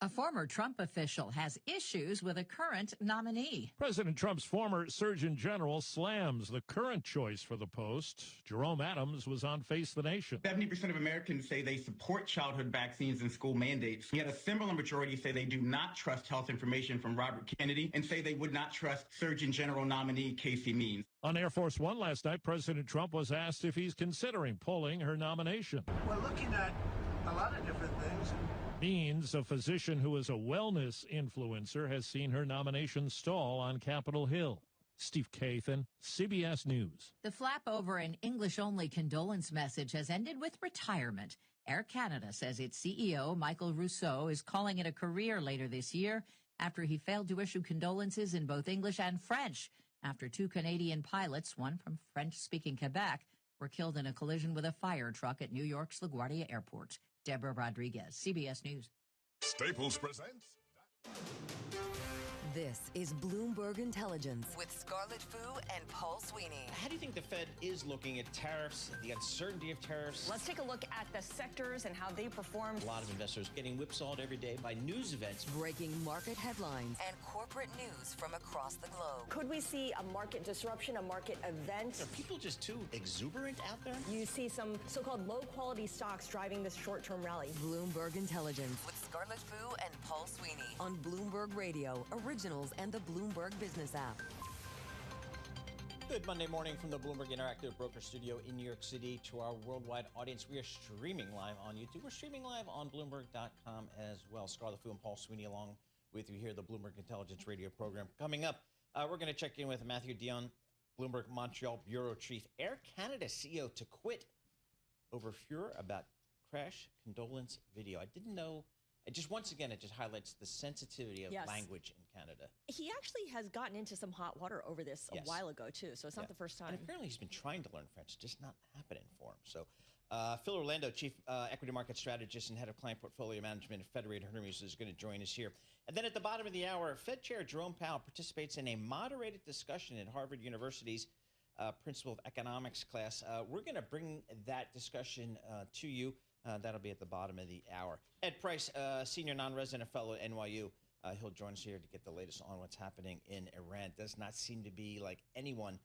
A former Trump official has issues with a current nominee. President Trump's former Surgeon General slams the current choice for the post. Jerome Adams was on Face the Nation. 70% of Americans say they support childhood vaccines and school mandates. Yet a similar majority say they do not trust health information from Robert Kennedy and say they would not trust Surgeon General nominee Casey Means. On Air Force One last night, President Trump was asked if he's considering pulling her nomination. We're looking at a lot of different things. Means, a physician who is a wellness influencer, has seen her nomination stall on Capitol Hill. Steve Kathan, CBS News. The flap over an English-only condolence message has ended with retirement. Air Canada says its CEO, Michael Rousseau, is calling it a career later this year after he failed to issue condolences in both English and French after 2 Canadian pilots, one from French-speaking Quebec, were killed in a collision with a fire truck at New York's LaGuardia Airport. Deborah Rodriguez, CBS News. Staples presents. This is Bloomberg Intelligence with Scarlett Fu and Paul Sweeney. How do you think the Fed is looking at tariffs, the uncertainty of tariffs? Let's take a look at the sectors and how they performed. A lot of investors getting whipsawed every day by news events. Breaking market headlines and corporate news from across the globe. Could we see a market disruption, a market event? Are people just too exuberant out there? You see some so-called low-quality stocks driving this short-term rally. Bloomberg Intelligence with Scarlett Fu and Paul Sweeney on Bloomberg Radio, Originals and the Bloomberg Business app. Good Monday morning from the Bloomberg Interactive Broker Studio in New York City to our worldwide audience. We are streaming live on YouTube. We're streaming live on Bloomberg.com as well. Scarlett Fu and Paul Sweeney along with you here, the Bloomberg Intelligence Radio program. Coming up, we're going to check in with Matthew Dion, Bloomberg Montreal Bureau Chief. Air Canada CEO to quit over furor about crash condolence video. I didn't know. It just, once again, it just highlights the sensitivity of language in Canada. He actually has gotten into some hot water over this a while ago, too, so it's not the first time. And apparently he's been trying to learn French, just not happening for him. So Phil Orlando, Chief Equity Market Strategist and Head of Client Portfolio Management at Federated Hermes, is going to join us here. And then at the bottom of the hour, Fed Chair Jerome Powell participates in a moderated discussion at Harvard University's Principle of Economics class. We're going to bring that discussion to you. That'll be at the bottom of the hour. Ed Price, Senior Non-Resident Fellow at NYU. He'll join us here to get the latest on what's happening in Iran. Does not seem to be like anyone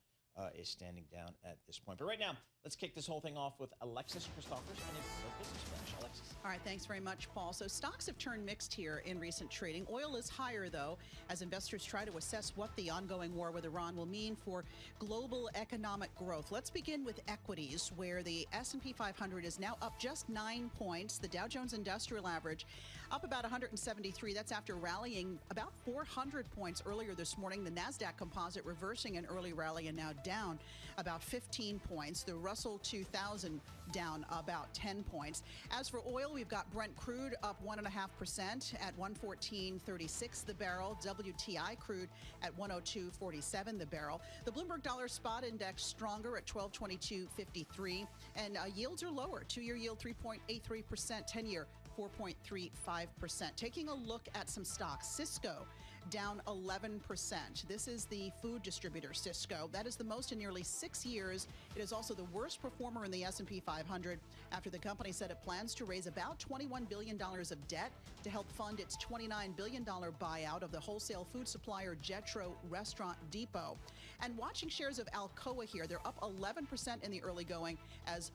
is standing down at this point. But right now, let's kick this whole thing off with Alexis Christophers and a business flash. Alexis. All right, thanks very much, Paul. So stocks have turned mixed here in recent trading. Oil is higher, though, as investors try to assess what the ongoing war with Iran will mean for global economic growth. Let's begin with equities, where the S&P 500 is now up just 9 points. The Dow Jones Industrial Average up about 173. That's after rallying about 400 points earlier this morning. The NASDAQ Composite reversing an early rally and now down about 15 points. The Russell 2000 down about 10 points. As for oil, we've got Brent crude up 1.5% at 114.36 the barrel. WTI crude at 102.47 the barrel. The Bloomberg Dollar Spot Index stronger at 1222.53, and yields are lower. 2-year yield 3.83%, 10-year 4.35%. Taking a look at some stocks, Cisco down 11%. This is the food distributor Cisco. That is the most in nearly 6 years. It is also the worst performer in the S&P 500 after the company said it plans to raise about $21 billion of debt to help fund its $29 billion buyout of the wholesale food supplier Jetro Restaurant Depot. And watching shares of Alcoa here, they're up 11% in the early going as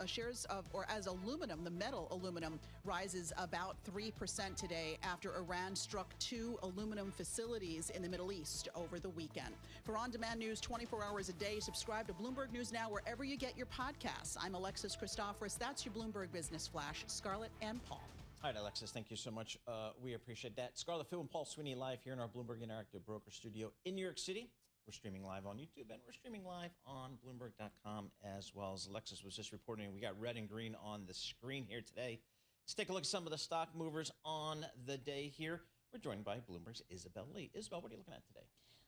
as aluminum, the metal aluminum, rises about 3% today after Iran struck 2 aluminum facilities in the Middle East over the weekend. For on-demand news 24 hours a day, subscribe to Bloomberg News Now wherever you get your podcasts. I'm Alexis Christophers. That's your Bloomberg Business Flash. Scarlett and Paul. All right, Alexis, thank you so much. We appreciate that. Scarlett Fu and Paul Sweeney live here in our Bloomberg Interactive Broker Studio in New York City. We're streaming live on YouTube, and we're streaming live on Bloomberg.com as well. As Alexis was just reporting, we got red and green on the screen here today. Let's take a look at some of the stock movers on the day here. We're joined by Bloomberg's Isabel Lee. Isabel, what are you looking at today?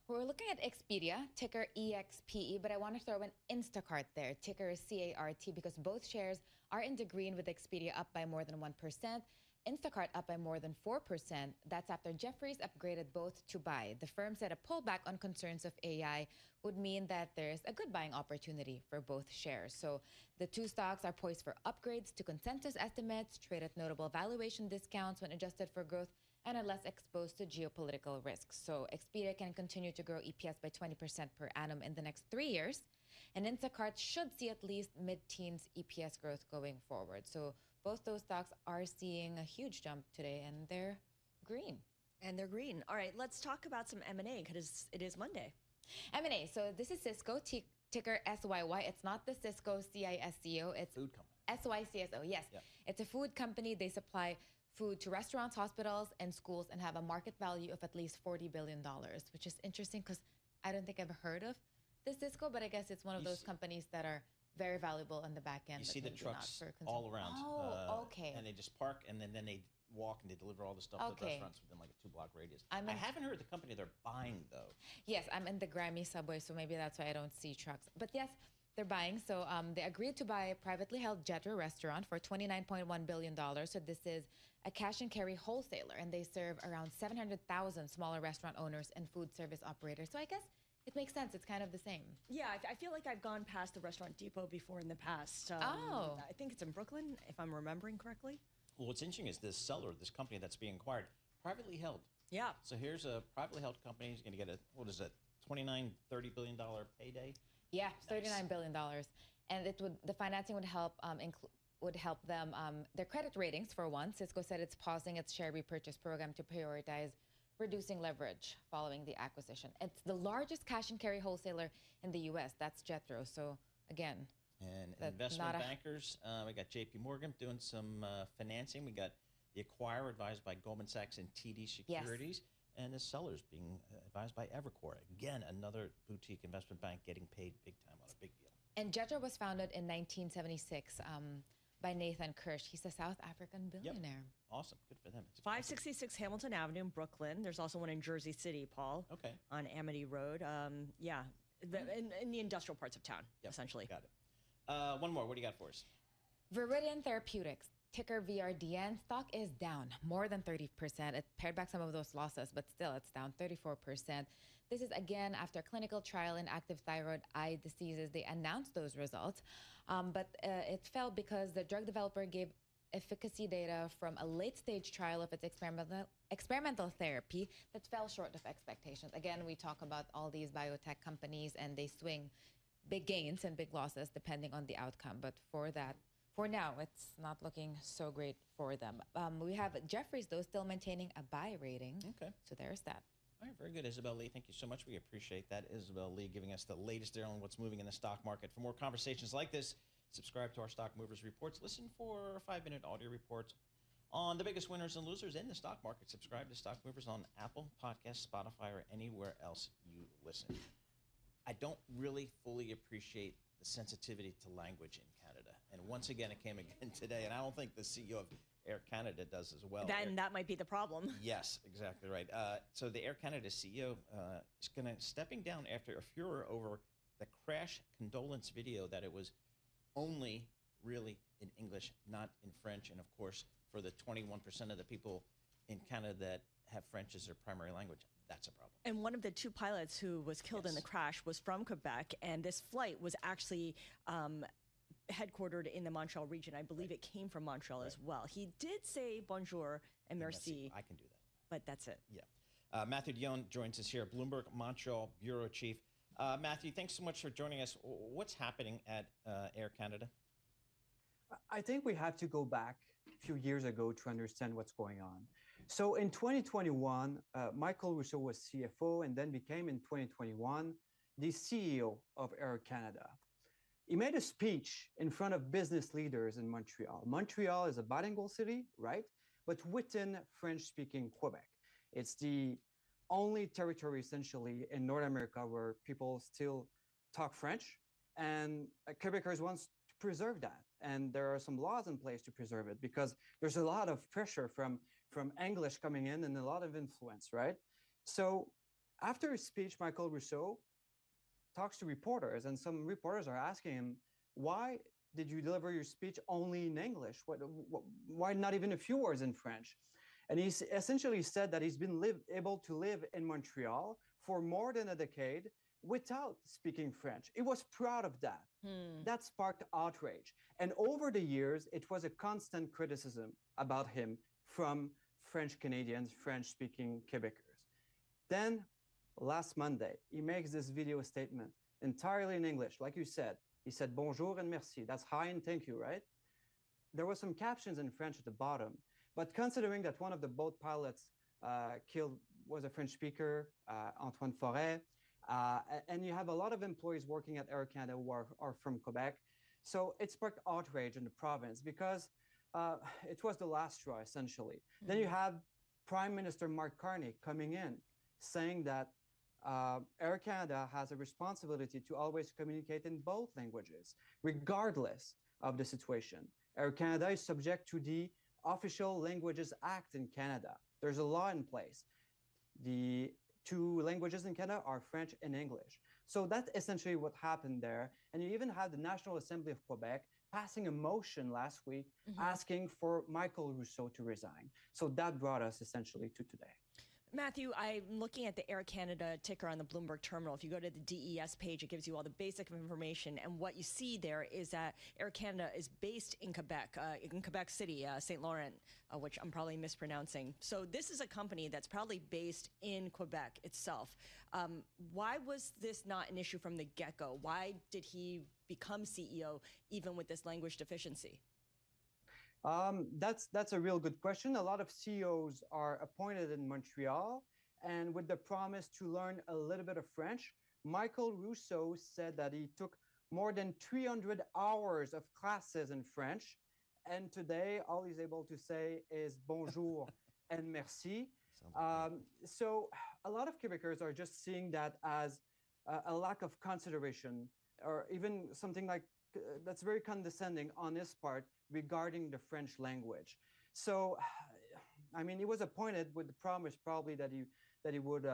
We're looking at Expedia, ticker EXPE, but I want to throw in Instacart there, ticker CART, because both shares are in the green with Expedia up by more than 1%. Instacart up by more than 4%. That's after Jefferies upgraded both to buy. The firm said a pullback on concerns of AI would mean that there's a good buying opportunity for both shares. So the two stocks are poised for upgrades to consensus estimates, trade at notable valuation discounts when adjusted for growth and are less exposed to geopolitical risks. So Expedia can continue to grow EPS by 20% per annum in the next 3 years. And Instacart should see at least mid-teens EPS growth going forward. So both those stocks are seeing a huge jump today, and they're green. And they're green. All right, let's talk about some M&A because it is Monday. M&A. So this is Cisco, ticker SYY. It's not the Cisco CISCO. It's food company. SYCSO. Yes, It's a food company. They supply food to restaurants, hospitals, and schools, and have a market value of at least $40 billion, which is interesting because I don't think I've heard of the Cisco, but I guess it's one of those companies that are very valuable on the back end. You see the trucks all around. Oh, okay. And they just park, and then they walk and they deliver all the stuff to the restaurants within like a 2-block radius. I haven't heard the company they're buying, though. Yes, I'm in the Grammy subway, so maybe that's why I don't see trucks. But yes, they're buying. So they agreed to buy a privately held Jetro restaurant for $29.1 billion. So this is a cash and carry wholesaler, and they serve around 700,000 smaller restaurant owners and food service operators. So I guess it makes sense. It's kind of the same. Yeah, I feel like I've gone past the Restaurant Depot before in the past. I think it's in Brooklyn, if I'm remembering correctly. Well, what's interesting is this seller, this company that's being acquired, privately held. Yeah. So here's a privately held company. He's going to get a, what is it, $29, $30 billion payday? Yeah, $39 billion. And the financing would help them, their credit ratings, for one. Cisco said it's pausing its share repurchase program to prioritize reducing leverage following the acquisition. It's the largest cash and carry wholesaler in the U.S. That's Jetro. So again, and investment bankers, we got JP Morgan doing some financing. We got the acquirer advised by Goldman Sachs and TD Securities. Yes. And the sellers being advised by Evercore. Again, another boutique investment bank getting paid big time on a big deal. And Jetro was founded in 1976 by Nathan Kirsch. He's a South African billionaire. Yep. Awesome. Good for them. It's 566 Hamilton Avenue in Brooklyn. There's also one in Jersey City, Paul. Okay. On Amity Road. In the industrial parts of town, essentially. Got it. One more. What do you got for us? Viridian Therapeutics, ticker VRDN. Stock is down more than 30%. It pared back some of those losses, but still it's down 34%. This is again after a clinical trial in active thyroid eye diseases. They announced those results, but it fell because the drug developer gave efficacy data from a late-stage trial of its experimental therapy that fell short of expectations. Again, we talk about all these biotech companies, and they swing big gains and big losses depending on the outcome. But for now, it's not looking so great for them. We have Jefferies, though, still maintaining a buy rating. Okay. So there's that. All right, very good, Isabel Lee. Thank you so much. We appreciate that. Isabel Lee giving us the latest there on what's moving in the stock market. For more conversations like this, subscribe to our Stock Movers Reports. Listen for 5-minute audio reports on the biggest winners and losers in the stock market. Subscribe to Stock Movers on Apple Podcasts, Spotify, or anywhere else you listen. I don't really fully appreciate the sensitivity to language in Canada. And once again, it came again today, and I don't think the CEO of Air Canada does as well. Then that might be the problem. Yes, exactly right. So the Air Canada CEO is going to stepping down after a furor over the crash condolence video that it was only really in English, not in French. And of course, for the 21% of the people in Canada that have French as their primary language, that's a problem. And one of the two pilots who was killed in the crash was from Quebec, and this flight was actually headquartered in the Montreal region. I believe it came from Montreal as well. He did say bonjour and merci. I can do that. But that's it. Yeah. Matthew Dion joins us here, Bloomberg Montreal Bureau Chief. Matthew, thanks so much for joining us. What's happening at Air Canada? I think we have to go back a few years ago to understand what's going on. So in 2021, Michael Rousseau was CFO and then became in 2021 the CEO of Air Canada. He made a speech in front of business leaders in Montreal. Montreal is a bilingual city, right? But within French-speaking Quebec. It's the only territory essentially in North America where people still talk French, and Quebecers want to preserve that. And there are some laws in place to preserve it because there's a lot of pressure from English coming in and a lot of influence, right? So after his speech, Michael Rousseau talks to reporters, and some reporters are asking him, why did you deliver your speech only in English? Why not even a few words in French? And he essentially said that he's been able to live in Montreal for more than a decade without speaking French. He was proud of that. That sparked outrage. And over the years, it was a constant criticism about him from French Canadians, French-speaking Quebecers. Then, last Monday, he makes this video statement entirely in English. Like you said, he said bonjour and merci. That's hi and thank you, right? There were some captions in French at the bottom, but considering that one of the boat pilots killed was a French speaker, Antoine Forêt, and you have a lot of employees working at Air Canada who are from Quebec. So it sparked outrage in the province because it was the last straw, essentially. Mm-hmm. Then you have Prime Minister Mark Carney coming in saying that Air Canada has a responsibility to always communicate in both languages, regardless of the situation. Air Canada is subject to the Official Languages Act in Canada. There's a law in place. The two languages in Canada are French and English. So that's essentially what happened there. And you even had the National Assembly of Quebec passing a motion last week asking for Michael Rousseau to resign. So that brought us essentially to today. Matthew, I'm looking at the Air Canada ticker on the Bloomberg terminal. If you go to the DES page, it gives you all the basic information. And what you see there is that Air Canada is based in Quebec City, St. Laurent, which I'm probably mispronouncing. So this is a company that's probably based in Quebec itself. Why was this not an issue from the get-go? Why did he become CEO even with this language deficiency? That's a real good question. A lot of CEOs are appointed in Montreal, and with the promise to learn a little bit of French. Michael Rousseau said that he took more than 300 hours of classes in French, and today all he's able to say is bonjour and merci. So a lot of Quebecers are just seeing that as a lack of consideration, or even something like that's very condescending on his part regarding the French language. So, I mean, he was appointed with the promise probably that he would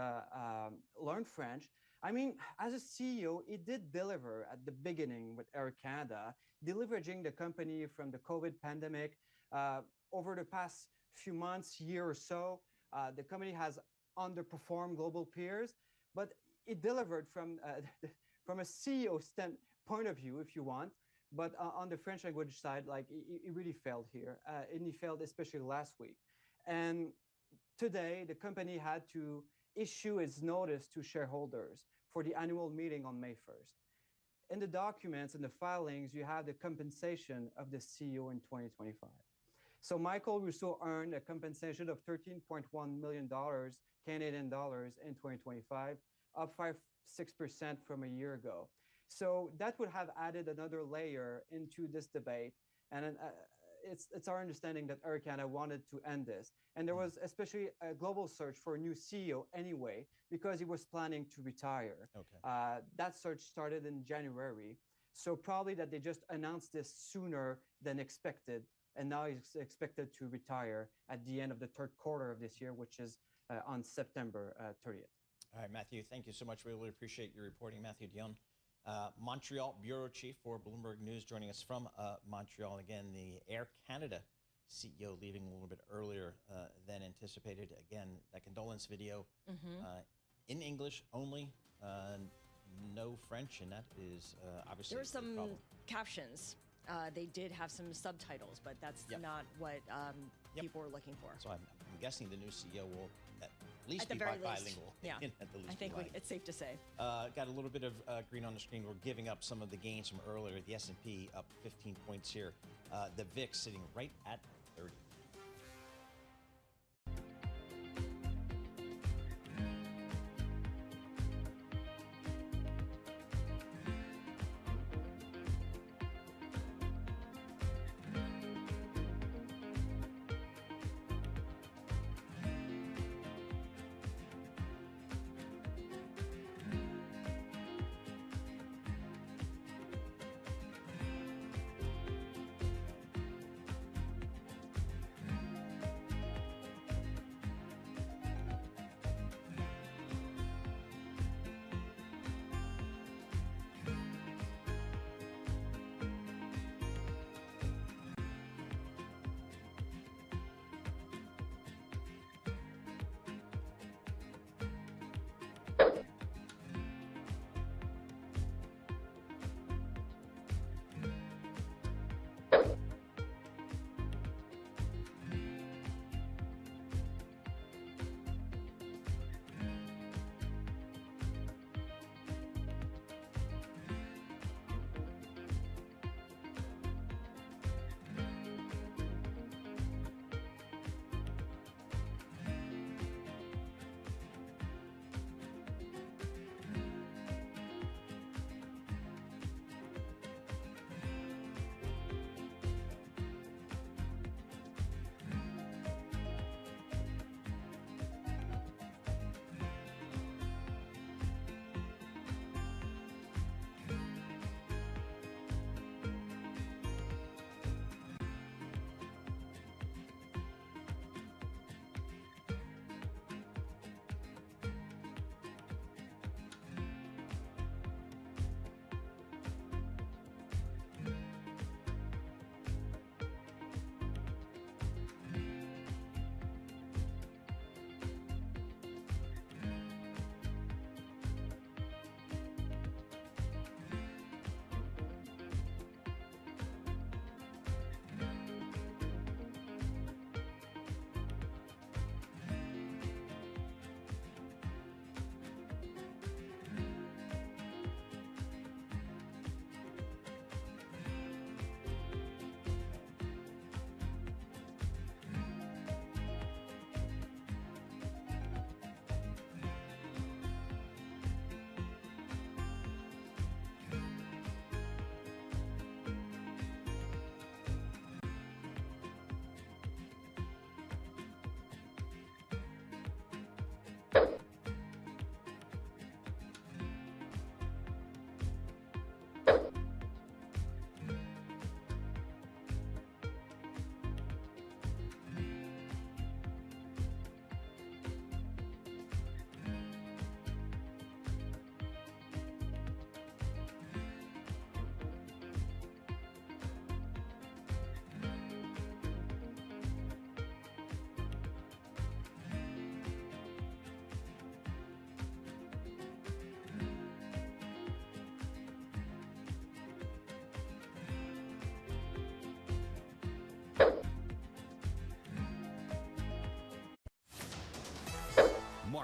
learn French. I mean, as a CEO, he did deliver at the beginning with Air Canada, deleveraging the company from the COVID pandemic. Over the past few months, year or so, the company has underperformed global peers, but it delivered from a CEO point of view, if you want. But on the French language side, like it really failed here, and he failed especially last week. And today, the company had to issue its notice to shareholders for the annual meeting on May 1st. In the documents and the filings, you have the compensation of the CEO in 2025. So Michael Rousseau earned a compensation of $13.1 million Canadian dollars in 2025, up 6% from a year ago. So that would have added another layer into this debate. And it's our understanding that Air Canada wanted to end this. And there was especially a global search for a new CEO anyway, because he was planning to retire. Okay. That search started in January. So probably that they just announced this sooner than expected. And now he's expected to retire at the end of the third quarter of this year, which is on September 30th. All right, Matthew, thank you so much. We really appreciate your reporting. Matthew Dion, Montreal Bureau Chief for Bloomberg News, joining us from Montreal. Again, the Air Canada CEO leaving a little bit earlier than anticipated. Again, that condolence video in English only, no French, and that is obviously there were some problem. Captions. They did have some subtitles, but that's not what people were looking for. So I'm guessing the new CEO will at least be very bilingual. Yeah, at the least I think it's safe to say. Got a little bit of green on the screen. We're giving up some of the gains from earlier. The S&P up 15 points here. The VIX sitting right at 30.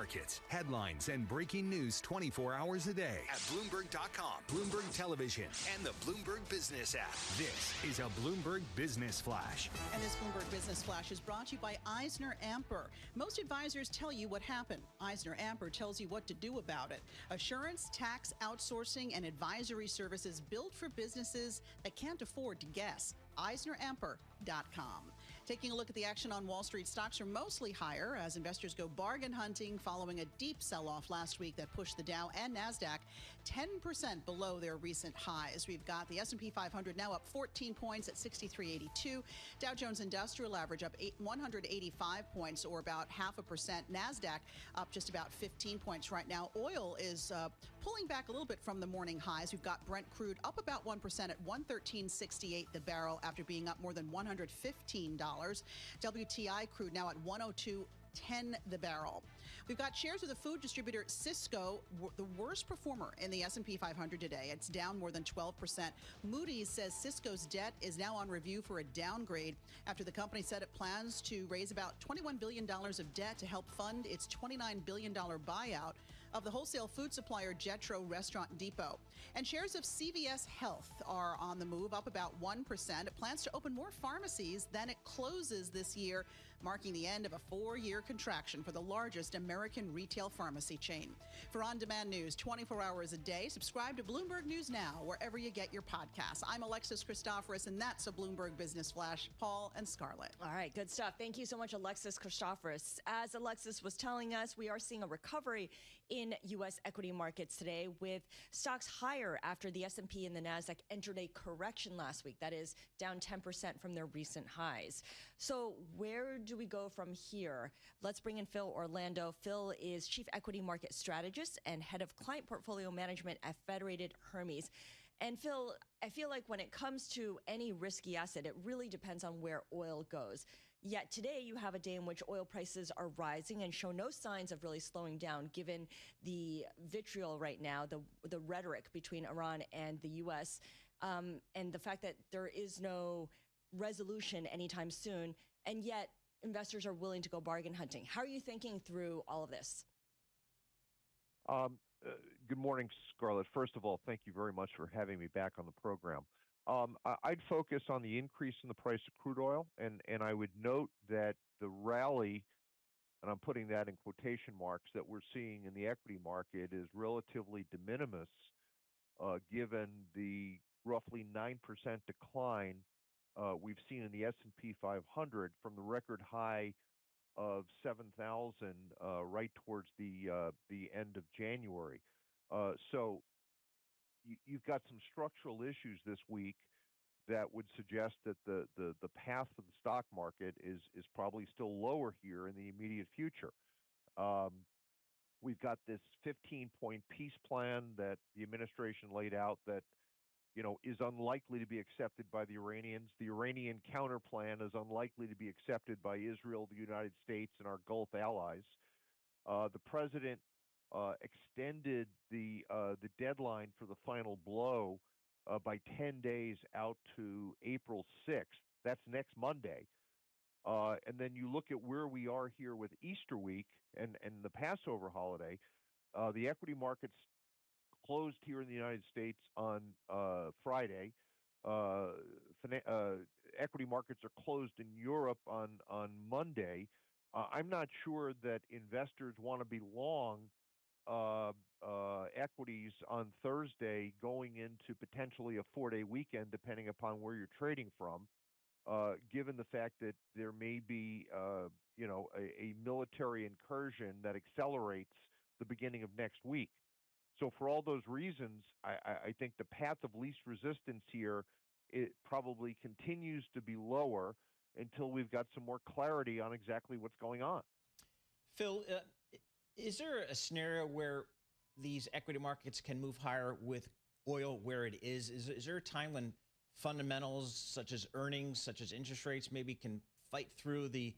markets, headlines, and breaking news 24 hours a day at Bloomberg.com, Bloomberg Television, and the Bloomberg Business app. This is a Bloomberg Business Flash. And this Bloomberg Business Flash is brought to you by EisnerAmper. Most advisors tell you what happened. EisnerAmper tells you what to do about it. Assurance, tax, outsourcing, and advisory services built for businesses that can't afford to guess. EisnerAmper.com. Taking a look at the action on Wall Street, stocks are mostly higher as investors go bargain hunting following a deep sell-off last week that pushed the Dow and NASDAQ 10% below their recent highs. We've got the S&P 500 now up 14 points at 63.82. Dow Jones Industrial Average up 185 points, or about 0.5%. NASDAQ up just about 15 points right now. Oil is pulling back a little bit from the morning highs. We've got Brent crude up about 1% at $113.68 the barrel after being up more than $115. WTI crude now at $102.10 the barrel. We've got shares of the food distributor Cisco, the worst performer in the S&P 500 today. It's down more than 12%. Moody's says Cisco's debt is now on review for a downgrade after the company said it plans to raise about $21 billion of debt to help fund its $29 billion buyout of the wholesale food supplier Jetro Restaurant Depot. And shares of CVS Health are on the move, up about 1%. It plans to open more pharmacies than it closes this year, marking the end of a 4-year contraction for the largest American retail pharmacy chain. For on-demand news 24 hours a day, subscribe to Bloomberg News Now wherever you get your podcasts. I'm Alexis Christoforous, and that's a Bloomberg Business Flash. Paul and Scarlett. All right, good stuff. Thank you so much, Alexis Christoforous. As Alexis was telling us, we are seeing a recovery in U.S. equity markets today, with stocks higher after the S&P and the NASDAQ entered a correction last week. That is down 10% from their recent highs. So where do we go from here? Let's bring in Phil Orlando. Phil is Chief Equity Market Strategist and Head of Client Portfolio Management at Federated Hermes. And Phil, I feel like when it comes to any risky asset, it really depends on where oil goes. Yet today you have a day in which oil prices are rising and show no signs of really slowing down, given the vitriol right now, the rhetoric between Iran and the U.S., and the fact that there is no resolution anytime soon, and yet investors are willing to go bargain hunting. How are you thinking through all of this? Good morning, Scarlett. First of all, thank you very much for having me back on the program. I'd focus on the increase in the price of crude oil, and I would note that the rally, and I'm putting that in quotation marks, that we're seeing in the equity market is relatively de minimis, given the roughly 9% decline we've seen in the S&P 500 from the record high of 7,000 right towards the end of January. So you've got some structural issues this week that would suggest that the path of the stock market is probably still lower here in the immediate future. We've got this 15-point peace plan that the administration laid out that, you know, is unlikely to be accepted by the Iranians. The Iranian counter plan is unlikely to be accepted by Israel, the United States, and our Gulf allies. The president extended the deadline for the final blow by 10 days out to April 6th. That's next Monday. And then you look at where we are here with Easter week and the Passover holiday. The equity markets closed here in the United States on Friday. Equity markets are closed in Europe on Monday. I'm not sure that investors want to be long equities on Thursday going into potentially a 4-day weekend, depending upon where you're trading from, given the fact that there may be a military incursion that accelerates the beginning of next week. So for all those reasons, I think the path of least resistance here, it probably continues to be lower until we've got some more clarity on exactly what's going on. Phil, is there a scenario where these equity markets can move higher with oil where it is? Is there a time when fundamentals such as earnings, such as interest rates, maybe can fight through the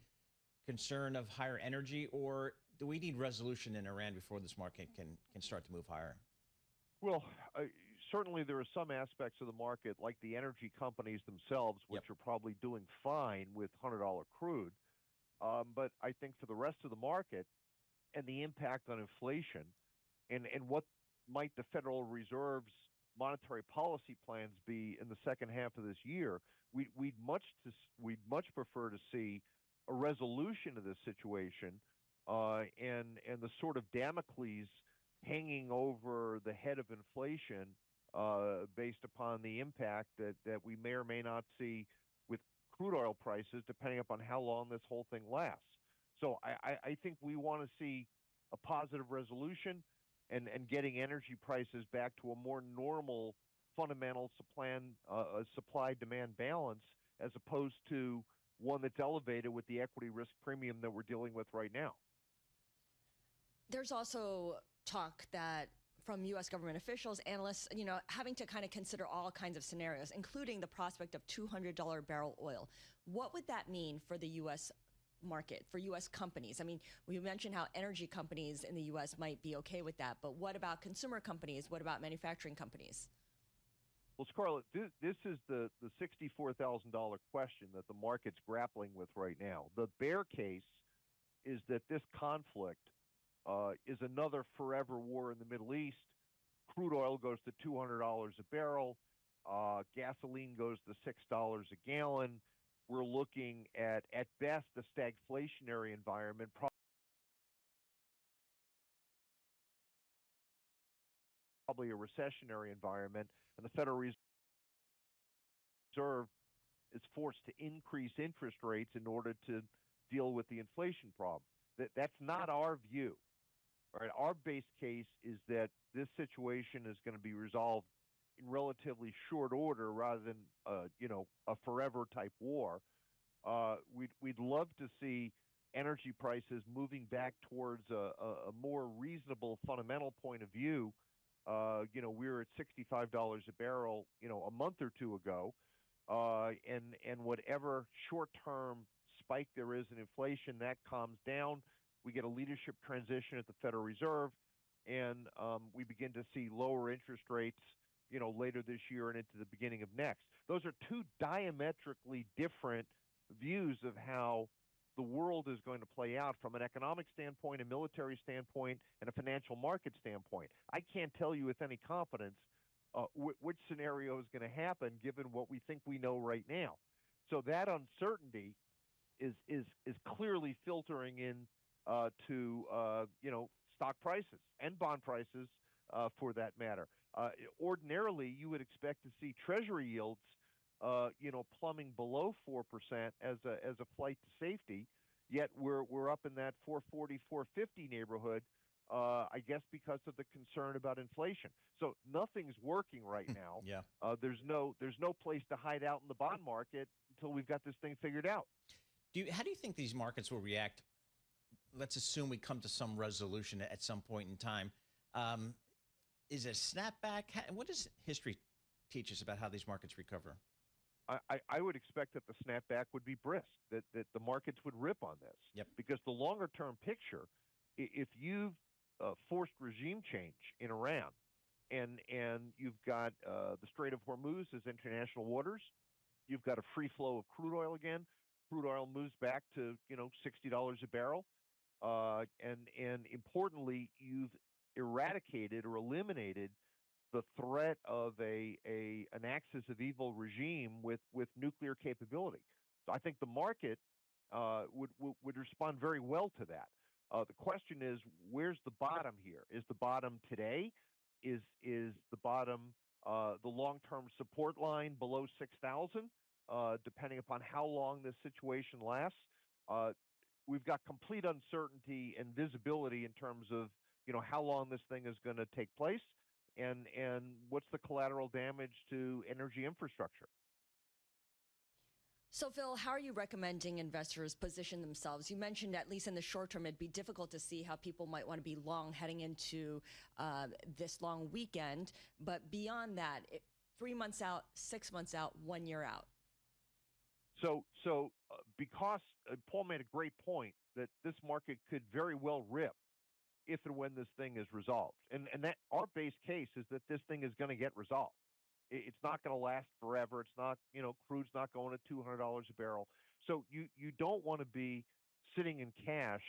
concern of higher energy, or do we need resolution in Iran before this market can start to move higher? Well, certainly there are some aspects of the market, like the energy companies themselves, which are probably doing fine with $100 crude. But I think for the rest of the market, and the impact on inflation, and what might the Federal Reserve's monetary policy plans be in the second half of this year, we'd much prefer to see a resolution of this situation, and the sort of Damocles hanging over the head of inflation, based upon the impact that we may or may not see with crude oil prices, depending upon how long this whole thing lasts. So I think we want to see a positive resolution, and getting energy prices back to a more normal fundamental supply-demand balance, as opposed to one that's elevated with the equity risk premium that we're dealing with right now. There's also talk that from U.S. government officials, analysts, having to kind of consider all kinds of scenarios, including the prospect of $200 barrel oil. What would that mean for the U.S. market, for U.S. companies? I mean, we mentioned how energy companies in the U.S. might be okay with that, but what about consumer companies? What about manufacturing companies? Well, Scarlett, this is the $64,000 question that the market's grappling with right now. The bear case is that this conflict is another forever war in the Middle East. Crude oil goes to $200 a barrel. Gasoline goes to $6 a gallon. We're looking at best, a stagflationary environment, probably a recessionary environment, and the Federal Reserve is forced to increase interest rates in order to deal with the inflation problem. That's not our view. All right, our base case is that this situation is going to be resolved in relatively short order, rather than a forever type war. We'd love to see energy prices moving back towards a more reasonable fundamental point of view. We were at $65 a barrel, a month or two ago, and whatever short-term spike there is in inflation, that calms down. We get a leadership transition at the Federal Reserve, and we begin to see lower interest rates, later this year and into the beginning of next. Those are two diametrically different views of how the world is going to play out from an economic standpoint, a military standpoint, and a financial market standpoint. I can't tell you with any confidence which scenario is going to happen, given what we think we know right now. So that uncertainty is clearly filtering in to stock prices and bond prices, for that matter. Ordinarily, you would expect to see Treasury yields, plumbing below 4% as a flight to safety. Yet we're up in that 440, 450 neighborhood. I guess because of the concern about inflation. So nothing's working right now. Yeah. There's no place to hide out in the bond market until we've got this thing figured out. How do you think these markets will react? Let's assume we come to some resolution at some point in time. Is it a snapback? What does history teach us about how these markets recover? I would expect that the snapback would be brisk, that the markets would rip on this. Yep. Because the longer-term picture, if you've forced regime change in Iran, and you've got the Strait of Hormuz as international waters, you've got a free flow of crude oil again. Crude oil moves back to $60 a barrel, and importantly, you've eradicated or eliminated the threat of an axis of evil regime with nuclear capability. So I think the market would respond very well to that. The question is, where's the bottom here? Is the bottom today? Is the bottom the long-term support line below 6,000? Depending upon how long this situation lasts, we've got complete uncertainty and visibility in terms of how long this thing is going to take place, and what's the collateral damage to energy infrastructure. So, Phil, how are you recommending investors position themselves? You mentioned, at least in the short term, it'd be difficult to see how people might want to be long heading into this long weekend. But beyond that, 3 months out, 6 months out, 1 year out. So because Paul made a great point that this market could very well rip if and when this thing is resolved. And that our base case is that this thing is going to get resolved. It's not going to last forever. It's not, crude's not going to $200 a barrel. So you don't want to be sitting in cash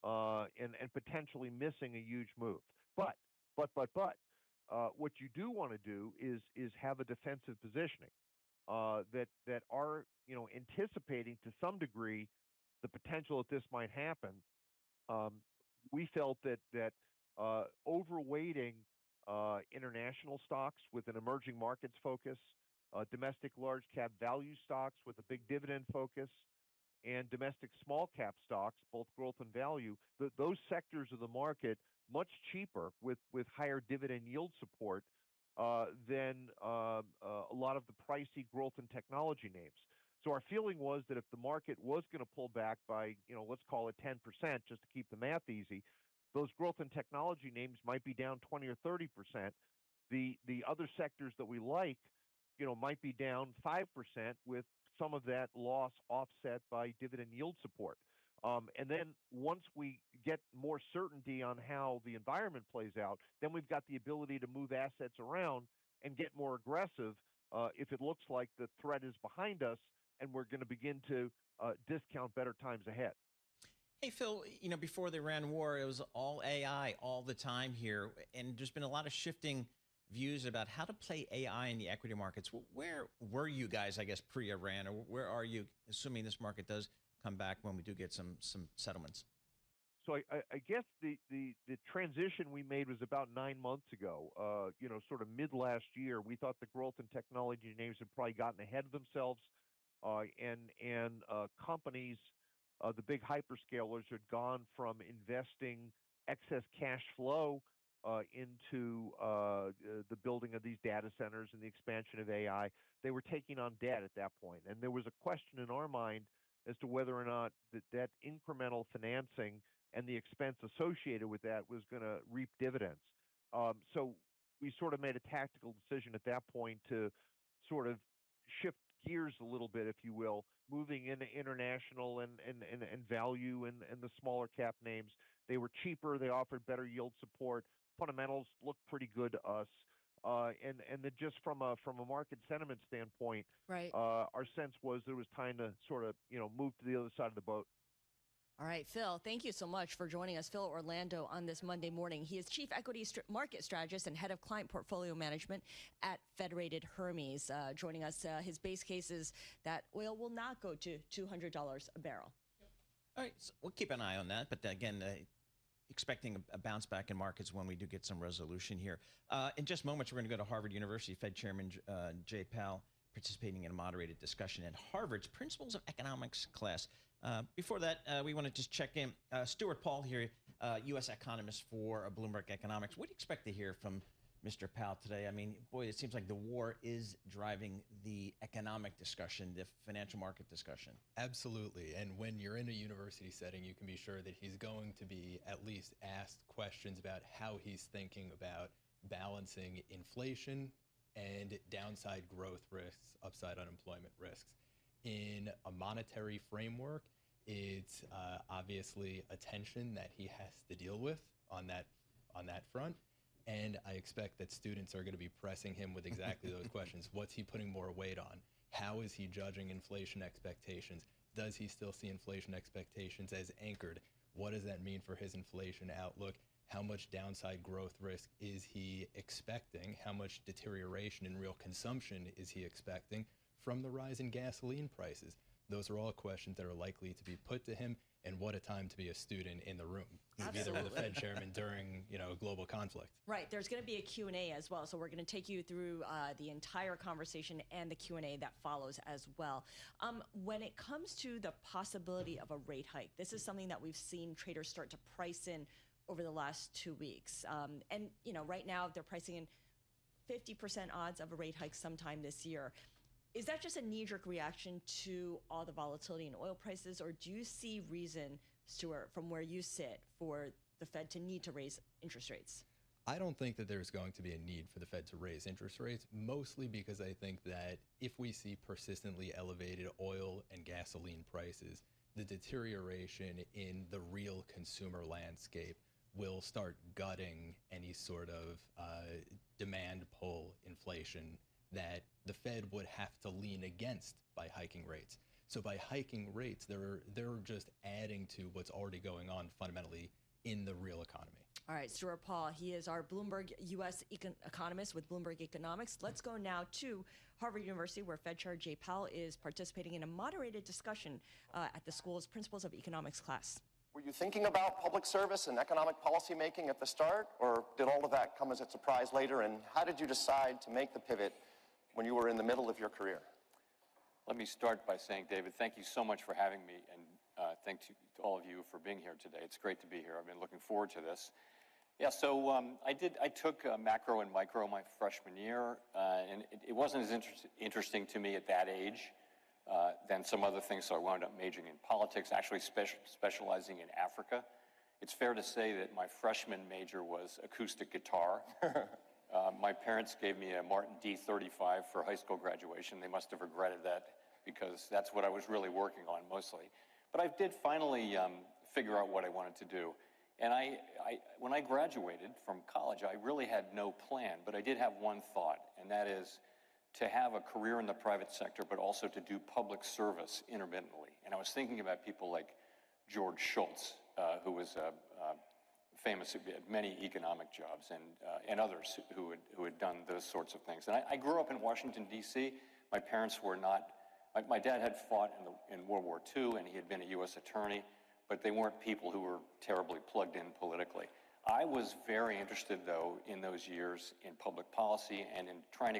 and potentially missing a huge move. But what you do want to do is have a defensive positioning that are anticipating to some degree the potential that this might happen. We felt that overweighting international stocks with an emerging markets focus, domestic large cap value stocks with a big dividend focus, and domestic small cap stocks, both growth and value, those sectors of the market much cheaper with higher dividend yield support than a lot of the pricey growth and technology names. So our feeling was that if the market was going to pull back by, let's call it 10%, just to keep the math easy, those growth and technology names might be down 20 or 30%. The other sectors that we like, might be down 5% with some of that loss offset by dividend yield support. And then once we get more certainty on how the environment plays out, then we've got the ability to move assets around and get more aggressive if it looks like the threat is behind us and we're going to begin to discount better times ahead. Hey, Phil, before the Iran war, it was all AI all the time here. And there's been a lot of shifting views about how to play AI in the equity markets. Where were you guys, I guess, pre-Iran, or where are you, assuming this market does come back when we do get some settlements? So I guess the transition we made was about 9 months ago. Sort of mid last year, we thought the growth and technology names had probably gotten ahead of themselves, and companies, the big hyperscalers, had gone from investing excess cash flow into the building of these data centers and the expansion of AI. They were taking on debt at that point, and there was a question in our mind as to whether or not that incremental financing and the expense associated with that was going to reap dividends. So we sort of made a tactical decision at that point to sort of shift gears a little bit, if you will, moving into international and value and the smaller cap names. They were cheaper. They offered better yield support. Fundamentals looked pretty good to us. And then just from a market sentiment standpoint, right. Our sense was there was time to sort of move to the other side of the boat. All right, Phil, thank you so much for joining us. Phil Orlando on this Monday morning. He is Chief Equity Market Strategist and Head of Client Portfolio Management at Federated Hermes. Joining us, his base case is that oil will not go to $200 a barrel. All right, so we'll keep an eye on that. But again, expecting a bounce back in markets when we do get some resolution here. In just moments, we're going to go to Harvard University Fed Chairman Jay Powell participating in a moderated discussion at Harvard's Principles of Economics class. Before that, we want to just check in. Stuart Paul here, U.S. economist for Bloomberg Economics. What do you expect to hear from Mr. Powell today? I mean, boy, it seems like the war is driving the economic discussion, the financial market discussion. Absolutely. And when you're in a university setting, you can be sure that he's going to be at least asked questions about how he's thinking about balancing inflation and downside growth risks, upside unemployment risks. In a monetary framework, it's obviously a tension that he has to deal with on that front. And I expect that students are going to be pressing him with exactly those questions. What's he putting more weight on? How is he judging inflation expectations? Does he still see inflation expectations as anchored? What does that mean for his inflation outlook? How much downside growth risk is he expecting? How much deterioration in real consumption is he expecting from the rise in gasoline prices? Those are all questions that are likely to be put to him, and what a time to be a student in the room. Either with the Fed chairman during, a global conflict. Right. There's going to be a Q&A as well, so we're going to take you through the entire conversation and the Q&A that follows as well. When it comes to the possibility of a rate hike, this is something that we've seen traders start to price in over the last 2 weeks. And, right now they're pricing in 50% odds of a rate hike sometime this year. Is that just a knee-jerk reaction to all the volatility in oil prices, or do you see reason, Stuart, from where you sit, for the Fed to need to raise interest rates? I don't think that there's going to be a need for the Fed to raise interest rates, mostly because I think that if we see persistently elevated oil and gasoline prices, the deterioration in the real consumer landscape will start gutting any sort of demand pull inflation that the Fed would have to lean against by hiking rates. So by hiking rates, they're just adding to what's already going on fundamentally in the real economy. All right, Stuart Paul, he is our Bloomberg U.S. economist with Bloomberg Economics. Let's go now to Harvard University, where Fed Chair Jay Powell is participating in a moderated discussion at the school's Principles of Economics class. Were you thinking about public service and economic policy making at the start, or did all of that come as a surprise later? And how did you decide to make the pivot when you were in the middle of your career? Let me start by saying, David, thank you so much for having me, and thank you to all of you for being here today. It's great to be here. I've been looking forward to this. Yeah, so I took macro and micro my freshman year, and it wasn't as interesting to me at that age than some other things, so I wound up majoring in politics, actually specializing in Africa. It's fair to say that my freshman major was acoustic guitar. My parents gave me a Martin D35 for high school graduation. They must have regretted that because that's what I was really working on mostly. But I did finally figure out what I wanted to do. And when I graduated from college, I really had no plan, but I did have one thought, and that is to have a career in the private sector, but also to do public service intermittently. And I was thinking about people like George Shultz, who was famous at many economic jobs, and others who had done those sorts of things. And I grew up in Washington, D.C. My parents were not, my dad had fought in World War II, and he had been a U.S. attorney, but they weren't people who were terribly plugged in politically. I was very interested, though, in those years in public policy and in trying to